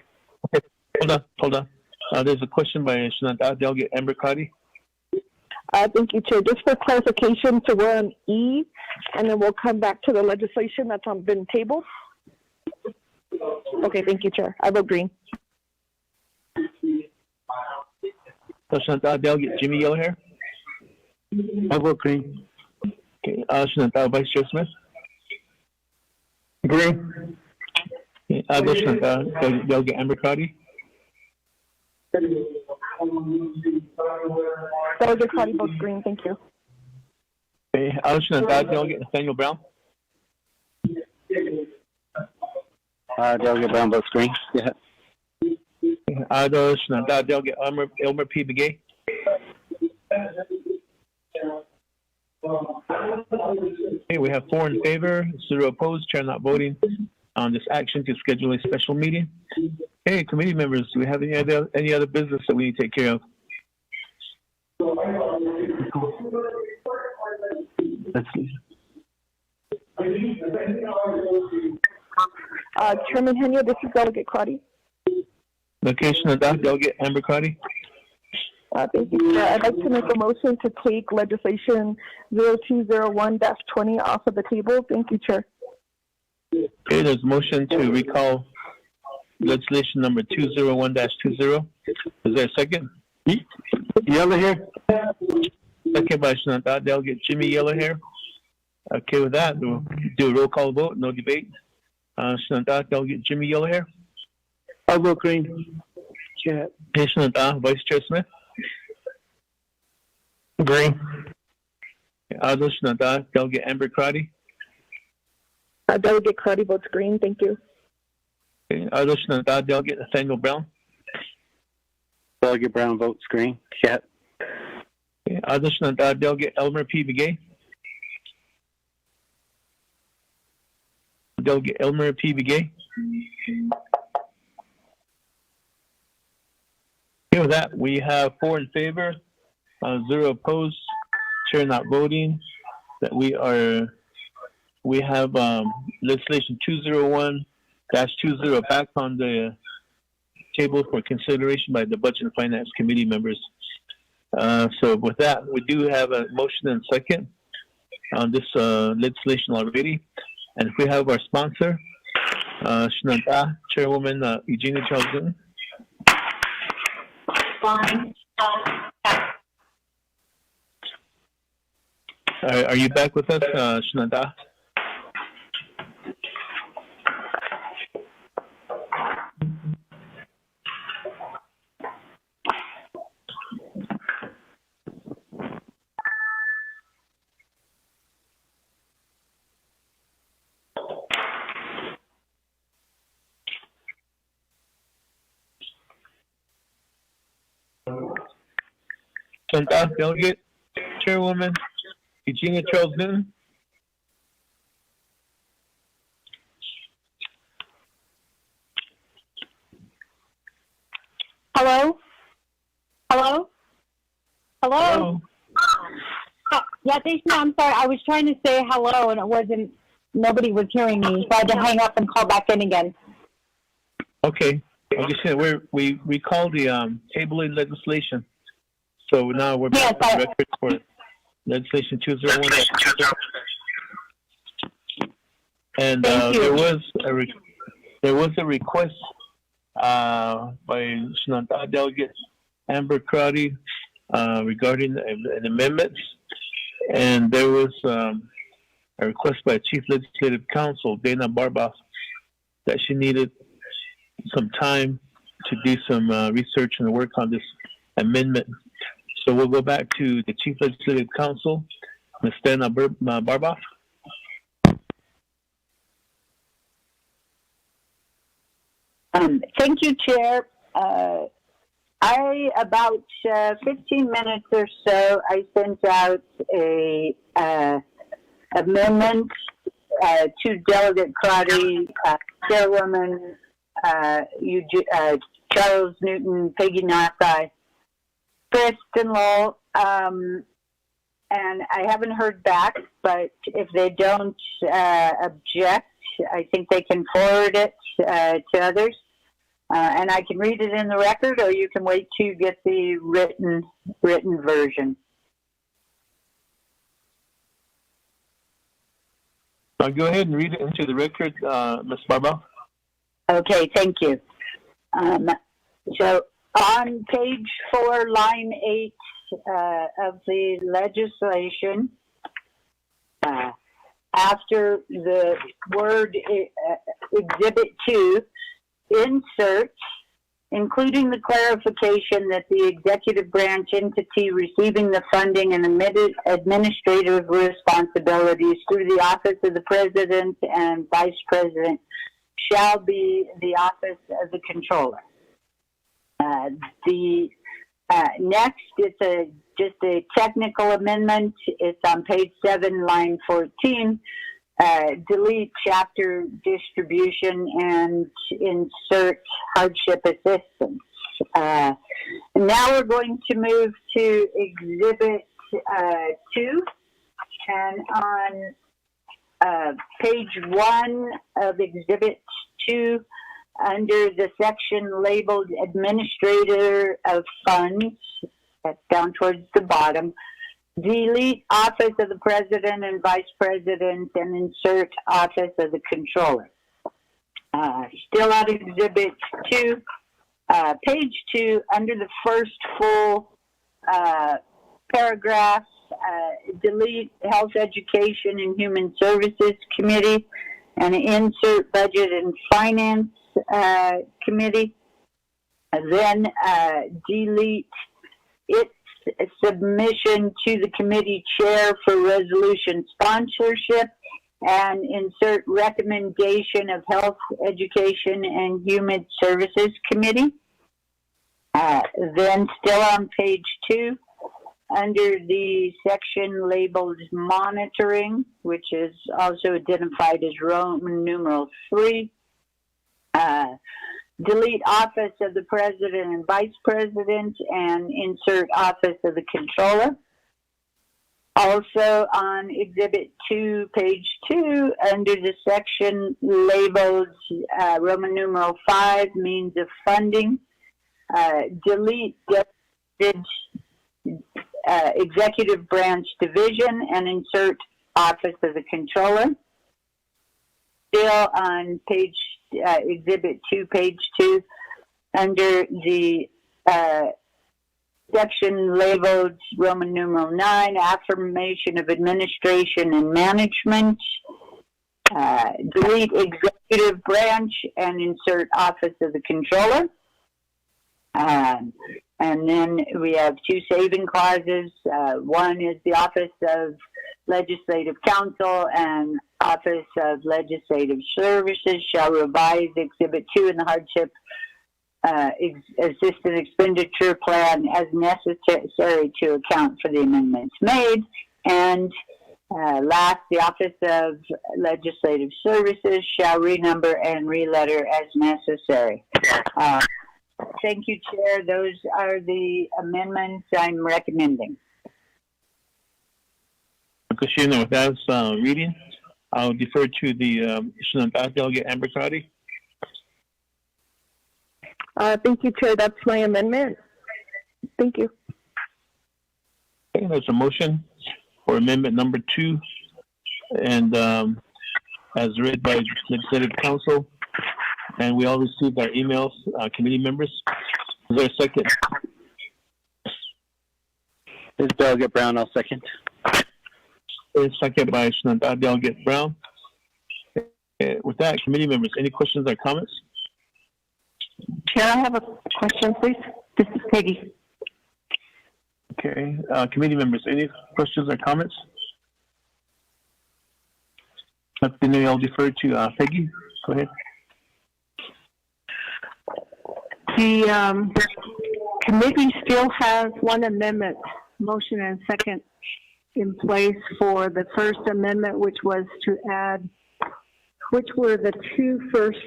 hold on. There's a question by Delegate Amber Crotty. Thank you, Chair. Just for clarification, so we're on E, and then we'll come back to the legislation that's been tabled. Okay, thank you, Chair. I vote green. Delegate Jimmy Yellowhair? I vote green. Okay, Vice Chair Smith? Green. Okay, Delegate Amber Crotty? Delegate Crotty votes green. Thank you. Okay, Delegate Nathaniel Brown? Delegate Brown votes green. Yeah. Ados Nanda, Delegate Elmer P. Begay. Okay, we have 4 in favor, 0 opposed, chair not voting on this action to schedule a special meeting. Hey, committee members, do we have any other business that we need to take care of? Let's see. Chairman Henia, this is Delegate Crotty. Location of that, Delegate Amber Crotty. Thank you, Chair. I'd like to make a motion to take legislation 0201-20 off of the table. Thank you, Chair. Okay, there's a motion to recall legislation number 201-20. Is there a second? Yellowhair. Second by Shananta, Delegate Jimmy Yellowhair. Okay, with that, we'll do a roll call vote, no debate. Shananta, Delegate Jimmy Yellowhair. I'll vote green. Chair. Shananta, Vice Chair Smith. Green. Aldo Shananta, Delegate Amber Crotty. Delegate Crotty votes green. Thank you. Okay. Aldo Shananta, Delegate Nathaniel Brown. Delegate Brown votes green. Yeah. Okay. Aldo Shananta, Delegate Elmer P. Begay. Delegate Elmer P. Begay. Okay, with that, we have 4 in favor, 0 opposed, chair not voting. That we have legislation 201-20 back on the table for consideration by the Budget and Finance Committee members. So with that, we do have a motion and second on this legislation already. And if we have our sponsor, Shananta, Chairwoman Eugenia Charles-Newton. Are you back with us, Shananta? Shananta, Delegate, Chairwoman Eugenia Charles-Newton. Hello? Hello? Hello? Yeah, I'm sorry. I was trying to say hello and nobody was hearing me, so I had to hang up and call back in again. Okay. I'm just saying, we called the tabling legislation. So now we're back on the record for legislation 201. And there was a request by Shananta Delegate Amber Crotty regarding an amendment, and there was a request by Chief Legislative Counsel Dana Barboff that she needed some time to do some research and work on this amendment. So we'll go back to the Chief Legislative Counsel, Ms. Dana Barboff. Thank you, Chair. About 15 minutes or so, I sent out a amendment to Delegate Crotty, Chairwoman Charles Newton, Peggy Nassai, Kristen Lowell, and I haven't heard back, but if they don't object, I think they can forward it to others. And I can read it in the record, or you can wait to get the written version. I'll go ahead and read it into the record, Ms. Barboff. Okay, thank you. So on page 4, line 8 of the legislation, after the word Exhibit 2, insert, including the clarification that the executive branch entity receiving the funding and administrative responsibilities through the office of the president and vice president shall be the office of the controller. Next, it's just a technical amendment. It's on page 7, line 14. Delete chapter distribution and insert hardship assistance. Now we're going to move to Exhibit 2, and on page 1 of Exhibit 2, under the section labeled Administrator of Funds, that's down towards the bottom, delete Office of the President and Vice President and insert Office of the Controller. Still on Exhibit 2, page 2, under the first full paragraph, delete Health, Education, and Human Services Committee and insert Budget and Finance Committee. And then delete its submission to the committee chair for resolution sponsorship and insert recommendation of Health, Education, and Human Services Committee. Then still on page 2, under the section labeled monitoring, which is also identified as Roman numeral 3, delete Office of the President and Vice President and insert Office of the Controller. Also on Exhibit 2, page 2, under the section labeled Roman numeral 5, means of funding, delete Executive Branch Division and insert Office of the Controller. Still on page Exhibit 2, page 2, under the section labeled Roman numeral 9, Affirmation of Administration and Management, delete Executive Branch and insert Office of the Controller. And then we have 2 saving clauses. One is the Office of Legislative Counsel and Office of Legislative Services shall revise Exhibit 2 in the hardship assistant expenditure plan as necessary to account for the amendments made. And last, the Office of Legislative Services shall renumber and reletter as necessary. Thank you, Chair. Those are the amendments I'm recommending. Christina, with that reading, I'll defer to the Delegate Amber Crotty. Thank you, Chair. That's my amendment. Thank you. Okay, there's a motion for amendment number 2, and as read by Legislative Council, and we all received our emails, committee members. Is there a second? This is Delegate Brown. I'll second. Second by Delegate Brown. With that, committee members, any questions or comments? Chair, I have a question, please. This is Peggy. Okay, committee members, any questions or comments? Then I'll defer to Peggy. Go ahead. The committee still has one amendment, motion and second, in place for the first amendment, which was to add, which were the 2 first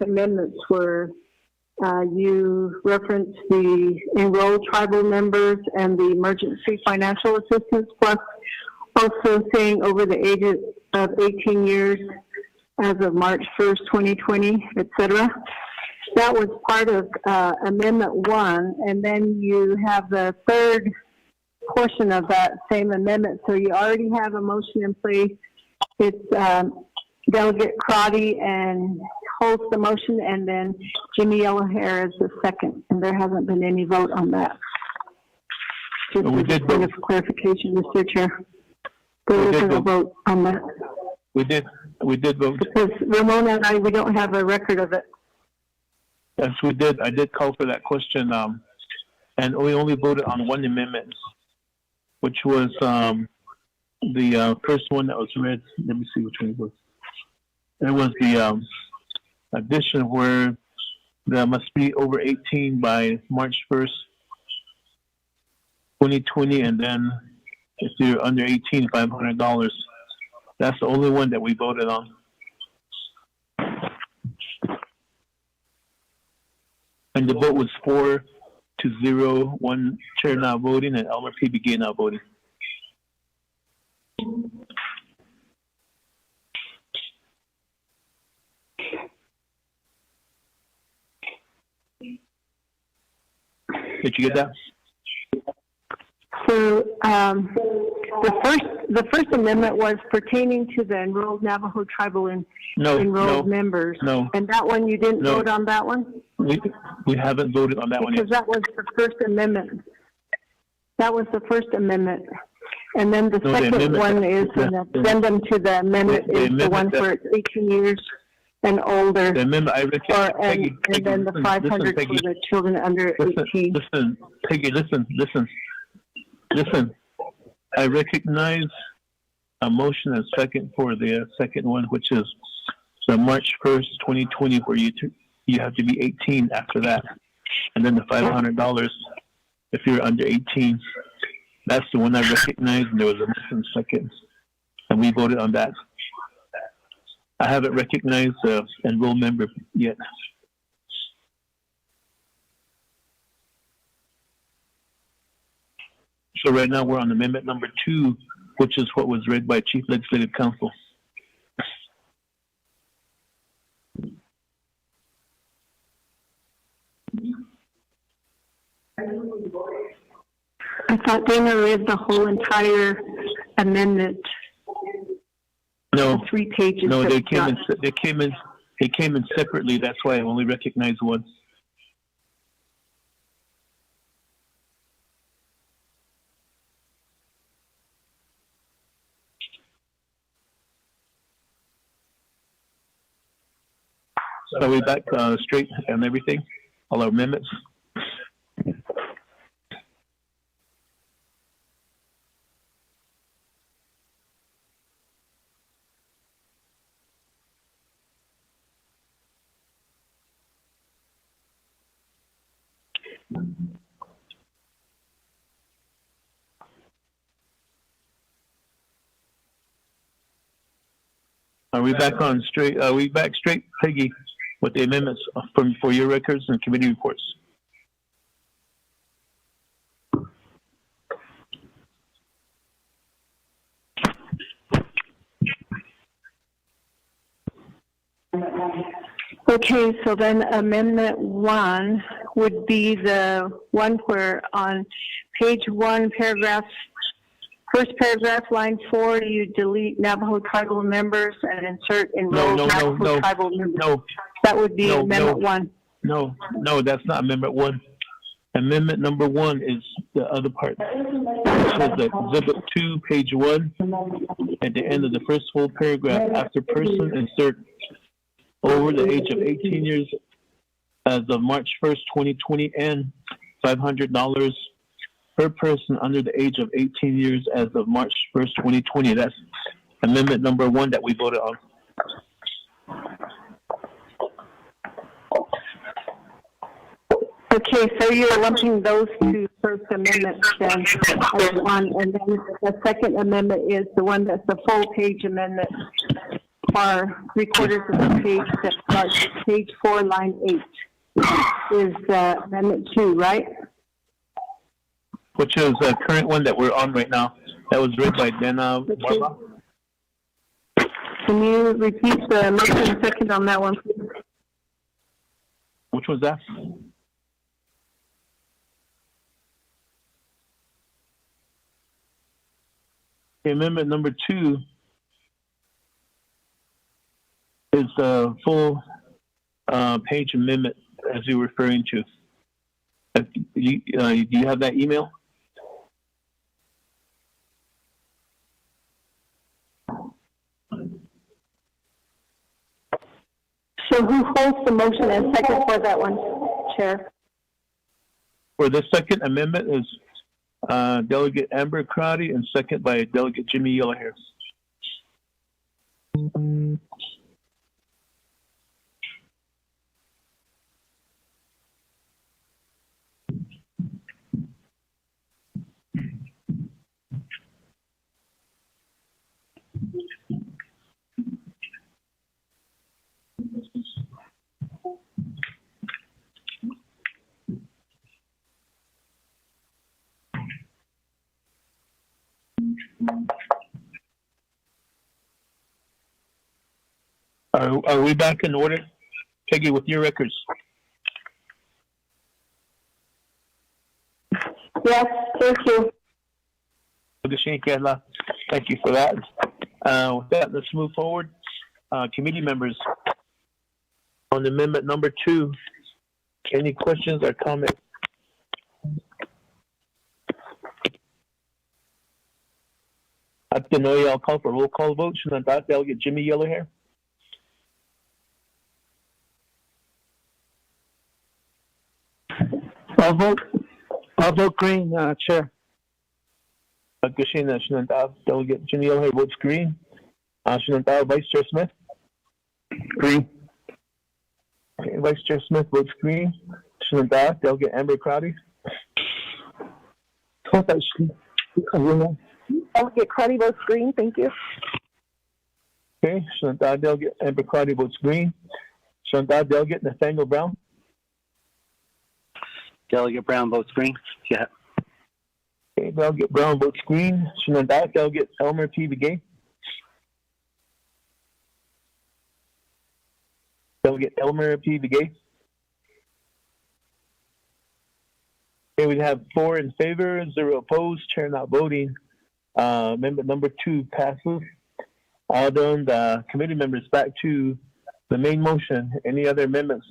amendments where you referenced the enrolled tribal members and the emergency financial assistance, plus also saying over the age of 18 years as of March 1st, 2020, et cetera. That was part of Amendment 1, and then you have the third portion of that same amendment. So you already have a motion in place. It's Delegate Crotty and holds the motion, and then Jimmy Yellowhair is the second, and there hasn't been any vote on that. Just as a point of clarification, Mr. Chair. There isn't a vote on that. We did vote. Because Ramona and I, we don't have a record of it. Yes, we did. I did call for that question, and we only voted on one amendment, which was the first one that was read. Let me see which one it was. It was addition where there must be over 18 by March 1st, 2020, and then if you're under 18, $500. That's the only one that we voted on. And the vote was 4-0, one chair not voting, and Elmer P. Begay not voting. Did you get that? So the first amendment was pertaining to the enrolled Navajo tribal enrolled members. No. And that one, you didn't vote on that one? We haven't voted on that one yet. Because that was the first amendment. That was the first amendment. And then the second one is an addendum to the amendment is the one for 18 years and older. The amendment I and then the 500 for the children under 18. Listen, Peggy, listen. I recognize a motion and second for the second one, which is the March 1st, 2020, where you have to be 18 after that. And then the $500 if you're under 18. That's the one I recognize, and there was a motion second. And we voted on that. I haven't recognized the enrolled member yet. So right now we're on amendment number 2, which is what was read by Chief Legislative Counsel. I thought Dana read the whole entire amendment. No, 3 pages. No, they came in separately. That's why I only recognize one. Are we back straight on everything? All our amendments? Are we back on straight? Are we back straight, Peggy, with the amendments for your records and committee reports? Okay, so then amendment 1 would be the one where on page 1, first paragraph, line 4, you delete Navajo tribal members and insert enrolled Navajo tribal members. No. That would be amendment 1. No, that's not amendment 1. Amendment number 1 is the other part. It says that exhibit 2, page 1, at the end of the first full paragraph, after person, insert over the age of 18 years as of March 1st, 2020, and $500 per person under the age of 18 years as of March 1st, 2020. That's amendment number 1 that we voted on. Okay, so you're lumping those 2 first amendments then as one, and then the second amendment is the one that's the full page amendment for 3/4 of the page that starts page 4, line 8 is amendment 2, right? Which is the current one that we're on right now. That was read by Dana Barba. Can you repeat the motion second on that one, please? Which was that? Amendment number 2 is the full page amendment as you're referring to. Do you have that email? So who holds the motion and second for that one, Chair? For the second amendment is Delegate Amber Crowdy and second by Delegate Jimmy Yellowhair. Are we back in order? Peggy, with your records. Yes, thank you. Thank you for that. With that, let's move forward. Committee members, on amendment number 2, any questions or comments? At the Noe, I'll call for roll call vote. Delegate Jimmy Yellowhair. I'll vote green, Chair. Delegate Jimmy Yellowhair votes green. Vice Chair Smith. Green. Okay, Vice Chair Smith votes green. Delegate Amber Crowdy. Delegate Crowdy votes green. Thank you. Okay, Delegate Amber Crowdy votes green. Delegate Nathaniel Brown. Delegate Brown votes green. Yeah. Okay, Delegate Brown votes green. Delegate Elmer P. Begay. Delegate Elmer P. Begay. Okay, we have 4 in favor, 0 opposed, chair not voting. Amendment number 2 passes. Then the committee members, back to the main motion. Any other amendments?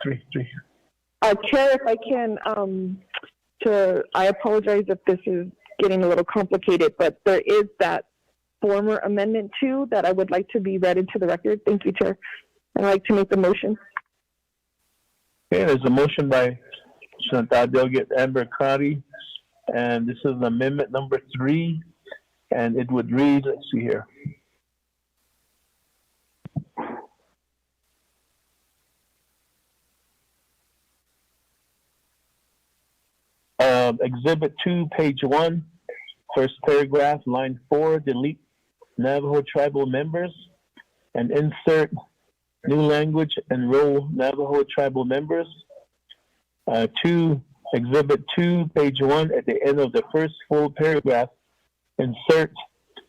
Three. Chair, if I can, I apologize if this is getting a little complicated, but there is that former amendment 2 that I would like to be read into the record. Thank you, Chair. I'd like to make the motion. Okay, there's a motion by Delegate Amber Crowdy, and this is amendment number 3, and it would read, let's see here. Exhibit 2, page 1, first paragraph, line 4, delete Navajo tribal members and insert new language, enroll Navajo tribal members. 2, Exhibit 2, page 1, at the end of the first full paragraph, insert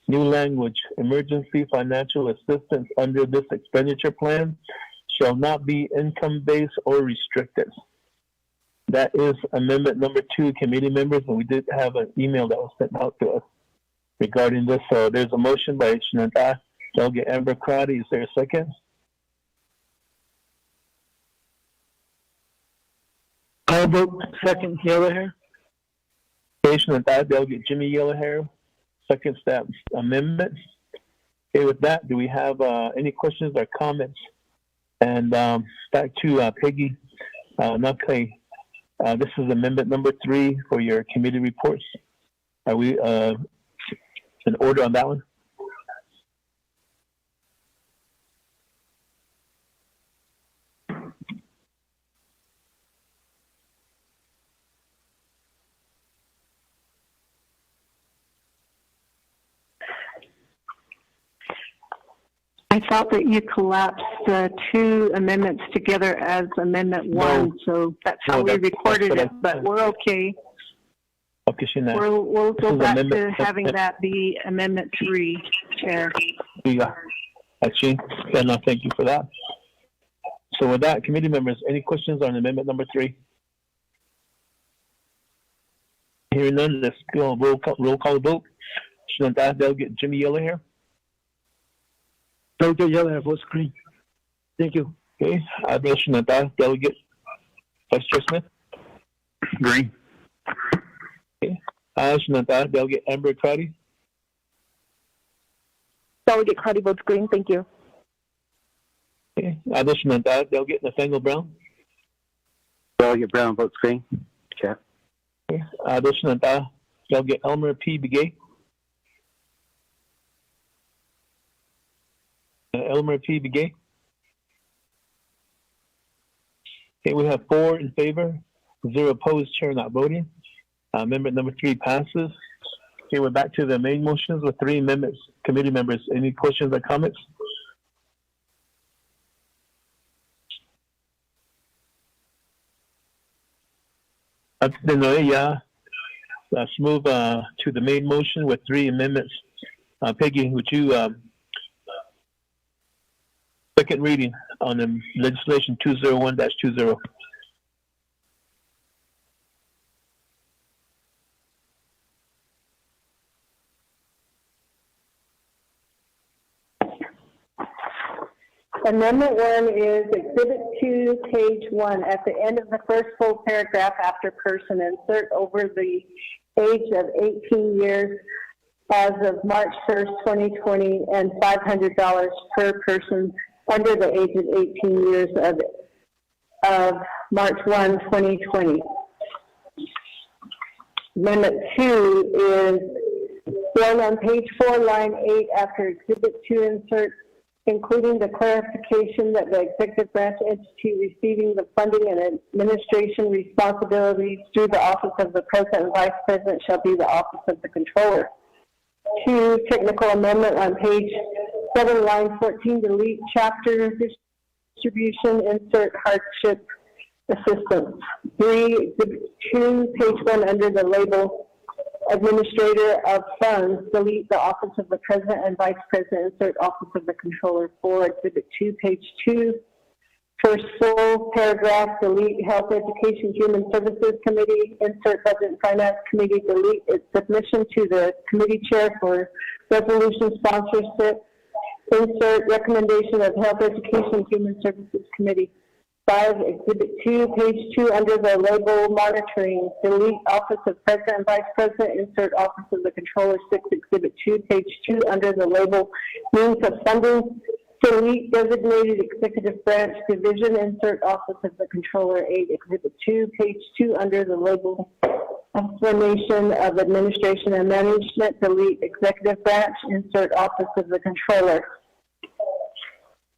new language, emergency financial assistance under this expenditure plan shall not be income-based or restricted. That is amendment number 2, committee members, and we did have an email that was sent out to us regarding this. So there's a motion by Delegate Amber Crowdy. Is there a second? I'll vote second, Yellowhair. Delegate Jimmy Yellowhair seconds that amendment. Okay, with that, do we have any questions or comments? And back to Peggy Nakay. This is amendment number 3 for your committee reports. Are we in order on that one? I thought that you collapsed the 2 amendments together as amendment 1, so that's how we recorded it, but we're okay. Okay, We'll go back to having that be amendment 3, Chair. Yeah, actually, and I thank you for that. So with that, committee members, any questions on amendment number 3? Hearing none, let's go roll call vote. Delegate Jimmy Yellowhair. Delegate Yellowhair votes green. Thank you. Okay, Delegate Vice Chair Smith. Green. Okay, Delegate Amber Crowdy. Delegate Crowdy votes green. Thank you. Okay, Delegate Nathaniel Brown. Delegate Brown votes green. Chair. Okay, Delegate Elmer P. Begay. Elmer P. Begay. Okay, we have 4 in favor, 0 opposed, chair not voting. Amendment number 3 passes. Okay, we're back to the main motions with 3 amendments. Committee members, any questions or comments? Let's move to the main motion with 3 amendments. Peggy, would you second reading on the legislation 201-20? Amendment 1 is Exhibit 2, page 1. At the end of the first full paragraph after person, insert over the age of 18 years as of March 1st, 2020, and $500 per person under the age of 18 years of March 1, 2020. Amendment 2 is one on page 4, line 8, after Exhibit 2, insert including the clarification that the executive branch entity receiving the funding and administration responsibilities through the Office of the President and Vice President shall be the Office of the Controller. 2, technical amendment on page 7, line 14, delete chapter distribution, insert hardship assistance. 3, exhibit 2, page 1, under the label Administrator of Funds, delete the Office of the President and Vice President, insert Office of the Controller. 4, exhibit 2, page 2, first full paragraph, delete Health, Education, Human Services Committee, insert Budget and Finance Committee, delete its submission to the committee chair for resolution sponsorship, insert recommendation of Health, Education, Human Services Committee. 5, exhibit 2, page 2, under the label monitoring, delete Office of President and Vice President, insert Office of the Controller. 6, exhibit 2, page 2, under the label means of funding, delete designated executive branch division, insert Office of the Controller. 8, exhibit 2, page 2, under the label explanation of administration and management, delete executive branch, insert Office of the Controller.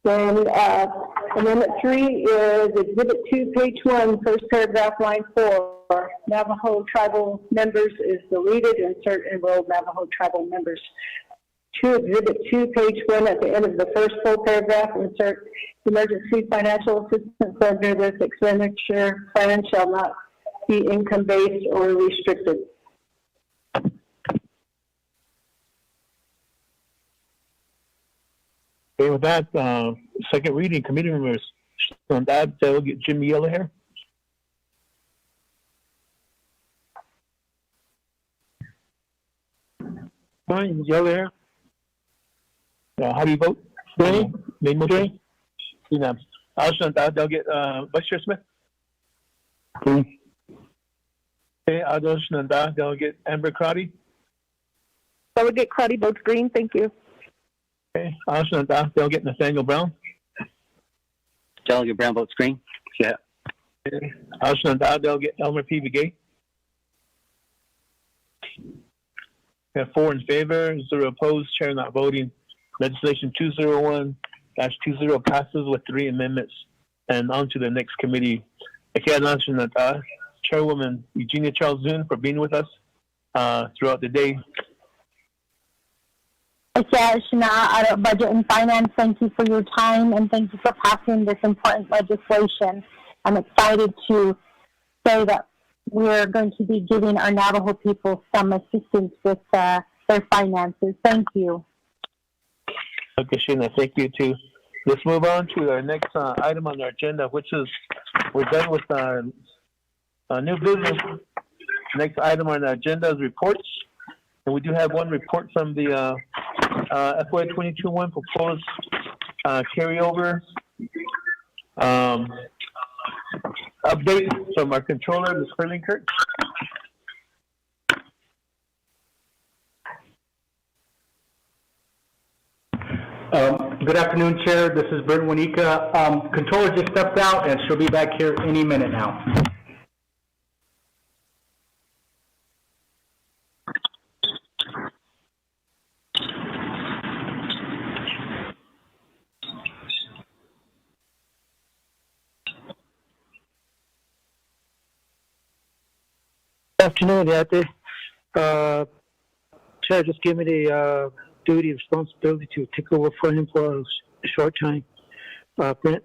Then Amendment 3 is Exhibit 2, page 1, first paragraph, line 4. Navajo tribal members is deleted. Insert enrolled Navajo tribal members. 2, Exhibit 2, page 1, at the end of the first full paragraph, insert emergency financial assistance under this expenditure plan shall not be income-based or restricted. Okay, with that, second reading, committee members. On that, Delegate Jim Yellowhair. Fine, Yellowhair. How do you vote? Jay? Main motion? Unanimous. Also, Delegate Vice Chair Smith. Green. Okay, also, Delegate Amber Crotty. Delegate Crotty votes green. Thank you. Okay, also, Delegate Nathaniel Brown. Delegate Brown votes green. Yeah. Okay. Also, Delegate Elmer P. Begay. We have 4 in favor, 0 opposed, chair not voting. Legislation 201-20 passes with 3 amendments. And on to the next committee. Chairwoman Eugenia Charles Zune for being with us throughout the day. Shana, Budget and Finance, thank you for your time and thank you for passing this important legislation. I'm excited to say that we're going to be giving our Navajo people some assistance with their finances. Thank you. Okay, Shana, thank you too. Let's move on to our next item on our agenda, which is we're done with our new business. Next item on our agenda is reports. And we do have one report from the FY 22-1 proposed carryover update from our controller, Ms. Herlingkirk. Good afternoon, Chair. This is Brent Wanika. Controller just stepped out, and she'll be back here any minute now. Good afternoon, Yate. Chair just gave me the duty and responsibility to take over for him for a short time. Brent?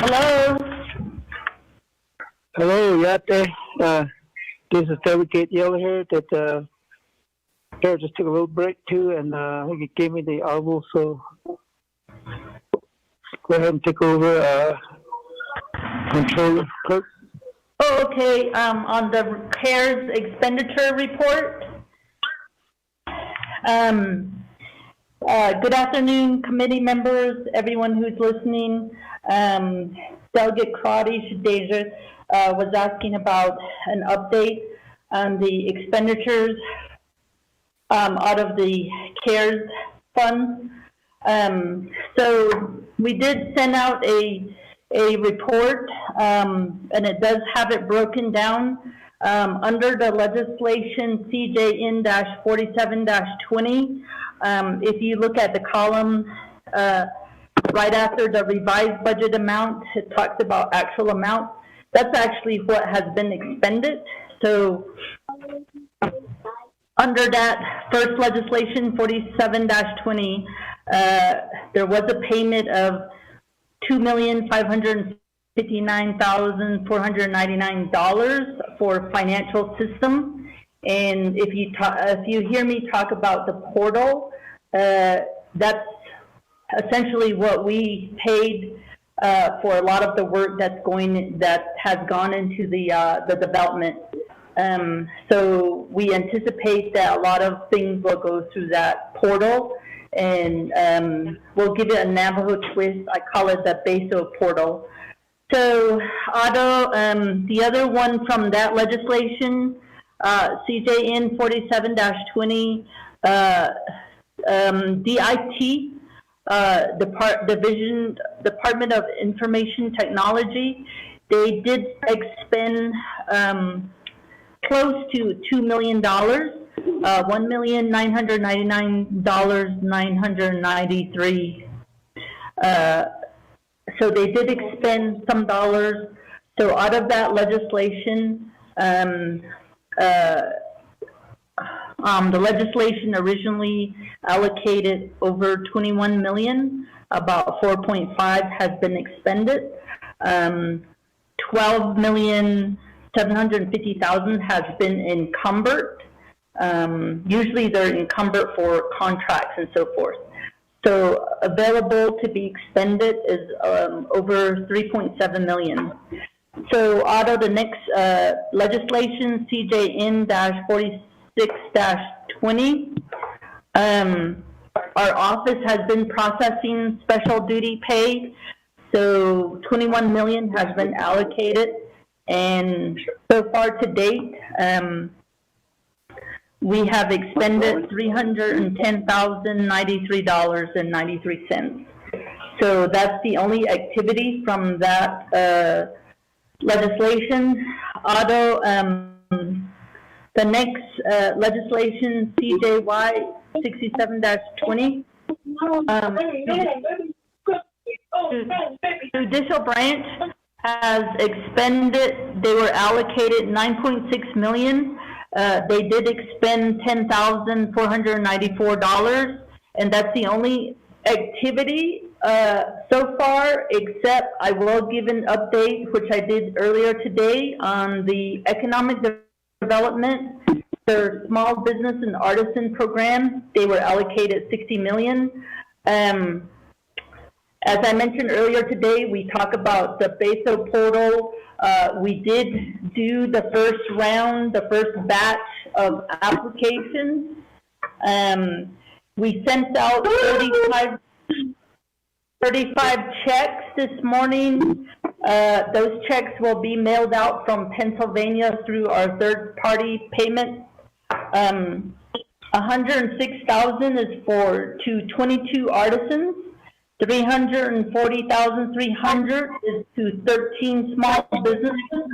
Hello. Hello, Yate. This is Delegate Yell here that Chair just took a little break too, and he gave me the audible, so go ahead and take over, Controller Clerk. Oh, okay, on the CARES expenditure report. Good afternoon, committee members, everyone who's listening. Delegate Crotty Shadeja was asking about an update on the expenditures out of the CARES fund. So we did send out a report, and it does have it broken down under the legislation CJN-47-20. If you look at the column right after the revised budget amount, it talks about actual amount. That's actually what has been expended. So under that first legislation, 47-20, there was a payment of $2,559,499 for financial system. And if you hear me talk about the portal, that's essentially what we paid for a lot of the work that has gone into the development. So we anticipate that a lot of things will go through that portal, and we'll give it a Navajo twist. I call it the BESO portal. So Otto, the other one from that legislation, CJN 47-20, DIT, Department of Information Technology, they did expend close to $2 million, $1,999,993. So they did expend some dollars. So out of that legislation, the legislation originally allocated over 21 million, about 4.5 has been expended. 12,750,000 has been encumbered. Usually they're encumbered for contracts and so forth. So available to be expended is over 3.7 million. So out of the next legislation, CJN-46-20, our office has been processing special duty pay. So 21 million has been allocated, and so far to date, we have expended $310,093.93. So that's the only activity from that legislation. Otto, the next legislation, CJY 67-20, judicial branch has expended, they were allocated 9.6 million. They did expend $10,494, and that's the only activity so far, except I will give an update, which I did earlier today, on the economic development. Their small business and artisan program, they were allocated 60 million. As I mentioned earlier today, we talk about the BESO portal. We did do the first round, the first batch of applications. We sent out 35 checks this morning. Those checks will be mailed out from Pennsylvania through our third-party payment. 106,000 is to 22 artisans. 340,300 is to 13 small businesses.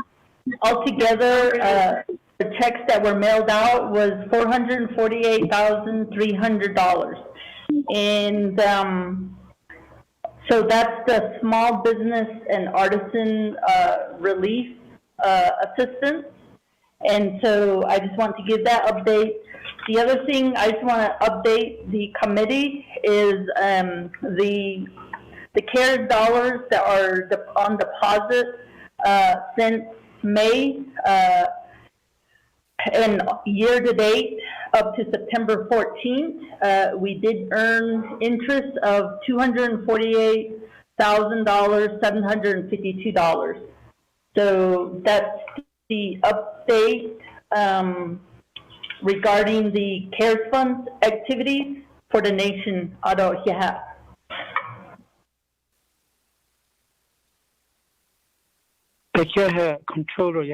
Altogether, the checks that were mailed out was $448,300. And so that's the small business and artisan relief assistance. And so I just want to give that update. The other thing I just want to update the committee is the the CARES dollars that are on deposit since May and year to date up to September 14th, we did earn interest of $248,752. So that's the update regarding the CARES funds activities for the nation Ado Hiha. Controller,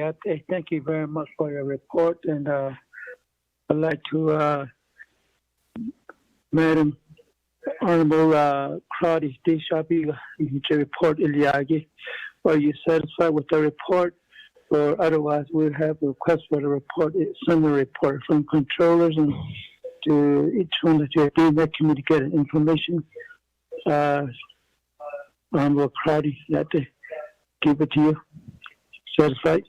thank you very much for your report, and I'd like to, Madam Honorable Crowdy Deshabi, to report Iliagi. Are you satisfied with the report? Or otherwise, we'll have a request for the report, summary report from controllers, and to each one that you're doing that committee get information. Honorable Crowdy, that to give it to you. Satisfied?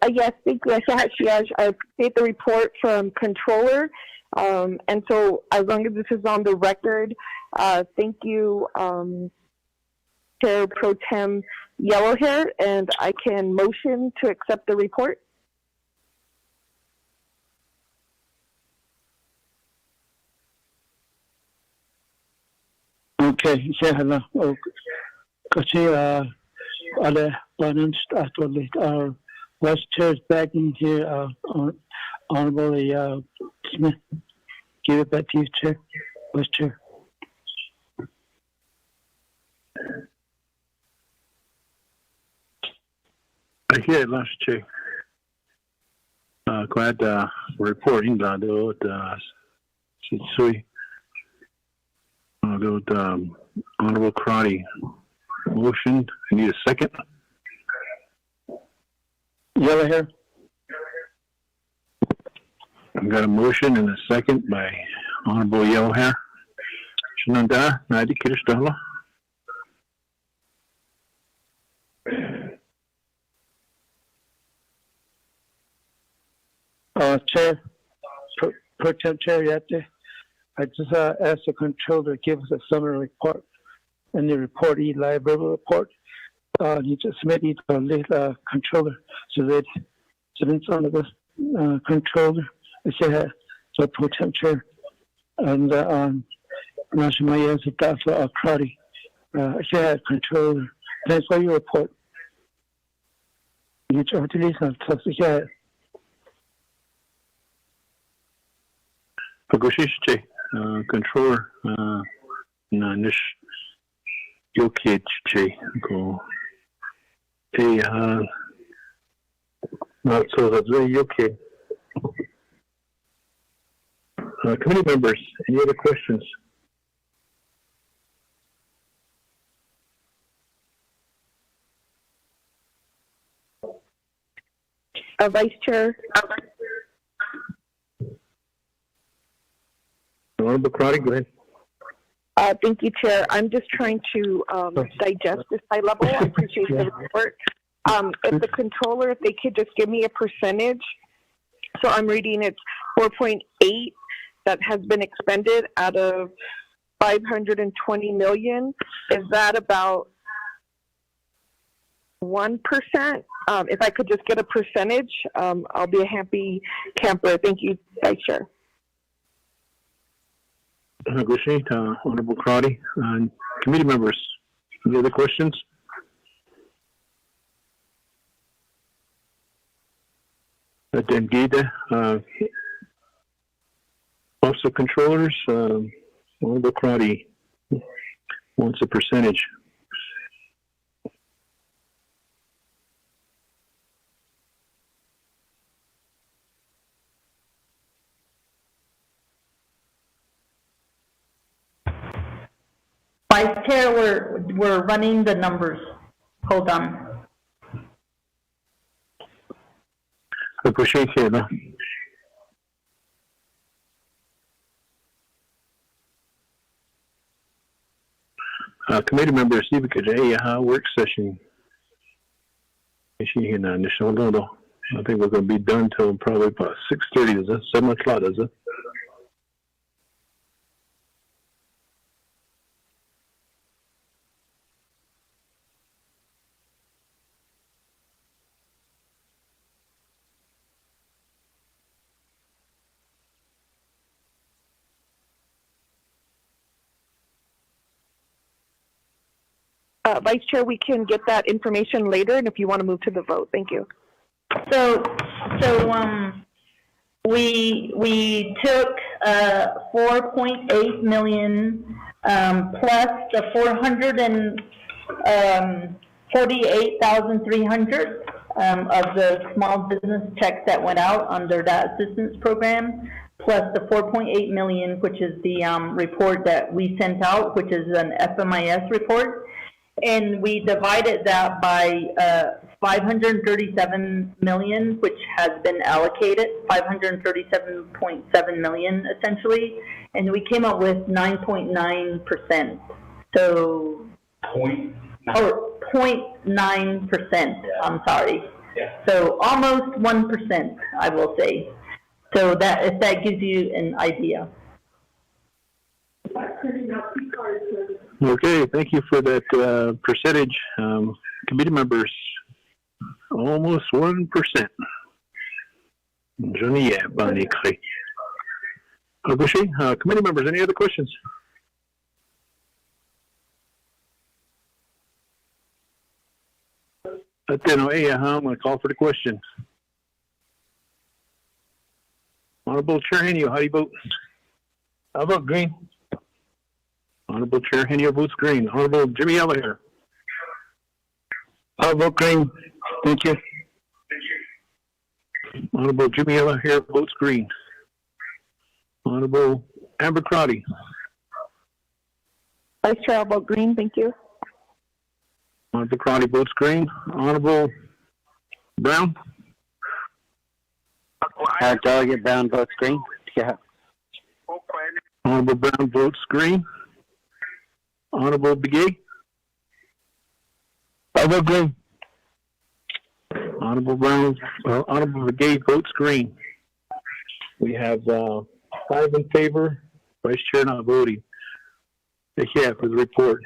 Yes, thank you. I appreciate the report from controller. And so as long as this is on the record, thank you, Chair Pro Tem Yellowhair, and I can motion to accept the report. Okay, hello. Kasi other finance our Vice Chair is back in here, Honorable Smith. Give it back to you, Chair. Vice Chair. Here, last Chair. Glad reporting that Sitsui, Honorable Crowdy motion. I need a second. Yellowhair. I've got a motion and a second by Honorable Yellowhair. Shinanda, Nadi Kiristala. Chair, Pro Tem Chair, I just asked the controller to give us a summary report, and the report, library report. You just submit it to the controller, so that in front of the controller, so Pro Tem Chair, and Nashimaya Zitafa Crowdy, controller. Thanks for your report. You try to listen to Pagushiche, controller, Nanish Yokiche, go. Not so that's very okay. Committee members, any other questions? Vice Chair. Honorable Crowdy, go ahead. Thank you, Chair. I'm just trying to digest this high level. I appreciate the report. If the controller, if they could just give me a percentage. So I'm reading it's 4.8 that has been expended out of 520 million. Is that about 1%? If I could just get a percentage, I'll be a happy camper. Thank you, Vice Chair. Honorable Crowdy, committee members, any other questions? Dengida, also controllers, Honorable Crowdy wants a percentage. Vice Chair, we're running the numbers. Hold on. I appreciate it. Committee members, I work session. I think we're going to be done till probably about 6:30. Is it 7 o'clock? Is it? Vice Chair, we can get that information later, and if you want to move to the vote, thank you. We took 4.8 million plus the 448,300 of the small business checks that went out under that assistance program, plus the 4.8 million, which is the report that we sent out, which is an FMIS report, and we divided that by 537 million, which has been allocated, 537.7 million essentially, and we came up with 9.9%. So 0.9%. I'm sorry. Yeah. So almost 1%, I will say. So that if that gives you an idea. Okay, thank you for that percentage. Committee members, almost 1%. Committee members, any other questions? I'm going to call for the question. Honorable Chair Henio, how do you vote? I vote green. Honorable Chair Henio votes green. Honorable Jimmy Elliher. I vote green. Thank you. Honorable Jimmy Elliher votes green. Honorable Amber Crotty. Vice Chair, I'll vote green. Thank you. Honorable Crotty votes green. Honorable Brown. Delegate Brown votes green. Yeah. Honorable Brown votes green. Honorable Begay. I vote green. Honorable Begay votes green. We have 5 in favor. Vice Chair not voting. Yeah, for the report.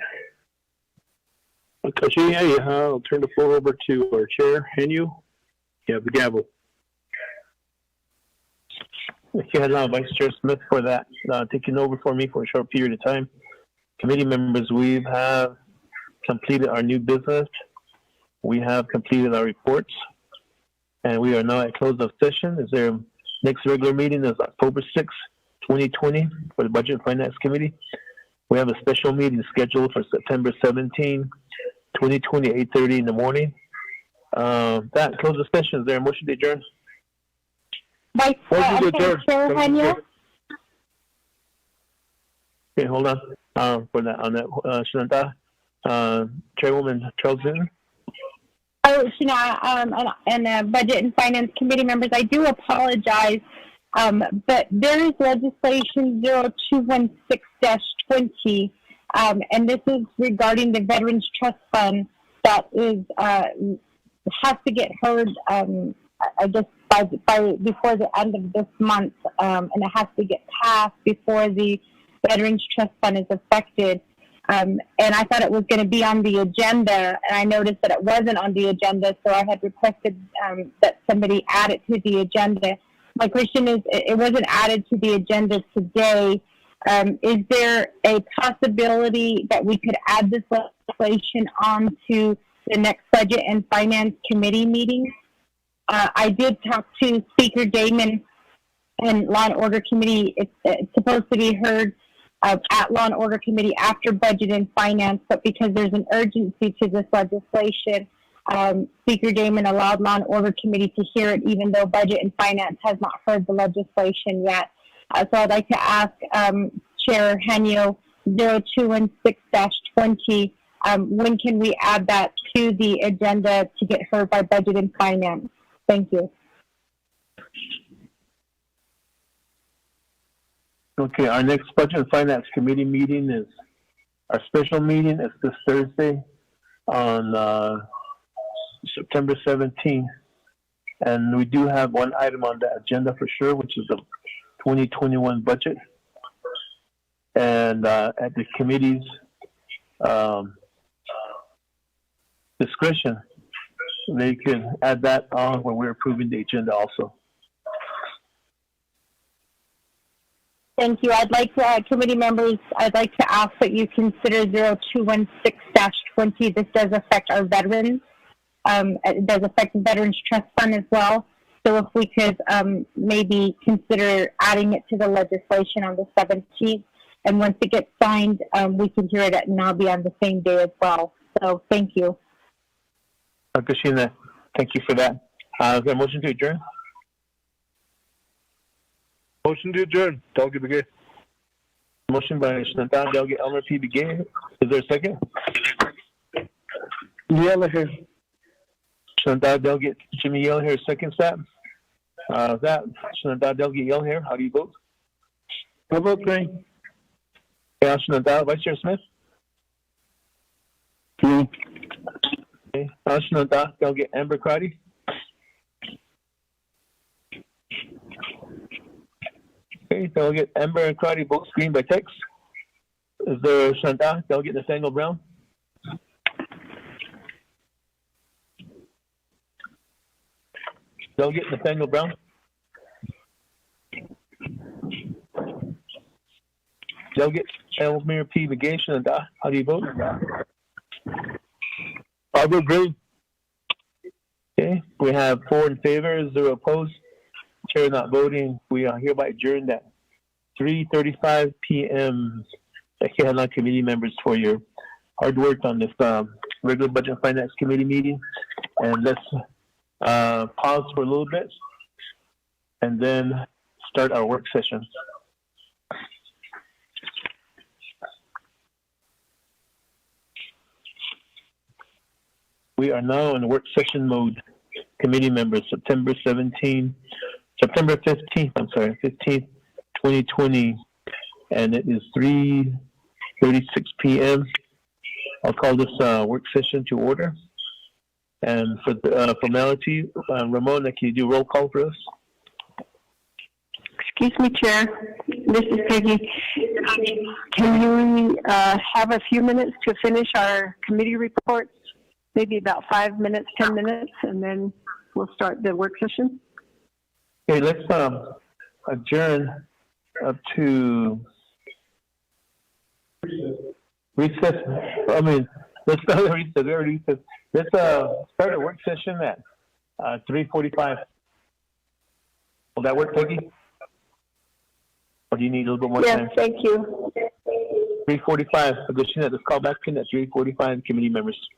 Okay, I'll turn the floor over to our Chair, Henio. You have the gavel. Thank you, Vice Chair Smith, for that, taking over for me for a short period of time. Committee members, we have completed our new business. We have completed our reports, and we are now at close of session. Is there next regular meeting is October 6, 2020 for the Budget and Finance Committee. We have a special meeting scheduled for September 17, 2020, 8:30 in the morning. That closes the session. Is there a motion to adjourn? Vice Chair Henio. Okay, hold on. For that, on that, Shananta, Chairwoman Charles Zinn. Oh, Shana, and Budget and Finance Committee members, I do apologize, but there is legislation 0216-20, and this is regarding the Veterans Trust Fund that is has to get heard, I guess, before the end of this month, and it has to get passed before the Veterans Trust Fund is affected. And I thought it was going to be on the agenda, and I noticed that it wasn't on the agenda, so I had requested that somebody add it to the agenda. My question is, it wasn't added to the agenda today. Is there a possibility that we could add this legislation on to the next Budget and Finance Committee meeting? I did talk to Speaker Damon and Law and Order Committee. It's supposed to be heard at Law and Order Committee after Budget and Finance, but because there's an urgency to this legislation, Speaker Damon allowed Law and Order Committee to hear it, even though Budget and Finance has not heard the legislation yet. So I'd like to ask Chair Henio 0216-20, when can we add that to the agenda to get heard by Budget and Finance? Thank you. Okay, our next Budget and Finance Committee meeting is, our special meeting is this Thursday on September 17th. And we do have one item on the agenda for sure, which is the 2021 budget. And at the committee's discretion, they can add that on when we're approving the agenda also. Thank you. I'd like to, committee members, I'd like to ask that you consider 0216-20. This does affect our veterans. It does affect the Veterans Trust Fund as well. So if we could maybe consider adding it to the legislation on the 17th, and once it gets signed, we can hear it at NABI on the same day as well. So thank you. Christina, thank you for that. Is there a motion to adjourn? Motion to adjourn. Delegate Begay. Motion by Chantal, Delegate Elmer P. Begay. Is there a second? Yeller here. Chantal, Delegate Jimmy Yell here, seconds that. Chantal, Delegate Yell here. How do you vote? I vote green. Yeah, Chantal, Vice Chair Smith. Green. Okay. Chantal, Delegate Amber Crotty. Okay, Delegate Amber Crotty votes green by text. Is there Chantal, Delegate Nathaniel Brown? Delegate Nathaniel Brown? Delegate Elmer P. Begay, Chantal, how do you vote? I vote green. Okay, we have 4 in favor, 0 opposed. Chair not voting. We are hereby adjourned at 3:35 p.m. Thank you, Headline Committee members, for your hard work on this regular Budget and Finance Committee meeting. And let's pause for a little bit and then start our work session. We are now in work session mode. Committee members, September 15th, 2020, and it is 3:36 p.m. I'll call this work session to order. And for the formality, Ramona, can you do roll call for us? Excuse me, Chair. This is Peggy. Can we have a few minutes to finish our committee reports? Maybe about 5 minutes, 10 minutes, and then we'll start the work session. Okay, let's adjourn up to recess. I mean, let's not recess. Let's start a work session at 3:45. Will that work, Peggy? Or do you need a little bit more time? Yes, thank you. 3:45. Agustina, let's call back in at 3:45, committee members.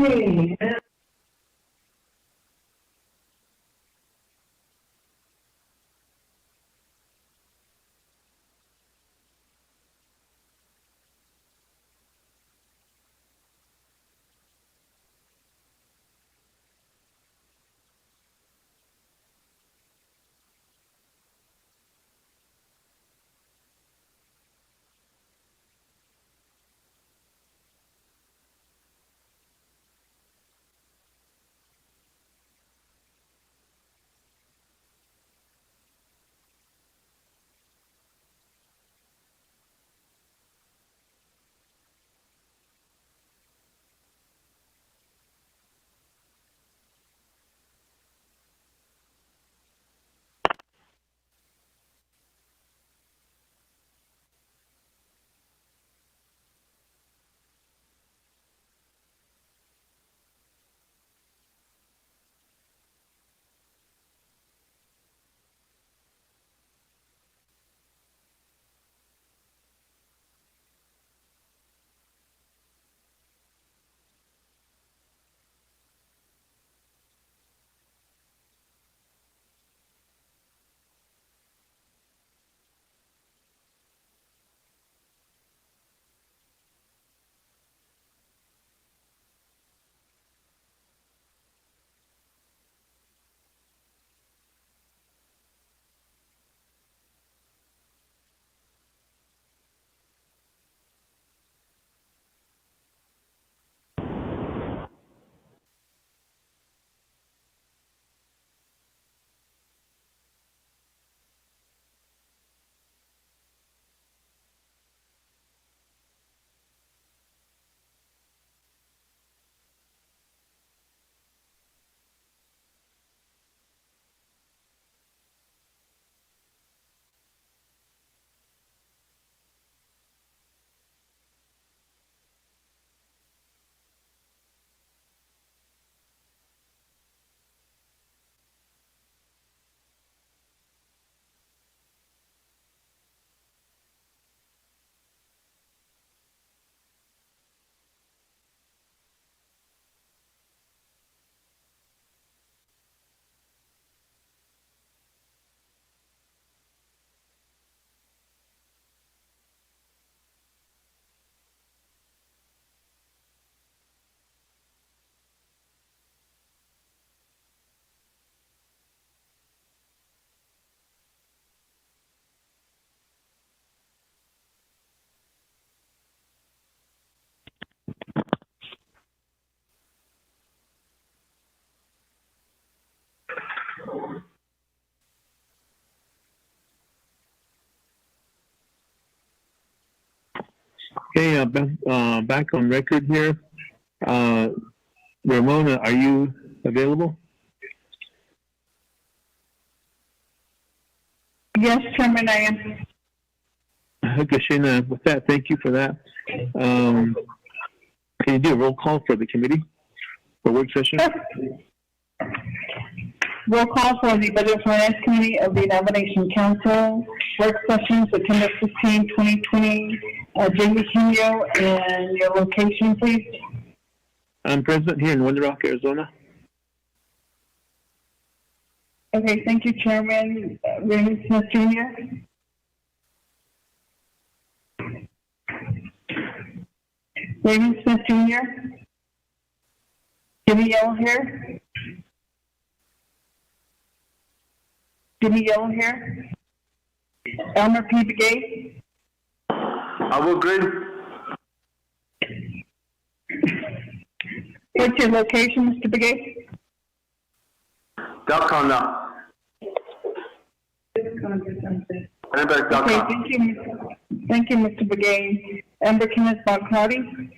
Okay. Okay, back on record here. Ramona, are you available? Yes, Chairman, I am. Okay, Shana, with that, thank you for that. Can you do a roll call for the committee for work session? Roll call for the Budget and Finance Committee of the Nomination Council. Work session, September 15, 2020. Jamie Kenyo, and your location, please. I'm present here in Winter Rock, Arizona. Okay, thank you, Chairman. Raymond Smith Jr. Raymond Smith Jr. Jimmy Yellow Hair. Jimmy Yellow Hair. Elmer P. Begay. I will agree. What's your location, Mr. Begay? Delcona. Okay, thank you, Mr. Begay. Amber Kenneth Balcardi.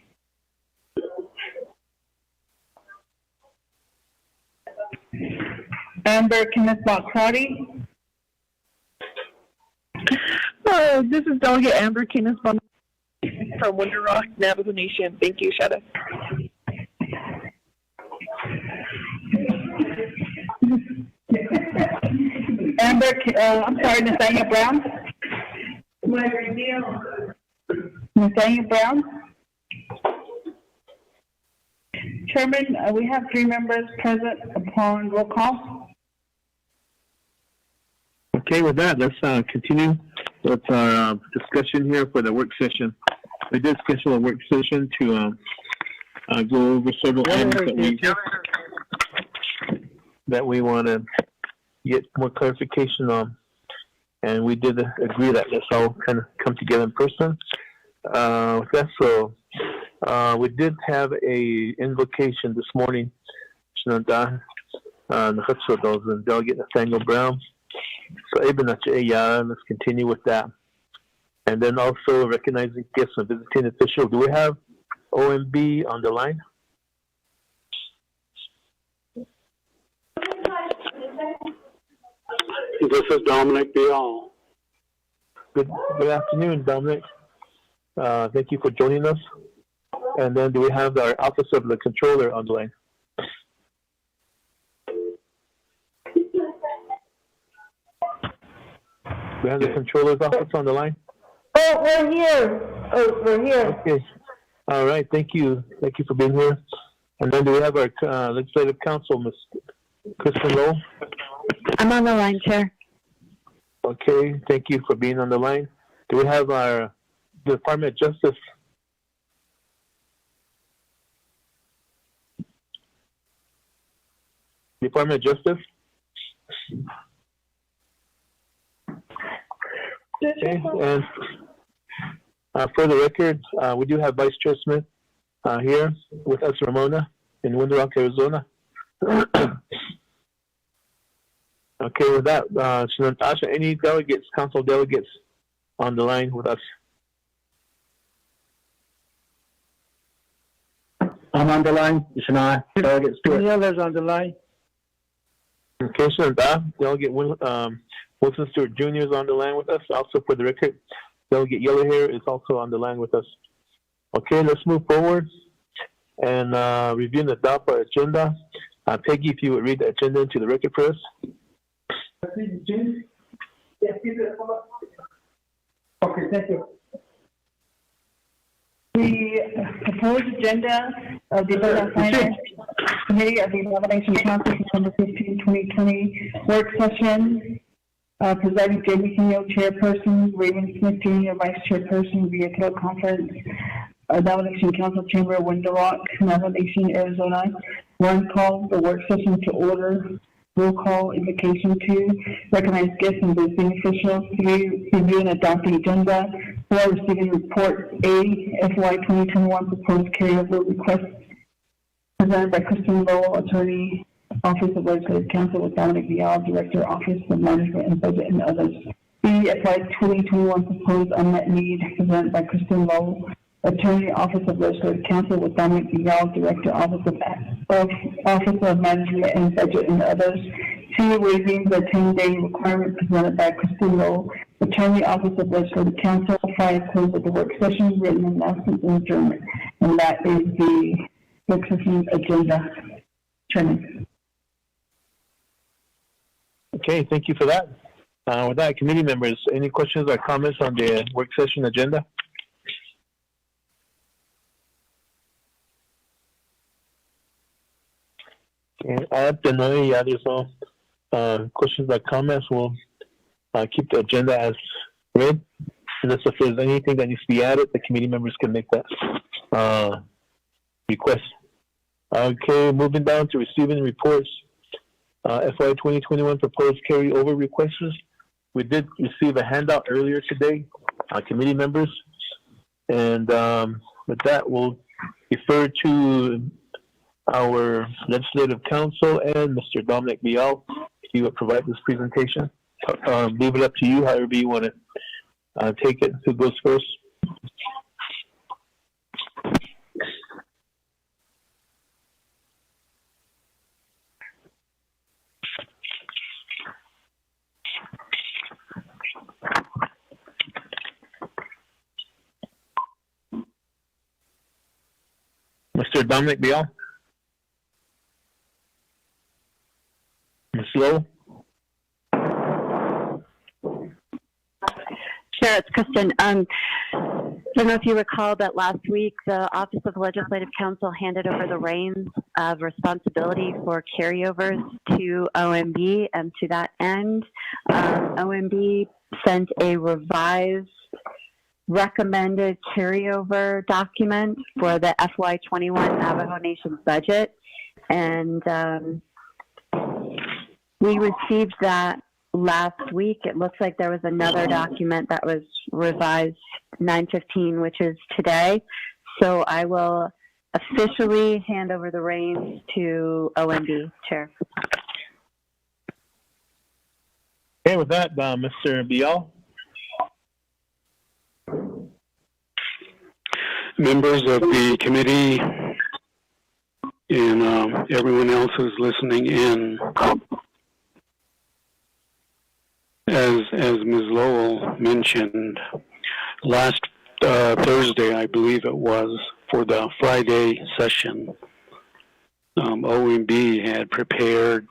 Amber Kenneth Balcardi. This is Delegate Amber Kenneth from Winter Rock, Navajo Nation. Thank you, Shada. Amber, I'm sorry, Nathaniel Brown. Nathaniel Brown. Chairman, we have 3 members present upon roll call. Okay, with that, let's continue with our discussion here for the work session. We did schedule a work session to go over several items that we want to get more clarification on. And we did agree that let's all kind of come together in person. With that, so we did have a invocation this morning. And Delegate Nathaniel Brown. So let's continue with that. And then also recognizing guests and visiting officials. Do we have OMB on the line? This is Dominic Bial. Good afternoon, Dominic. Thank you for joining us. And then do we have our Office of the Controller on the line? We have the Controller's Office on the line? Oh, we're here. We're here. Okay. All right. Thank you. Thank you for being here. And then do we have our Legislative Counsel, Ms. Kristen Lowe? I'm on the line, Chair. Okay. Thank you for being on the line. Do we have our Department of Justice? Department of Justice? Okay, and for the record, we do have Vice Chair Smith here with us, Ramona, in Window Rock, Arizona. Okay, with that, Natasha, any delegates, council delegates on the line with us? I'm on the line. Shania, Delegate Stewart. Daniela's on the line. Okay, so Delegate Wilson Stewart Jr. is on the line with us. Also, for the record, Delegate Yellowhair is also on the line with us. Okay, let's move forward and review and adopt our agenda. Peggy, if you would read the agenda into the record for us. Okay, thank you. The proposed agenda of the Budget and Finance Committee of the Nomination Council, December 15, 2020, work session. Presiding Jamie Kenyo, Chairperson, Raymond Smith Jr., Vice Chairperson via teleconference. Nomination Council Chamber, Window Rock, Nomination, Arizona. One call the work session to order. Roll call, invocation 2, recognize guests and visiting officials. 3, review and adopt the agenda. 4, receiving report A, FY 2021 proposed carryover request presented by Kristen Lowell, Attorney, Office of Legislative Counsel, with Dominic Vial, Director, Office of Management and Budget, and others. B, FY 2021 proposed unmet need presented by Kristen Lowell, Attorney, Office of Legislative Counsel, with Dominic Vial, Director, Office of Management and Budget, and others. C, waiving the 10-day requirement presented by Kristen Lowell, Attorney, Office of Legislative Counsel. 5, close of the work session, written announcements and adjournment. And that is the work session agenda. Chairman. Okay, thank you for that. With that, committee members, any questions or comments on the work session agenda? Okay, there's no questions or comments. We'll keep the agenda as read. Unless if there's anything that needs to be added, the committee members can make that request. Okay, moving down to receiving reports. FY 2021 proposed carryover requests. We did receive a handout earlier today, committee members. And with that, we'll refer to our Legislative Counsel and Mr. Dominic Vial. He will provide this presentation. Leave it up to you, however you want to take it. Who goes first? Mr. Dominic Vial? Ms. Lowe? Sure, it's Kristen. I don't know if you recall that last week the Office of Legislative Counsel handed over the reins of responsibility for carryovers to OMB, and to that end, OMB sent a revised recommended carryover document for the FY21 Navajo Nation budget, and we received that last week. It looks like there was another document that was revised 9/15, which is today. So I will officially hand over the reins to OMB, Chair. Okay, with that, Mr. Bial. Members of the committee and everyone else who's listening in, as Ms. Lowell mentioned, last Thursday, I believe it was, for the Friday session, OMB had prepared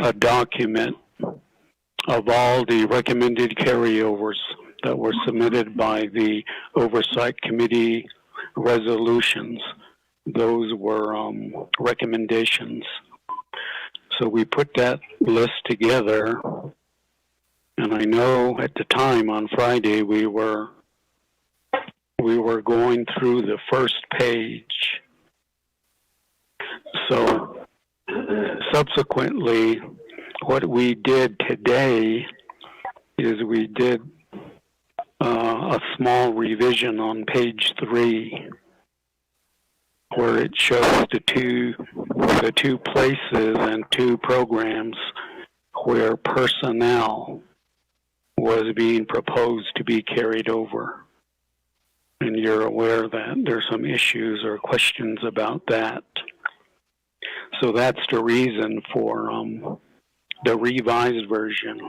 a document of all the recommended carryovers that were submitted by the Oversight Committee resolutions. Those were recommendations. So we put that list together, and I know at the time on Friday we were going through the first page. So subsequently, what we did today is we did a small revision on page 3, where it shows the two places and 2 programs where personnel was being proposed to be carried over. And you're aware that there's some issues or questions about that. So that's the reason for the revised version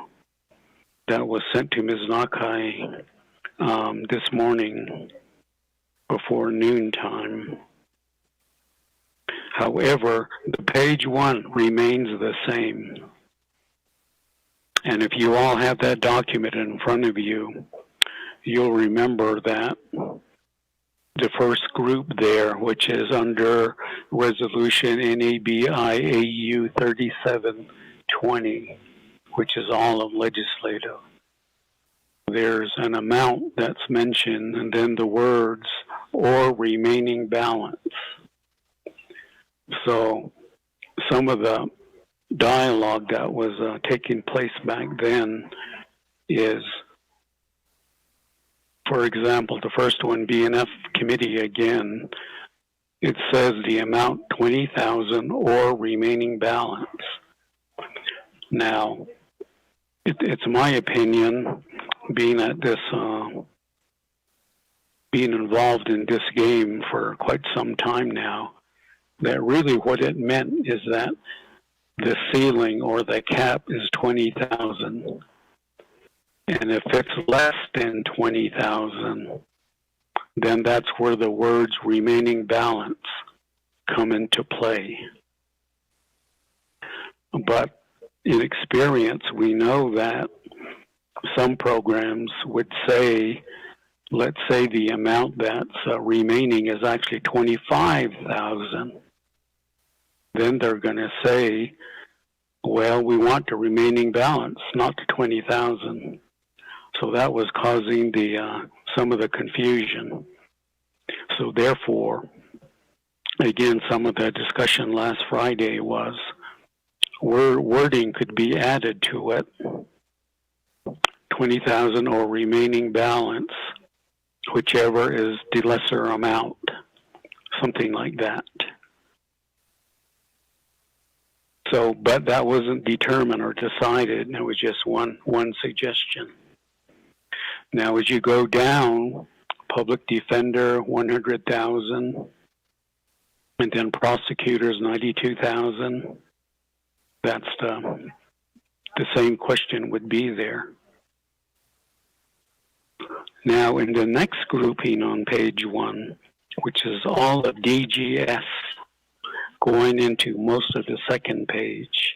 that was sent to Ms. Nakai this morning before noontime. However, the page 1 remains the same. And if you all have that document in front of you, you'll remember that the first group there, which is under Resolution NABIAU 3720, which is all of legislative, there's an amount that's mentioned, and then the words, or remaining balance. So some of the dialogue that was taking place back then is, for example, the first one, BNF committee again, it says the amount 20,000 or remaining balance. Now, it's my opinion, being at this, being involved in this game for quite some time now, that really what it meant is that the ceiling or the cap is 20,000. And if it's less than 20,000, then that's where the words remaining balance come into play. But in experience, we know that some programs would say, let's say the amount that's remaining is actually 25,000. Then they're going to say, well, we want the remaining balance, not the 20,000. So that was causing the some of the confusion. So therefore, again, some of the discussion last Friday was wording could be added to it, 20,000 or remaining balance, whichever is the lesser amount, something like that. So, but that wasn't determined or decided. It was just one suggestion. Now, as you go down, public defender, 100,000, and then prosecutors, 92,000. That's the same question would be there. Now, in the next grouping on page 1, which is all of DGS, going into most of the second page,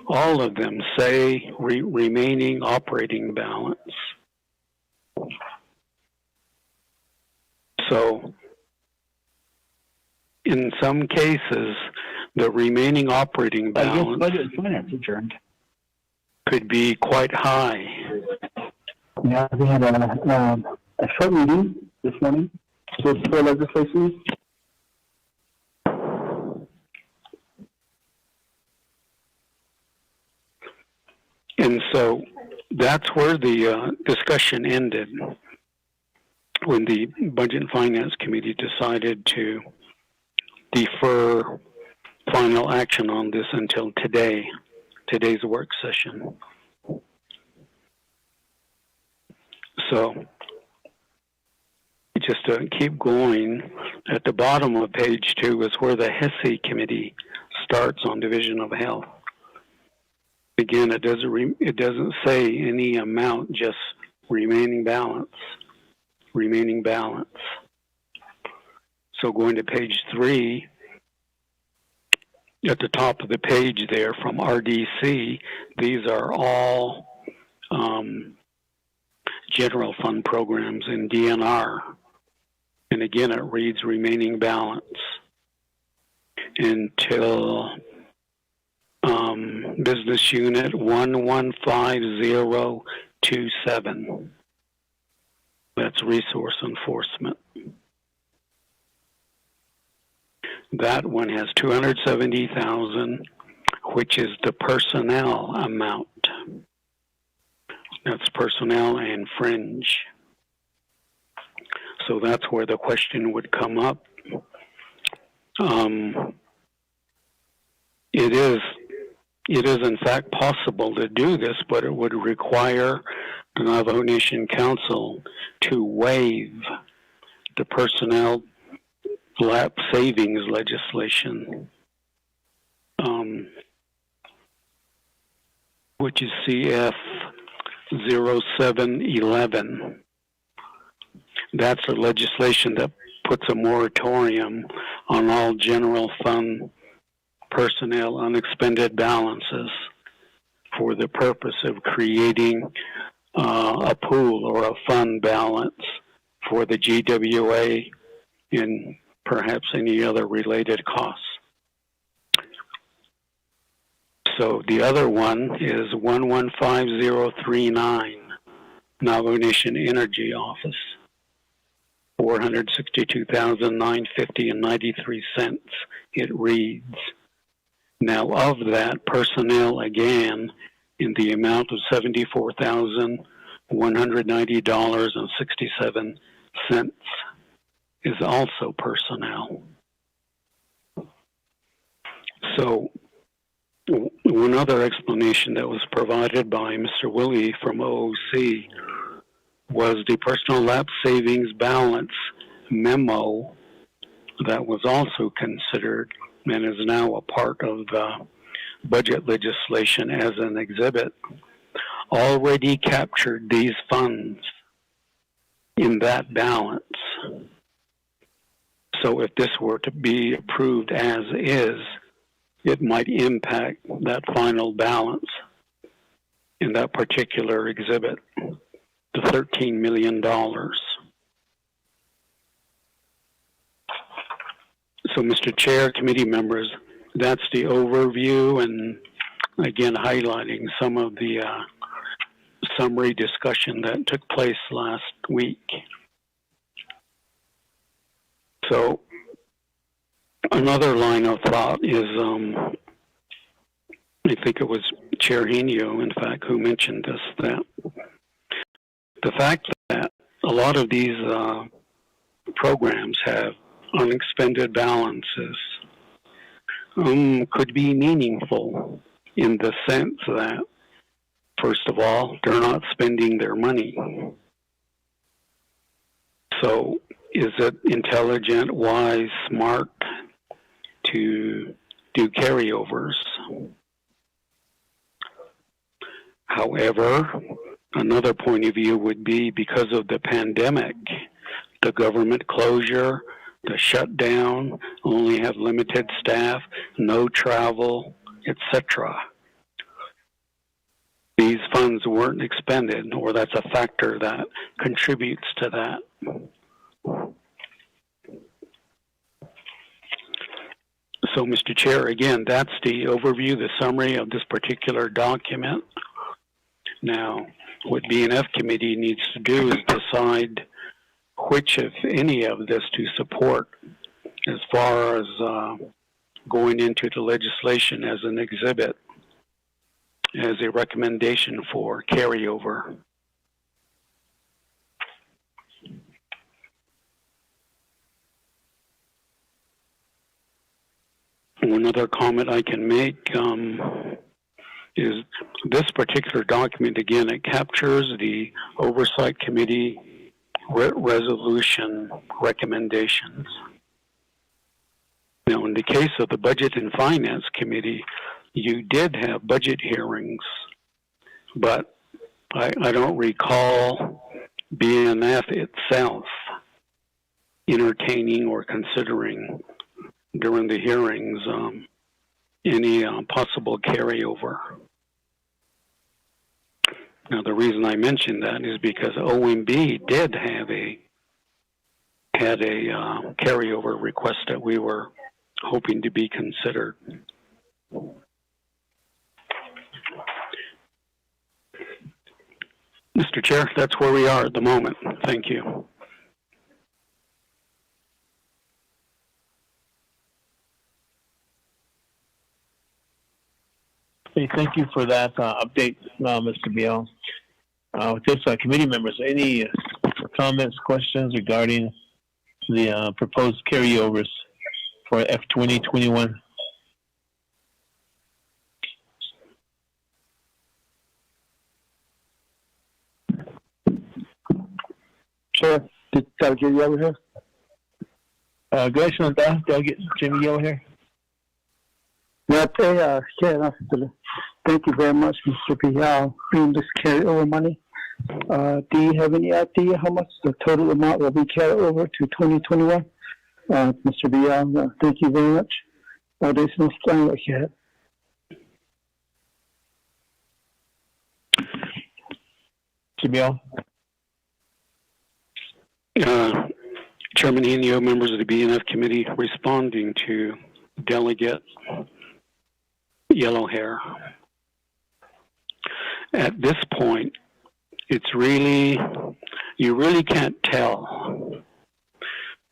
all of them say remaining operating balance. So in some cases, the remaining operating balance Budget and Finance adjourned. could be quite high. Yeah, we had a short meeting this morning with the legislation. And so that's where the discussion ended when the Budget and Finance Committee decided to defer final action on this until today's work session. So just to keep going, at the bottom of page 2 is where the HESI committee starts on Division of Health. Again, it doesn't say any amount, just remaining balance. So going to page 3, at the top of the page there from RDC, these are all general fund programs in DNR. And again, it reads remaining balance until business unit 115027. That's resource enforcement. That one has 270,000, which is the personnel amount. That's personnel and fringe. So that's where the question would come up. It is in fact possible to do this, but it would require the Navajo Nation Council to waive the personnel lapse savings legislation, which is CF 0711. That's a legislation that puts a moratorium on all general fund personnel unexpended balances for the purpose of creating a pool or a fund balance for the GWA and perhaps any other related costs. So the other one is 115039, Navajo Nation Energy Office, $462,950.93. It reads. Now, of that, personnel again in the amount of $74,190.67 is also personnel. So, one other explanation that was provided by Mr. Willie from OOC was the personal lapse savings balance memo that was also considered and is now a part of the budget legislation as an exhibit, already captured these funds in that balance. So if this were to be approved as is, it might impact that final balance in that particular exhibit, the $13 million. So, Mr. Chair, committee members, that's the overview, and again, highlighting some of the summary discussion that took place last week. So, another line of thought is, I think it was Chair Henio, in fact, who mentioned this, that the fact that a lot of these programs have unexpended balances could be meaningful in the sense that, first of all, they're not spending their money. So is it intelligent, wise, smart to do carryovers? However, another point of view would be because of the pandemic, the government closure, the shutdown, only have limited staff, no travel, etc. These funds weren't expended, or that's a factor that contributes to that. So, Mr. Chair, again, that's the overview, the summary of this particular document. Now, what B&F committee needs to do is decide which, if any, of this to support as far as going into the legislation as an exhibit, as a recommendation for carryover. One other comment I can make is this particular document, again, it captures the Oversight Committee resolution recommendations. Now, in the case of the Budget and Finance Committee, you did have budget hearings, but I don't recall B&F itself entertaining or considering during the hearings any possible carryover. Now, the reason I mention that is because OMB did have had a carryover request that we were hoping to be considered. Mr. Chair, that's where we are at the moment. Thank you. Okay, thank you for that update, Mr. Biel. With this, committee members, any comments, questions regarding the proposed carryovers for F2021? Chair, did Delegate Yellow here? Go ahead, Delegate Jimmy Yellow here. Yeah, thank you very much, Mr. Bial, bringing this carryover money. Do you have any idea how much the total amount will be carried over to 2021? Mr. Bial, thank you very much. There's no plan yet. Mr. Bial? Chairman Inyo, members of the B&F committee, responding to Delegate Yellow Hair. At this point, it's really, you really can't tell,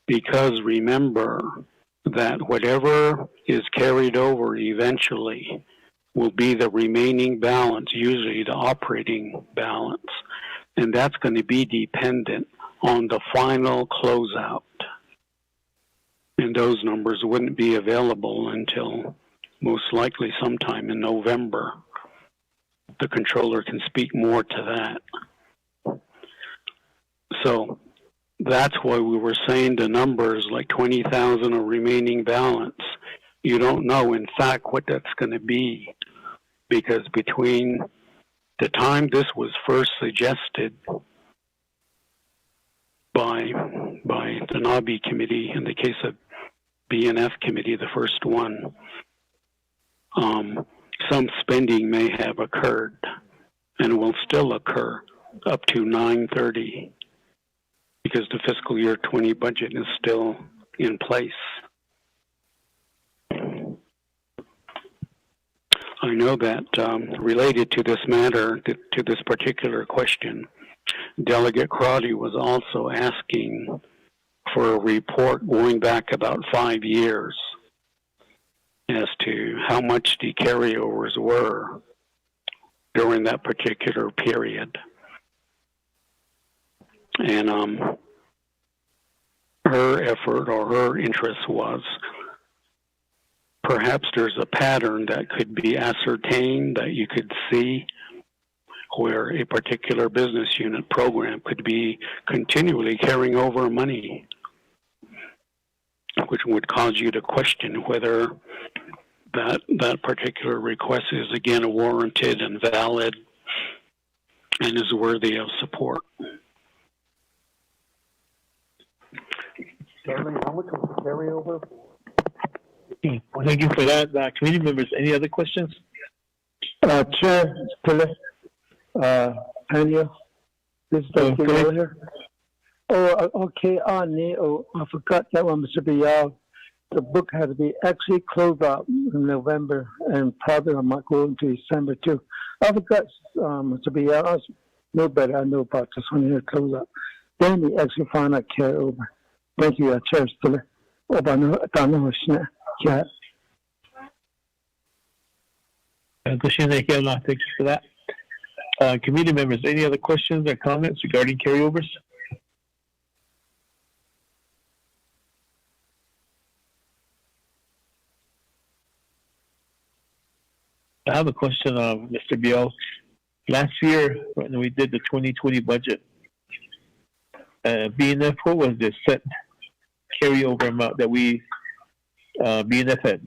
because remember that whatever is carried over eventually will be the remaining balance, usually the operating balance, and that's going to be dependent on the final closeout. And those numbers wouldn't be available until most likely sometime in November. The controller can speak more to that. So that's why we were saying the numbers like 20,000 of remaining balance. You don't know, in fact, what that's going to be, because between the time this was first suggested by the NABI committee, in the case of B&F committee, the first one, some spending may have occurred and will still occur up to 9/30, because the fiscal year 20 budget is still in place. I know that related to this matter, to this particular question, Delegate Crotty was also asking for a report going back about 5 years as to how much the carryovers were during that particular period. And her effort or her interest was perhaps there's a pattern that could be ascertained, that you could see where a particular business unit program could be continually carrying over money, which would cause you to question whether that particular request is again warranted and valid and is worthy of support. Chairman, how much was the carryover? Well, thank you for that. Committee members, any other questions? Chair, Pena, this is Dr. here. Oh, okay, I forgot that one, Mr. Bial. the book had to be actually closed out in November, and probably I might go into December too. I forgot, to be honest, no better. I know about this one here, close up. Then we actually find out carry over. Thank you, Chair Stiller. Thank you for that. Committee members, any other questions or comments regarding carryovers? I have a question, Mr. Biel. Last year, when we did the 2020 budget, BNF, what was the set carryover amount that we, BNF had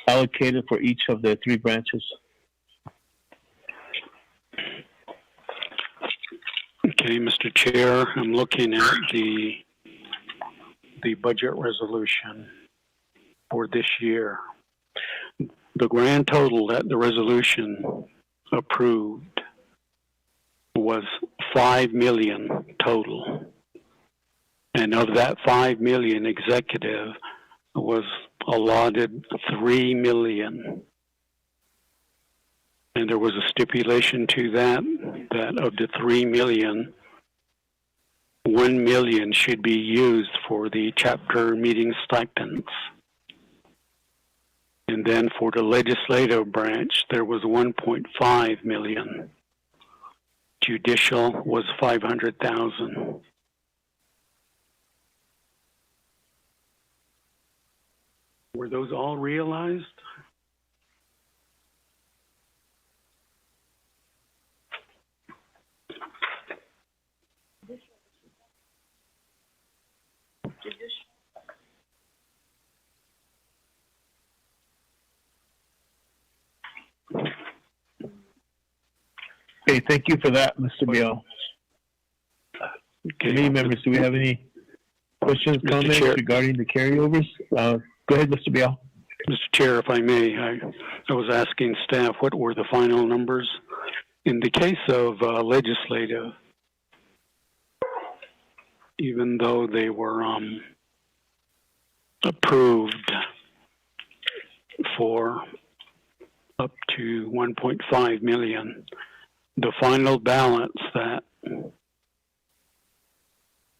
allocated for each of the 3 branches? Okay, Mr. Chair, I'm looking at the budget resolution for this year. The grand total that the resolution approved was $5 million total. And of that $5 million, executive was allotted $3 million. And there was a stipulation to that of the $3 million, $1 million should be used for the chapter meeting stipends. And then for the legislative branch, there was $1.5 million. Judicial was $500,000. Were those all realized? Okay, thank you for that, Mr. Biel. Committee members, do we have any questions, comments regarding the carryovers? Go ahead, Mr. Biel. Mr. Chair, if I may, I was asking staff what were the final numbers. In the case of legislative, even though they were approved for up to $1.5 million, the final balance that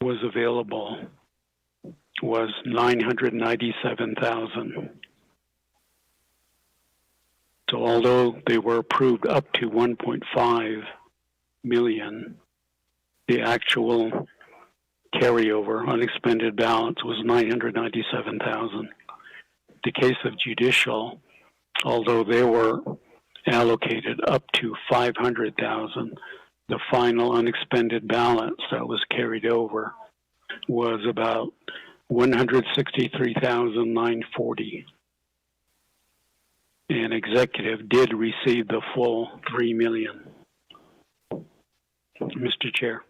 was available was $997,000. So although they were approved up to $1.5 million, the actual carryover unexpended balance was $997,000. The case of judicial, although they were allocated up to $500,000, the final unexpended balance that was carried over was about $163,940. And executive did receive the full $3 million. Mr. Chair.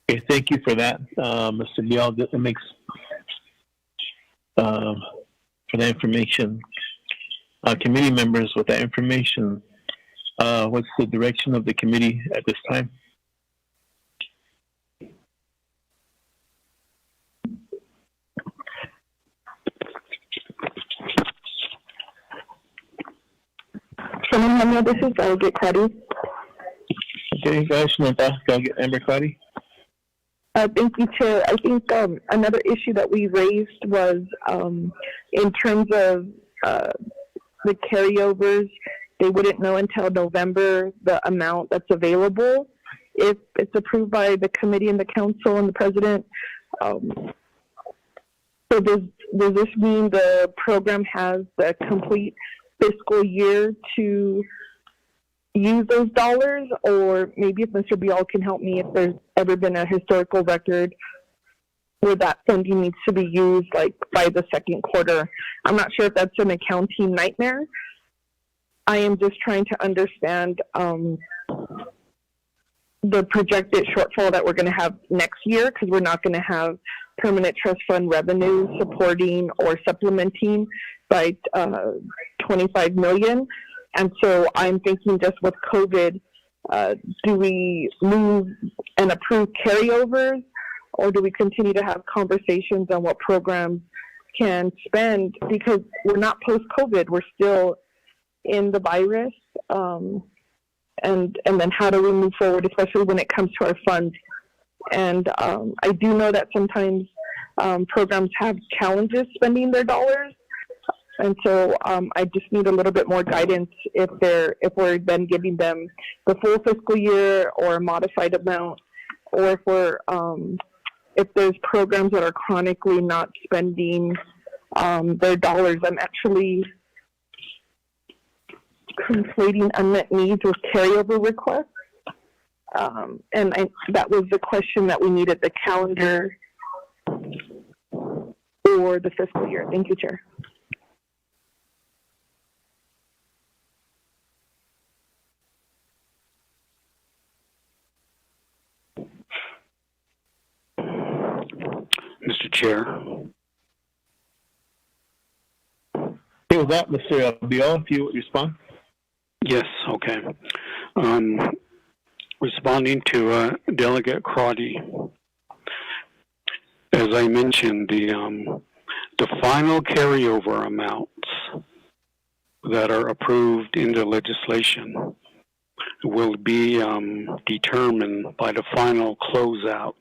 Okay, thank you for that, Mr. Biel. It makes for that information. Committee members, with that information, what's the direction of the committee at this time? This is Delegate Cuddy. Okay, guys, Delegate Amber Cuddy. Thank you, Chair. I think another issue that we raised was in terms of the carryovers, they wouldn't know until November the amount that's available if it's approved by the committee and the council and the president. So does this mean the program has the complete fiscal year to use those dollars? Or maybe if Mr. Biel can help me, if there's ever been a historical record where that funding needs to be used like by the second quarter. I'm not sure if that's an accounting nightmare. I am just trying to understand the projected shortfall that we're going to have next year, because we're not going to have permanent trust fund revenue supporting or supplementing by $25 million. And so I'm thinking just with COVID Do we move and approve carryovers, or do we continue to have conversations on what programs can spend? Because we're not post-COVID, we're still in the virus. And then how do we move forward, especially when it comes to our funds? And I do know that sometimes programs have challenges spending their dollars. And so I just need a little bit more guidance if we're then giving them the full fiscal year or a modified amount, or if there's programs that are chronically not spending their dollars. I'm actually conflating unmet needs with carryover requests. And that was the question that we needed the calendar for the fiscal year. Thank you, Chair. Mr. Chair. Okay, with that, Mr. Bial, if you would respond. Yes, okay. Responding to Delegate Crotty, as I mentioned, the final carryover amounts that are approved in the legislation will be determined by the final closeout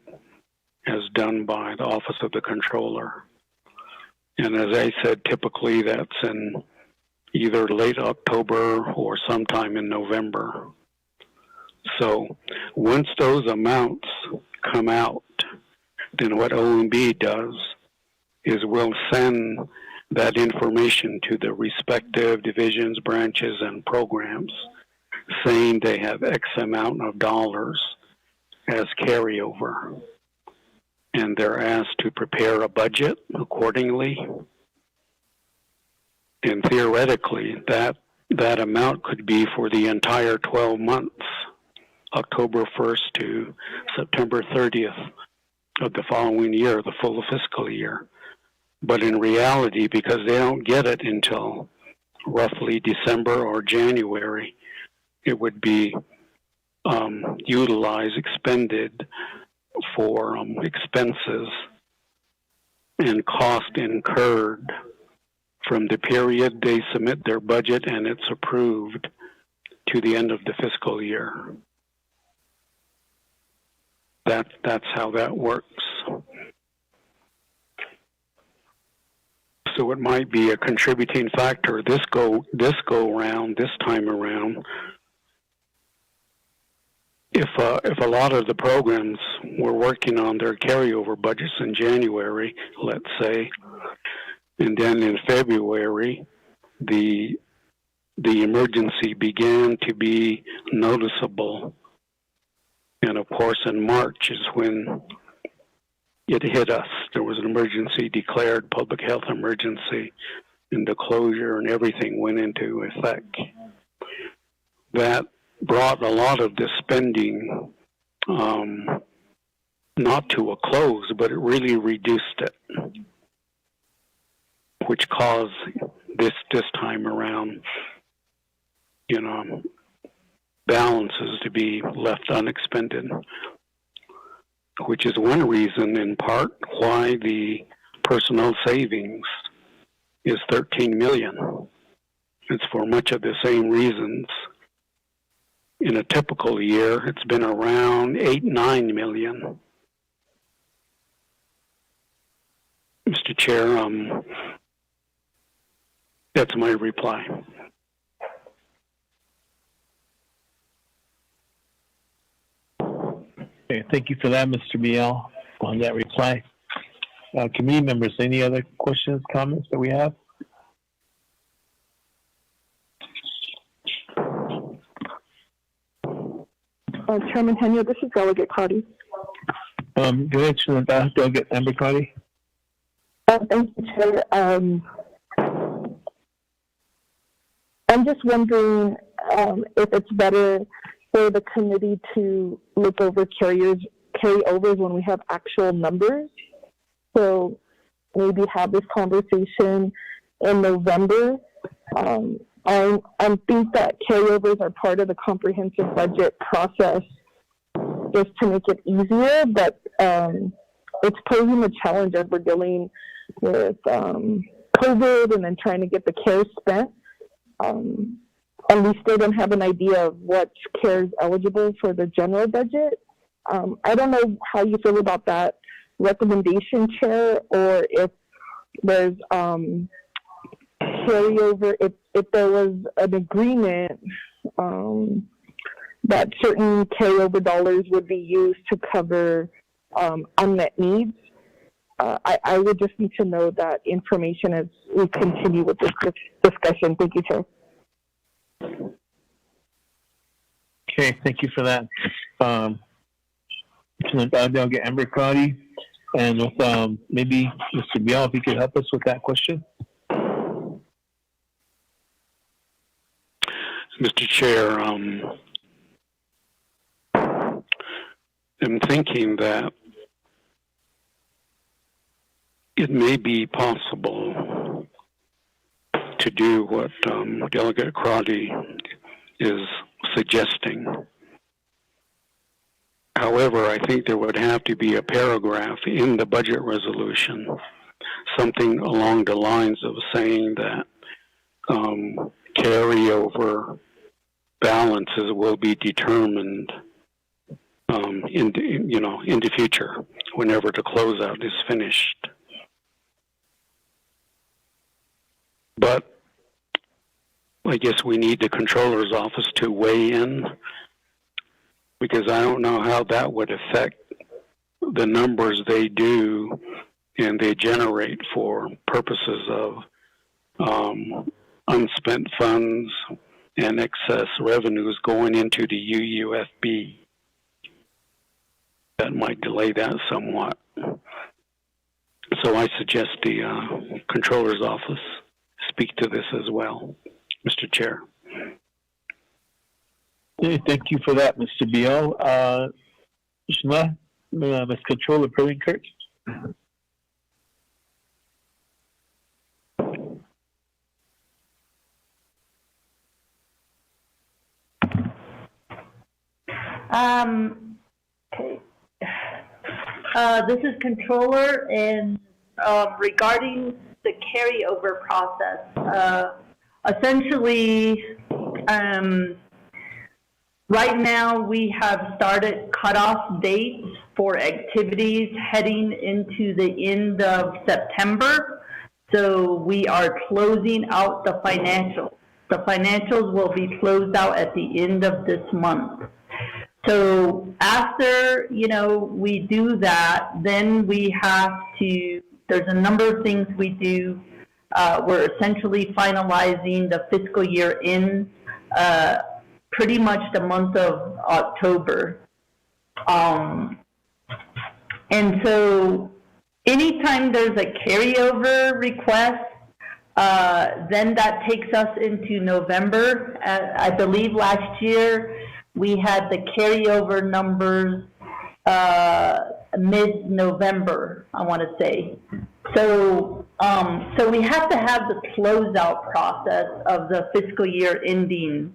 as done by the Office of the Controller. And as I said, typically that's in either late October or sometime in November. So once those amounts come out, then what OMB does is we'll send that information to the respective divisions, branches, and programs, saying they have X amount of dollars as carryover. And they're asked to prepare a budget accordingly. And theoretically, that amount could be for the entire 12 months, October 1st to September 30th of the following year, the full fiscal year. But in reality, because they don't get it until roughly December or January, it would be utilized, expended for expenses and cost incurred from the period they submit their budget and it's approved to the end of the fiscal year. That's how that works. So it might be a contributing factor this time around. If a lot of the programs were working on their carryover budgets in January, let's say, and then in February, the emergency began to be noticeable. And of course, in March is when it hit us. There was an emergency declared, public health emergency, and the closure and everything went into effect. That brought a lot of the spending not to a close, but it really reduced it, which caused this time around, balances to be left unexpended, which is one reason in part why the personnel savings is $13 million. It's for much of the same reasons. In a typical year, it's been around $8-9 million. Mr. Chair, that's my reply. Okay, thank you for that, Mr. Bial, on that reply. Committee members, any other questions, comments that we have? Chairman Henyo, this is Delegate Crotty. Good afternoon, Delegate Amber Crotty. Thank you, Chair. I'm just wondering if it's better for the committee to look over carryovers when we have actual numbers. So maybe have this conversation in November I think that carryovers are part of the comprehensive budget process just to make it easier, but it's posing a challenge as we're dealing with COVID and then trying to get the CARES spent. And we still don't have an idea of what CARES eligible for the general budget. I don't know how you feel about that recommendation, Chair, or if there's carryover, if there was an agreement that certain carryover dollars would be used to cover unmet needs. I would just need to know that information as we continue with this discussion. Thank you, Chair. Okay, thank you for that. I'll get Amber Crowdy, and with maybe Mr. Bial, if you could help us with that question. Mr. Chair, I'm thinking that it may be possible to do what Delegate Crowdy is suggesting. However, I think there would have to be a paragraph in the budget resolution, something along the lines of saying that carryover balances will be determined in the future, whenever the closeout is finished. But I guess we need the controller's office to weigh in, because I don't know how that would affect the numbers they do and they generate for purposes of unspent funds and excess revenues going into the UUFB. That might delay that somewhat. So I suggest the controller's office speak to this as well, Mr. Chair. Okay, thank you for that, Mr. Bial. Shma, Ms. Controller Perlin Kurtz. This is Controller, and regarding the carryover process, essentially, right now we have started cutoff dates for activities heading into the end of September. So we are closing out the financials. The financials will be closed out at the end of this month. So after, we do that, then we have to, there's a number of things we do. We're essentially finalizing the fiscal year in pretty much the month of October. And so anytime there's a carryover request, then that takes us into November. I believe last year we had the carryover numbers mid-November, I want to say. So we have to have the closeout process of the fiscal year ending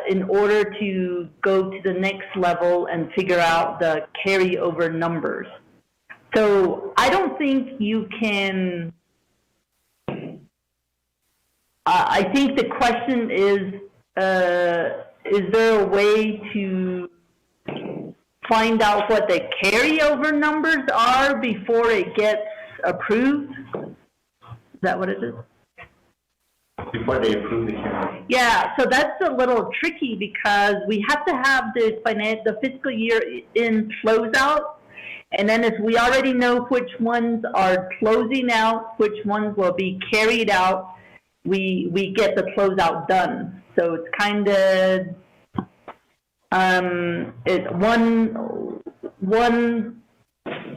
in order to go to the next level and figure out the carryover numbers. So I don't think you can, I think the question is there a way to find out what the carryover numbers are before it gets approved? Is that what it is? Before they approve the carryover. Yeah, so that's a little tricky because we have to have the fiscal year in closeout, and then if we already know which ones are closing out, which ones will be carried out, we get the closeout done. So it's kind of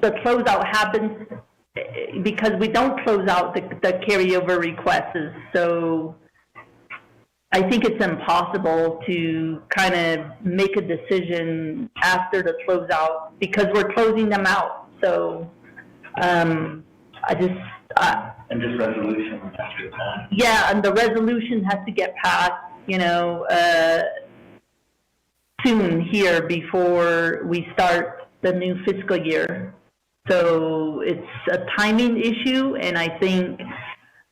the closeout happens because we don't close out the carryover requests. So I think it's impossible to kind of make a decision after the closeout because we're closing them out. So And this resolution has to pass. Yeah, and the resolution has to get passed, soon here before we start the new fiscal year. So it's a timing issue, and I think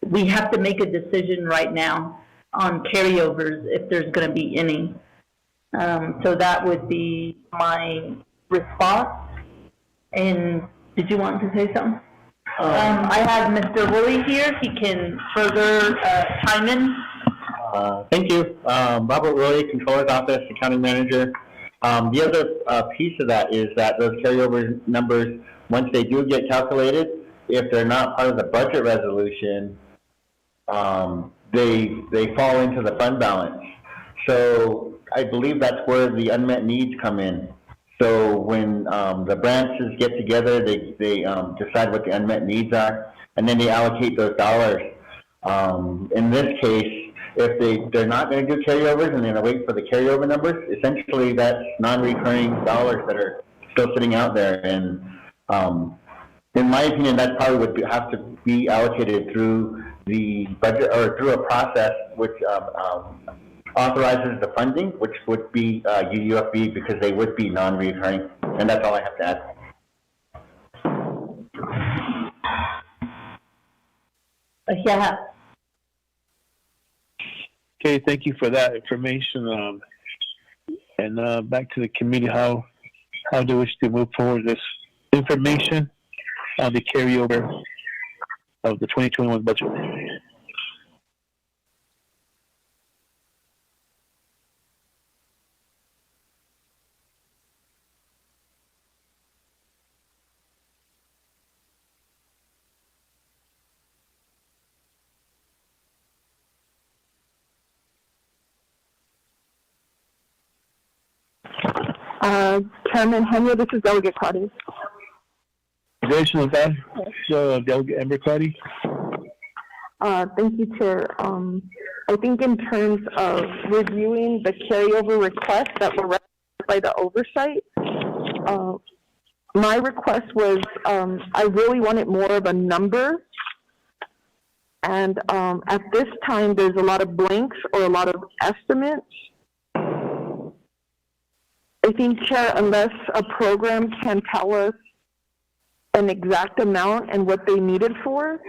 we have to make a decision right now on carryovers if there's going to be any. So that would be my response. And did you want to say something? I have Mr. Woolley here. He can further chime in. Thank you. Robert Woolley, Controller's Office, Accounting Manager. The other piece of that is that those carryover numbers, once they do get calculated, if they're not part of the budget resolution, they fall into the fund balance. So I believe that's where the unmet needs come in. So when the branches get together, they decide what the unmet needs are, and then they allocate those dollars. In this case, if they're not going to do carryovers and they're going to wait for the carryover numbers, essentially that's non-recurring dollars that are still sitting out there. And in my opinion, that probably would have to be allocated through the budget or through a process which authorizes the funding, which would be UUFB, because they would be non-recurring. And that's all I have to add. Yeah. Okay, thank you for that information. And back to the committee, how do we wish to move forward this information on the carryover of the 2021 budget? Chairman Henry, this is Delegate Crotty. Congratulations on that, Delegate Amber Crotty. Thank you, Chair. I think in terms of reviewing the carryover requests that were recommended by the oversight, my request was I really wanted more of a number. And at this time, there's a lot of blanks or a lot of estimates. I think, Chair, unless a program can tell us an exact amount and what they need it for,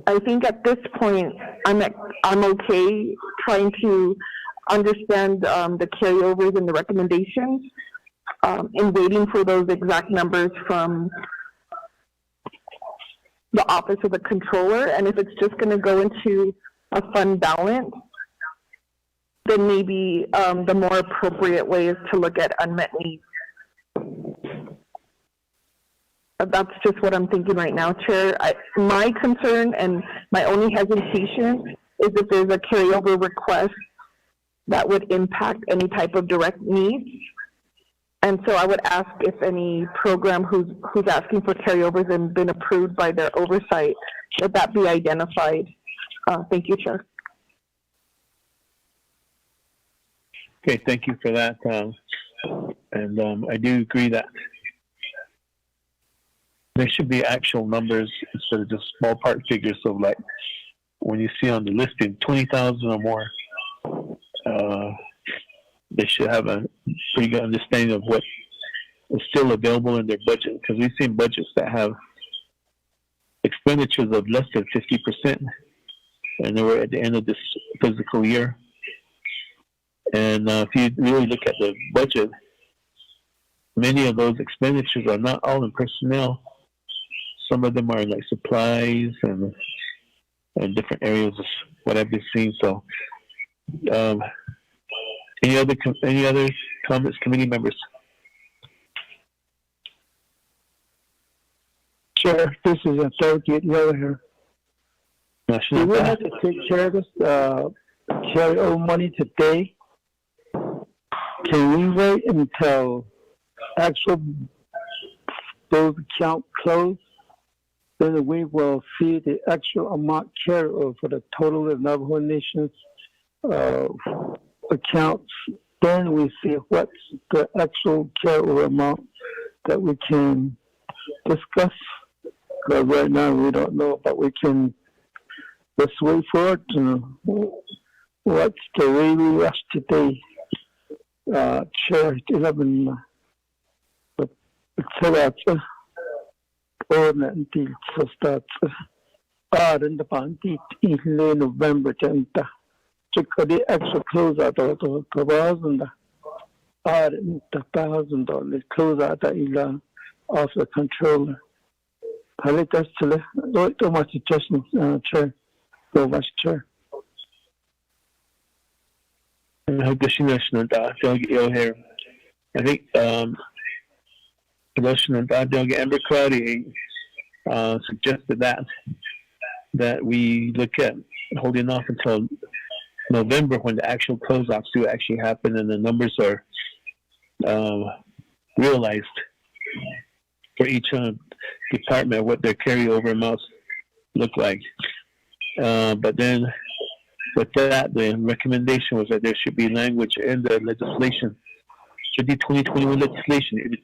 I think at this point I'm okay trying to understand the carryovers and the recommendations and waiting for those exact numbers from the Office of the Controller. And if it's just going to go into a fund balance, then maybe the more appropriate way is to look at unmet needs. That's just what I'm thinking right now, Chair. My concern and my only hesitation is if there's a carryover request that would impact any type of direct needs. And so I would ask if any program who's asking for carryovers and been approved by their oversight, would that be identified? Thank you, Chair. Okay, thank you for that. And I do agree that there should be actual numbers instead of just ballpark figures. So, like when you see on the listing 20,000 or more, they should have a pretty good understanding of what is still available in their budget. Because we've seen budgets that have expenditures of less than 50%, and they were at the end of this fiscal year. And if you really look at the budget, many of those expenditures are not all in personnel. Some of them are in like supplies and different areas of what I've been seeing. So, any other comments, committee members? Chair, this is a Delegate Yellow here. Do we have to take care of this carryover money today? Can we wait until actual those accounts close? Then we will see the actual amount carryover for the total of Navajo Nation's accounts. Then we see what's the actual carryover amount that we can discuss? Because right now we don't know, but we can just wait for it. What's the way we rush today? Chair 11 الثلاثة ونأتي فستات قارن بانتي إلى نوفمبر تنتا تكدي extra close out of $1,000 قارن $1,000 close out إلى of the controller. هل تسله لو ما suggestions chair go vice chair. Additional Delegate O'Hare. I think Additional Delegate Amber Crowdy suggested that we look at holding off until November when the actual closeouts do actually happen and the numbers are realized for each department, what their carryover amounts look like. But then with that, the recommendation was that there should be language in the legislation, should be 2021 legislation,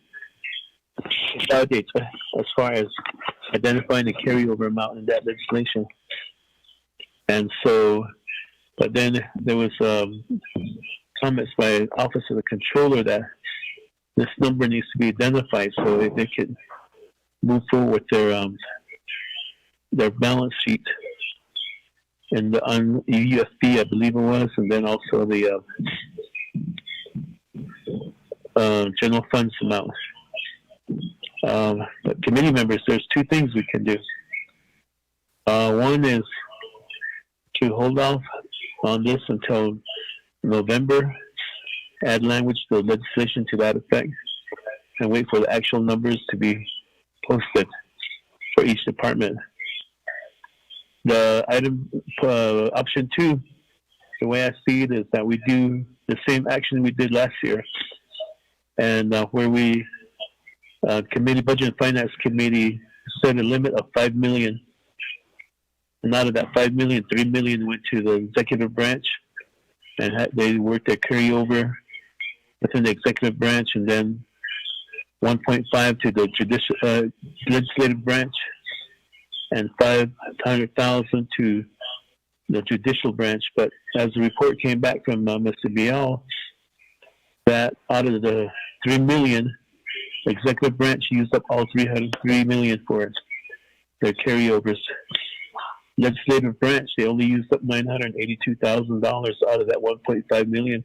as far as identifying the carryover amount in that legislation. And so, but then there was comments by Office of the Controller that this number needs to be identified so that they can move forward with their balance sheet and the UFB, I believe it was, and then also the general funds amount. But committee members, there's two things we can do. One is to hold off on this until November, add language to the legislation to that effect, and wait for the actual numbers to be posted for each department. The item, option 2, the way I see it is that we do the same action we did last year, and where we, Committee Budget and Finance Committee set a limit of $5 million. And out of that $5 million, $3 million went to the executive branch, and they worked their carryover within the executive branch, and then 1.5 to the legislative branch, and 500,000 to the judicial branch. But as the report came back from Mr. Bial, that out of the $3 million, the executive branch used up all $3 million for their carryovers. Legislative branch, they only used up $982,000 out of that $1.5 million,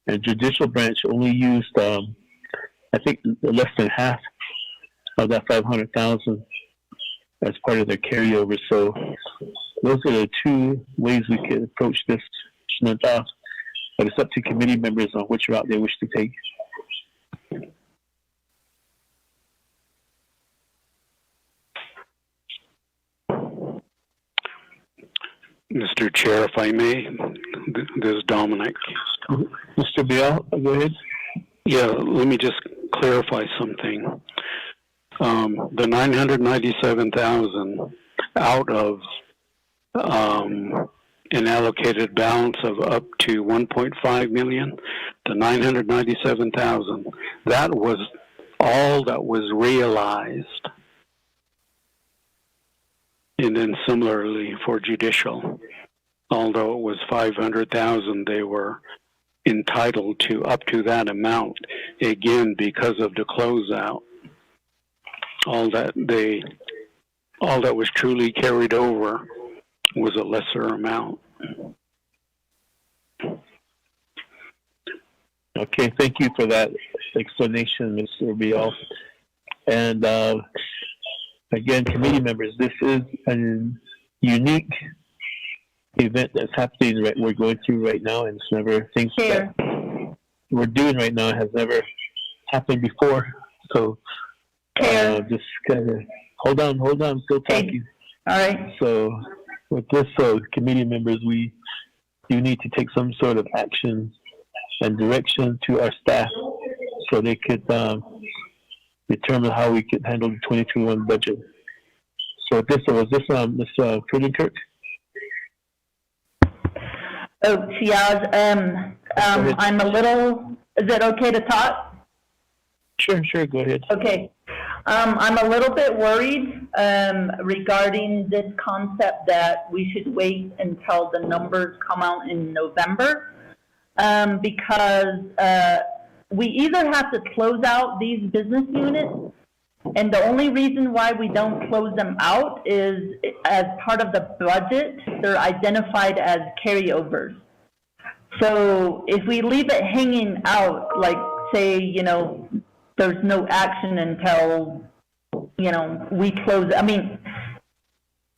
and judicial branch only used, I think, less than half of that $500,000 as part of their carryover. So those are the two ways we can approach this, but it's up to committee members on which route they wish to take. Mr. Chair, if I may, this is Dominic. Mr. Bial, go ahead. Yeah, let me just clarify something. The $997,000 out of an allocated balance of up to $1.5 million, the $997,000, that was all that was realized. And then similarly for judicial, although it was $500,000, they were entitled to up to that amount, again, because of the closeout. All that was truly carried over was a lesser amount. Okay, thank you for that explanation, Mr. Bial. And again, committee members, this is a unique event that's happening we're going through right now, and it's never things that we're doing right now has never happened before. So just kind of hold on, still talking. All right. So with this, committee members, we do need to take some sort of action and direction to our staff so they could determine how we could handle the 2021 budget. So this was this Ms. Frudenkirk? Oh, Tiaz, I'm a little, is it okay to talk? Sure, go ahead. Okay. I'm a little bit worried regarding this concept that we should wait until the numbers come out in November because we either have to close out these business units, and the only reason why we don't close them out is as part of the budget, they're identified as carryovers. So if we leave it hanging out, like say, there's no action until, we close. I mean,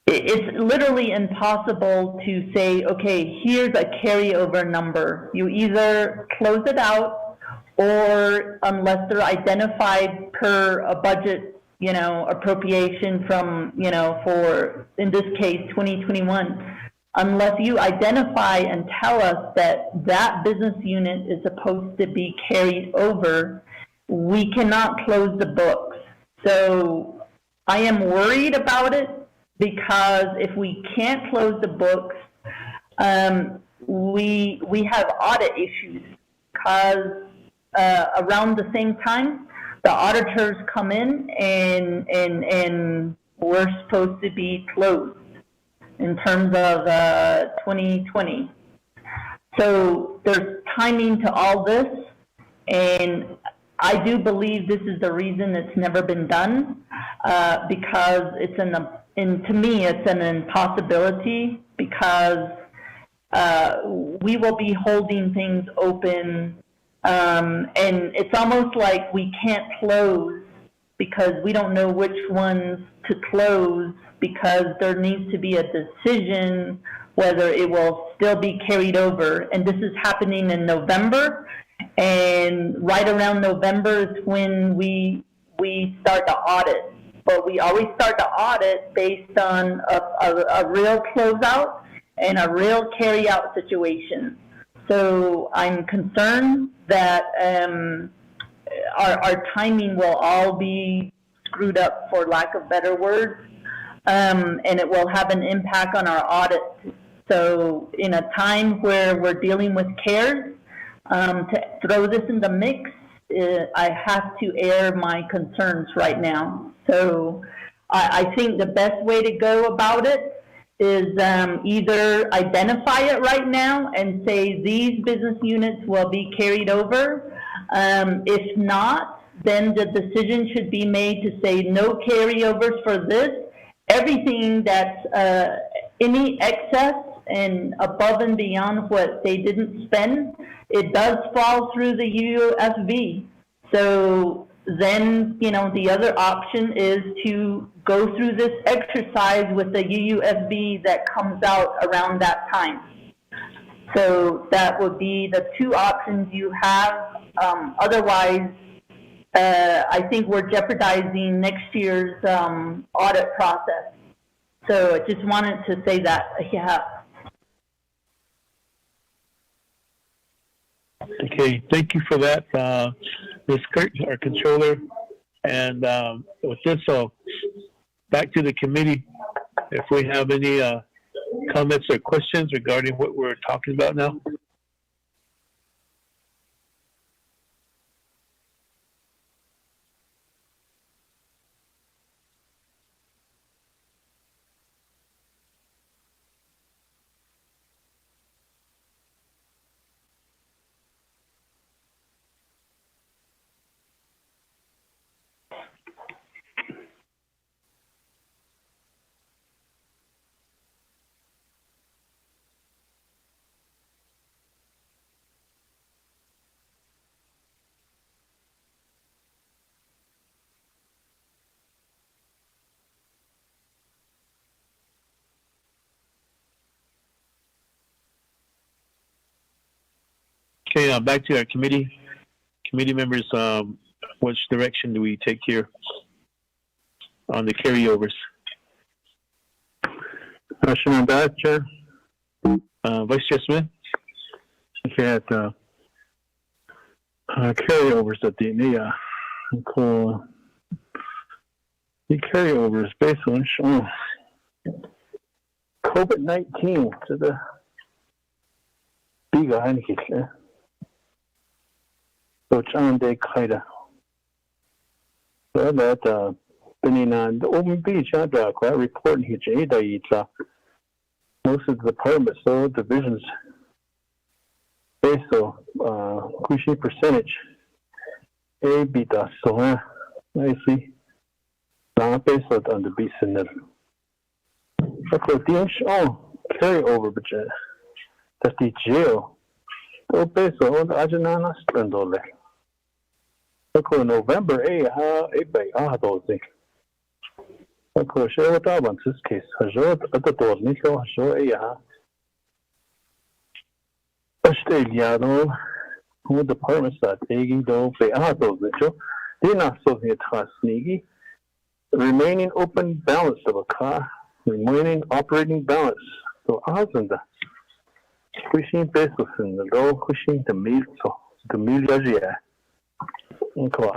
it's literally impossible to say, okay, here's a carryover number. You either close it out or unless they're identified per a budget, appropriation from, for, in this case, 2021, unless you identify and tell us that that business unit is supposed to be carried over, we cannot close the books. So I am worried about it because if we can't close the books, we have audit issues because around the same time, the auditors come in and we're supposed to be closed in terms of 2020. So there's timing to all this, and I do believe this is the reason it's never been done, because to me, it's an impossibility because we will be holding things open, and it's almost like we can't close because we don't know which ones to close because there needs to be a decision whether it will still be carried over. And this is happening in November. And right around November is when we start the audit. But we always start the audit based on a real closeout and a real carry-out situation. So I'm concerned that our timing will all be screwed up, for lack of better words, and it will have an impact on our audit. So in a time where we're dealing with CARES, to throw this in the mix, I have to air my concerns right now. So I think the best way to go about it is either identify it right now and say these business units will be carried over. If not, then the decision should be made to say no carryovers for this. Everything that's any excess and above and beyond what they didn't spend, it does fall through the UUSB. So then, the other option is to go through this exercise with the UUSB that comes out around that time. So that would be the two options you have. Otherwise, I think we're jeopardizing next year's audit process. So I just wanted to say that. Yeah. Okay, thank you for that, Ms. Kurt, our controller. And with this, back to the committee. If we have any comments or questions regarding what we're talking about now. Okay, back to our committee. Committee members, which direction do we take here on the carryovers? Question on that, Chair. Vice Chair Smith? Okay, at carryovers at the cool. The carryovers based on COVID-19 to the big So 这样的开的 So that, Benina, the open beach, quite reporting here, most of the departments, so divisions, based on, cushy percentage, A, B, so, I see, not based on the beach in there. Okay, carry over, but that's the jail. So, based on the Ajana Spindle. Okay, November, those things. Okay, show what I want this case. I show it at the door, Nico, show Australia, no, who departments that Aggie don't pay those, Nico. They're not so here to sneaky. Remaining open balance of a car, remaining operating balance. So, the pushing pesos in the low, pushing the meal, so the meal, yeah. Okay,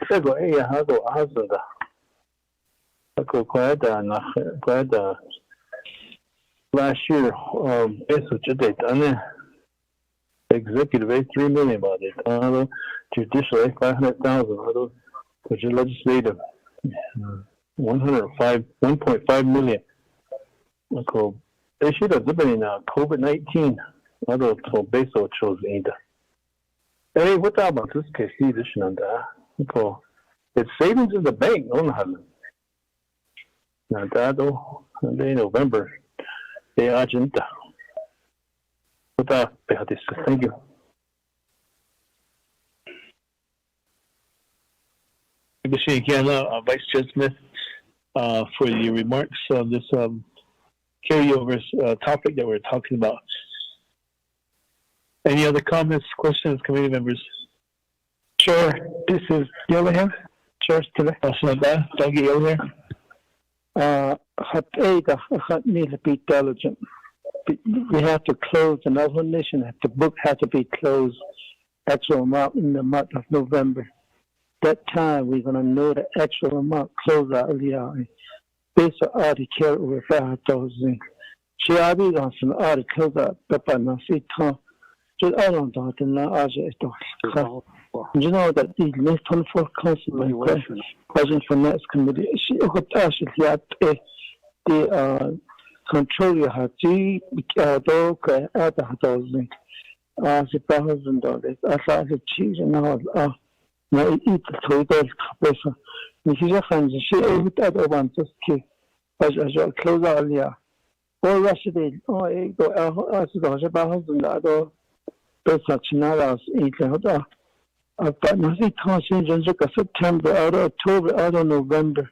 tego, the. Okay, quite last year, today, executive $3 million about it. Judicial $500,000. Which is legislative 1.5 million. Okay, they should have been in COVID-19. I don't know, based on chose either. Hey, what about this case? Edition on that. Okay, it's savings in the bank. No, now that in November, they are agenda. Thank you. Vice Chair Smith, for your remarks on this carryovers topic that we're talking about. Any other comments, questions, committee members? Sure. This is Yellowhair. Chair today. Thank you, Yellowhair. Need to be diligent. We have to close the nomination. The book has to be closed actual amount in the month of November. That time we're gonna know the actual amount close out earlier. Based on all the carry over 5,000. She already got some all the close out, but not see time. Just all on that and not as it does. You know that the next 24 council president for next committee, she got actually at the control has $1,000. $1,000. I thought the cheese and all. My eat the total person. If you find the shit with the other one, just keep as you close out here. Or yesterday, I go out as about $1,000. That's such another eating. But nothing constant in September, out of October, out of November.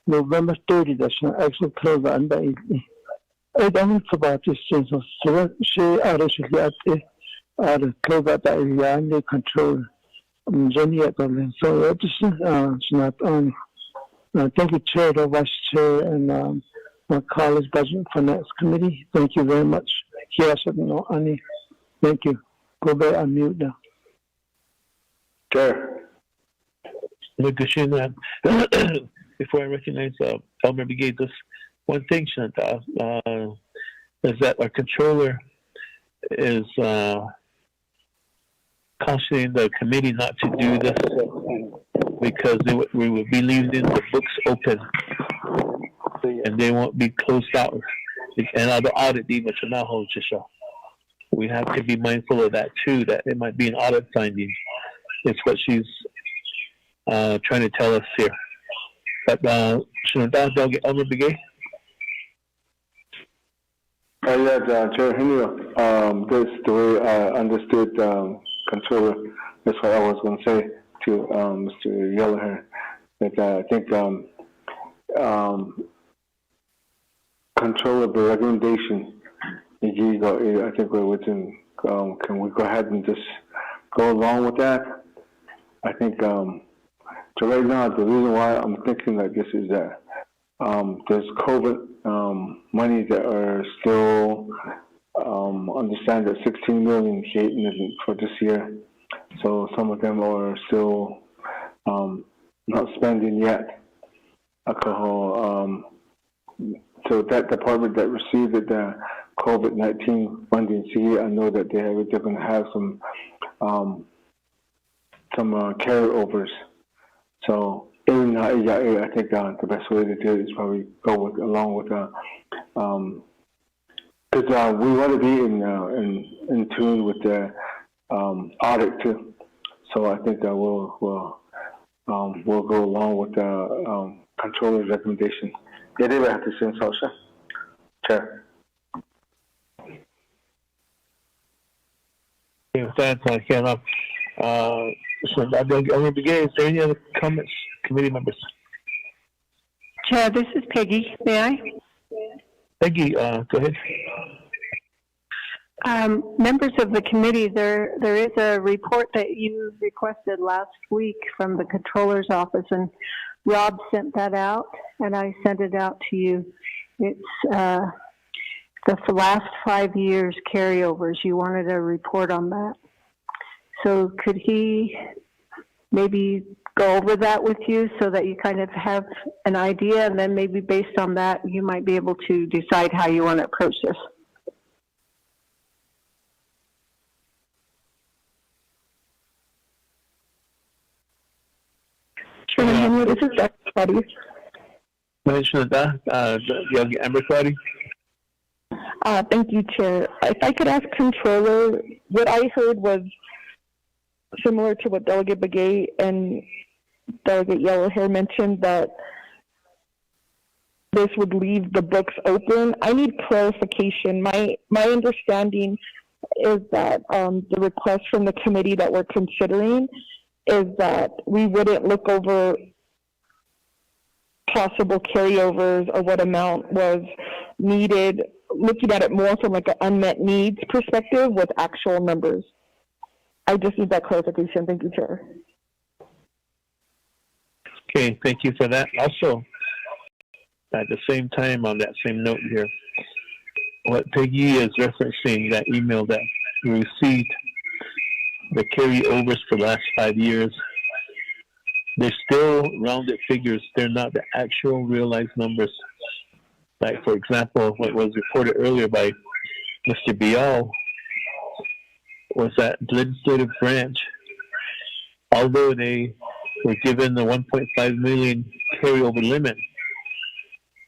November 30, that's an actual close out. I don't about this thing. So she out of close out that area and they control. Jenny at the so this is not on. Thank you, Chair, the Vice Chair, and my colleagues, Budget Finance Committee. Thank you very much. Yes, no, Annie. Thank you. Go back on mute now. Chair. Before I recognize Elmer Brigade, just one thing, Chantal, is that our controller is cautioning the committee not to do this because we will be leaving the books open and they won't be closed out. And the audit, we have to be mindful of that too, that it might be an audit finding. It's what she's trying to tell us here. But Delegate Elmer Brigade? Yes, Chair Henry, this is the way I understood Controller. That's what I was going to say to Mr. Yellowhair. That I think Controller, the recommendation, I think we're within. Can we go ahead and just go along with that? I think so. Right now, the reason why I'm thinking like this is that there's COVID money that are still. Understand that 16 million for this year, so some of them are still not spending yet. Alcohol. So that department that received the COVID-19 funding, I know that they're going to have some carryovers. So Yeah, I think the best way to do it is probably go with along with because we want to be in tune with the audit too. So I think that we'll go along with the controller's recommendation. Yeah, they will have to send social. Chair. Okay, with that, so I'm going to begin. Is there any other comments, committee members? Chair, this is Peggy. May I? Peggy, go ahead. Members of the committee, there is a report that you requested last week from the controller's office, and Rob sent that out, and I sent it out to you. It's the last 5 years carryovers. You wanted a report on that. So could he maybe go over that with you so that you kind of have an idea, and then maybe based on that, you might be able to decide how you want to approach this? Chairman Henry, this is Dr. Claudia. Commissioner Amber Claudia. Thank you, Chair. If I could ask Controller, what I heard was similar to what Delegate Begay and Delegate Yellowhair mentioned, that this would leave the books open. I need clarification. My understanding is that the request from the committee that we're considering is that we wouldn't look over possible carryovers or what amount was needed, looking at it more from like an unmet needs perspective with actual numbers. I just need that clarification. Thank you, Chair. Okay, thank you for that. Also, at the same time, on that same note here, what Peggy is referencing, that email that we received, the carryovers for the last 5 years, they're still rounded figures. They're not the actual realized numbers. Like, for example, what was reported earlier by Mr. Bial was that the legislative branch, although they were given the 1.5 million carryover limit,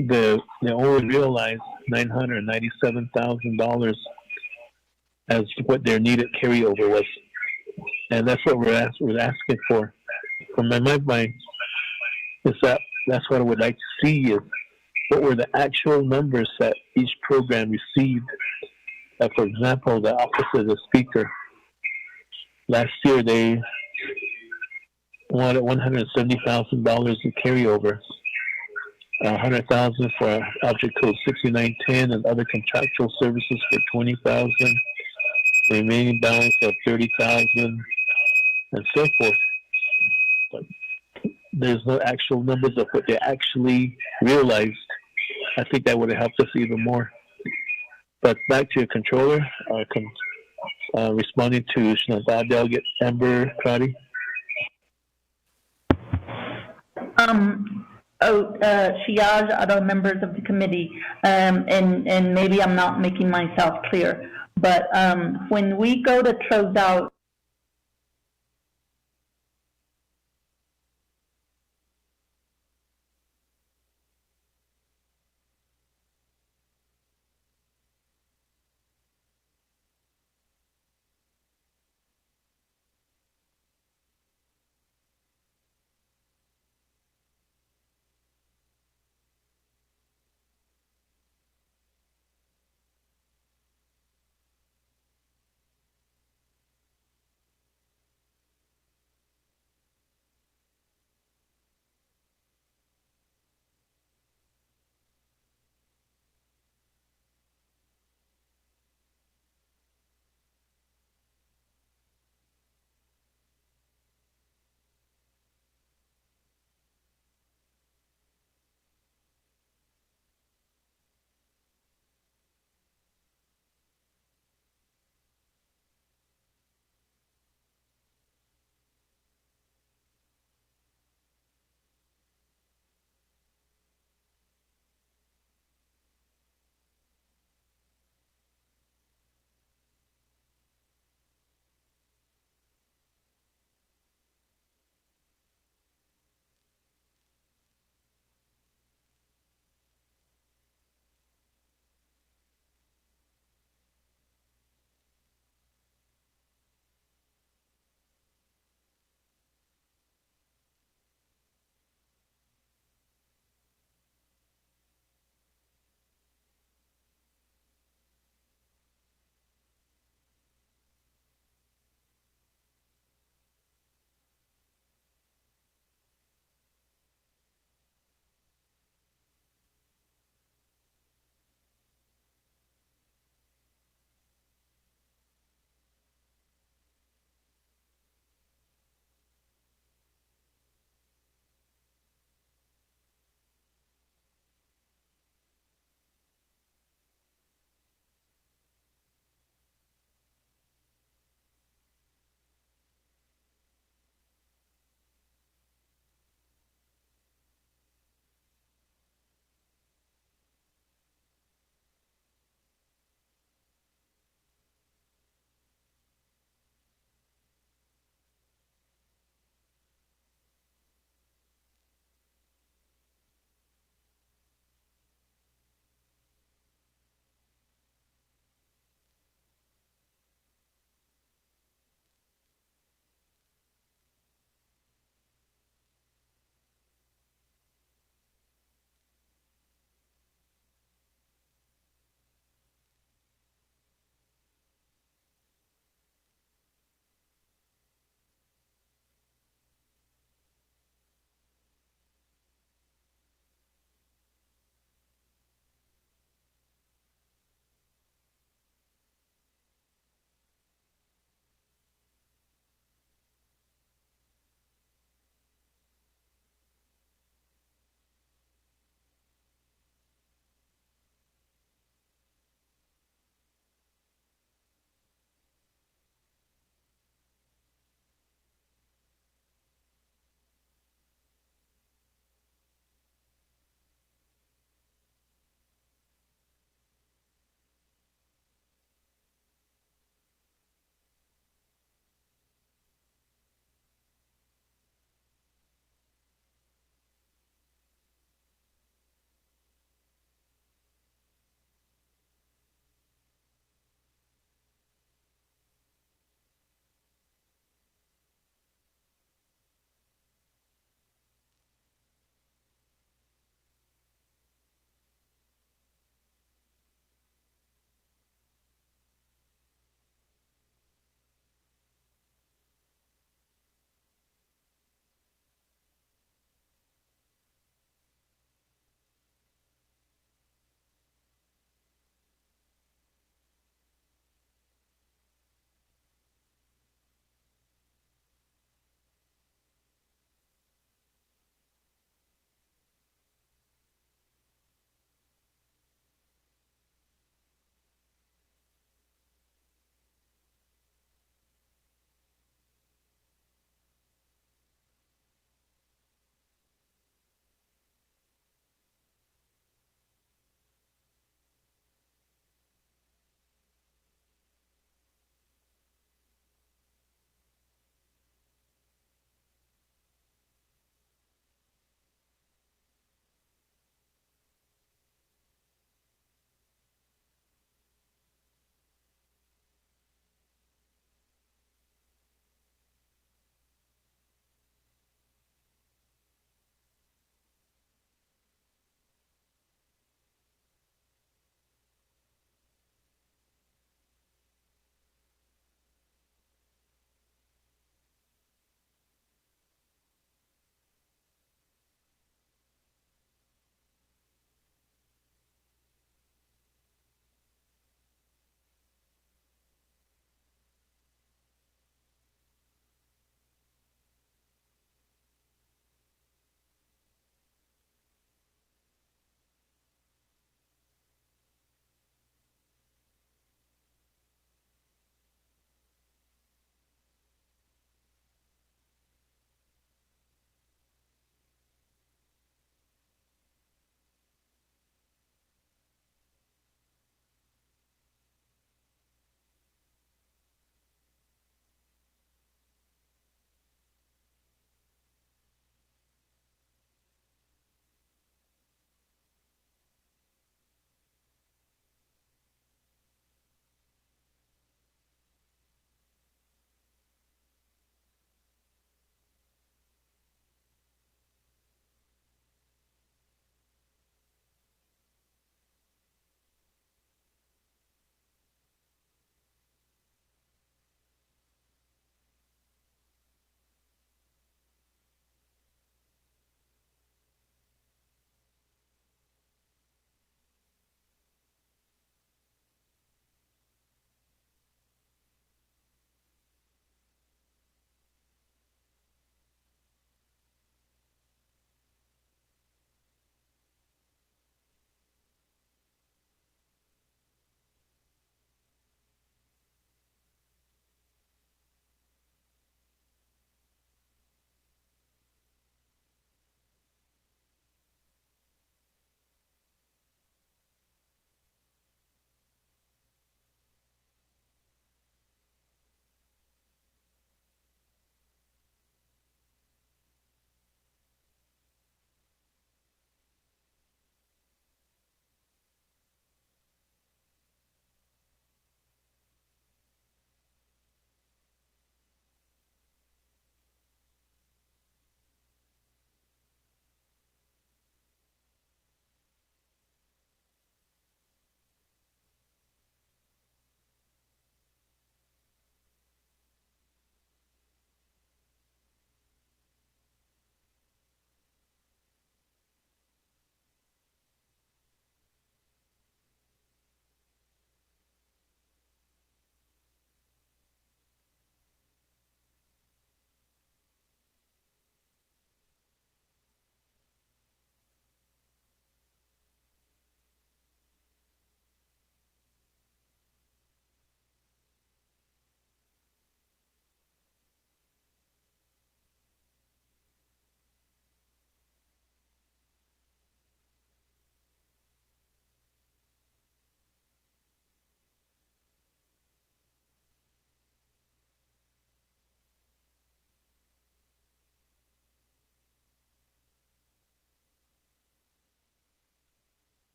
they only realized $997,000 as what their needed carryover was. And that's what we're asking for. From my mind, is that's what I would like to see is what were the actual numbers that each program received. For example, the Office of the Speaker, last year they wanted $170,000 in carryover, $100,000 for Object Code 6910 and other contractual services for $20,000, the remaining balance of $30,000, and so forth. But there's no actual numbers of what they actually realized. I think that would have helped us even more. But back to your controller, responding to Delegate Amber Crotty. Shiaz, other members of the committee, and maybe I'm not making myself clear, but when we go to close out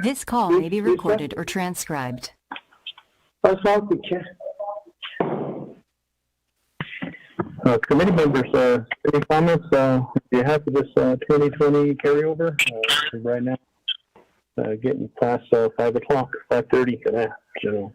This call may be recorded or transcribed. Committee members, any comments on behalf of this 2020 carryover? Right now, getting past 5 o'clock, 5:30 for that, General.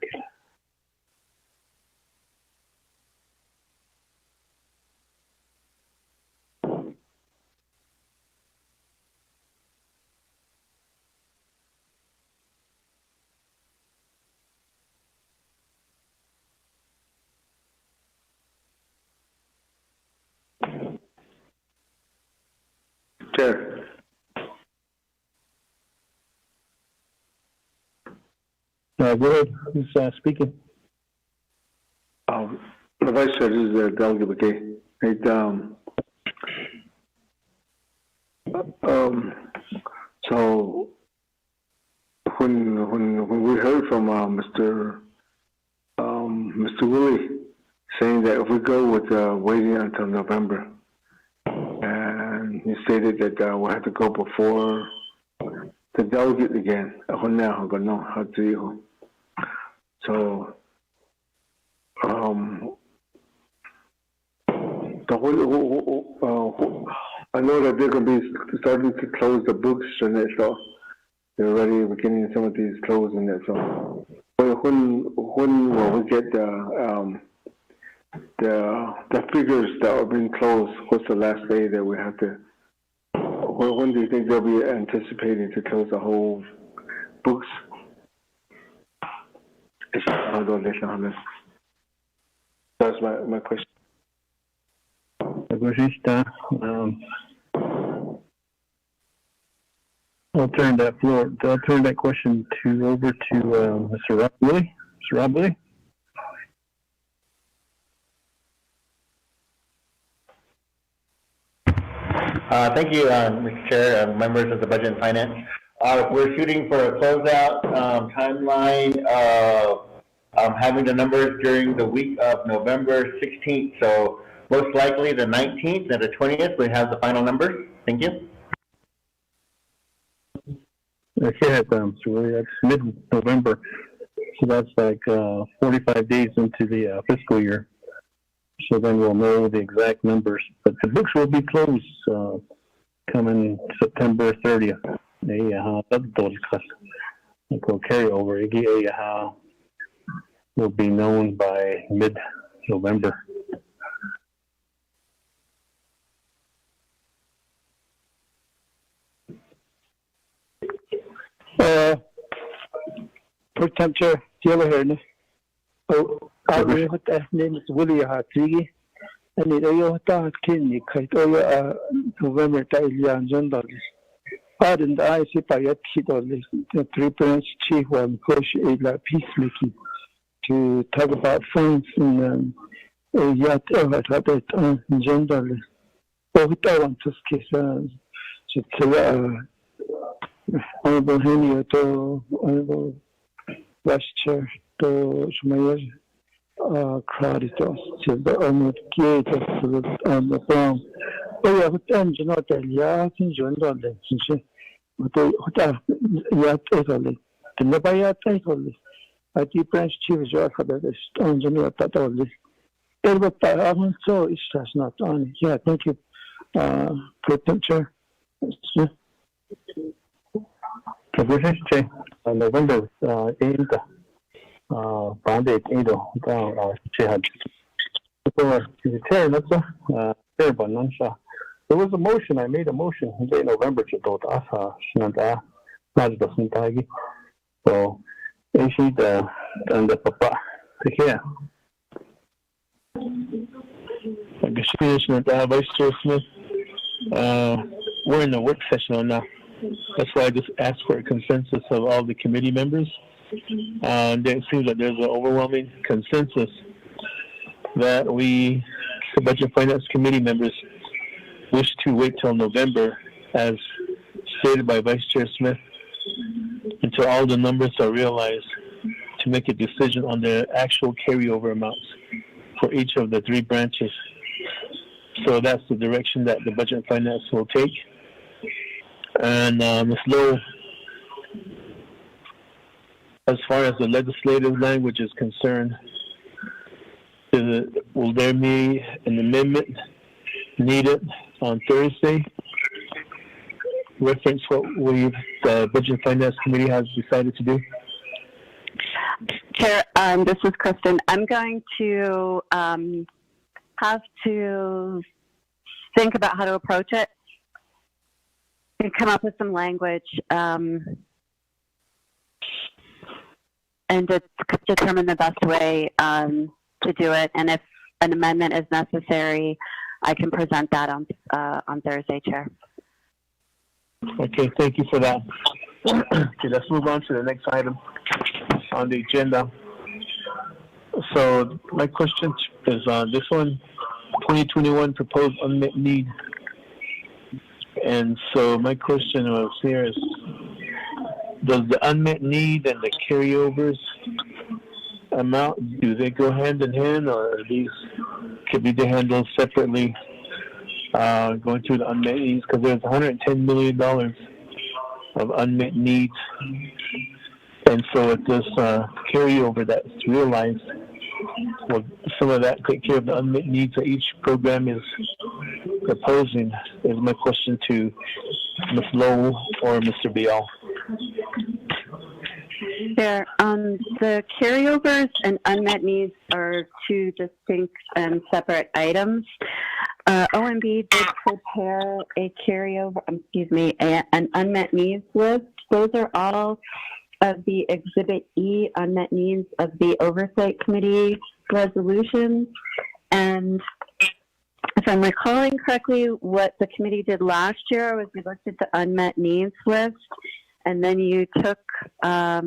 Chair. Go ahead. Who's speaking? The Vice Chair is Delegate McKay. So when we heard from Mr. Willie saying that if we go with waiting until November, and he stated that we'll have to go before the delegate again. So I know that they're going to be starting to close the books and that, so they're already beginning some of these closing that. So when will we get the figures that are being closed? What's the last day that we have to? When do you think they'll be anticipating to close the whole books? That's my question. I'll turn that question over to Mr. Rob Willie. Mr. Rob Willie. Thank you, Mr. Chair, members of the Budget and Finance. We're shooting for a closeout timeline of having the numbers during the week of November 16th. So most likely the 19th and the 20th, we have the final numbers. Thank you. Okay, so really that's mid-November. So that's like 45 days into the fiscal year. So then we'll know the exact numbers. But the books will be closed coming September 30th. Carryover will be known by mid-November. Pro-Temp Chair, name is Willie Hatigi, and it is Kini Kaitoya November Tailian Jondali. Pardon the IC Payat Kidoli, the three branch chief one push a peacemaking to talk about funds in a yacht over Rabbit on Jondali. Both I want to kiss Honorable Henry to Honorable Vice Chair to Shumayaj Creditor to the Honored Gate on the Brown. Oh, yeah, but I'm not a yacht in Jondali. Yacht Italy. The Nabaya Italy. I think branch chief is your father is on Jamaica Italy. But I haven't so it's just not on. Yeah, thank you, Pro-Temp Chair. November 8th, Bandit Edo, Chihad. There was a motion, I made a motion in November to go to Asa, Shinanda, Majda Sintagi. So, actually, and the Papa, here. Vice Chair Smith, we're in the work session now. That's why I just asked for a consensus of all the committee members. And it seems like there's an overwhelming consensus that the Budget and Finance Committee members wish to wait till November, as stated by Vice Chair Smith, until all the numbers are realized to make a decision on the actual carryover amounts for each of the three branches. So that's the direction that the Budget and Finance will take. And Ms. Lowe as far as the legislative language is concerned, will there be an amendment needed on Thursday? Reference what the Budget and Finance Committee has decided to do? Chair, this is Kristen. I'm going to have to think about how to approach it and come up with some language and to determine the best way to do it. And if an amendment is necessary, I can present that on Thursday, Chair. Okay, thank you for that. Okay, let's move on to the next item on the agenda. So my question is on this one, 2021 proposed unmet need. And so my question was here is, does the unmet need and the carryovers amount, do they go hand in hand, or are these could be handled separately, going through the unmet needs? Because there's $110 million of unmet needs. And so with this carryover that's realized, will some of that take care of the unmet needs that each program is proposing? Is my question to Ms. Lowell or Mr. Bial. There, the carryovers and unmet needs are two distinct and separate items. OMB did prepare a an unmet needs list. Those are all of the Exhibit E unmet needs of the Oversight Committee resolutions. And if I'm recalling correctly, what the committee did last year was we looked at the unmet needs list, and then you took a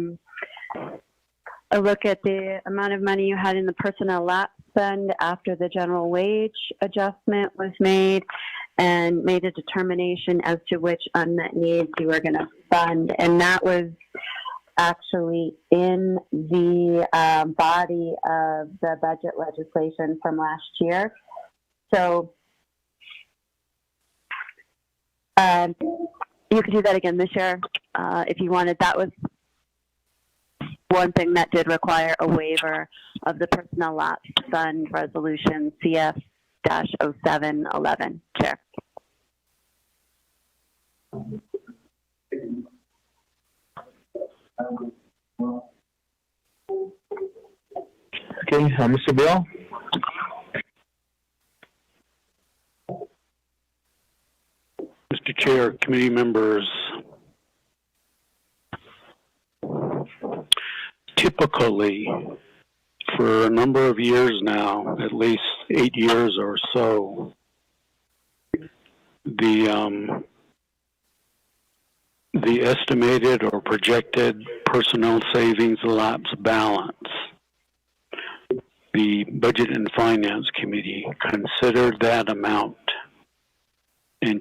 look at the amount of money you had in the personnel lapse fund after the general wage adjustment was made, and made a determination as to which unmet needs you were going to fund. And that was actually in the body of the budget legislation from last year. So you could do that again this year if you wanted. That was one thing that did require a waiver of the personnel lapse fund resolution CF-0711. Chair. Okay, Mr. Bial. Mr. Chair, committee members, typically, for a number of years now, at least 8 years or so, the estimated or projected personnel savings lapse balance, the Budget and Finance Committee considered that amount and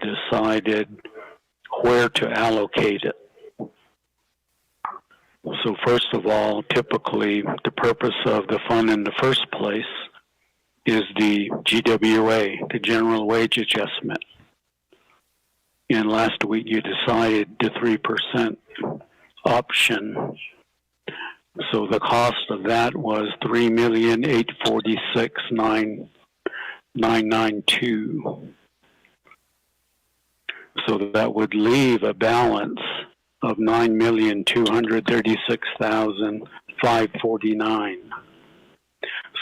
decided where to allocate it. So first of all, typically the purpose of the fund in the first place is the GWA, the general wage adjustment. And last week you decided the 3% option. So the cost of that was $3,846,992. So that would leave a balance of $9,236,549.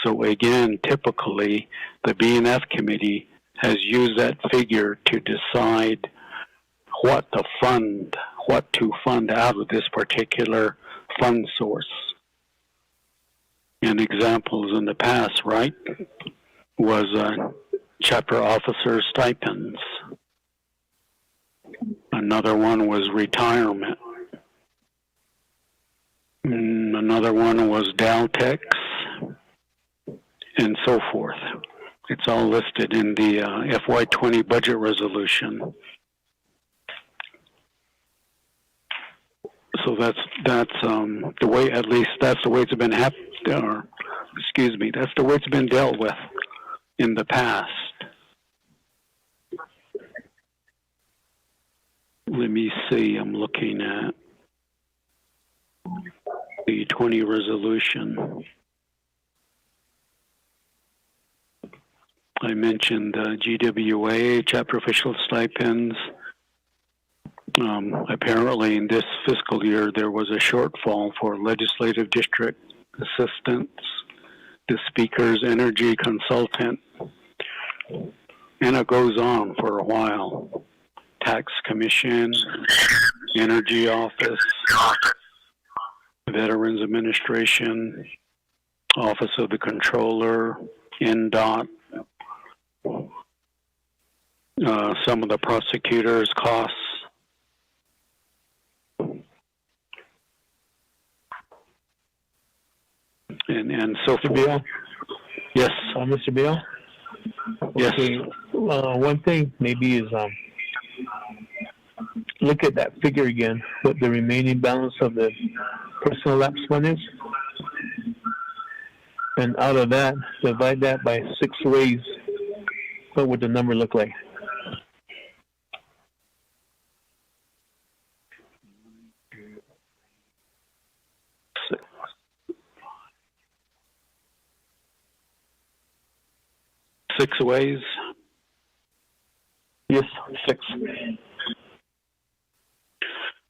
So again, typically, the B&F committee has used that figure to decide what to fund out of this particular fund source. And examples in the past, right, was chapter officer stipends. Another one was retirement. Another one was Daltex, and so forth. It's all listed in the FY20 budget resolution. So that's the way, at least that's the way it's been that's the way it's been dealt with in the past. Let me see, I'm looking at 2020 resolution. I mentioned GWA, chapter official stipends. Apparently in this fiscal year, there was a shortfall for legislative district assistants, the speaker's energy consultant, and it goes on for a while. Tax Commission, Energy Office, Veterans Administration, Office of the Controller, NDOT, some of the prosecutors' costs. And so Mr. Beal? Yes. Mr. Beal? Yes. Okay, one thing maybe is look at that figure again, what the remaining balance of the personal lapse fund is. And out of that, divide that by 6 ways. What would the number look like? Six ways? Yes, 6.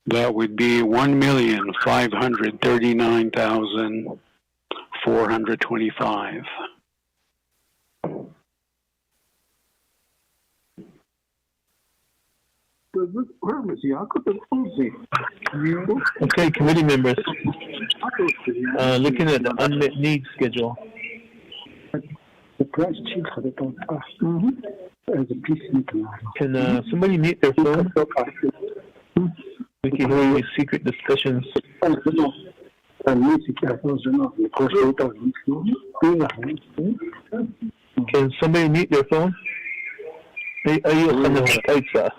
That would be 1,539,425. Okay, committee members. Looking at the unmet needs schedule. Can somebody mute their phone? We can hear your secret discussions. Can somebody mute their phone? أيوة خلنا كويسة.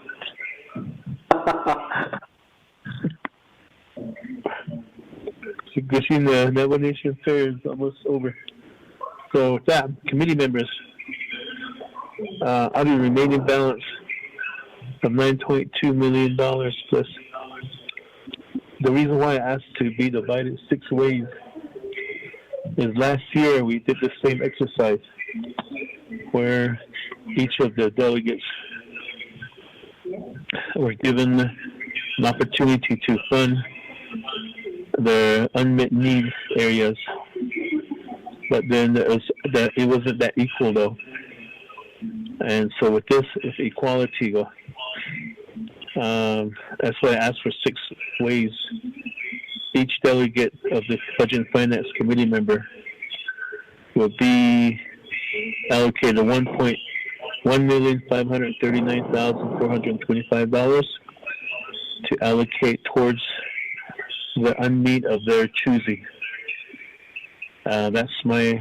Gushing the nomination fair is almost over. So with that, committee members, out of the remaining balance of $9.2 million plus, the reason why I asked to be divided 6 ways is last year we did the same exercise where each of the delegates were given an opportunity to fund their unmet needs areas, but then it wasn't that equal though. And so with this, it's equality. That's why I asked for 6 ways. Each delegate of the Budget and Finance Committee member will be allocated $1,539,425 to allocate towards the unmeet of their choosing. That's my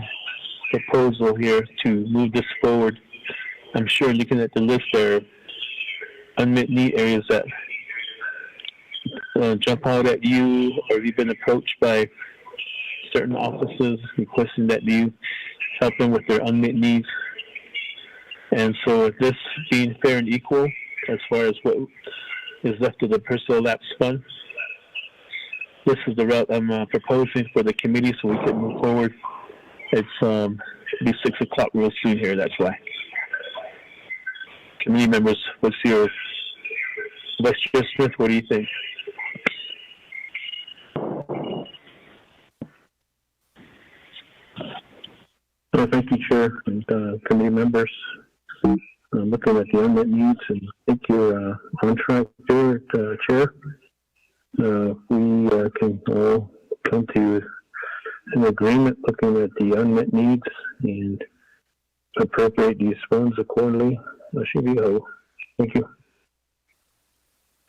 proposal here to move this forward. I'm sure looking at the list there are unmet need areas that jump out at you, or you've been approached by certain offices requesting that you help them with their unmet needs. And so with this being fair and equal as far as what is left of the personal lapse fund, this is the route I'm proposing for the committee so we can move forward. It's be 6 o'clock real soon here, that's why. Committee members, what's your, Vice Chair Smith, what do you think? Thank you, Chair, and committee members. Looking at the unmet needs, and I think you're on track there, Chair. We can all come to an agreement looking at the unmet needs and appropriate these funds accordingly. That should be all. Thank you.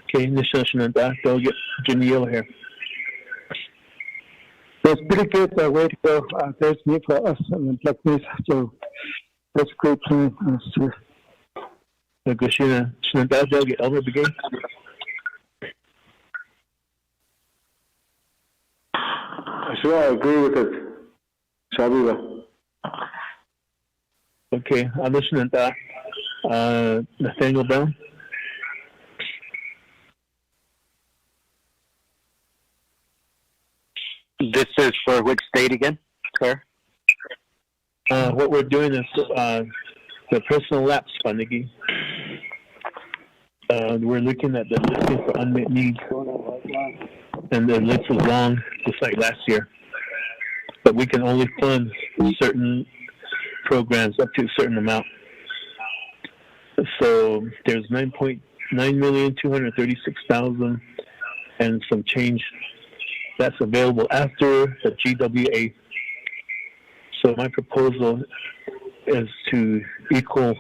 Okay, in this session, Delegate Jimmy Yellow here. That's pretty good way to go. There's need for us in Black Mesa, so that's a great plan, sir. Delegate Elmer Begay. Sure, I agree with it. Sabiba. Okay, I'm listening to that. Nathaniel Brown. this is for which state again, sir? What we're doing is the personal lapse funding. We're looking at the listing for unmet needs, and the list is long, just like last year. But we can only fund certain programs up to a certain amount. So there's 9,236,000 and some change that's available after the GWA. So my proposal is to equal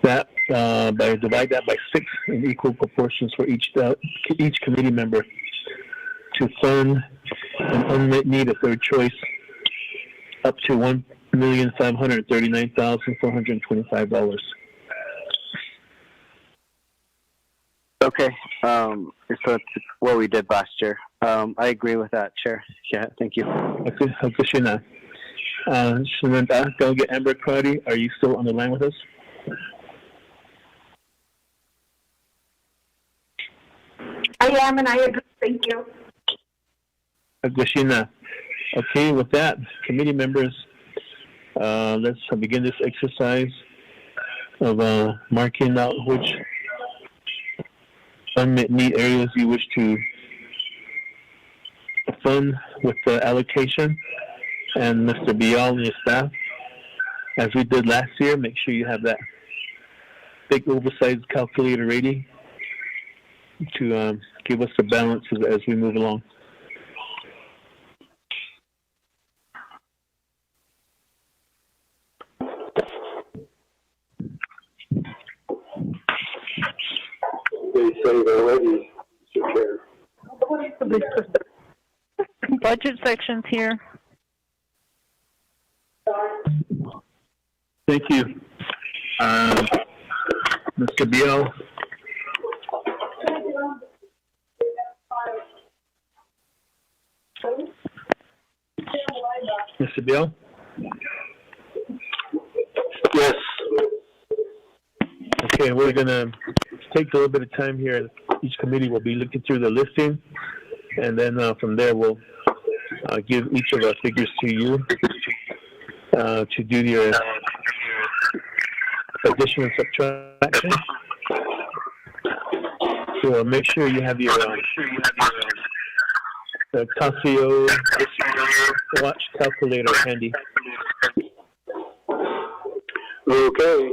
that divide that by 6 in equal proportions for each committee member to fund an unmet need of their choice up to $1,539,425. Okay, so it's what we did last year. I agree with that, Chair. Yeah, thank you. Delegate Amber Crowdy, are you still on the line with us? I am, and I agree. Thank you. Agushina. Okay, with that, committee members, let's begin this exercise of marking out which unmet need areas you wish to fund with the allocation. And Mr. Bial and your staff, as we did last year, make sure you have that big oversized calculator ready to give us the balance as we move along. They say they're ready, Mr. Chair. Budget sections here. Thank you. Mr. Bial. Mr. Bial? Yes. Okay, we're going to take a little bit of time here. Each committee will be looking through the listing, and then from there we'll give each of our figures to you to do your addition and subtraction. So make sure you have your Casio watch calculator handy. Okay.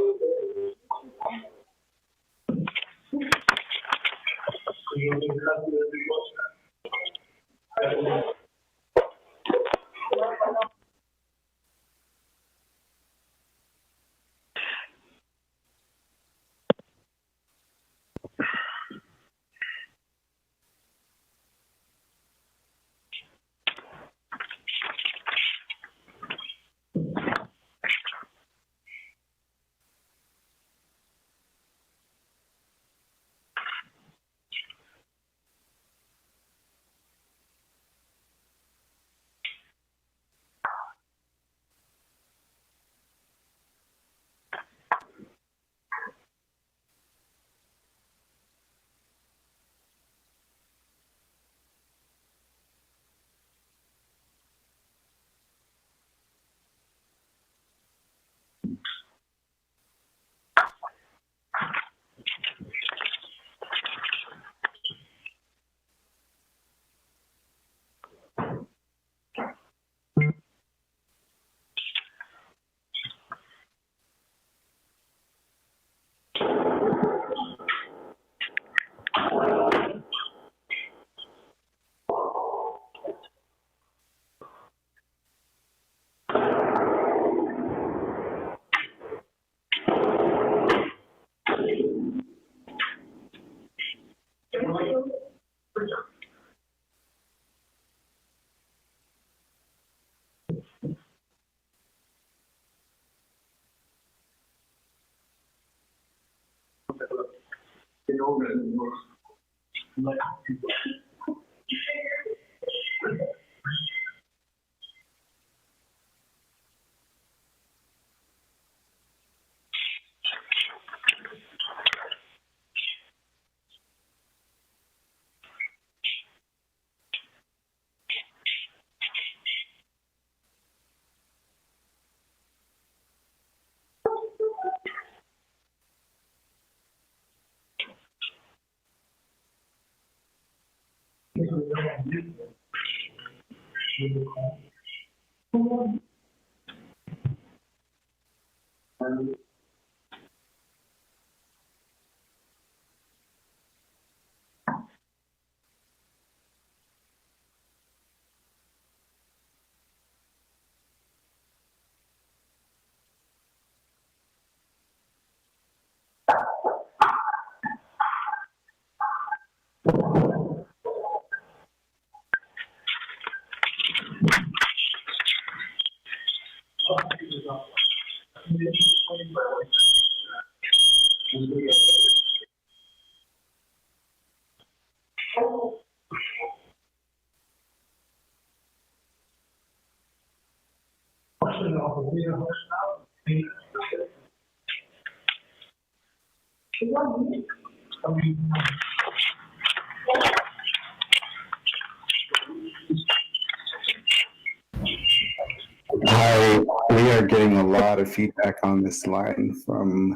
Hi, we are getting a lot of feedback on this line from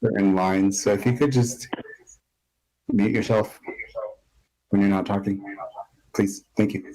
certain lines. So if you could just mute yourself when you're not talking, please. Thank you.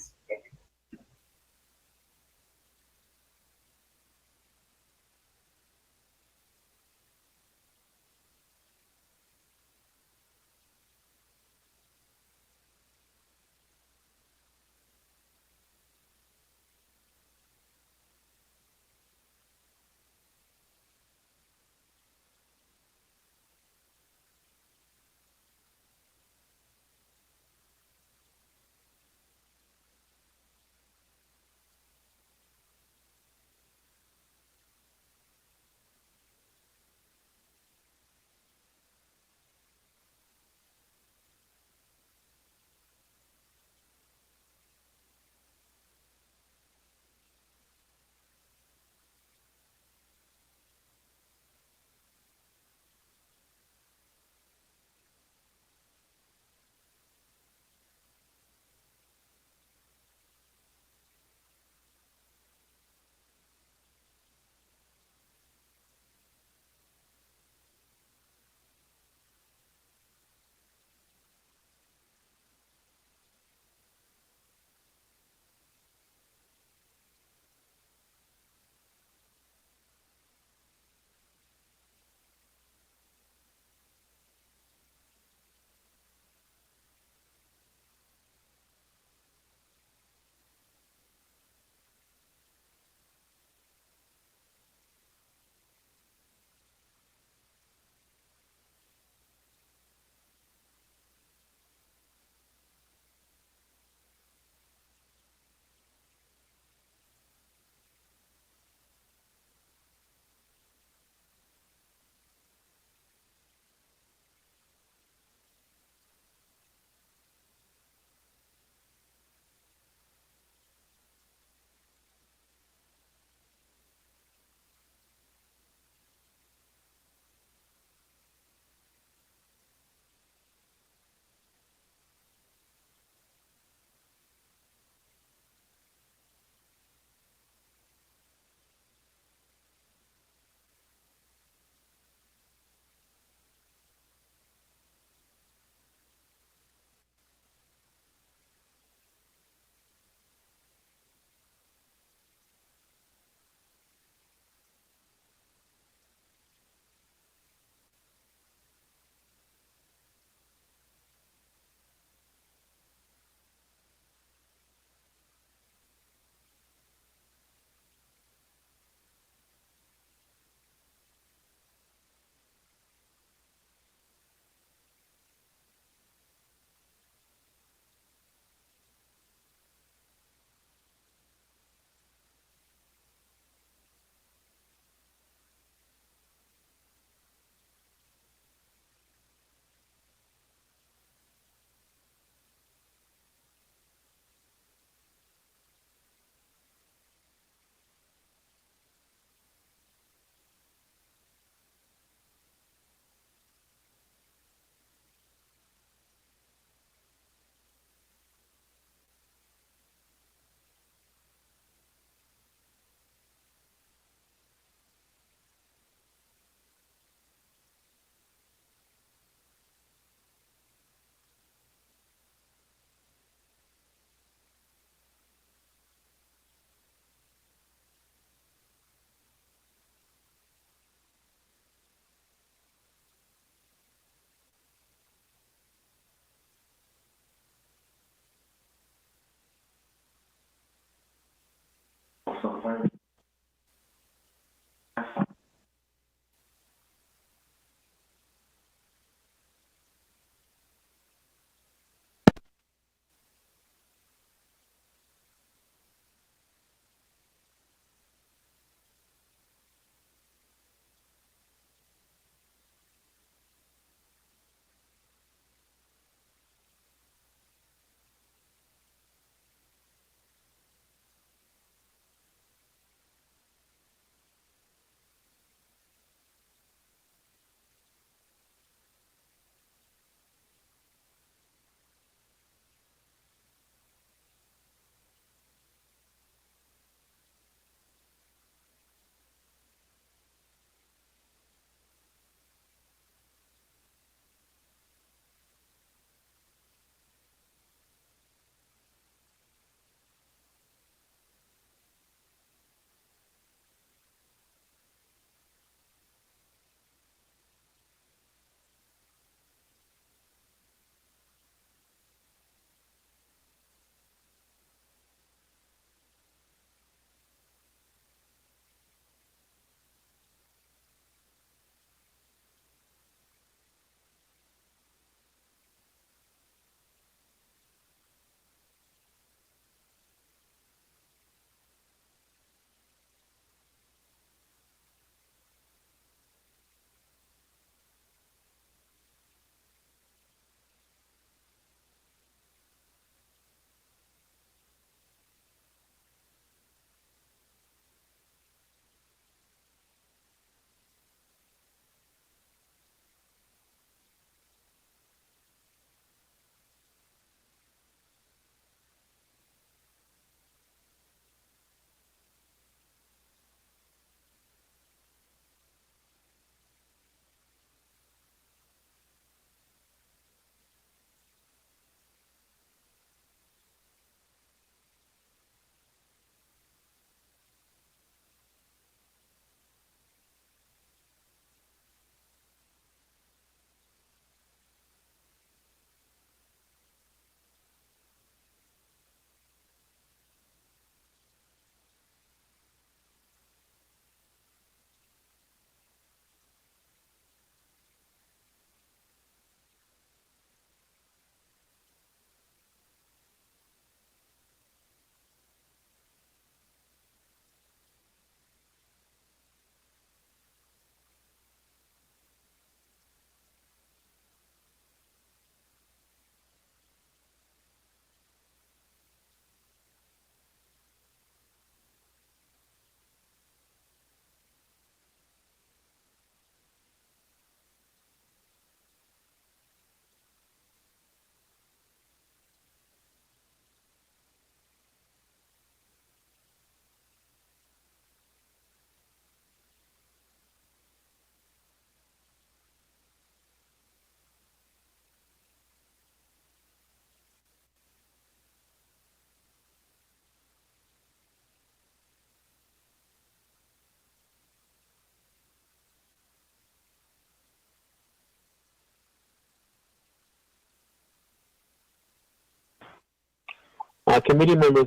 Committee members,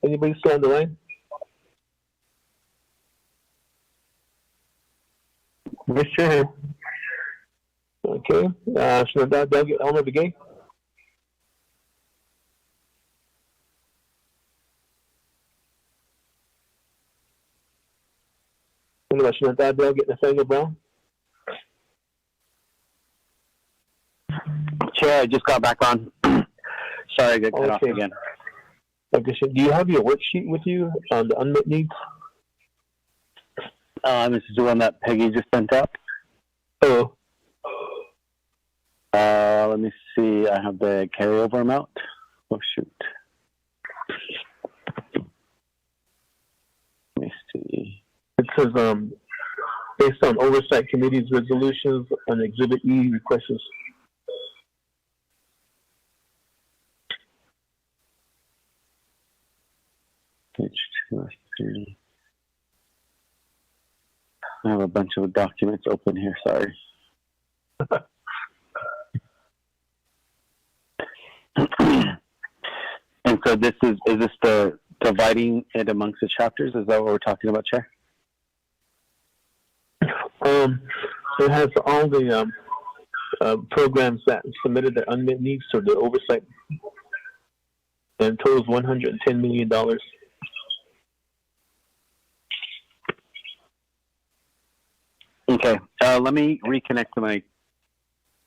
anybody still on the line? Mr. Okay, so Delegate Elmer Begay. Delegate Nathaniel Brown. Chair, I just got back on. Sorry, I got cut off again. Okay, so do you have your worksheet with you on the unmet needs? This is the one that Peggy just sent out. Oh. Let me see. I have the carryover amount. Oh, shoot. Let me see. It says, based on Oversight Committee's resolutions on Exhibit E requests. Page 2 or 3. I have a bunch of documents open here, sorry. And so this is this the dividing it amongst the chapters? Is that what we're talking about, Chair? It has all the programs that submitted their unmet needs or the oversight, and totals $110 million. Okay, let me reconnect to my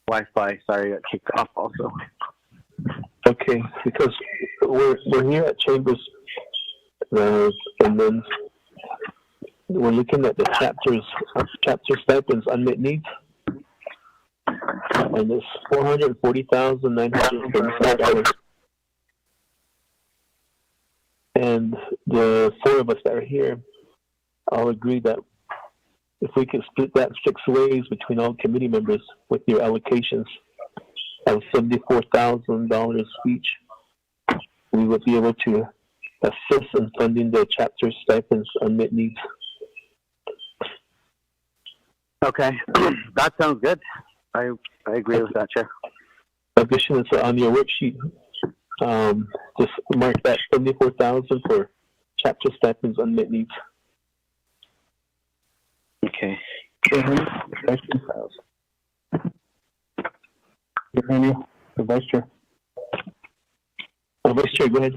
Wi-Fi. Sorry, I got kicked off also. Okay, because we're here at Chambers, and then we're looking at the chapter stipends, unmet needs, and it's $440,935. And the four of us that are here all agree that if we could split that 6 ways between all committee members with your allocations of $74,000 each, we would be able to assist in funding the chapter stipends unmet needs. Okay, that sounds good. I agree with that, Chair. Addition is on your worksheet. Just mark that $74,000 for chapter stipends unmet needs. Okay. The Vice Chair. Vice Chair, go ahead.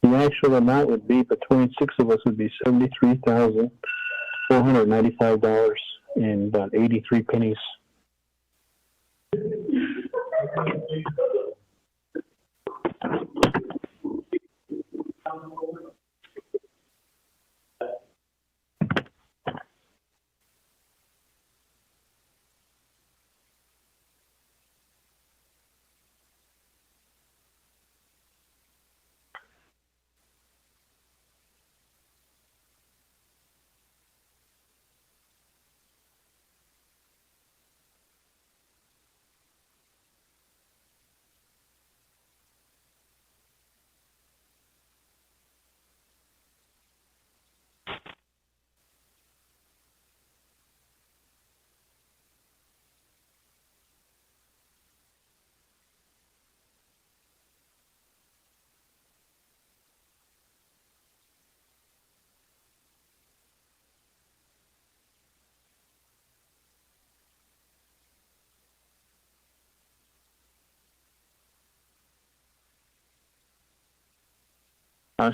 The actual amount would be, between 6 of us, would be $73,495 and about 83 pennies.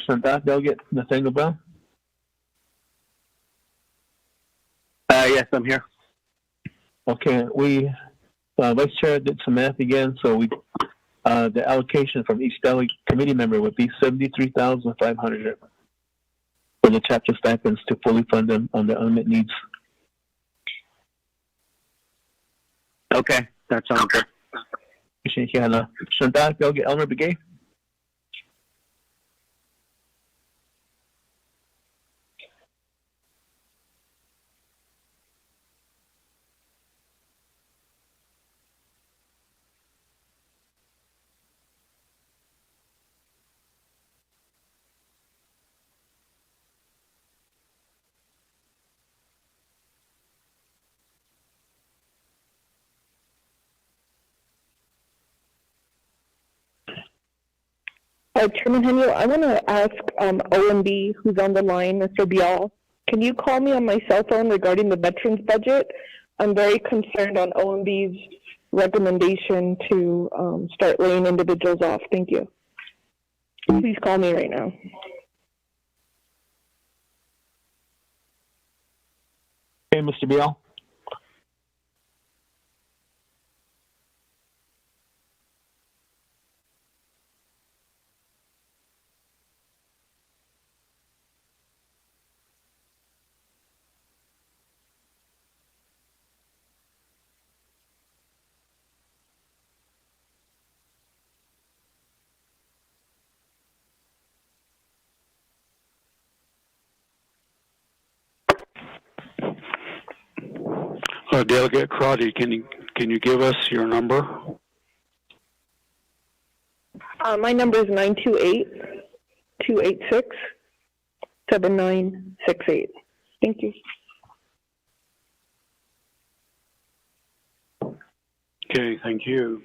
Shanta, Delegate Nathaniel Brown. Yes, I'm here. Okay, we Vice Chair did some math again, so we the allocation from each delegate committee member would be $73,500 for the chapter stipends to fully fund them on the unmet needs. Okay, that sounds good. Appreciate you, Hannah. Shanta, Delegate Elmer Begay. Chairman Henio, I want to ask OMB, who's on the line, Mr. Bial, can you call me on my cell phone regarding the veterans budget? I'm very concerned on OMB's recommendation to start laying individuals off. Thank you. Please call me right now. Okay, Mr. Bial. Delegate Crotty, can you give us your number? My number is 928-286-7968. Thank you. Okay, thank you.